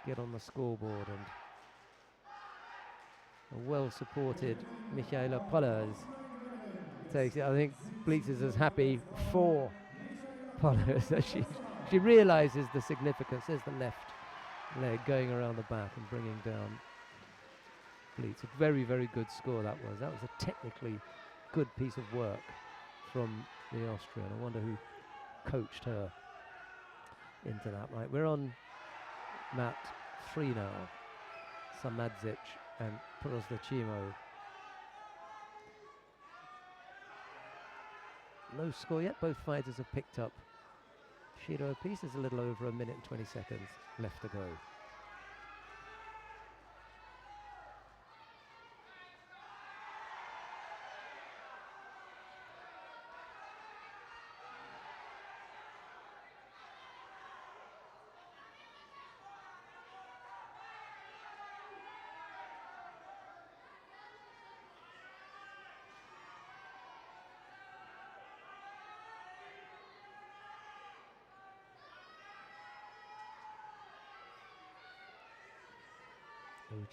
get on the scoreboard, and a well-supported Michaela Pollers takes it. I think Bleeds is as happy for Pollers as she realises the significance. There's the left leg going around the back and bringing down Bleeds. A very, very good score that was. That was a technically good piece of work from the Austrian. I wonder who coached her into that. Right, we're on mat 3 now. Samadzic and Prozdachimo. No score yet. Both fighters have picked up Shiro apiece. There's a little over a minute and 20 seconds left to go.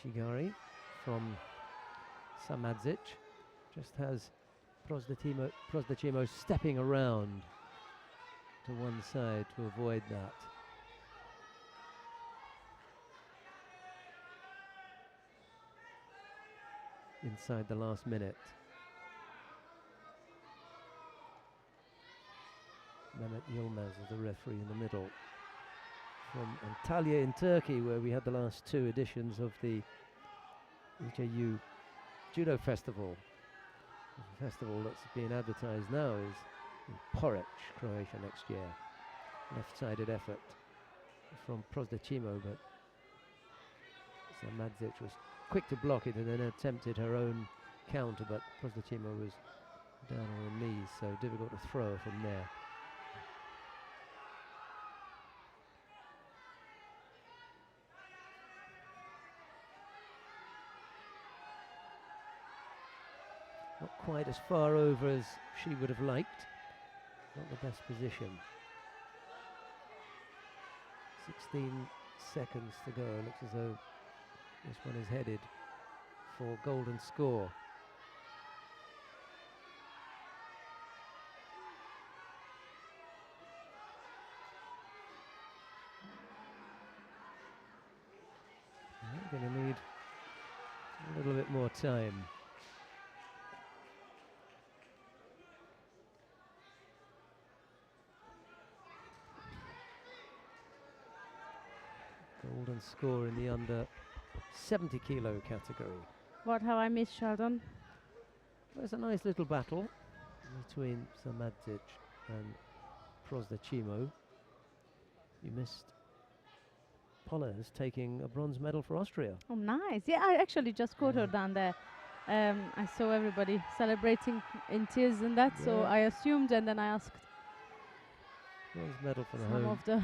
Uchigari from Samadzic just has Prozdachimo stepping around to one side to avoid that. Inside the last minute. Mehmet Yilmaz is the referee in the middle. From Antalya in Turkey, where we had the last 2 editions of the EJU Judo Festival. The festival that's being advertised now is in Porec, Croatia next year. Left-sided effort from Prozdachimo, but Samadzic was quick to block it and then attempted her own counter, but Prozdachimo was down on her knees, so difficult to throw her from there. Not quite as far over as she would have liked. Not the best position. 16 seconds to go. Looks as though this one is headed for golden score. Going to need a little bit more time. Golden score in the under 70 kilo category. What have I missed, Sheldon? There's a nice little battle between Samadzic and Prozdachimo. You missed Pollers taking a bronze medal for Austria. Oh, nice. Yeah, I actually just caught her down there. I saw everybody celebrating in tears and that, so I assumed, and then I asked Bronze medal for the some of the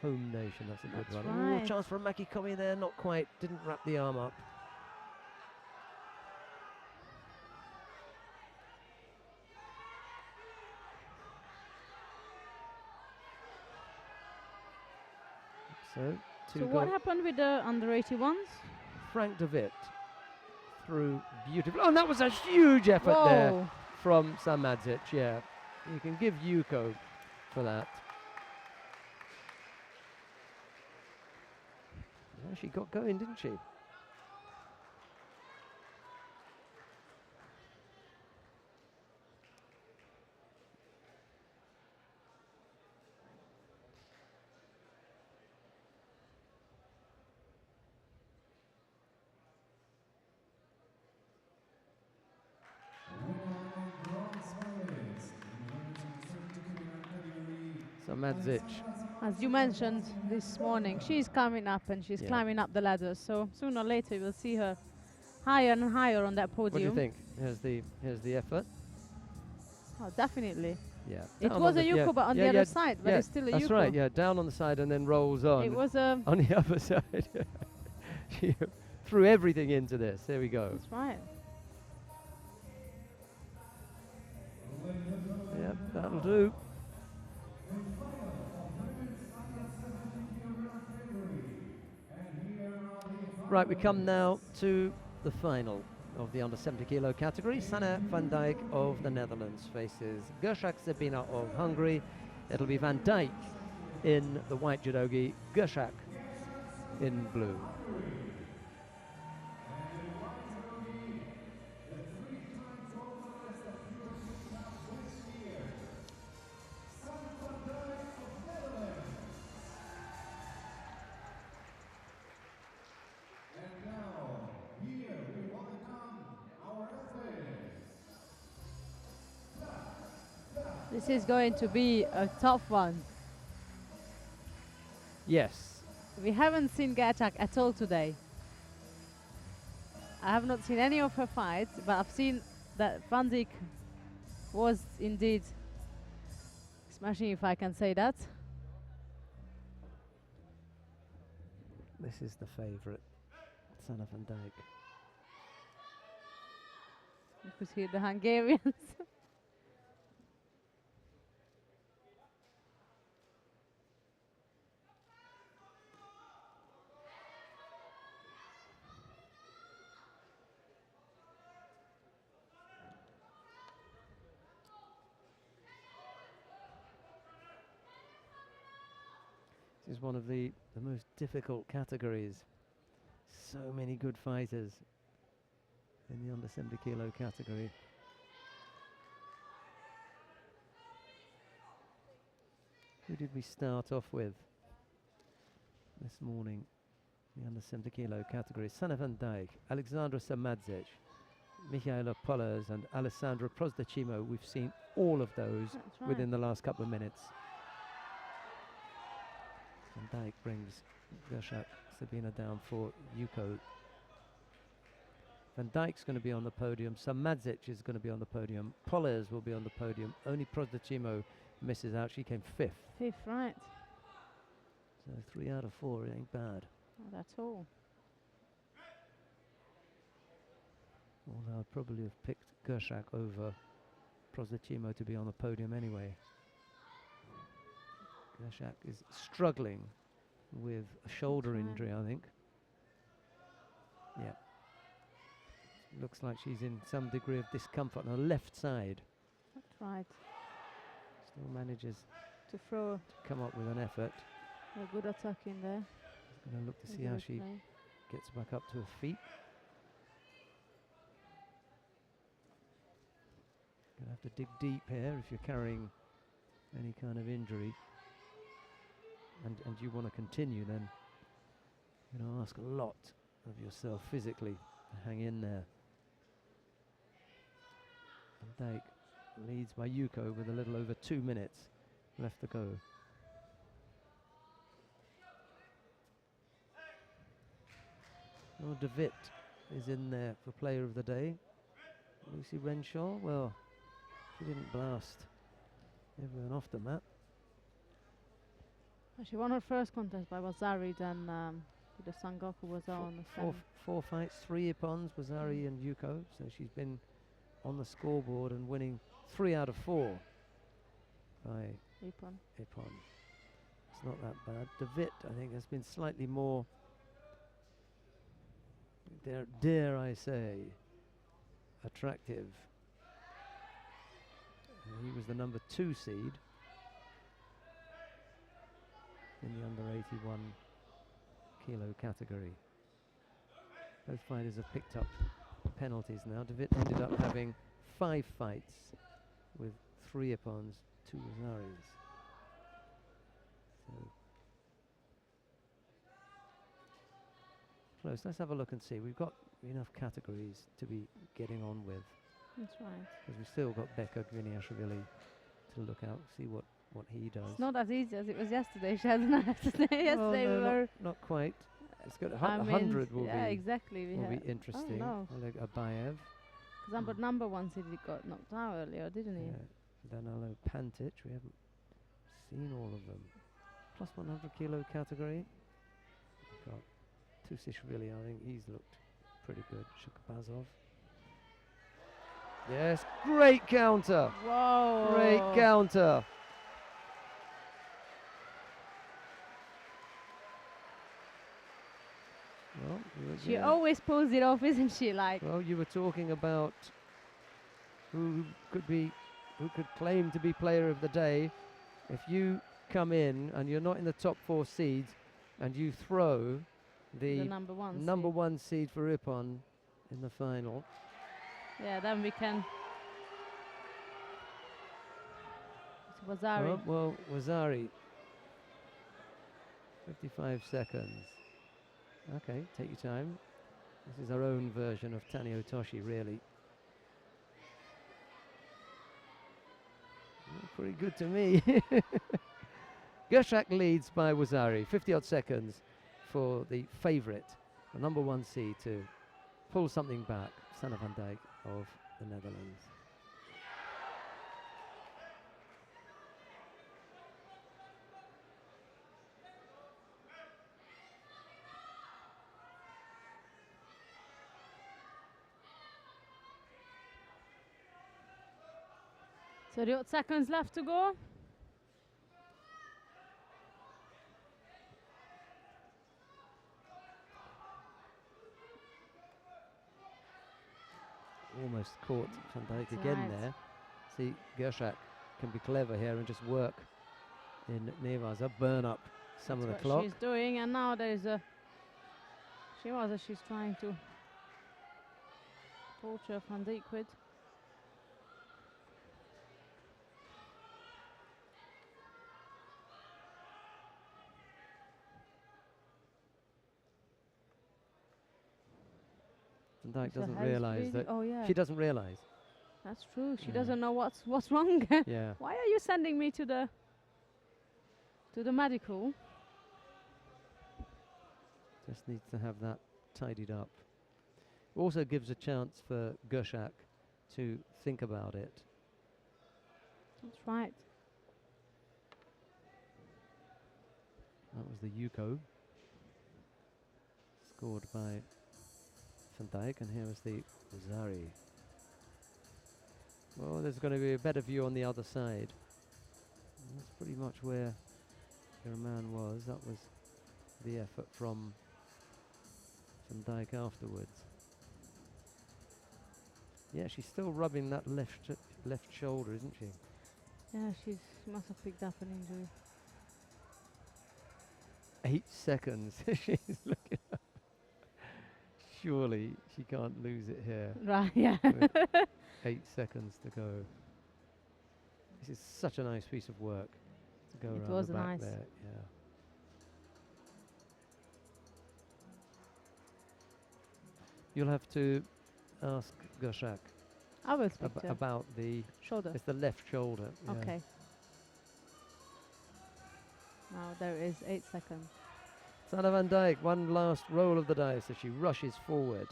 home nation. That's a good That's one. right. Ooh, chance for a Maki Komi there, not quite. Didn't wrap the arm up. So what happened with the under 81s? Frank de Witt threw beautifully. Oh, and that was a huge effort there from Samadzic, yeah. You can give Yuko for that. Yeah, she got going, didn't she? So Madzic. As you mentioned this morning, she's coming up and she's Yeah. climbing up the ladder. So sooner or later we'll see her higher and higher on that podium. What do you think? Here's the effort. Oh, definitely. Yeah. It Down was on a the- yuko, but on the other side, but yeah, it's still a that's yuko. right. Yeah, down on the side and then rolls on. It was a. On the other side. She threw everything into this. There we go. That's right. Yeah, that'll do. Right, we come now to the final of the under 70 kilo category. Sanne van Dijk of the Netherlands faces Gershak Sabina of Hungary. It'll be Van Dijk in the white judogi, Gershak in blue. This is going to be a tough one. Yes. We haven't seen Gerchak at all today. I have not seen any of her fights, but I've seen that Van Dijk was indeed smashing, if I can say that. This is the favourite, Sanne van Dijk. You could hear the Hungarians. This is one of the most difficult categories. So many good fighters in the under 70 kilo category. Who did we start off with this morning? The under 70 kilo category. Sanne van Dijk, Alexandra Samadzic, Michaela Pollers and Alessandra Prosdecimo. We've seen all of those within the last couple of minutes. Van Dijk brings Gershak Sabina down for Yuko. Van Dijk's going to be on the podium. Samadzic is going to be on the podium. Pollers will be on the podium. Only Prosdecimo misses out. She came fifth. Fifth, right. So 3 out of 4, it ain't bad. Not at all. Although I'd probably have picked Gershak over Prosdecimo to be on the podium anyway. Gershak is struggling with a shoulder injury, I think. Yeah. Looks like she's in some degree of discomfort on her left side. That's right. Still manages To throw to come up with an effort. a good attack in there. Going to look to see how she gets back up to her feet. Going to have to dig deep here if you're carrying any kind of injury. And you want to continue, then you're going to ask a lot of yourself physically to hang in there. Van Dijk leads by Yuko with a little over 2 minutes left to go. Oh, De Witt is in there for player of the day. Lucy Renshaw, well, she didn't blast everyone off the mat. She won her first contest by Wazari, then the Sangoku was on the Four fights, 3 Ippons, Wazari and Yuko. So she's been on the scoreboard and winning 3 out of 4 by Ippon. Ippon. It's not that bad. De Witt, I think, has been slightly more, dare I say, attractive He was the number 2 seed in the under 81 kilo category. Both fighters have picked up penalties now. David ended up having 5 fights with 3 Ippons, 2 Rosaris. So close. Let's have a look and see. We've got enough categories to be getting on with. That's right. Because we've still got Becca Gviniashvili to look out, see what he does. It's not as easy as it was yesterday. She hasn't yesterday. Well, Yesterday no, we were. not quite. It's got I mean, 100 will yeah, be exactly. will be interesting. Oh no. Oleg Abayev. Because number 1 seed he got knocked out earlier, didn't he? Danilo Pantic. We haven't seen all of them. Plus 100 kilo category. We've got Tusishvili. I think he's looked pretty good. Shukabazov. Yes, great counter. Whoa. Great counter. Well, She always pulls it off, isn't she? Like. well, you were talking about who could claim to be player of the day. If you come in and you're not in the top 4 seeds and you throw the number one seed for Ippon in the final. Yeah, then we can. It's Wazari. Well, Wazari. 55 seconds. Okay, take your time. This is our own version of Tani Otoshi, really. Pretty good to me. Gershak leads by Wazari. 50-odd seconds for the favourite, the number 1 seed, to pull something back. Sanne van Dijk of the Netherlands. So the 8 seconds left to go. Almost caught Van Dijk That's again right. there. See, Gershak can be clever here and just work in Nevaza, burn up some of the That's clock. what she's doing, and now there's a. She's trying to torture Van Dijk with. Van Dijk So doesn't has realise really- that. Oh yeah, She doesn't realise. that's true. She Yeah. doesn't know what's wrong. Yeah. Why are you sending me to the medical? Just needs to have that tidied up. Also gives a chance for Gershak to think about it. That's right. That was the Yuko. Scored by Van Dijk, and here was the Zari. Well, there's going to be a better view on the other side. And that's pretty much where German was. That was the effort from Van Dijk afterwards. Yeah, she's still rubbing that left shoulder, isn't she? Yeah, she must have picked up an injury. 8 seconds. She's looking up. Surely she can't lose it here. Right, yeah. With 8 seconds to go. This is such a nice piece of work to go It around was the back nice. there. Yeah. You'll have to ask Gershak I will speak to her. about the. Shoulder. It's the left shoulder. Yeah. Okay. Now there is 8 seconds. Sanne van Dijk, one last roll of the dice as she rushes forward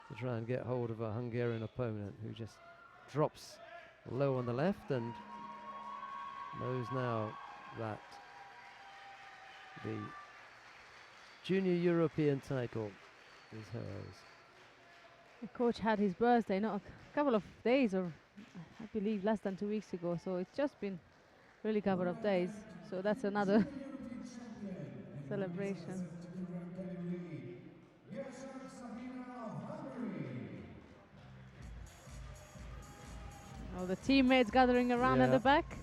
to try and get hold of a Hungarian opponent who just drops low on the left and knows now that the junior European title is hers. The coach had his birthday not a couple of days, or I believe less than 2 weeks ago, so it's just been really couple of days. So that's another celebration. All the teammates gathering around at Yeah. the back.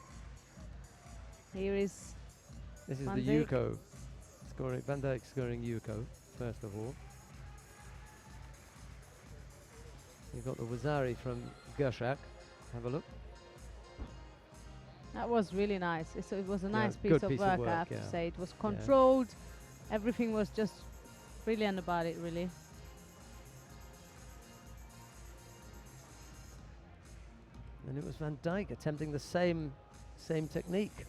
Here is This is Van the Dijk. Yuko scoring. Van Dijk scoring Yuko first of all. You've got the Wazari from Gershak. Have a look. That was really nice. It was a Yeah, nice good piece of piece work, of work, I have yeah. to say. It was controlled. Everything was just brilliant about it, really. And it was Van Dijk attempting the same technique.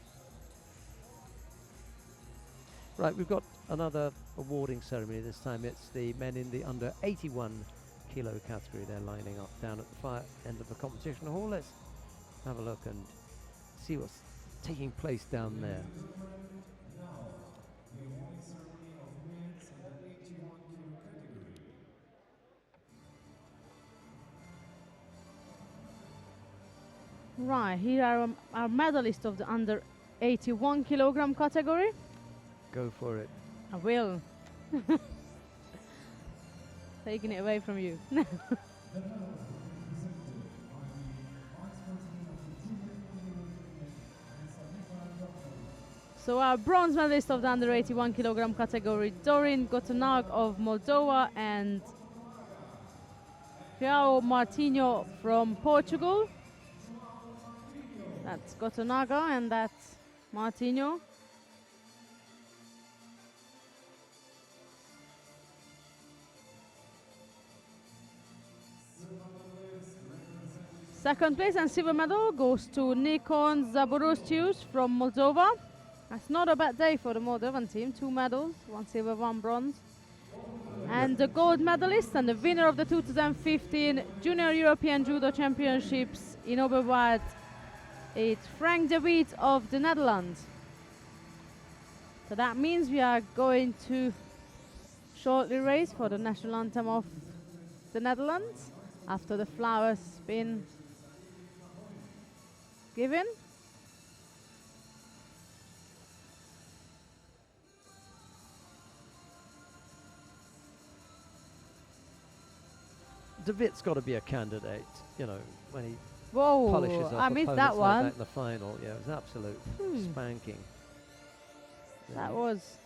Right, we've got another awarding ceremony. This time it's the men in the under 81 kilo category. They're lining up down at the far end of the competition hall. Let's have a look and see what's taking place down there. The awarding ceremony of men's in the 81 kilo category. Right, here are our medalists of the under 81 kilogram category. Go for it. I will. Taking it away from you. So our bronze medalist of the under 81 kilogram category, Dorin Gotonag of Moldova and João Martinho from Portugal. That's Gotonaga and that's Martinho. Second place and silver medal goes to Nikon Zaborostius from Moldova. That's not a bad day for the Moldovan team. 2 medals, 1 silver, 1 bronze. And the gold medalist and the winner of the 2015 Junior European Judo Championships in Oberwart, it's Frank de Wiet of the Netherlands. So that means we are going to shortly race for the national anthem of the Netherlands after the flowers been given. De Witt's got to be a candidate, you know, when he Whoa, polishes off I missed opponents that like one. that in the final. Yeah, it was absolute spanking. That Yeah. was.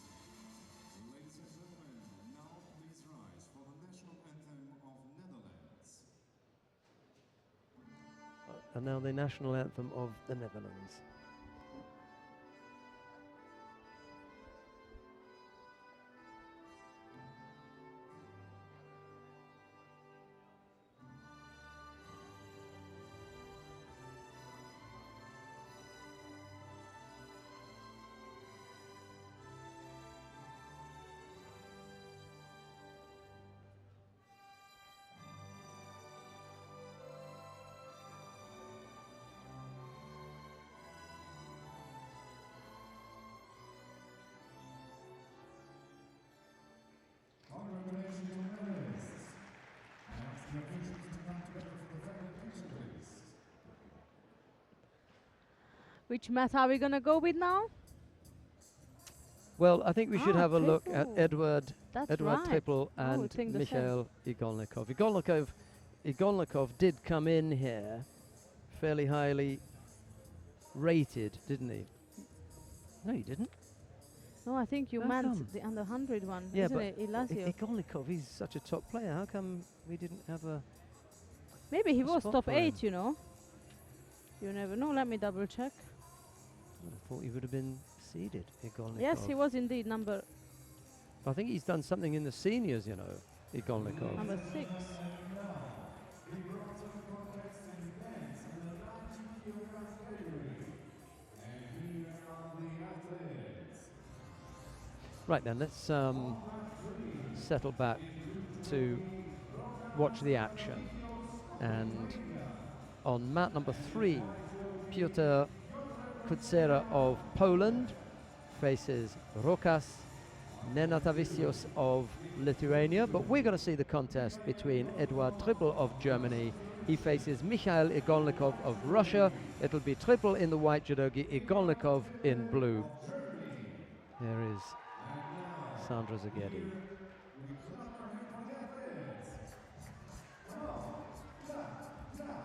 Ladies and gentlemen, now please rise for the national anthem of Netherlands. And now the national anthem of the Netherlands. Congratulations to medalists. I ask the officials to come together for the final picture, please. Which mat are we gonna go with now? Well, I think we should have a look at triple. That's Edward right. Triple Oh, we and think the same. Mikhail Igolnikov. Igolnikov did come in here fairly highly rated, didn't he? No, he didn't. No, I think you How meant come? the under 100 one, Yeah, isn't but it? Ilasio. Igolnikov, he's such a top player. How come we didn't have a... Maybe he a was spot top for 8, him? you know. You never know. Let me double check. I thought he would have been seeded, Igolnikov. Yes, he was indeed number I think he's done something in the seniors, you know, Igolnikov. number 6. Right then, let's settle back to watch the action. And on mat number 3, Piotr Kucera of Poland faces Rokas Nenatavicius of Lithuania. But we're going to see the contest between Edward Triple of Germany He faces Mikhail Igolnikov of Russia. It'll be triple in the white judogi, Igolnikov in blue. There is Sandra Zagedi. We clap our hands for the athletes. Come on, clap, clap.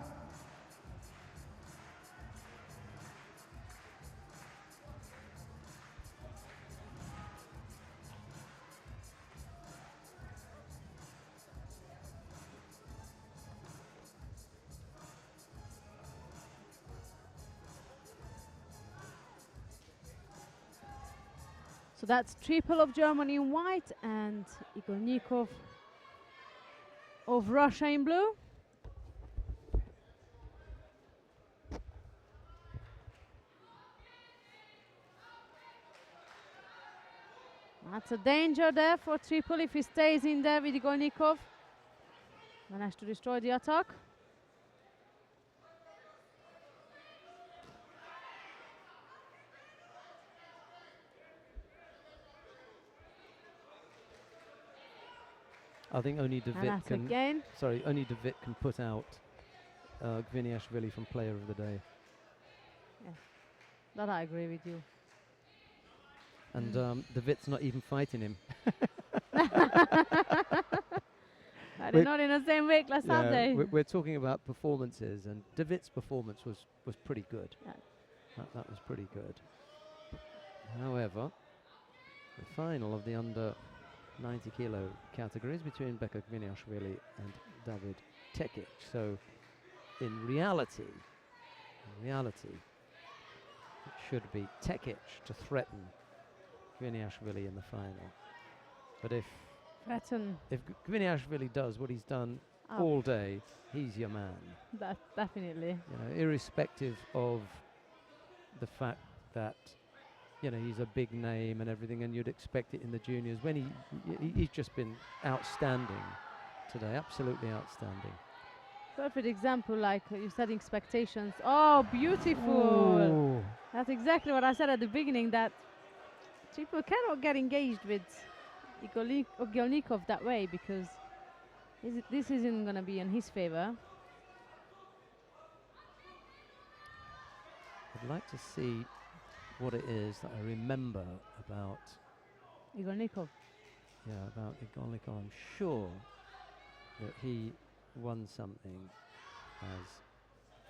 So that's triple of Germany in white and Igolnikov of Russia in blue. That's a danger there for triple if he stays in there with Igolnikov. Managed to destroy the attack. I think only And David that's can. again. Sorry, only David can put out Gviniashvili from Player of the Day. That I agree with you. And David's not even fighting him. They're not in the same weight class, are they? We're talking about performances, and David's performance was pretty good. Yeah. That was pretty good. However, the final of the under 90 kilo categories between Becca Gviniashvili and David Tekic. So in reality, it should be Tekic to threaten Gviniashvili in the final. But if Gviniashvili does what he's done all day, he's your man. That definitely. You know, irrespective of the fact that he's a big name and everything, and you'd expect it in the juniors. When he's just been outstanding today, absolutely outstanding. Perfect example, like you said, expectations. Oh, beautiful! Ooh. That's exactly what I said at the beginning. That people cannot get engaged with Igolnikov that way because this isn't going to be in his favor. I'd like to see what it is that I remember about Igolnikov. Yeah, about Igolnikov. I'm sure that he won something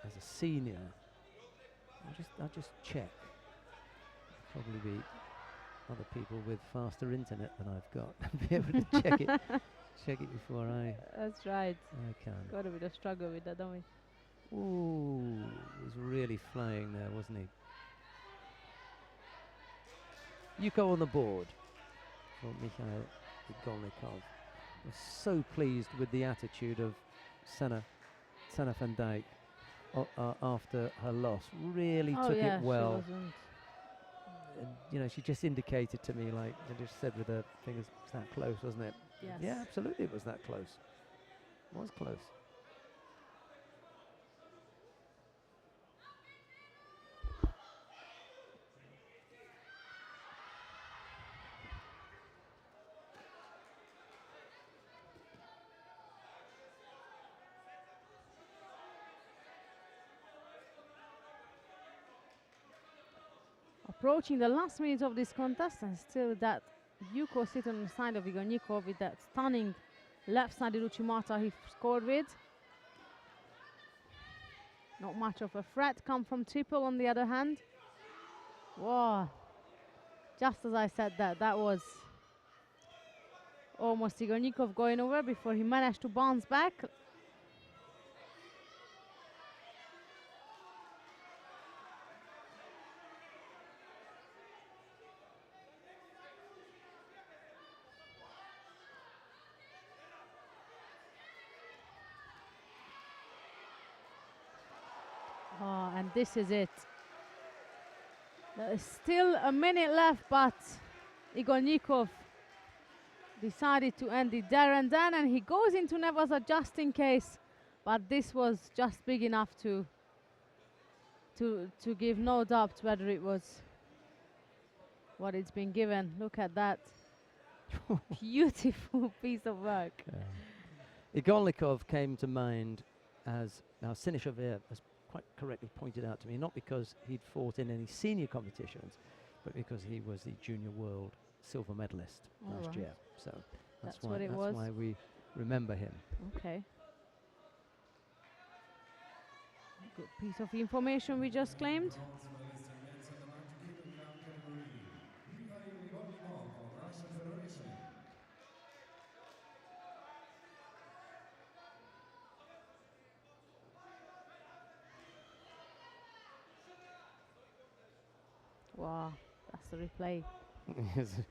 as a senior. I'll just check. Probably be other people with faster internet than I've got. Be able to check it before I. That's right. I can. Got a bit of struggle with that, don't we? Ooh, he was really flying there, wasn't he? Yuko on the board for Mikhail Igolnikov. Was so pleased with the attitude of Senna van Dijk after her loss. Really took it well. And, she just indicated to me, like, she just said with her fingers, it's that close, wasn't it? Yes. Yeah, absolutely, it was that close. It was close. Approaching the last minute of this contest, and still that Yuko sitting on the side of Igolnikov with that stunning left-sided Uchimata he scored with. Not much of a threat come from triple on the other hand. Whoa. Just as I said that was almost Igolnikov going over before he managed to bounce back. Oh, and this is it. There is still a minute left, but Igolnikov decided to end it there and then, and he goes into Nevasa just in case, but this was just big enough to give no doubt whether it was what it's been given. Look at that. Beautiful piece of work. Igolnikov came to mind as now Sinishavir has quite correctly pointed out to me, not because he'd fought in any senior competitions, but because he was the junior world silver medalist last year. So that's why we remember him. Okay. Good piece of information we just claimed. Wow, that's the replay. It's a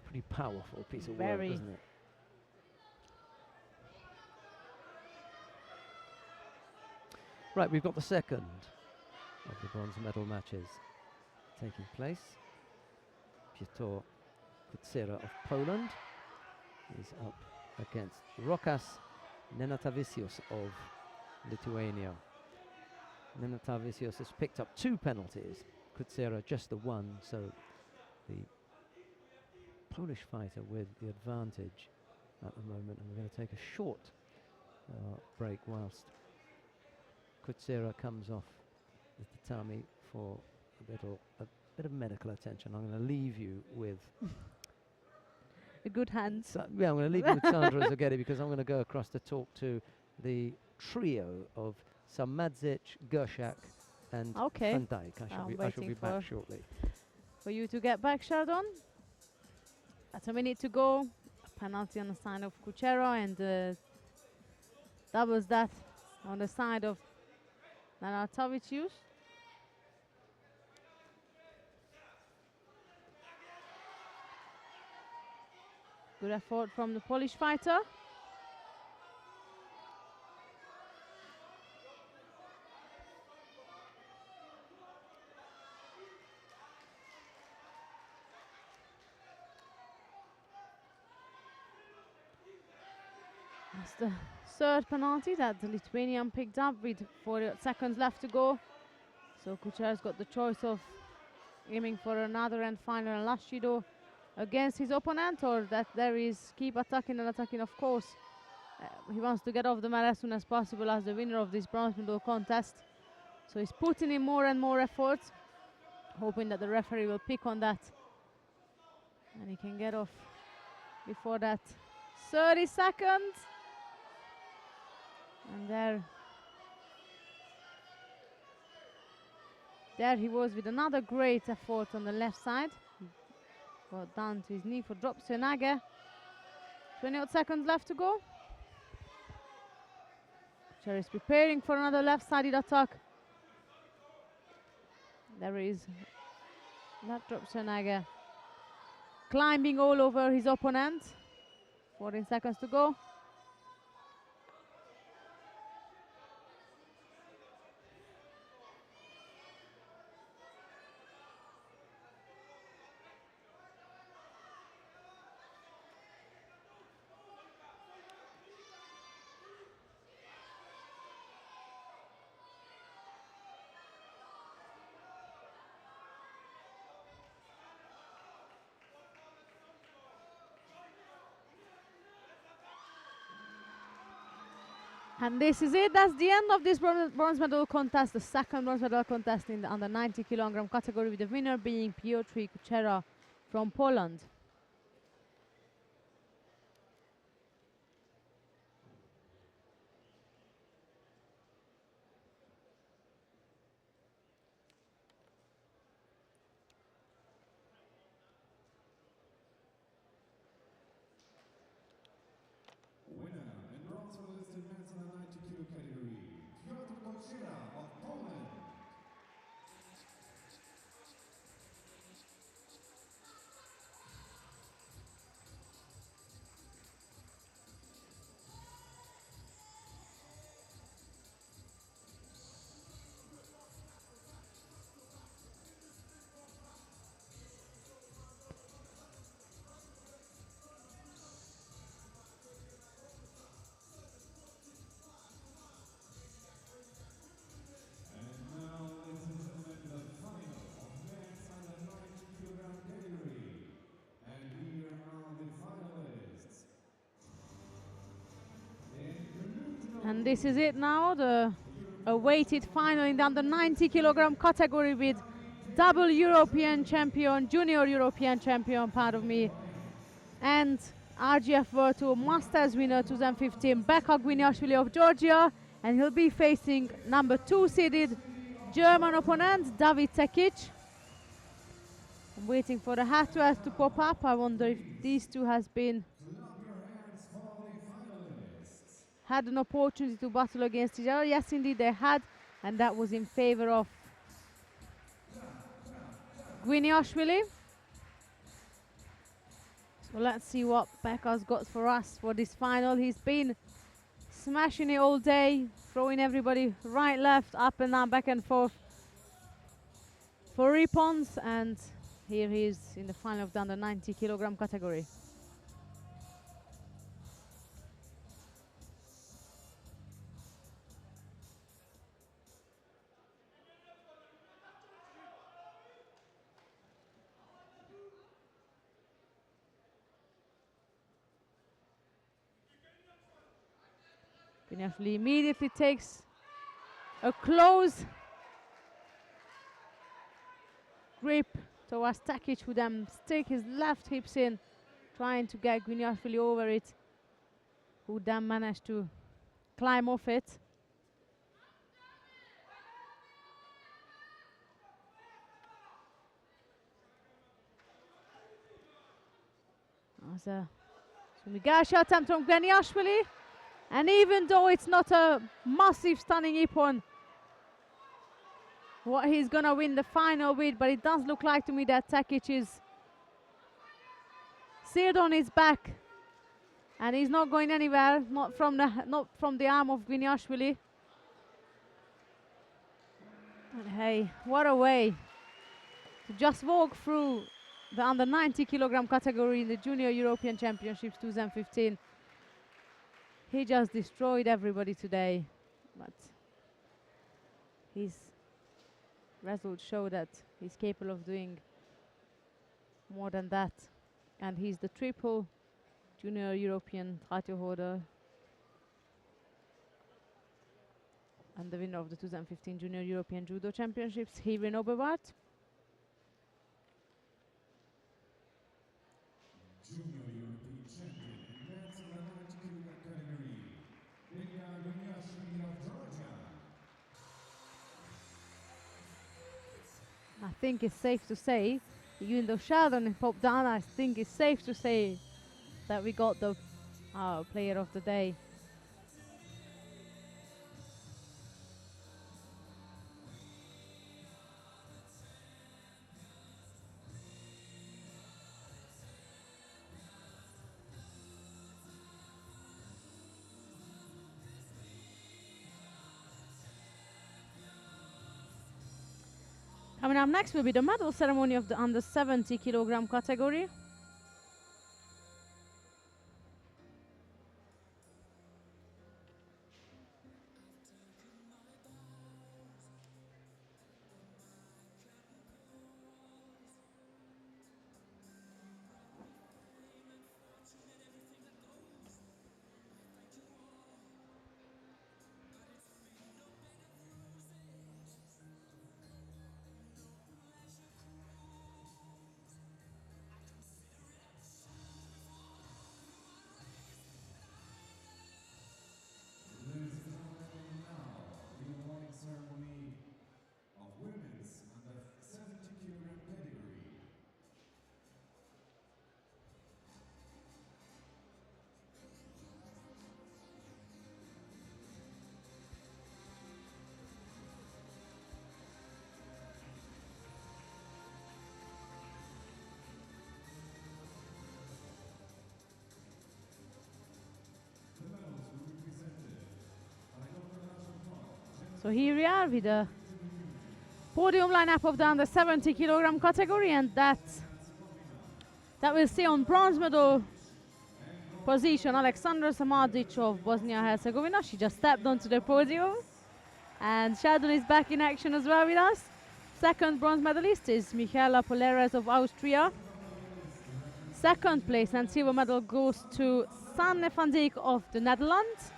pretty powerful piece of work, Very. isn't it? Right, we've got the second of the bronze medal matches taking place. Piotr Kutsera of Poland is up against Rokas Nenatavicius of Lithuania. Nenatavicius has picked up 2 penalties, Kutsera just the 1, so the Polish fighter with the advantage at the moment. And we're going to take a short break whilst Kutsera comes off the tatami for a bit of medical attention. I'm going to leave you with a good hand. Yeah, I'm going to leave you with Sandra Zaghetti because I'm going to go across to talk to the trio of Samadzic, Gershak, and Van Dijk. I shall be back shortly. For you to get back, Shardon. At a minute to go. A penalty on the side of Kuchera and doubles that on the side of Nenatavicius. Good effort from the Polish fighter. That's the third penalty that the Lithuanian picked up with 40 seconds left to go. So Kuchera's got the choice of aiming for another and final and last judo against his opponent, or that there is keep attacking and attacking, of course. He wants to get off the mat as soon as possible as the winner of this bronze medal contest. So he's putting in more and more effort, hoping that the referee will pick on that and he can get off before that. 30 seconds. And there he was with another great effort on the left side. Got down to his knee for drop Senage. 28 seconds left to go. Kuchera is preparing for another left-sided attack. There is that drop Senage. Climbing all over his opponent. 14 seconds to go. And this is it. That's the end of this bronze medal contest, the second bronze medal contest in the under 90 kilogram category, with the winner being Piotr Kuchera from Poland. And this is it now, the awaited final in the under 90 kilogram category with double European champion, junior European champion, pardon me, and RGF World Tour Masters winner 2015, Becca Gviniashvili of Georgia, and he'll be facing number 2 seeded German opponent, David Tekic. I'm waiting for the hat to pop up. I wonder if these two had an opportunity to battle against each other. Yes, indeed they had, and that was in favor of Gviniashvili. So let's see what Becca's got for us for this final. He's been smashing it all day, throwing everybody right, left, up and down, back and forth for rippons, and here he is in the final of the under 90 kilogram category. Gviniashvili immediately takes a close grip towards Tekic, who then stick his left hips in, trying to get Gviniashvili over it, who then managed to climb off it. As a Sumigashi attempt from Gviniashvili, and even though it's not a massive stunning ippon, what he's gonna win the final with, but it does look like to me that Tekic is seared on his back, and he's not going anywhere, not from the arm of Gviniashvili. And hey, what a way to just walk through the under 90 kilogram category in the Junior European Championships 2015. He just destroyed everybody today, but his results show that he's capable of doing more than that. And he's the triple Junior European title holder and the winner of the 2015 Junior European Judo Championships here in Oberwart. Junior European champion in men's under 90 kilogram category, Becca Gviniashvili of Georgia. I think it's safe to say, even though Sheldon popped down, I think it's safe to say that we got the player of the day. Coming up next will be the medal ceremony of the under 70 kilogram category. So here we are with the podium lineup of the under 70 kilogram category, and that will see on bronze medal position Aleksandra Samadic of Bosnia-Herzegovina. She just stepped onto the podium, and Sheldon is back in action as well with us. Second bronze medalist is Michaela Poleres of Austria. Second place and silver medal goes to Sanne van Dijk of the Netherlands.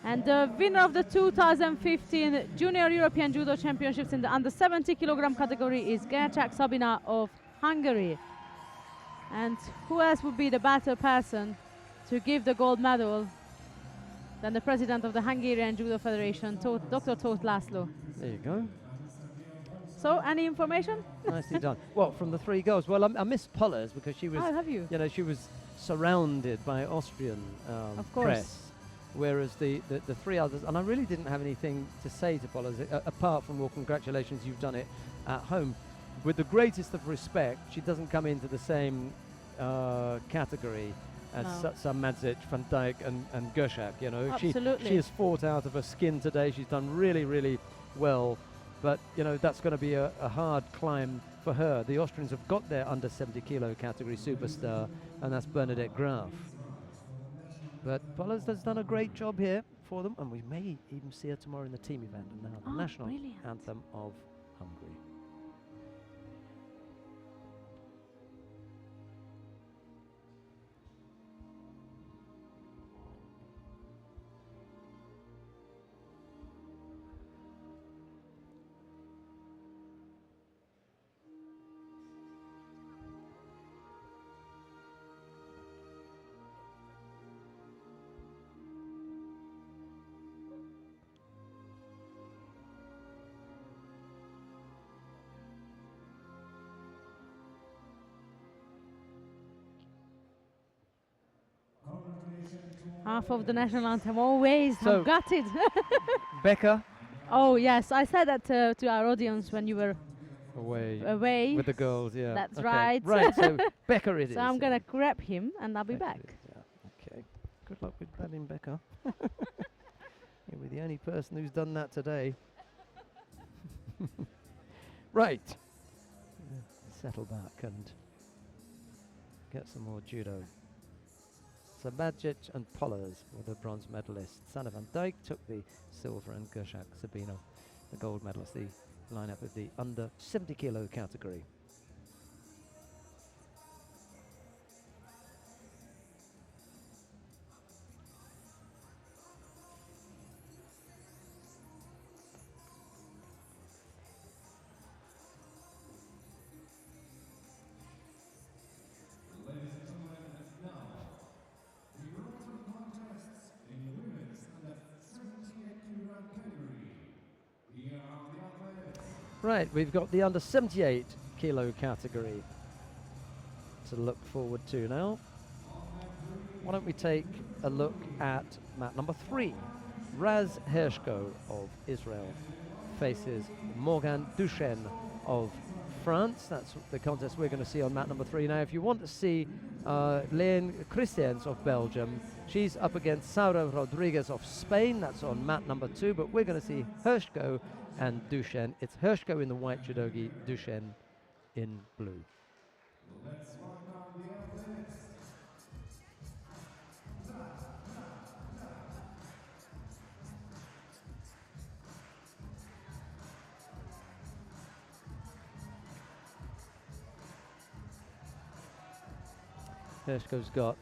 And the winner of the 2015 Junior European Judo Championships in the under 70 kilogram category is Gercsak Sabina of Hungary. And who else would be the better person to give the gold medal than the president of the Hungarian Judo Federation, Dr. Tóth László. There you go. So, any information? Nicely done. Well, from the 3 girls. Well, I missed Pollers because she was, Oh, have you? you know, she was surrounded by Austrian Of course. press, whereas the 3 others, and I really didn't have anything to say to Pollers apart from, well, congratulations, you've done it at home. With the greatest of respect, she doesn't come into the same category as Madzic, Van Dijk and Gercsak, you know. Absolutely. She has fought out of her skin today. She's done really, really well. But, you know, that's going to be a hard climb for her. The Austrians have got their under 70 kilo category superstar, and that's Bernadette Graf. But Pollers has done a great job here for them, and we may even see her tomorrow in the team event. And now the national anthem of Hungary. Half of the national anthem, always. So I've got it. Becca. Oh, yes. I said that to our audience when you were away with the girls, yeah. That's okay. right. Right, so Becca it is. So I'm going to grab him and I'll be back. Yeah. Okay. Good luck with grabbing Becca. You'll be the only person who's done that today. Right. Settle back and get some more judo. So Madzic and Pollers were the bronze medalists. Sanne van Dijk took the silver and Gercsak Sabina the gold medalist. The lineup of the under 70 kilo category. Right, we've got the under 78 kilo category to look forward to now. Why don't we take a look at mat number 3. Raz Hershko of Israel faces Morgan Duchesne of France. That's the contest we're going to see on mat number 3. Now, if you want to see Léane Christians of Belgium, she's up against Sara Rodriguez of Spain. That's on mat number 2, but we're going to see Hershko and Duchesne. It's Hershko in the white judogi, Duchesne in blue. Hershko's got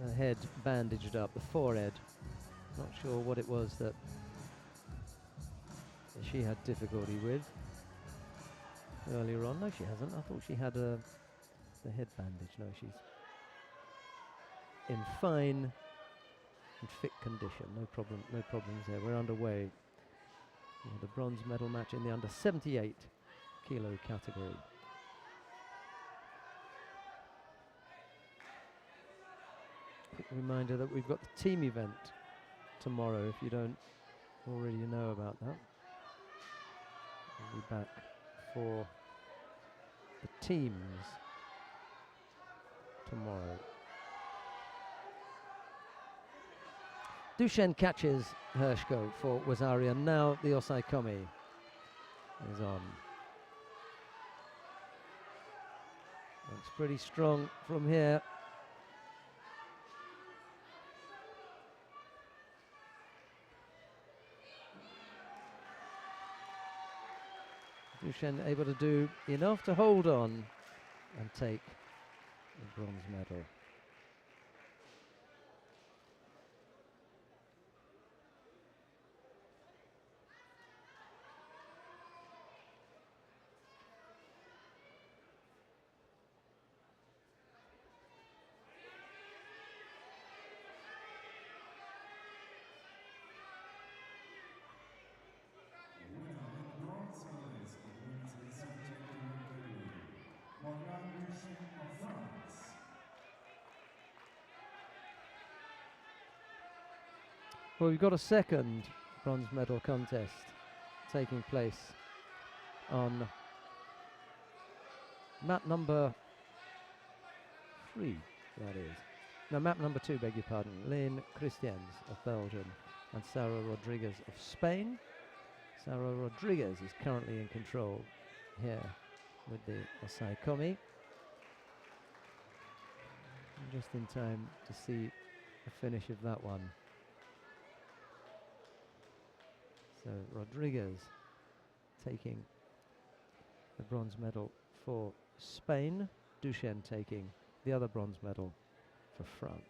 the head bandaged up, the forehead. Not sure what it was that she had difficulty with earlier on. No, she hasn't. I thought she had the head bandage. No, she's in fine and fit condition. No problems there. We're underway with the bronze medal match in the under 78 kilo category. Quick reminder that we've got the team event tomorrow, if you don't already know about that. We'll be back for the teams tomorrow. Duchesne catches Hershko for Wazaria. Now the Osai Komi is on. Looks pretty strong from here. Duchesne able to do enough to hold on and take the bronze medal. Well, we've got a second bronze medal contest taking place on map number 3, that is. No, map number 2, beg your pardon. Lynn Christians of Belgium and Sarah Rodriguez of Spain. Sarah Rodriguez is currently in control here with the Osai Komi. Just in time to see the finish of that one. So Rodriguez taking the bronze medal for Spain. Duchenne taking the other bronze medal for France.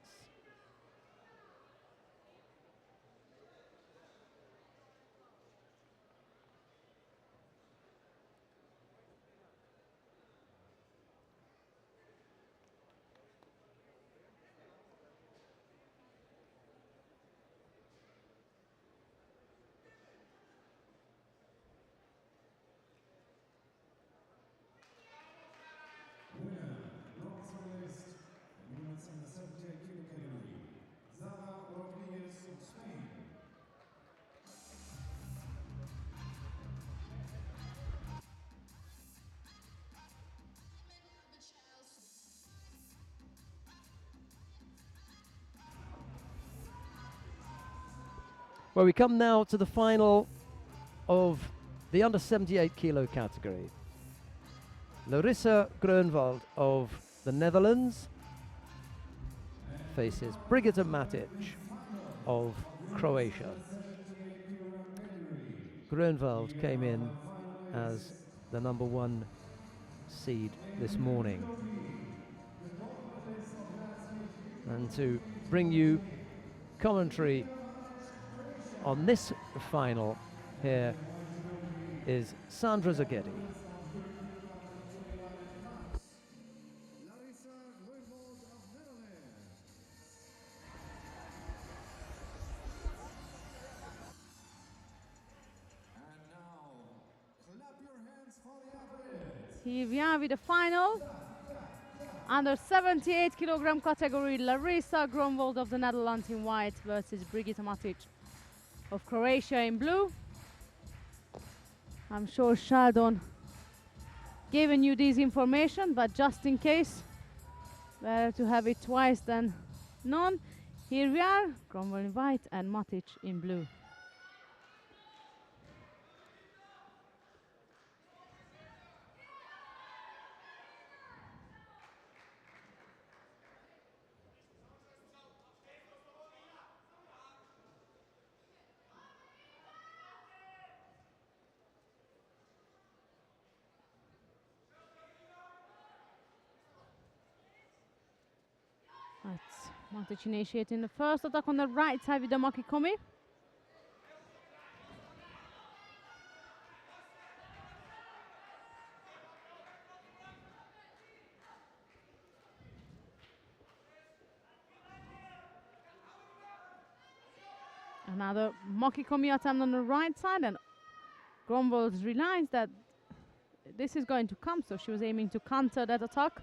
Well, we come now to the final of the under 78 kilo category. Larissa Grunwald of the Netherlands faces Brigitte Matic of Croatia. Grunwald came in as the number 1 seed this morning. And to bring you commentary on this final here is Sandra Zagetti. Here we are with the final. Under 78 kilogram category, Larissa Grunwald of the Netherlands in white versus Brigitte Matic of Croatia in blue. I'm sure Sheldon given you this information, but just in case, better to have it twice than none. Here we are, Grunwald in white and Matic in blue. Matic initiating the first attack on the right side with the Maki Komi. Another Maki Komi attempt on the right side, and Grunwald realized that this is going to come, so she was aiming to counter that attack.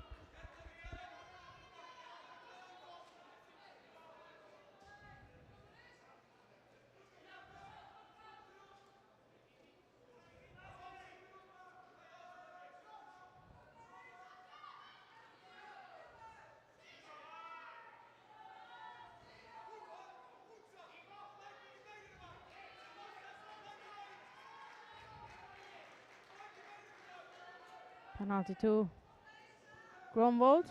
Penalty to Grunwald.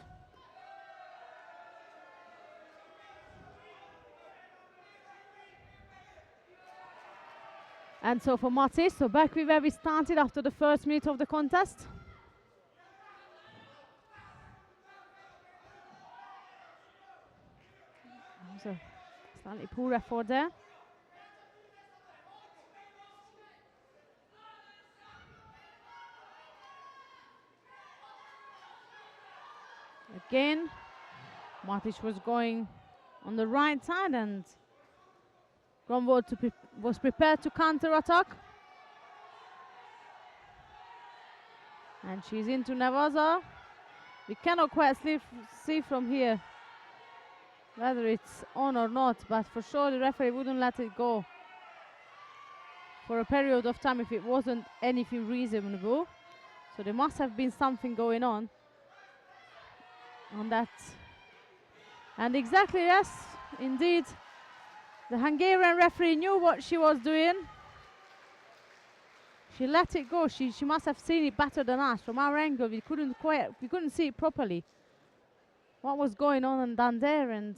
And so for Matic, so back with where we started after the first minute of the contest. That was a slightly poor effort there. Again, Matic was going on the right side and Grunwald was prepared to counter-attack. And she's into Nevaza. We cannot quite see from here whether it's on or not, but for sure the referee wouldn't let it go for a period of time if it wasn't anything reasonable. So there must have been something going on that. And exactly, yes, indeed, the Hungarian referee knew what she was doing. She let it go. She must have seen it better than us. From our angle, we couldn't see it properly. What was going on and down there? And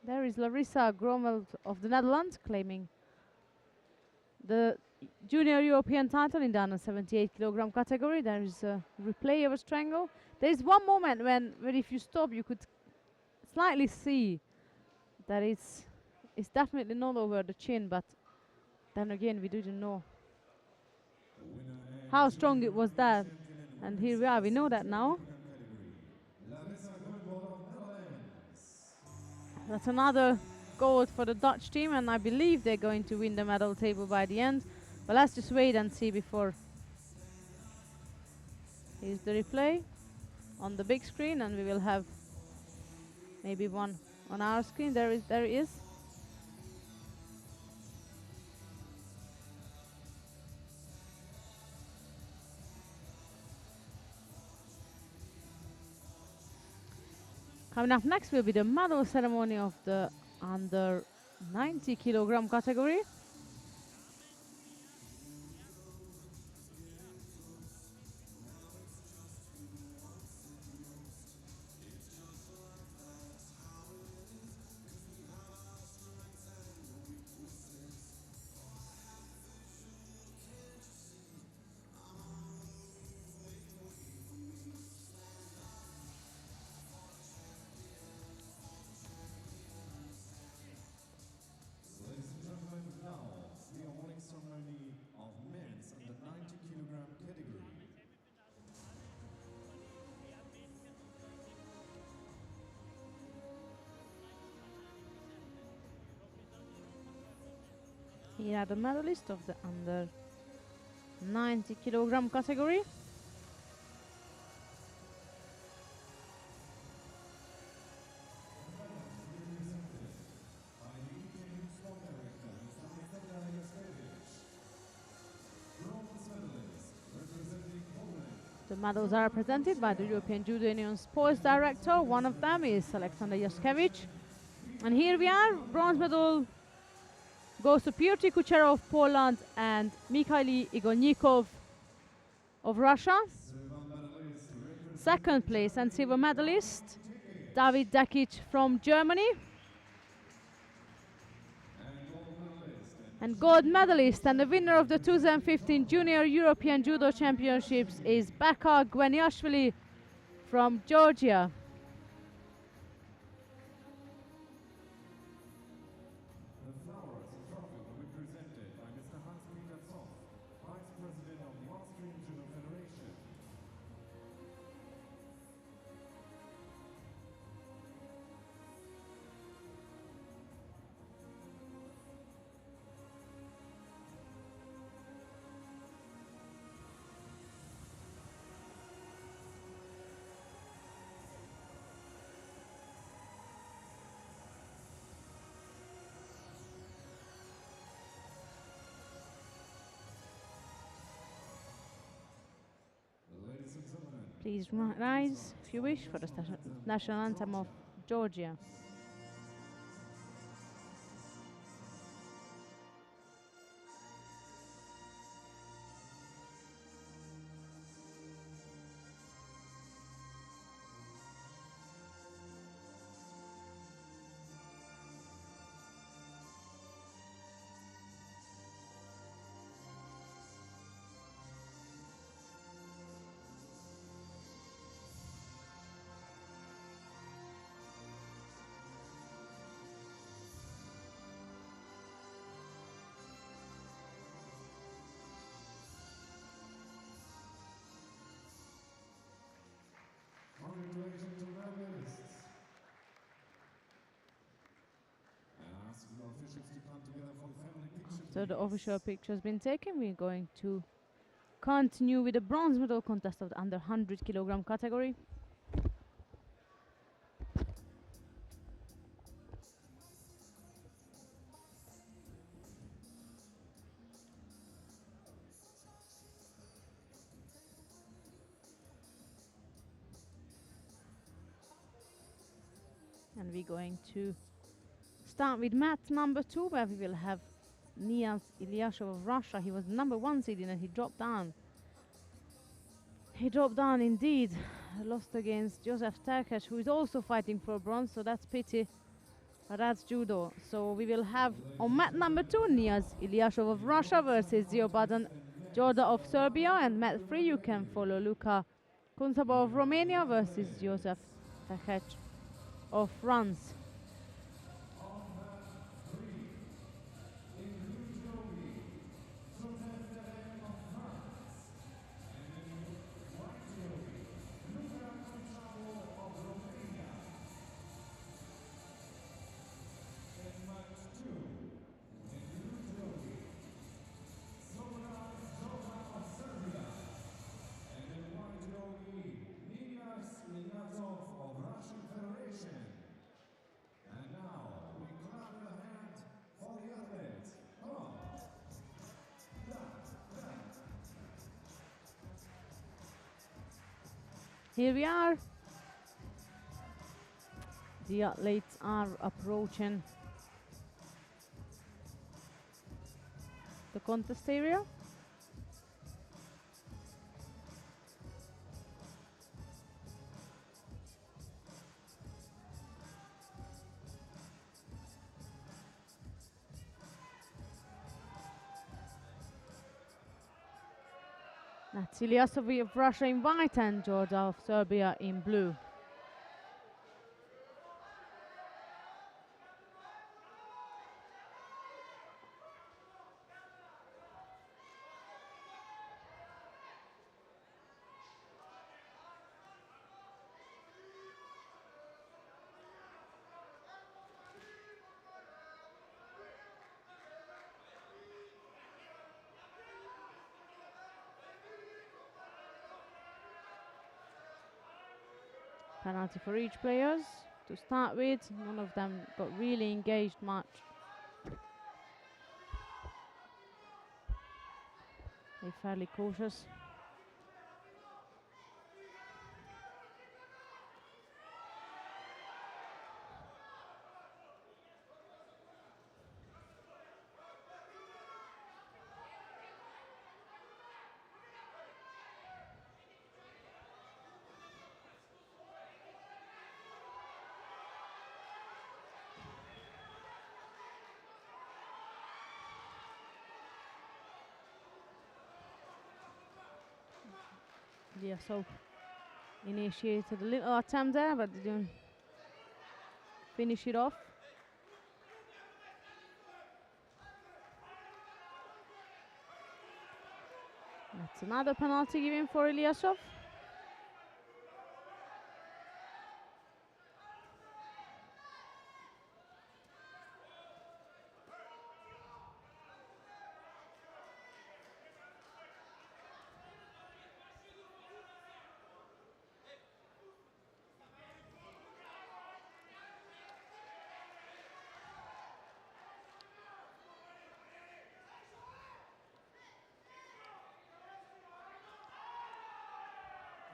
there is Larissa Gromeld of the Netherlands claiming the junior European title in the under 78 kilogram category. There is a replay of a strangle. There is one moment when if you stop, you could slightly see that it's definitely not over the chin, but then again, we didn't know how strong it was that. And here we are, we know that now. That's another gold for the Dutch team, and I believe they're going to win the medal table by the end. But let's just wait and see before. Here's the replay on the big screen, and we will have maybe one on our screen. There it is. Coming up next will be the medal ceremony of the under 90 kilogram category. Here are the medalists of the under 90 kilogram category. The medals are presented by the European Judo Union Sports Director. One of them is Alexander Jaskevich. And here we are, bronze medal goes to Piotr Kucherov of Poland and Mikhail Igolnikov of Russia. Second place and silver medalist, David Dakic from Germany. And gold medalist and the winner of the 2015 Junior European Judo Championships is Becca Gviniashvili from Georgia. Please rise, if you wish, for the national anthem of Georgia. After the official picture has been taken, we're going to continue with the bronze medal contest of the under 100 kilogram category. And we're going to start with mat number 2, where we will have Niaz Ilyashov of Russia. He was number 1 seed and he dropped down. He dropped down indeed. Lost against Joseph Terkash, who is also fighting for bronze, so that's pity. But that's judo. So we will have on mat number 2 Niaz Ilyashov of Russia versus Ziobadan Jorda of Serbia, and mat 3 you can follow Luka Kuntaba of Romania versus Joseph Terkash of France. Here we are. The athletes are approaching the contest area. That's Ilyasov of Russia in white and Georgia of Serbia in blue. Penalty for each players to start with. None of them got really engaged much. They're fairly cautious. Yeah, so initiated a little attempt there, but didn't finish it off. That's another penalty given for Ilyasov.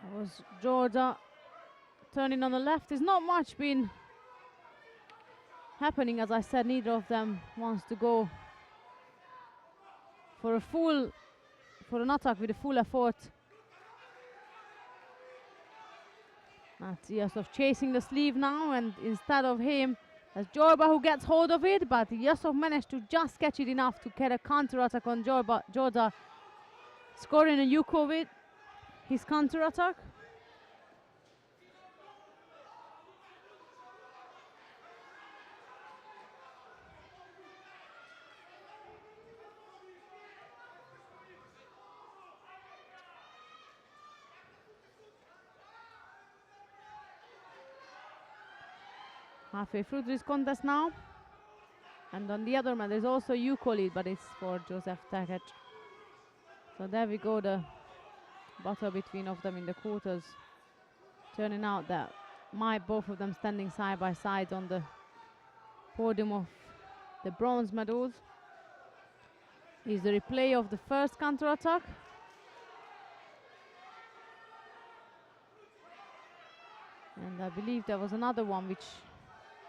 That was Georgia turning on the left. There's not much been happening, as I said. Neither of them wants to go for an attack with a full effort. That's Ilyasov chasing the sleeve now, and instead of him, that's Jorba who gets hold of it, but Ilyasov managed to just catch it enough to get a counter attack on Jorda, scoring a yuko with his counter attack. Halfway through this contest now. And on the other man, there's also yuko lead, but it's for Joseph Terkash. So there we go, the battle between of them in the quarters. Turning out that both of them standing side by side on the podium of the bronze medals. Is the replay of the first counter attack. And I believe there was another one which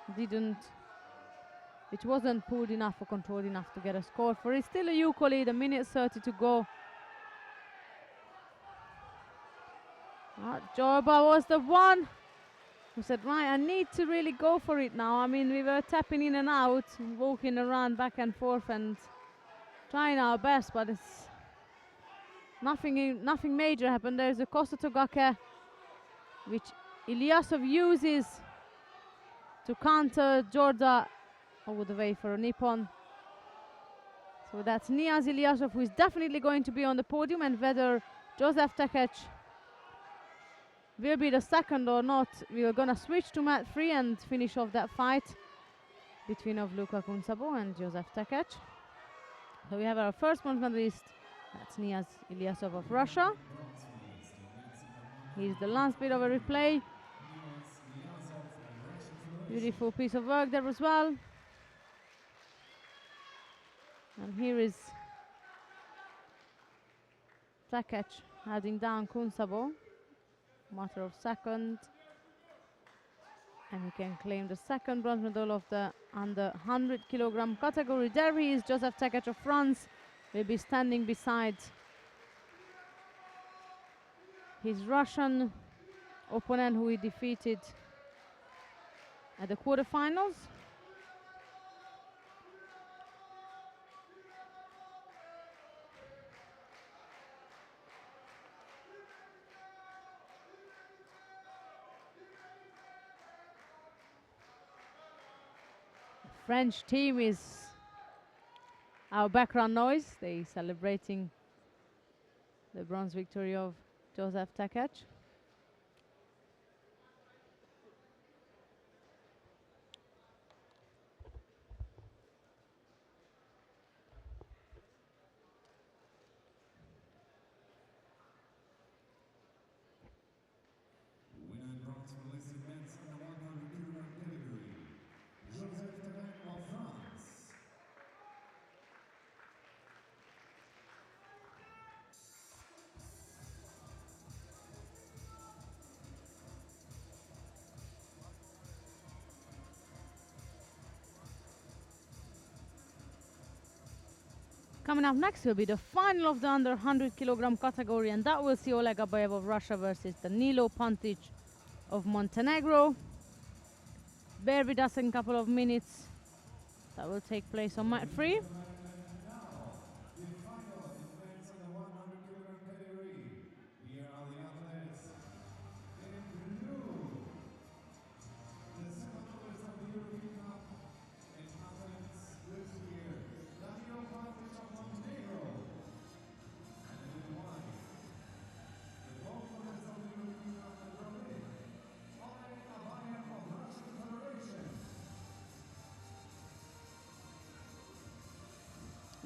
it wasn't pulled enough or controlled enough to get a score for it. Still a Yuko lead, a minute 30 to go. Jorba was the one who said, right, I need to really go for it now. I mean, we were tapping in and out, walking around back and forth and trying our best, but it's nothing major happened. There's a Kosta Togake, which Ilyasov uses to counter Jorda all the way for a Nippon. So that's Niaz Ilyasov, who is definitely going to be on the podium, and whether Joseph Tekec will be the second or not, we are gonna switch to mat 3 and finish off that fight between of Luka Kunsabo and Joseph Tekec. So we have our first bronze medalist, that's Niaz Ilyasov of Russia. Here's the last bit of a replay. Beautiful piece of work there as well. And here is Tekec heading down Kunsabo. Matter of second. And he can claim the second bronze medal of the under 100 kilogram category. There he is, Joseph Tekec of France. Will be standing beside his Russian opponent, who he defeated at the quarterfinals. The French team is our background noise. They celebrating the bronze victory of Joseph Tekec. Winner bronze medalist in men's under 100 kilogram category, Joseph Tekec of France. Coming up next will be the final of the under 100 kilogram category, and that will see Oleg Abayev of Russia versus Danilo Pantic of Montenegro. Bear with us in a couple of minutes. That will take place on mat 3.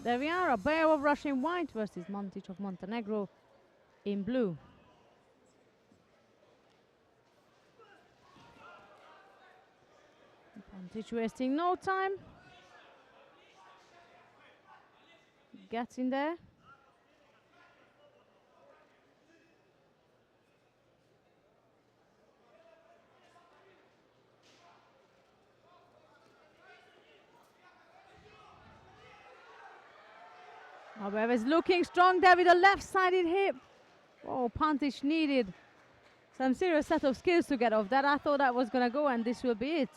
There we are, Abayev of Russia in white versus Mantic of Montenegro in blue. Pantic wasting no time. Gets in there. Abayev is looking strong there with a left-sided hip. Oh, Pantic needed some serious set of skills to get off that. I thought that was gonna go, and this will be it.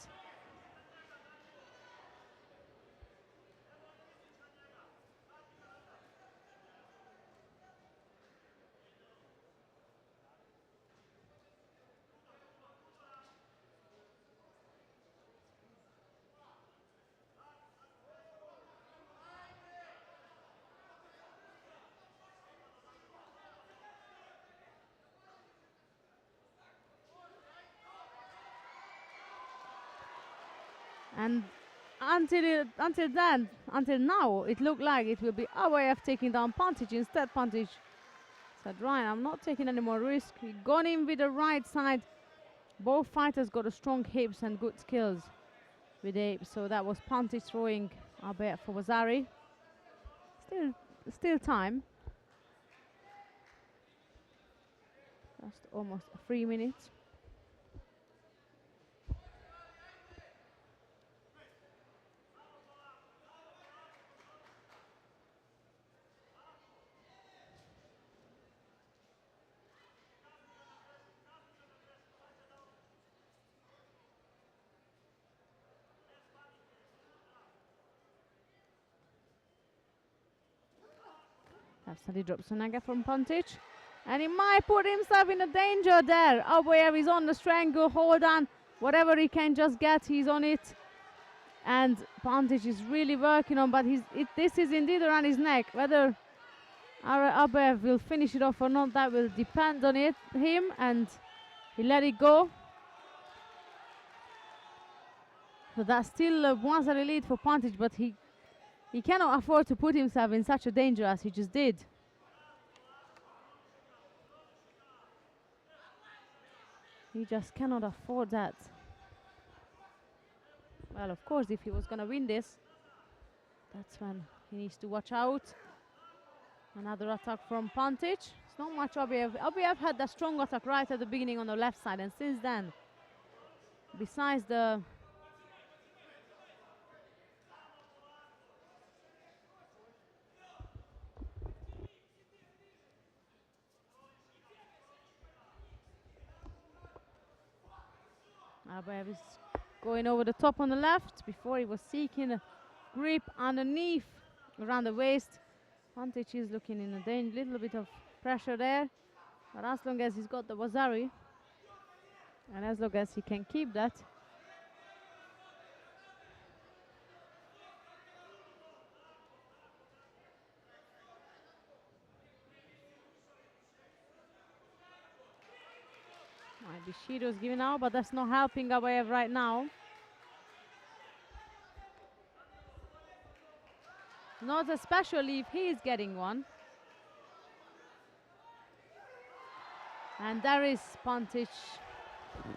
And until now, it looked like it will be Abayev taking down Pantic. Instead, Pantic said, right, I'm not taking any more risk. He gone in with the right side. Both fighters got a strong hips and good skills with the hips. So that was Pantic throwing Abayev for Vasari. Still time. Just almost 3 minutes. Absolutely drops Sonaga from Pontic. And he might put himself in a danger there. Oberwart is on the strangle, hold on. Whatever he can just get, he's on it. And Pontic is really working on, but this is indeed around his neck. Whether Oberwart will finish it off or not, that will depend on him, and he let it go. So that's still a 1-0 lead for Pontic, but he cannot afford to put himself in such a danger as he just did. He just cannot afford that. Well, of course, if he was going to win this, that's when he needs to watch out. Another attack from Pontic. It's not much Oberwart. Oberwart had that strong attack right at the beginning on the left side, and since then, besides the Oberwart is going over the top on the left. Before he was seeking a grip underneath around the waist. Pontic is looking in a little bit of pressure there, but as long as he's got the Wazari and as long as he can keep that, might be Shido's giving out, but that's not helping Oberwart right now. Not especially if he is getting one. And there is Pontic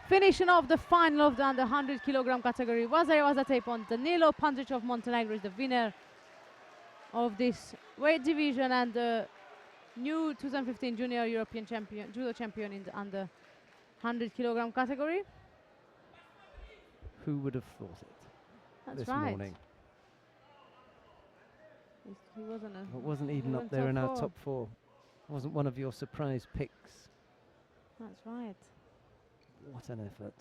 finishing off the final of the under 100 kilogram category. Was a tape on Danilo Pontic of Montenegro is the winner of this weight division and the new 2015 junior European champion, judo champion in the under 100 kilogram category. Who would have thought it? That's this right. morning? He wasn't It wasn't even up there in our top four. Wasn't one of your surprise picks. That's right. What an effort.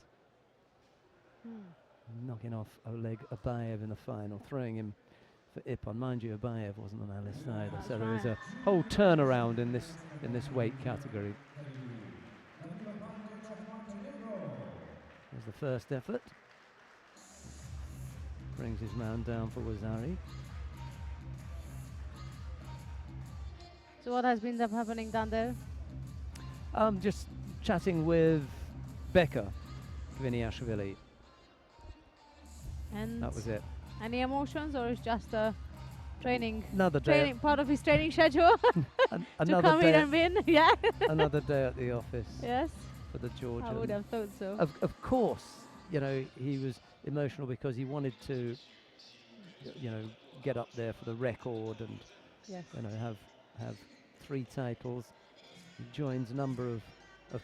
Knocking off Oleg Abayev in the final, throwing him for Ippon. Mind you, Abayev wasn't on our list either, so there was a whole turnaround in this weight category. There's the first effort. Brings his man down for Wazari. So what has been happening down there? Just chatting with Becca Gviniashvili. And that was it. Any emotions, or is just a training? Another day. Part of his training schedule to come in and win. Yeah. Another day at the office. Yes. For the Georgian. I would have thought so. Of course, you know, he was emotional because he wanted to, you know, get up there for the record and yes, you know, have 3 titles. He joins a number of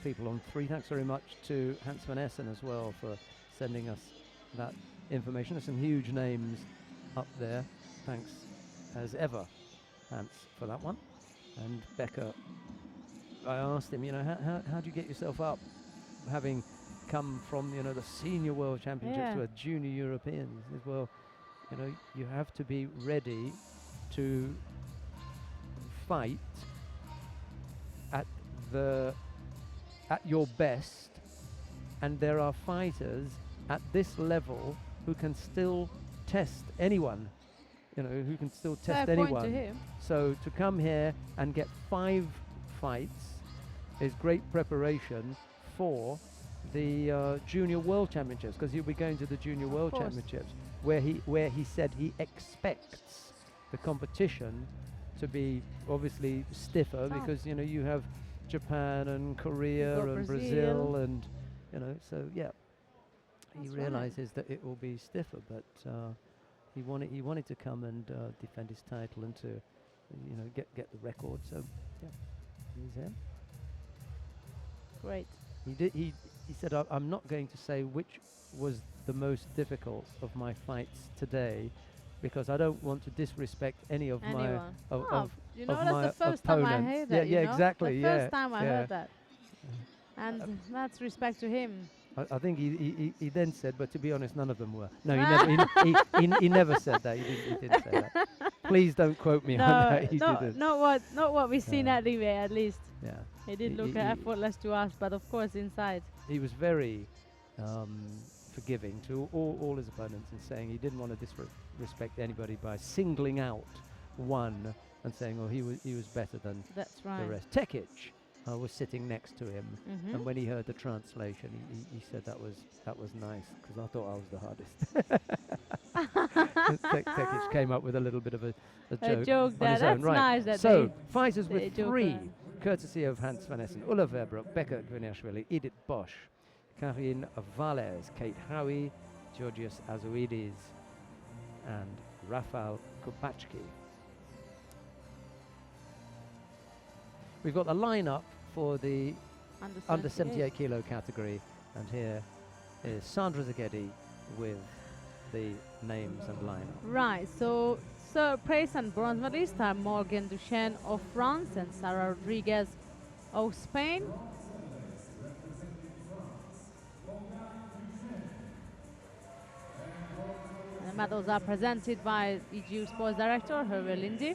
people on 3. Thanks very much to Hans van Essen as well for sending us that information. There's some huge names up there. Thanks as ever, Hans, for that one. And Becca, I asked him, you know, how do you get yourself up, having come from, you know, the senior world championships to a junior European? He says, well, you know, you have to be ready to fight at your best, and there are fighters at this level who can still test anyone, you know, who can still test anyone. Point to him. So to come here and get 5 fights is great preparation for the junior world championships, because he'll be going to the junior world championships where he said he expects the competition to be obviously stiffer, because you know you have Japan and Korea and Brazil and you know, so yeah, he realizes that it will be stiffer, but he wanted to come and defend his title and to, you know, get the record. So yeah, he's there. Great. He said, I'm not going to say which was the most difficult of my fights today, because I don't want to disrespect any of Anyone. my of you know, of that's my the first opponents. time I heard that. Yeah, exactly. The first time I heard that, and Yeah. that's respect to him. I think he then said, but to be honest, none of them were. No, he never said that. He didn't say that. Please don't quote me on that. He didn't. Not what we've seen Yeah. anyway. At least Yeah. he did look effortless to us, but of course inside. He was very forgiving to all his opponents and saying he didn't want to disrespect anybody by singling out one and saying, oh, he was better than That's right. the rest. Tekic was sitting next to him, Mhm. and when he heard the translation, he said that was nice, because I thought I was the hardest. Tekic came up with a little bit of a joke on there. his That's own. Right. nice. That So fighters they with joke 3, around. courtesy of Hans van Essen, Ulla Verbrook, Becca Gviniashvili, Edith Bosch, Karin Valles, Kate Howie, Georgios Azoides, and Rafał Kubacki. We've got the lineup for the under 78 kilo category, and here is Sandra Zagedi with the names and lineup. Right, so third place and bronze medalist are Morgan Duchesne of France and Sarah Rodriguez of Spain. The medals are presented by EGU Sports Director Hervé Lindy.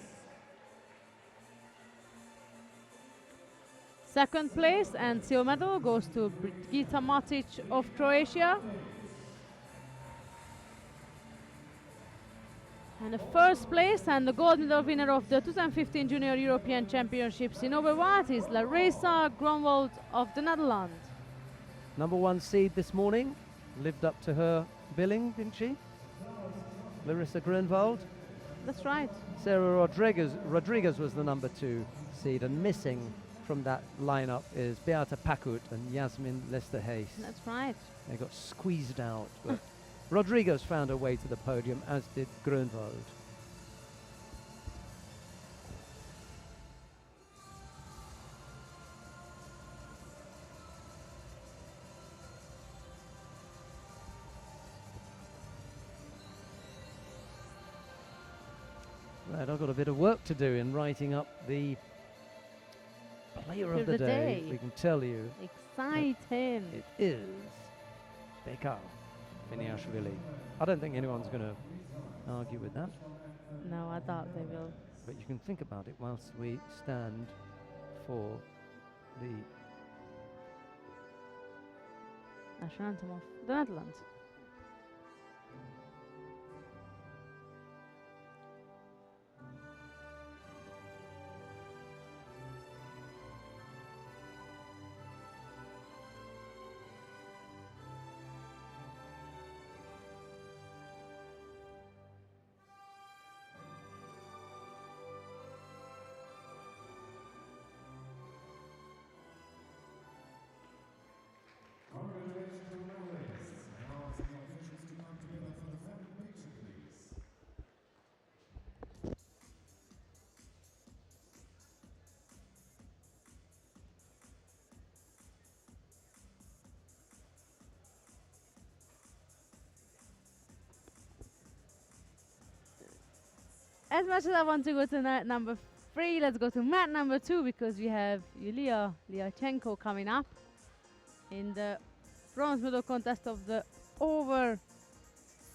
Second place and silver medal goes to Brigita Matic of Croatia. And the first place and the gold medal winner of the 2015 Junior European Championships in Oberwart is Larissa Grunwald of the Netherlands. Number 1 seed this morning, lived up to her billing, didn't she? Larissa Grunwald. That's right. Sarah Rodriguez was the number 2 seed, and missing from that lineup is Beata Pakut and Yasmin Lester-Hayes. That's right. They got squeezed out, but Rodriguez found her way to the podium, as did Grunwald. Right, I've got a bit of work to do in writing up the player of the day. We can tell you Exciting. it is Becca Gviniashvili. I don't think anyone's going to argue with that, No, I doubt they will. but you can think about it whilst we stand for the National anthem of the Netherlands. Congratulations to the medalists. Now asking the officials to come together for the family picture, please. As much as I want to go to mat number 3, let's go to mat number 2 because we have Yulia Lyachenko coming up in the bronze medal contest of the over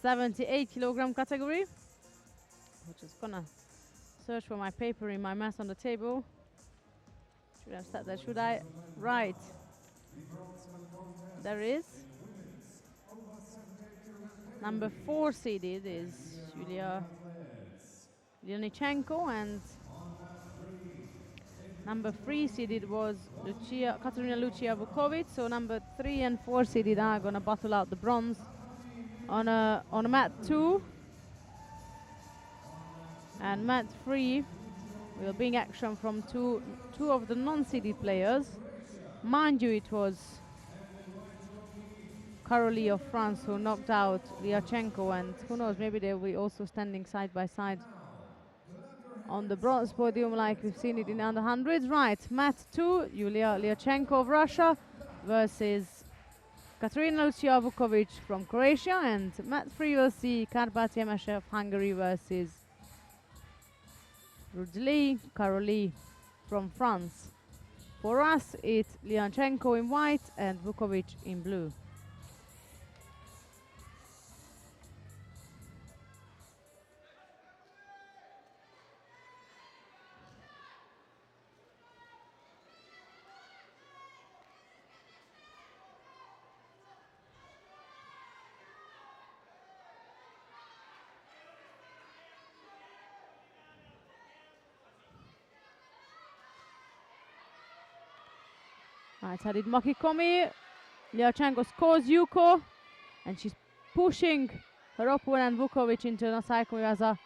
78 kilogram category. I'm just gonna search for my paper in my mess on the table. Should have said that, should I? Right. There is. Number 4 seeded is Yulia Lyachenko, and number 3 seeded was Katerina Lucia Vukovic. So number 3 and 4 seeded are gonna battle out the bronze on a mat 2, and mat 3 will bring action from two of the non-seeded players. Mind you, it was Carolee of France who knocked out Lyachenko, and who knows, maybe they will be also standing side by side on the bronze podium like we've seen it in under hundreds. Right, mat 2, Yulia Lyachenko of Russia versus Katerina Lucia Vukovic from Croatia, and mat 3 will see Karpat Yemeshe of Hungary versus Rudli Carolee from France. For us, it's Lyachenko in white and Vukovic in blue. Right-sided Makikomi. Lyachenko scores Yuko, and she's pushing her opponent Vukovic into the cycle Yaza.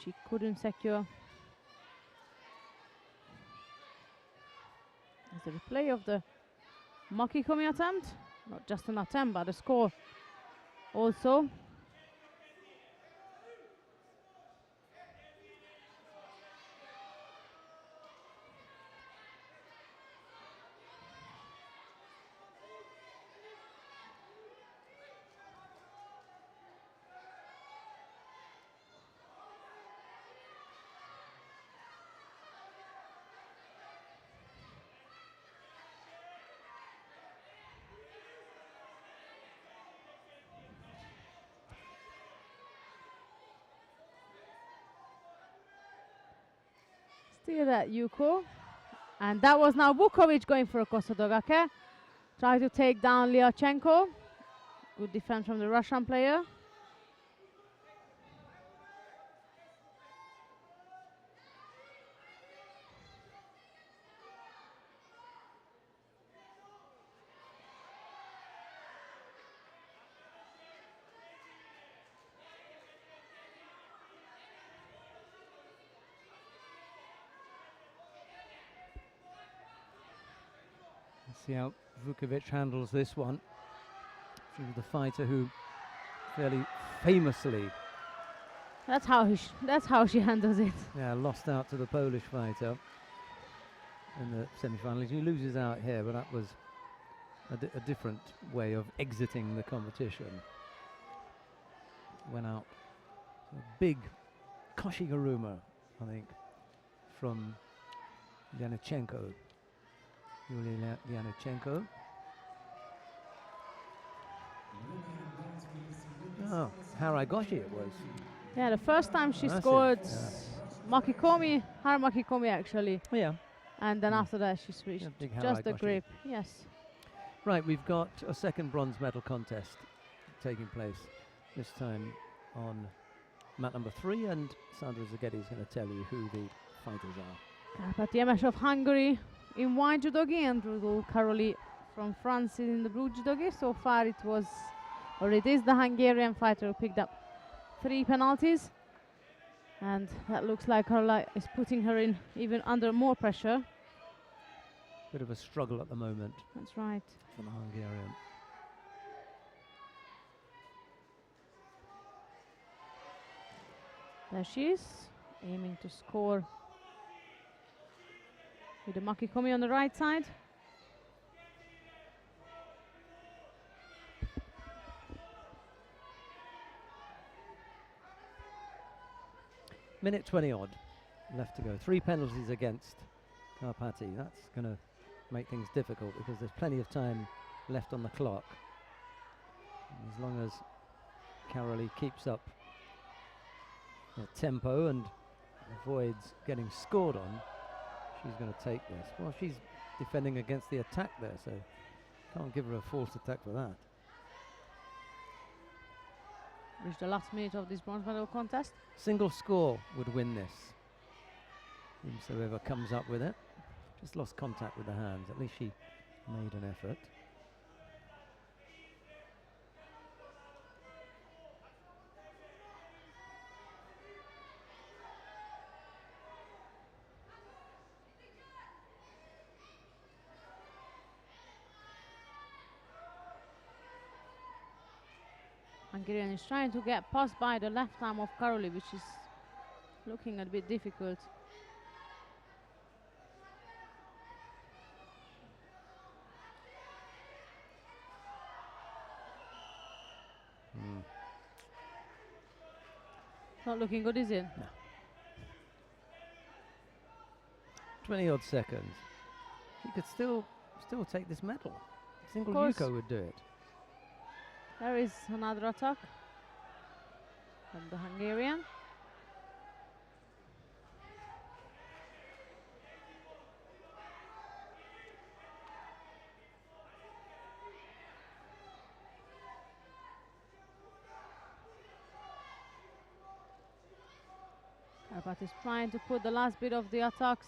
She couldn't secure. There's a replay of the Makikomi attempt. Not just an attempt, but a score also. Still that Yuko. And that was now Vukovic going for a Kosodogake. Try to take down Lyachenko. Good defense from the Russian player. See how Vukovic handles this one. She was the fighter who fairly famously That's how she handles it. lost out to the Polish fighter in the semi-finals. He loses out here, but that was a different way of exiting the competition. Went out a big Koshiguruma, I think, from Lyachenko. Yulia Lyachenko. Oh, Haragoshi it was. Yeah, the first time she Massive, scored yeah. Makikomi, Makikomi actually. Yeah. And then after that she switched. Yeah, big Just the Haragoshi. grip, yes. Right, we've got a second bronze medal contest taking place, this time on mat number 3, and Sandra Zaghetti is going to tell you who the fighters are. Karpat of Hungary in white judogi and Rudolf Karoli from France in the blue judogi. So far it is the Hungarian fighter who picked up 3 penalties, and that looks like Karola is putting her in even under more pressure. Bit of a struggle at the moment That's right. for the Hungarian. There she is, aiming to score with the Makikomi on the right side. Minute 20 odd left to go. 3 penalties against Karpati. That's going to make things difficult because there's plenty of time left on the clock. And as long as Karoli keeps up the tempo and avoids getting scored on, she's going to take this. Well, she's defending against the attack there, so can't give her a forced attack for that. Reached the last minute of this bronze medal contest. Single score would win this. Whoever comes up with it. Just lost contact with the hands. At least she made an effort. Hungarian is trying to get past by the left arm of Karoli, which is looking a bit difficult. Not looking good, is it? No. 20 odd seconds. She could still take this medal. Single Yuko would do it. There is another attack from the Hungarian. Karpat is trying to put the last bit of the attacks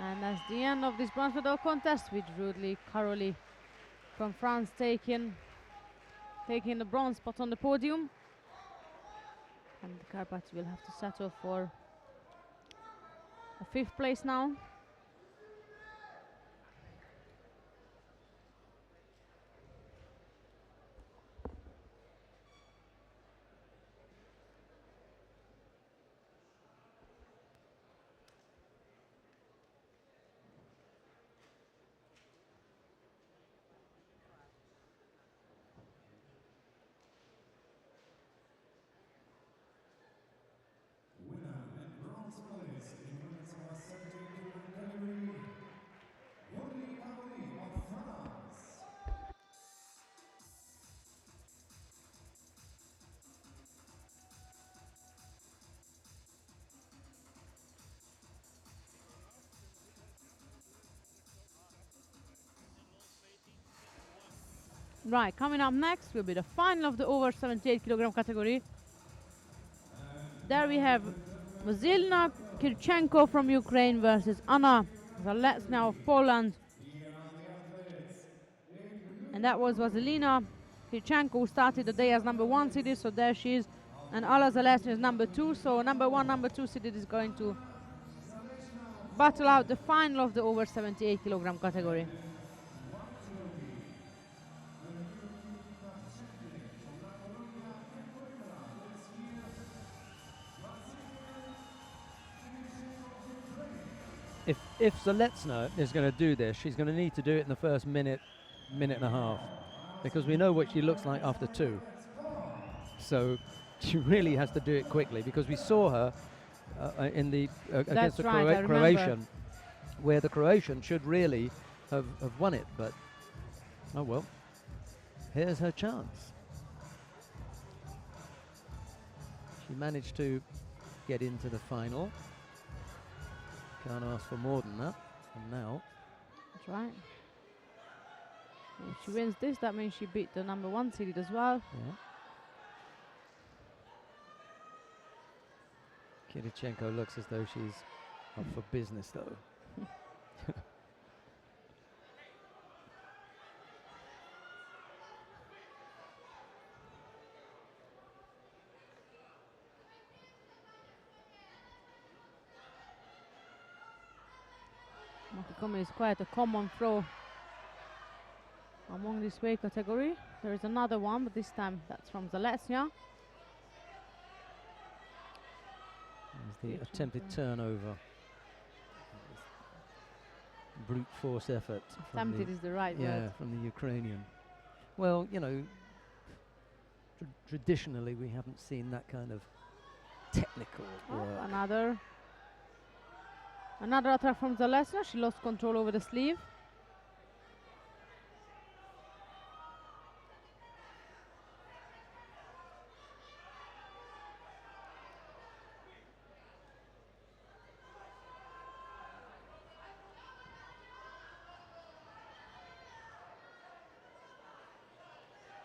And that's the end of this bronze medal contest, with Rudely Caroli from France taking the bronze spot on the podium. And the Karpats will have to settle for a 5th place now. Winner and bronze medalist in women's over 78 kilogram category, Yoli Caroli of France. Right, coming up next will be the final of the over 78 kilogram category. There we have Vasilina Kirchenko from Ukraine versus Anna Zalesnia of Poland. And that was Vasilina Kirchenko, who started the day as number 1 seeded, so there she is. And Anna Zalesnia is number 2, so number 1, number 2 seeded is going to battle out the final of the over 78 kilogram category. If Zalesnia is going to do this, she's going to need to do it in the first minute and a half, because we know what she looks like after 2. So she really has to do it quickly, because we saw her in the against the Croatian, where the Croatian should really have won it, but oh well, here's her chance. She managed to get into the final. Can't ask for more than that. And now, that's right. If she wins this, that means she beat the number 1 seeded as well. Yeah. Kirichenko looks as though she's up for business, though. Makikomi is quite a common throw among this weight category. There is another one, but this time that's from Zalesnia. There's the attempted turnover. Brute force effort. Attempted is the right word. From the Ukrainian. Well, you know, traditionally we haven't seen that kind of technical work. Another attack from Zalesnia. She lost control over the sleeve.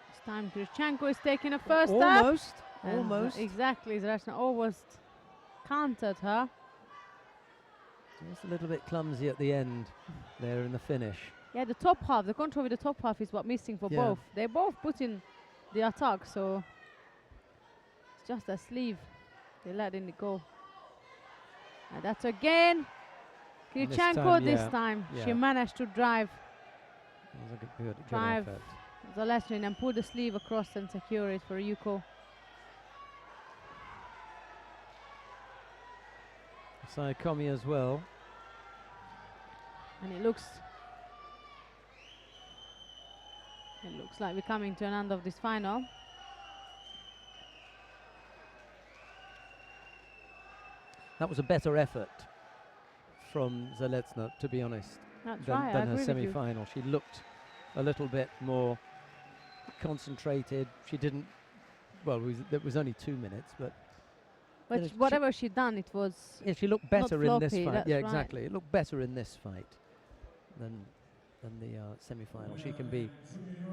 This time Kirchenko is taking a first step. Almost. Exactly, Zalesnia almost countered her. Just a little bit clumsy at the end there in the finish. Yeah, the top half, the control with the top half is what missing for both. They both put in the attack, so it's just a sleeve. They let in the go. And that's again Kirchenko this time. She managed to drive Good effort. Zalesnia and pull the sleeve across and secure it for Yuko. Saikomi as well. And it looks like we're coming to an end of this final. That was a better effort from Zalesnia, to be honest, than her semi-final. She looked a little bit more concentrated. She didn't. Well, it was only 2 minutes, but whatever she done, it was. Yeah, she looked better in this fight. Yeah, right. exactly. It looked better in this fight than the semi-final. She can be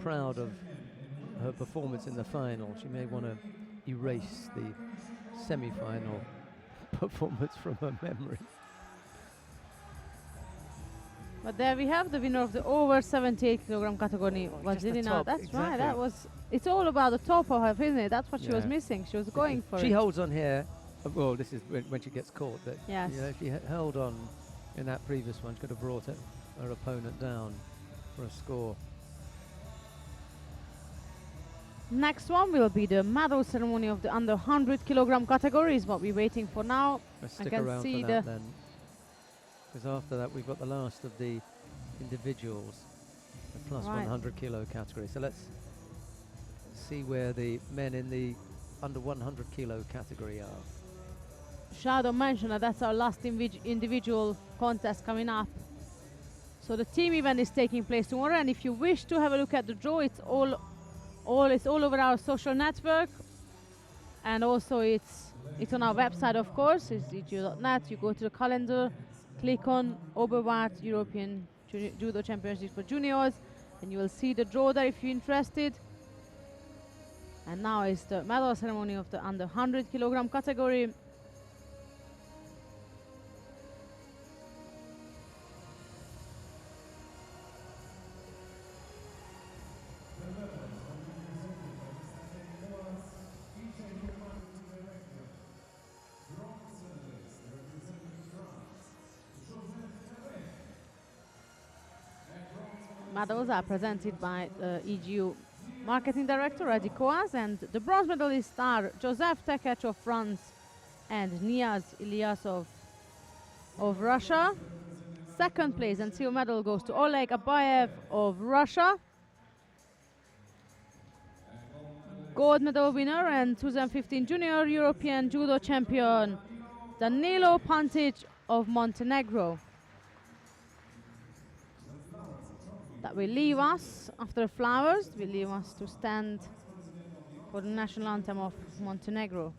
proud of her performance in the final. She may want to erase the semi-final performance from her memory. But there we have the winner of the over 78 kilogram category, just the Vasilina. top, That's right. exactly. That was. It's all about the top of her, isn't it? That's what she was Yeah. missing. She was going for She it. holds on here. Well, this is when she gets caught. But Yes. you know, if she held on in that previous one, she could have brought her opponent down for a score. Next one will be the medal ceremony of the under 100 kilogram category. Is what we're waiting for now. Let's I stick can around see for that then, because after that we've got the last of the individuals, the plus Right. 100 kilo category. So let's see where the men in the under 100 kilo category are. Shadow mentioned that that's our last individual contest coming up. So the team event is taking place tomorrow, and if you wish to have a look at the draw, it's all over our social network, and also it's on our website, of course. It's judo.net. You go to the calendar, click on Oberwart European Judo Championship for Juniors, and you will see the draw there if you're interested. And now is the medal ceremony of the under 100 kilogram category. Medals are presented by EGU Marketing Director Adi Koaz, and the bronze medalists are Joseph Tekech of France and Niaz Ilyasov of Russia. Second place and silver medal goes to Oleg Abayev of Russia. Gold medal winner and 2015 Junior European Judo champion Danilo Pantic of Montenegro. That will leave us, after the flowers, will leave us to stand for the national anthem of Montenegro.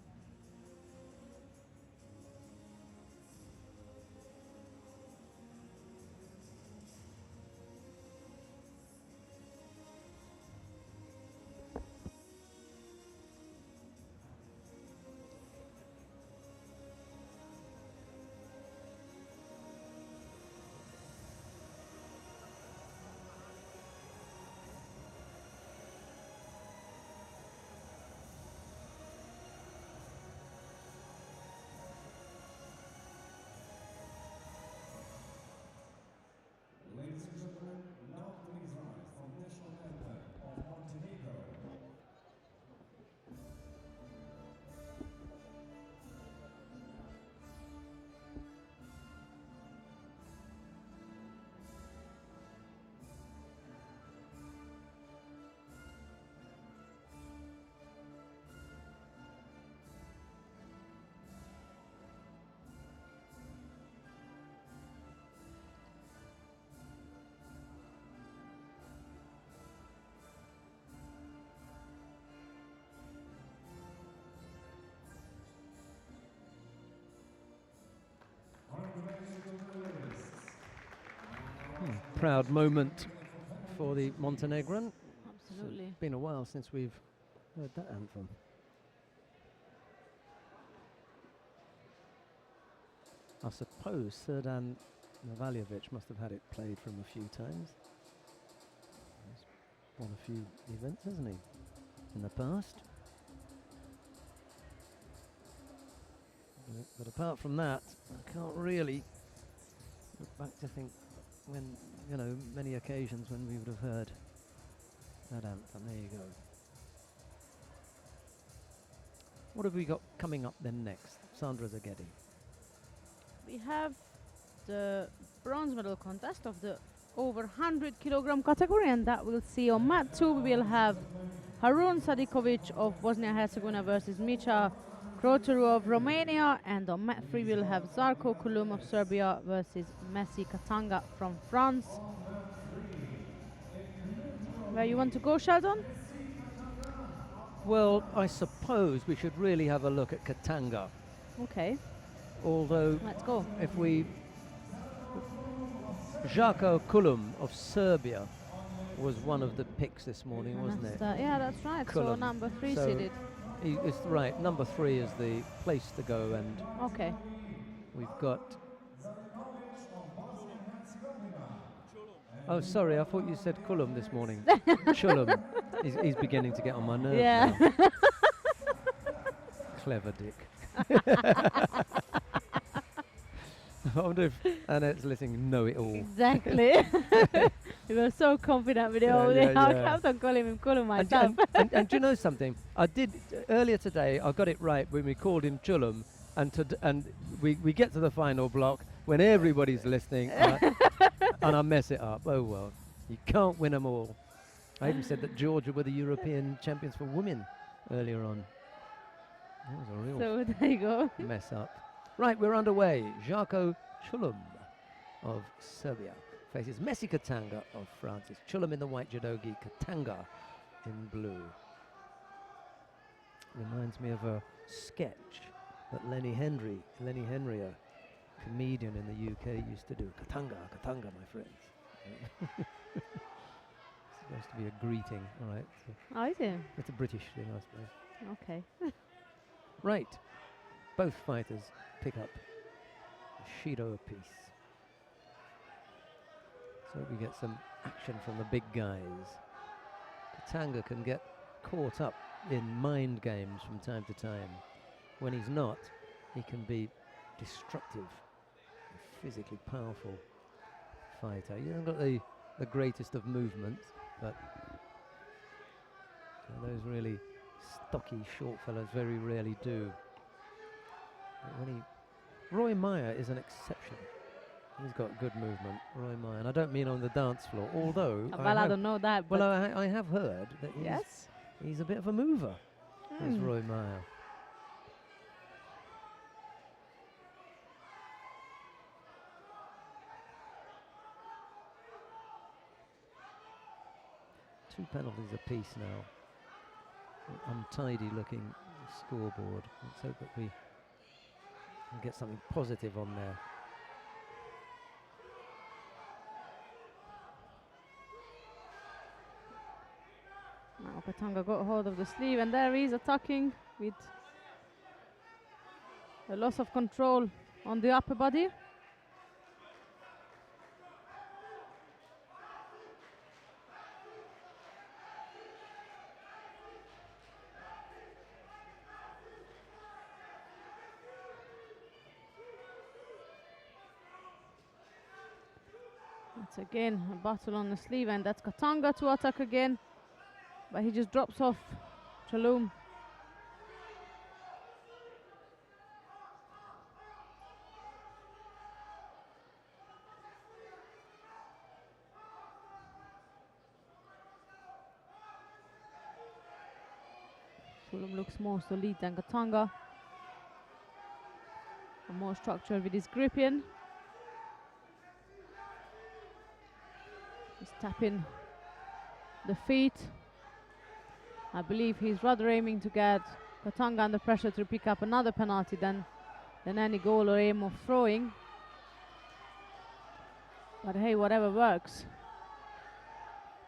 Ladies and gentlemen, now please rise for the national anthem of Montenegro. Proud moment for the Montenegrin. Absolutely. It's been a while since we've heard that anthem. I suppose Serdan Navaljevic must have had it played from a few times. He's won a few events, hasn't he, in the past? But apart from that, I can't really look back to think when, you know, many occasions when we would have heard that anthem. There you go. What have we got coming up then next? Sandra Zagedi. We have the bronze medal contest of the over 100 kilogram category, and that we'll see on mat 2. We will have Harun Sadikovic of Bosnia-Herzegovina versus Micha Kroteru of Romania, and on mat 3 we'll have Zarko Kulum of Serbia versus Messi Katanga from France. Where you want to go, Sheldon? Well, I suppose we should really have a look at Katanga. Okay, Although, let's go. if we... Žarko Kulum of Serbia was one of the picks this morning, wasn't it? Yeah, that's right. So Kulum. number 3 So seeded. It's right. Number 3 is the place to go, and Okay. we've got Oh, sorry, I thought you said Cullum this morning. Chullum. He's beginning to get on my nerves Yeah. now. Clever dick. I wonder if Annette's listening, know it all. Exactly. You were so confident with it Yeah, all. yeah, I yeah. kept on calling him Kulu And, myself. and do you know something? I did earlier today. I got it right when we called him Chullum, and we get to the final block when everybody's listening, and I mess it up. Oh well, you can't win them all. I even said that Georgia were the European champions for women earlier on. That was a real So there you go. mess up. Right, we're underway. Jarko Chullum of Serbia faces Messi Katanga of France. It's Chullum in the white judogi, Katanga in blue. Reminds me of a sketch that Lenny Henry, a comedian in the UK, used to do. Katanga, Katanga, my friends. It's supposed to be a greeting, all right. So Oh, is it? it's a British thing, I suppose. Okay. Right, both fighters pick up a Shido apiece. So we get some action from the big guys. Katanga can get caught up in mind games from time to time. When he's not, he can be destructive, a physically powerful fighter. He hasn't got the greatest of movements, but those really stocky short fellows very rarely do. But when Roy Meyer is an exception. He's got good movement, Roy Meyer, and I don't mean on the dance floor, although Well, I don't know that. well, But I have heard that yes. he's a bit of a mover, is Mm. Roy Meyer. Two penalties apiece now. An untidy looking scoreboard. Let's hope that we can get something positive on there. Now Katanga got hold of the sleeve, and there he is attacking with a loss of control on the upper body. That's again a battle on the sleeve, and that's Katanga to attack again, but he just drops off Chullum. Chullum looks more solid than Katanga, and more structured with his gripping. He's tapping the feet. I believe he's rather aiming to get Katanga under pressure to pick up another penalty than any goal or aim of throwing. But hey, whatever works.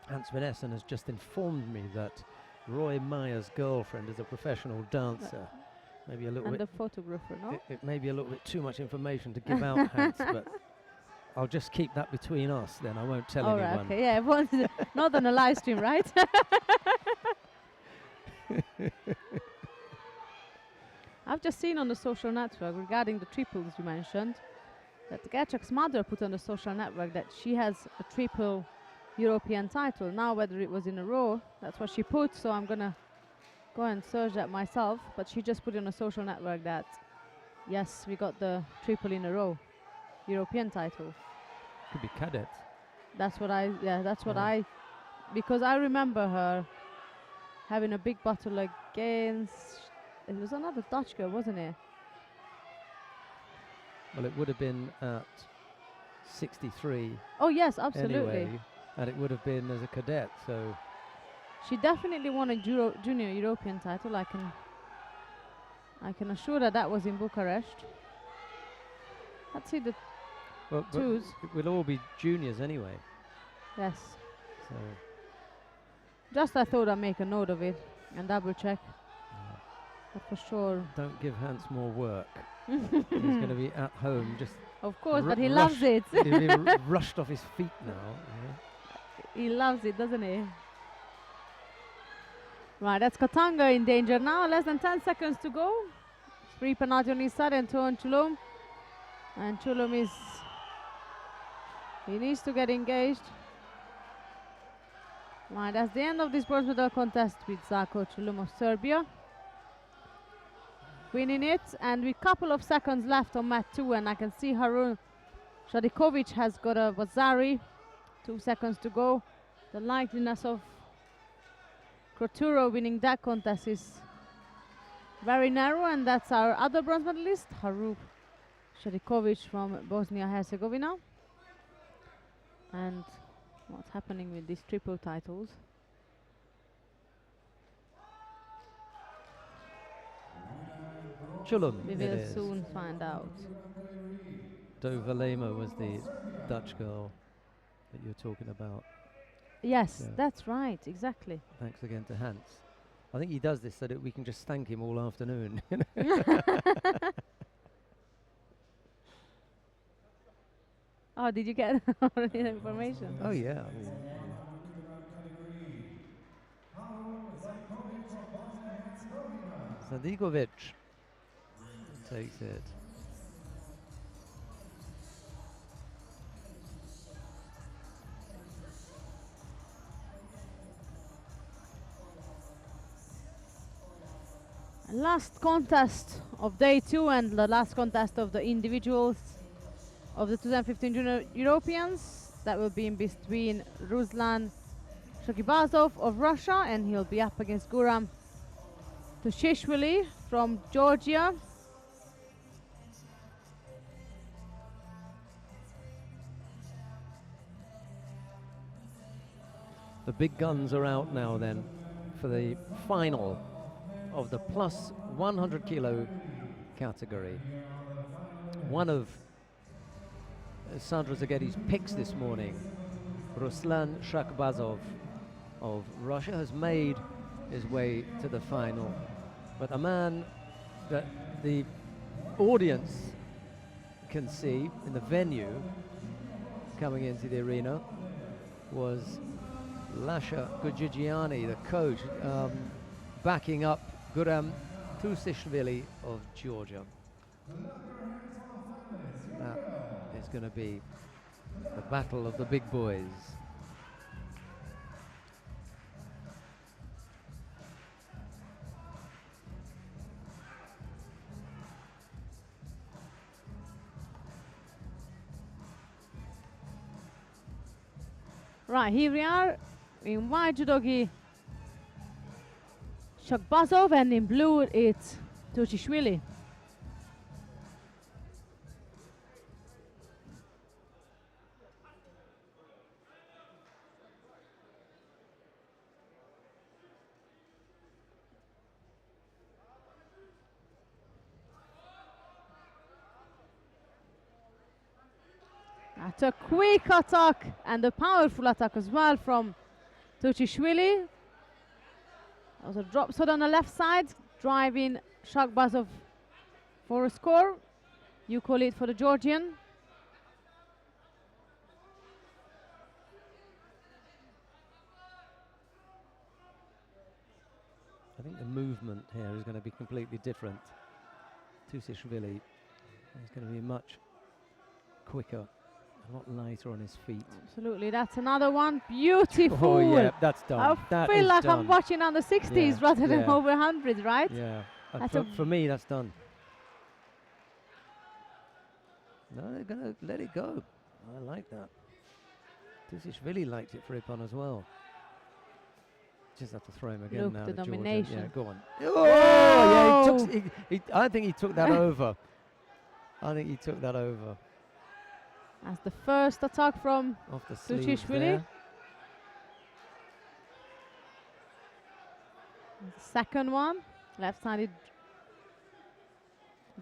Hans Van Essen has just informed me that Roy Meyer's girlfriend is a professional dancer. Maybe a little And bit. the photographer, no? It may be a little bit too much information to give out, Hans, but I'll just keep that between us. Then I won't tell All right, anyone. okay, yeah, everyone's not on a live stream, right? I've just seen on the social network regarding the triples you mentioned that Gerczak's mother put on the social network that she has a triple European title. Now, whether it was in a row, that's what she put, so I'm gonna go and search that myself. But she just put on a social network that, yes, we got the triple in a row European title. Could be cadets. That's what that's what Yeah. because I remember her having a big battle against, it was another Dutch girl, wasn't it? Well, it would have been at 63 Oh yes, absolutely. anyway, and it would have been as a cadet. So She definitely won a junior European title. I can assure that was in Bucharest. Let's see the well, but twos. it will all be juniors anyway. Yes. So Just I thought I'd make a note of it and double check. yeah. But for sure. Don't give Hans more work. He's going to be at home just Of course, Ru- but he rush- loves it. he'll be rushed off his feet now. He loves it, doesn't he? Right, that's Katanga in danger now. Less than 10 seconds to go. 3 penalty on his side and 2 on Chulum. And Chulum is... he needs to get engaged. Right, that's the end of this bronze medal contest with Zako Chulum of Serbia winning it, and with couple of seconds left on mat 2, and I can see Harun Shadikovic has got a Vazari, 2 seconds to go. The likeliness of Kroturo winning that contest is very narrow, and that's our other bronze medalist, Harun Shadikovic from Bosnia-Herzegovina. And what's happening with these triple titles? Chulum. We will soon find out. Dovalema was the Dutch girl that you were talking about. Yes, Yeah. that's right, exactly. Thanks again to Hans. I think he does this so that we can just thank him all afternoon. Oh, did you get already the information? Oh yeah. Zadikovic takes it. Last contest of day 2 and the last contest of the individuals of the 2015 Junior Europeans. That will be in between Ruslan Shokibazov of Russia, and he'll be up against Guram Tushishvili from Georgia. The big guns are out now then for the final of the plus 100 kilo category. One of Sandra Zaghetti's picks this morning, Ruslan Shakbazov of Russia, has made his way to the final. But a man that the audience can see in the venue coming into the arena was Lasha Gujigiani, the coach, backing up Guram Tusishvili of Georgia. That is going to be the battle of the big boys. Right, here we are in white judogi Shokbazov, and in blue it's Tushishvili. That's a quick attack and a powerful attack as well from Tushishvili. That was a drop shot on the left side, driving Shokbazov for a score. You call it for the Georgian. I think the movement here is going to be completely different. Tusishvili is going to be much quicker, a lot lighter on his feet. Absolutely, that's another one. Beautiful. Oh yeah, that's done. I feel like I'm watching on the 60s rather than yeah. over 100, right? Yeah, That's for me that's done. No, they're going to let it go. I like that. Tusishvili liked it for Ippon as well. Just have to throw him again Look, now. the Georgia. domination. Yeah, go on. Oh, yeah, I think he took that over. I think he took that over. That's the first attack from Off the sleeve Tushishvili. there. Second one, left-sided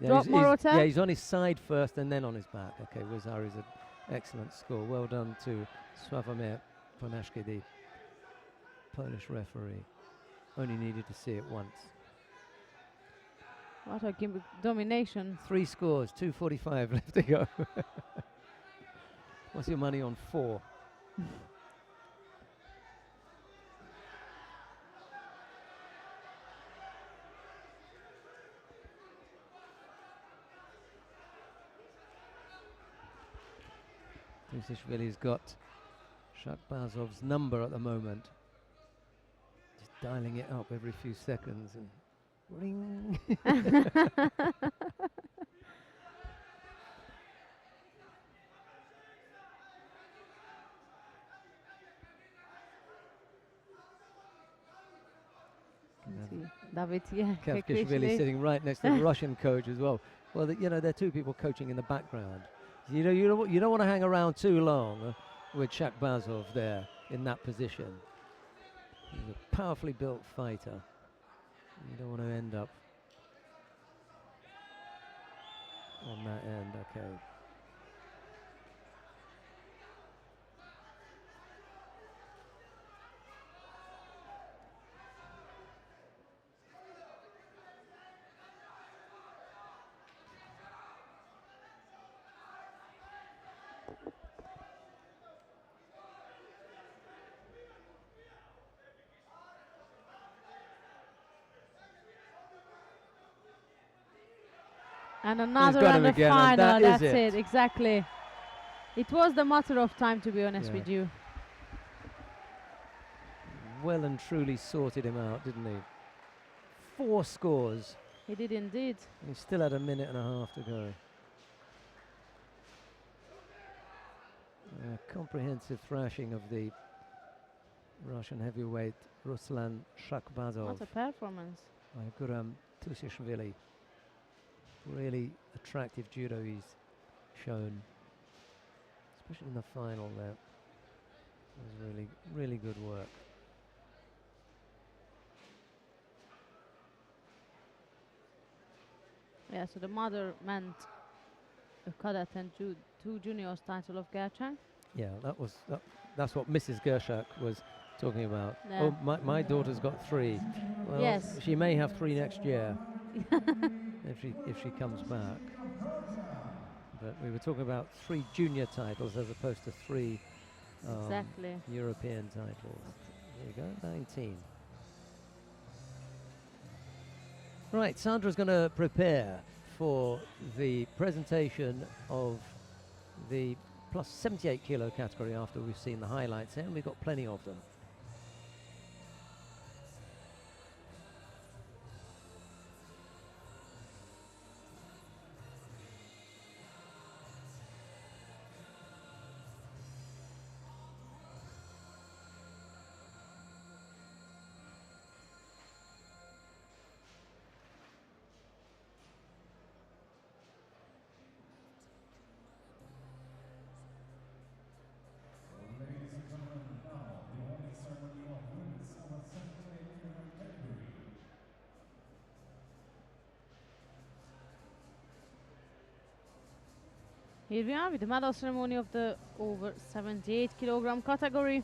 Yeah, drop Morota. yeah, he's on his side first and then on his back. Okay, Wazar is an excellent score. Well done to Sławomir Ponashki, the Polish referee. Only needed to see it once. What a domination. 3 scores, 2:45 left to go. What's your money on 4? Gviniashvili's got Shakbazov's number at the moment. Just dialing it up every few seconds and ring. David, yeah. Gviniashvili sitting right next to the Russian coach as well. Well, you know, there are two people coaching in the background. You don't want to hang around too long with Shakbazov there in that position. He's a powerfully built fighter. You don't want to end up on that end. Okay. And another got him round of again, and final, that is that's it. it, exactly. It was the matter of time, to be honest Yeah. with you. Well and truly sorted him out, didn't he? 4 scores. He did indeed. And he still had a minute and a half to go. A comprehensive thrashing of the Russian heavyweight Ruslan Shakbazov What a performance. by Guram Tusishvili. Really attractive judo he's shown, especially in the final there. It was really good work. Yeah, so the mother meant a cadet and 2 juniors title of Gerchang. Yeah, that's what Mrs. Gershak was talking about. Yeah. Oh, my daughter's got 3. Well, Yes. she may have 3 next year if she comes back. But we were talking about 3 junior titles as opposed to 3 Exactly. European titles. There you go, 19. Right, Sandra's going to prepare for the presentation of the plus 78 kilo category after we've seen the highlights here, and we've got plenty of them. Ladies and gentlemen, now the opening ceremony of women's over 78 kilogram category. Here we are with the medal ceremony of the over 78 kilogram category.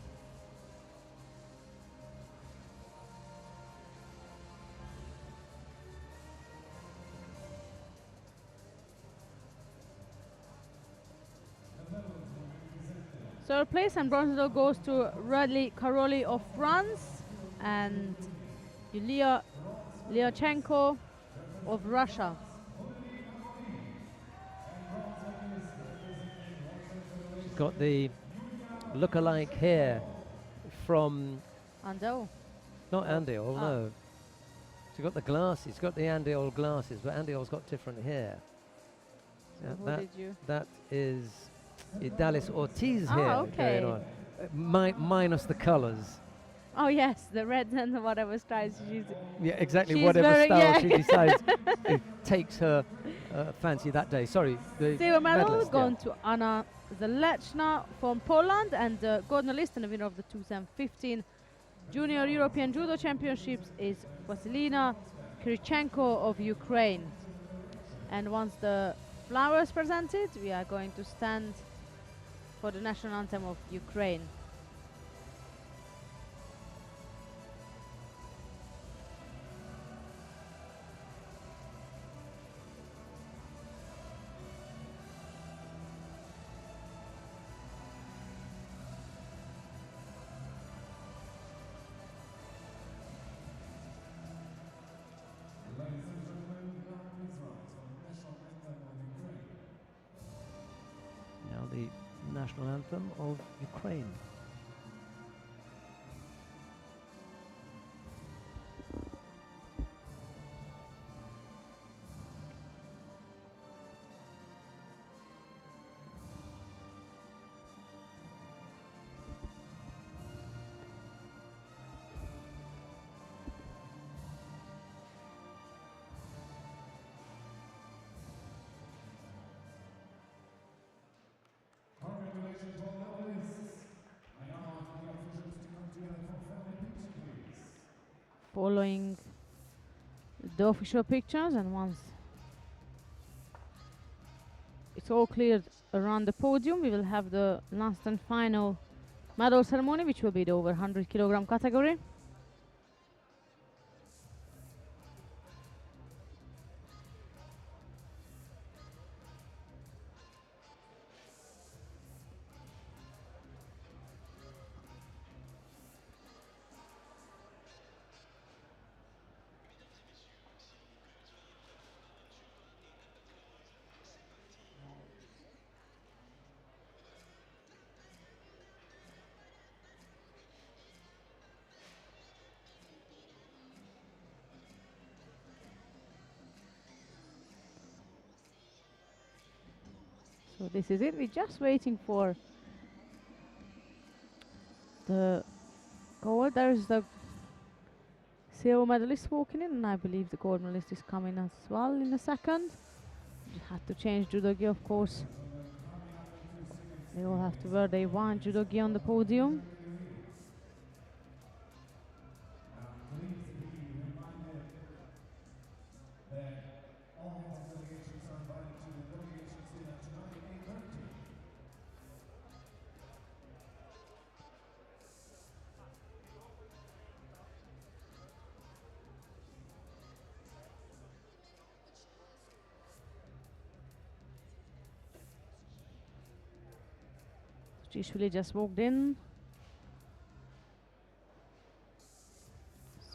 Third place and bronze medal goes to Radley Karoli of France and Yulia Lyachenko of Russia. She's got the look-alike hair from Ando. not Andiol, no. She's got the glasses, she's got the Andiol glasses, but Andiol's got different hair. So who did you? That is Idalis Ortiz here okay. going on. Minus the colours. Oh yes, the red and whatever styles she's. Yeah, exactly. She's Whatever very- style yeah. she decides it takes her fancy that day. Sorry, the Silver medal medalist, gone to Anna Zaleczna from Poland, and the gold medalist and the winner of the 2015 Junior European Judo Championships is Vasilina Kirichenko of Ukraine. And once the flowers presented, we are going to stand for the national anthem of Ukraine. Ladies and gentlemen, now please rise for the national anthem of Ukraine. Now the national anthem of Ukraine. Congratulations all medalists. I now ask the officials to come together for family picture, please. Following the official pictures, and once it's all cleared around the podium, we will have the last and final medal ceremony, which will be the over 100 kilogram category. So this is it. We're just waiting for the gold. There's the silver medalist walking in, and I believe the gold medalist is coming as well in a second. Just had to change judo gi, of course. They all have to wear their one judo gi on the podium. Gviniashvili just walked in.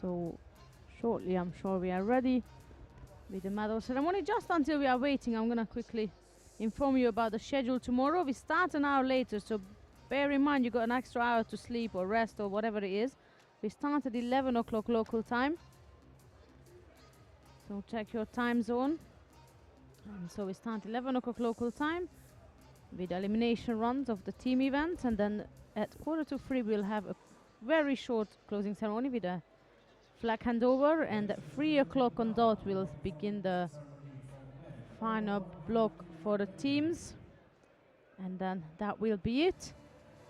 So shortly, I'm sure we are ready with the medal ceremony. Just until we are waiting, I'm gonna quickly inform you about the schedule tomorrow. We start an hour later, so bear in mind you got an extra hour to sleep or rest or whatever it is. We start at 11 o'clock local time. So check your time zone. And so we start 11 o'clock local time with elimination runs of the team events, and then at 2:45 we'll have a very short closing ceremony with a flag handover, and at 3 o'clock on dot we'll begin the final block for the teams, and then that will be it.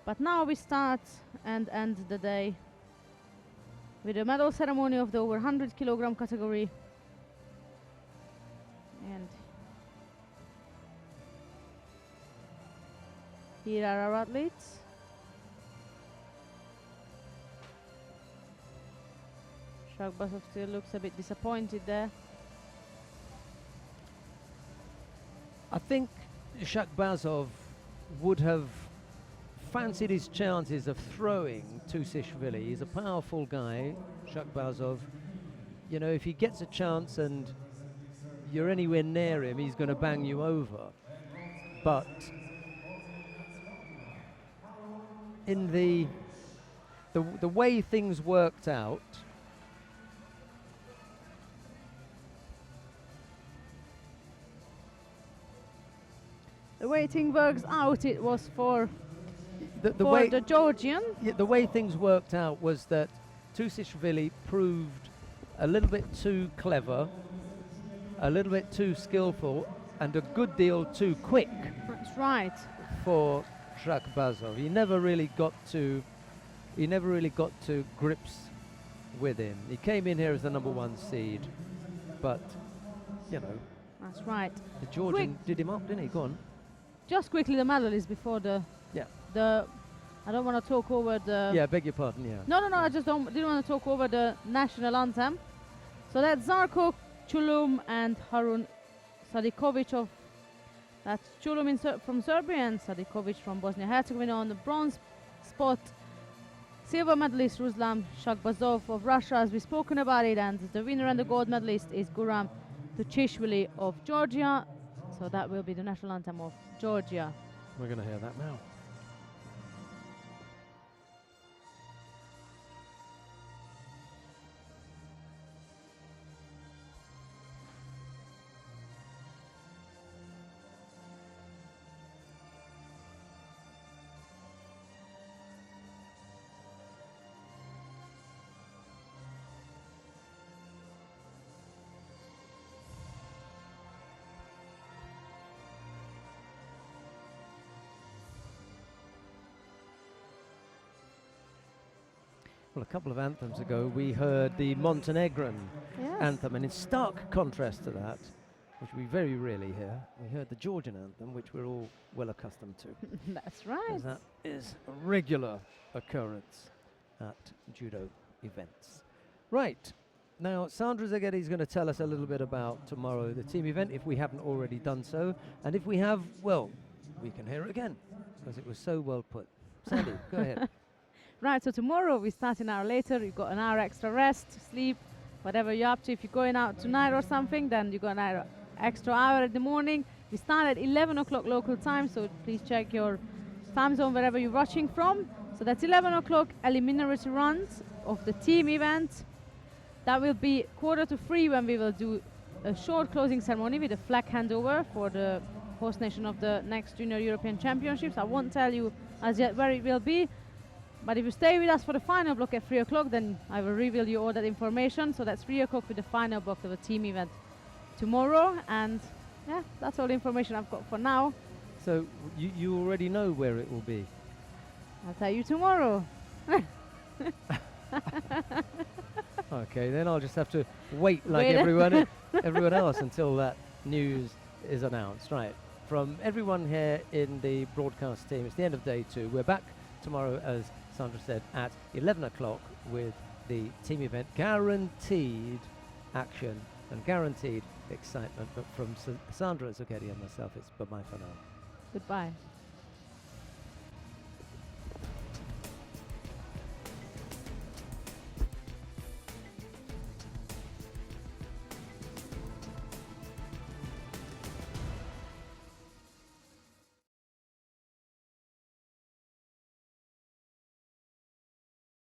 But now we start and end the day with a medal ceremony of the over 100 kilogram category. And here are our athletes. Shagbazov still looks a bit disappointed there. I think Shagbazov would have fancied his chances of throwing Gviniashvili. He's a powerful guy, Shagbazov. You know, if he gets a chance and you're anywhere near him, he's going to bang you over. But in the way things worked out, the way things works out, it was for the the Georgian. Yeah, the way things worked out was that Gviniashvili proved a little bit too clever, a little bit too skillful, and a good deal too quick. That's right. For Shagbazov, he never really got to grips with him. He came in here as the #1 seed, but you know. That's right. The Georgian did him up, didn't he? Go on. Just quickly, the medalists before the. Yeah. I don't want to talk over the. Yeah, beg your pardon. Yeah. No. I just didn't want to talk over the national anthem. So that's Zarko Chulum and Harun Sadikovic that's Chulum from Serbia and Sadikovic from Bosnia-Herzegovina on the bronze spot. Silver medalist Ruslan Shagbazov of Russia, as we've spoken about it, and the winner and the gold medalist is Guram Gviniashvili of Georgia. So that will be the national anthem of Georgia. We're going to hear that now. Well, a couple of anthems ago, we heard the Montenegrin Yes. anthem, and in stark contrast to that, which we very rarely hear, we heard the Georgian anthem, which we're all well accustomed to. That's right. 'Cause that is a regular occurrence at judo events. Right. Now, Sandra Zaghetti is going to tell us a little bit about tomorrow, the team event, if we haven't already done so. And if we have, well, we can hear it again, because it was so well put. Sandy, go ahead. Right, so tomorrow we start an hour later. You've got an hour extra rest, sleep, whatever you're up to. If you're going out tonight or something, then you got an hour extra hour in the morning. We start at 11 o'clock local time, so please check your time zone wherever you're watching from. So that's 11 o'clock eliminatory runs of the team event. That will be 2:45 when we will do a short closing ceremony with a flag handover for the host nation of the next Junior European Championships. I won't tell you as yet where it will be. But if you stay with us for the final block at 3 o'clock, then I will reveal you all that information. So that's 3 o'clock with the final block of the team event tomorrow. And yeah, that's all the information I've got for now. So you already know where it will be. I'll tell you tomorrow. Okay, then I'll just have to wait like Wait. everyone else until that news is announced. Right. From everyone here in the broadcast team, it's the end of day 2. We're back tomorrow, as Sandra said, at 11 o'clock with the team event. Guaranteed action and guaranteed excitement. But from Sandra Zaghetti and myself, it's bye-bye for now. Goodbye.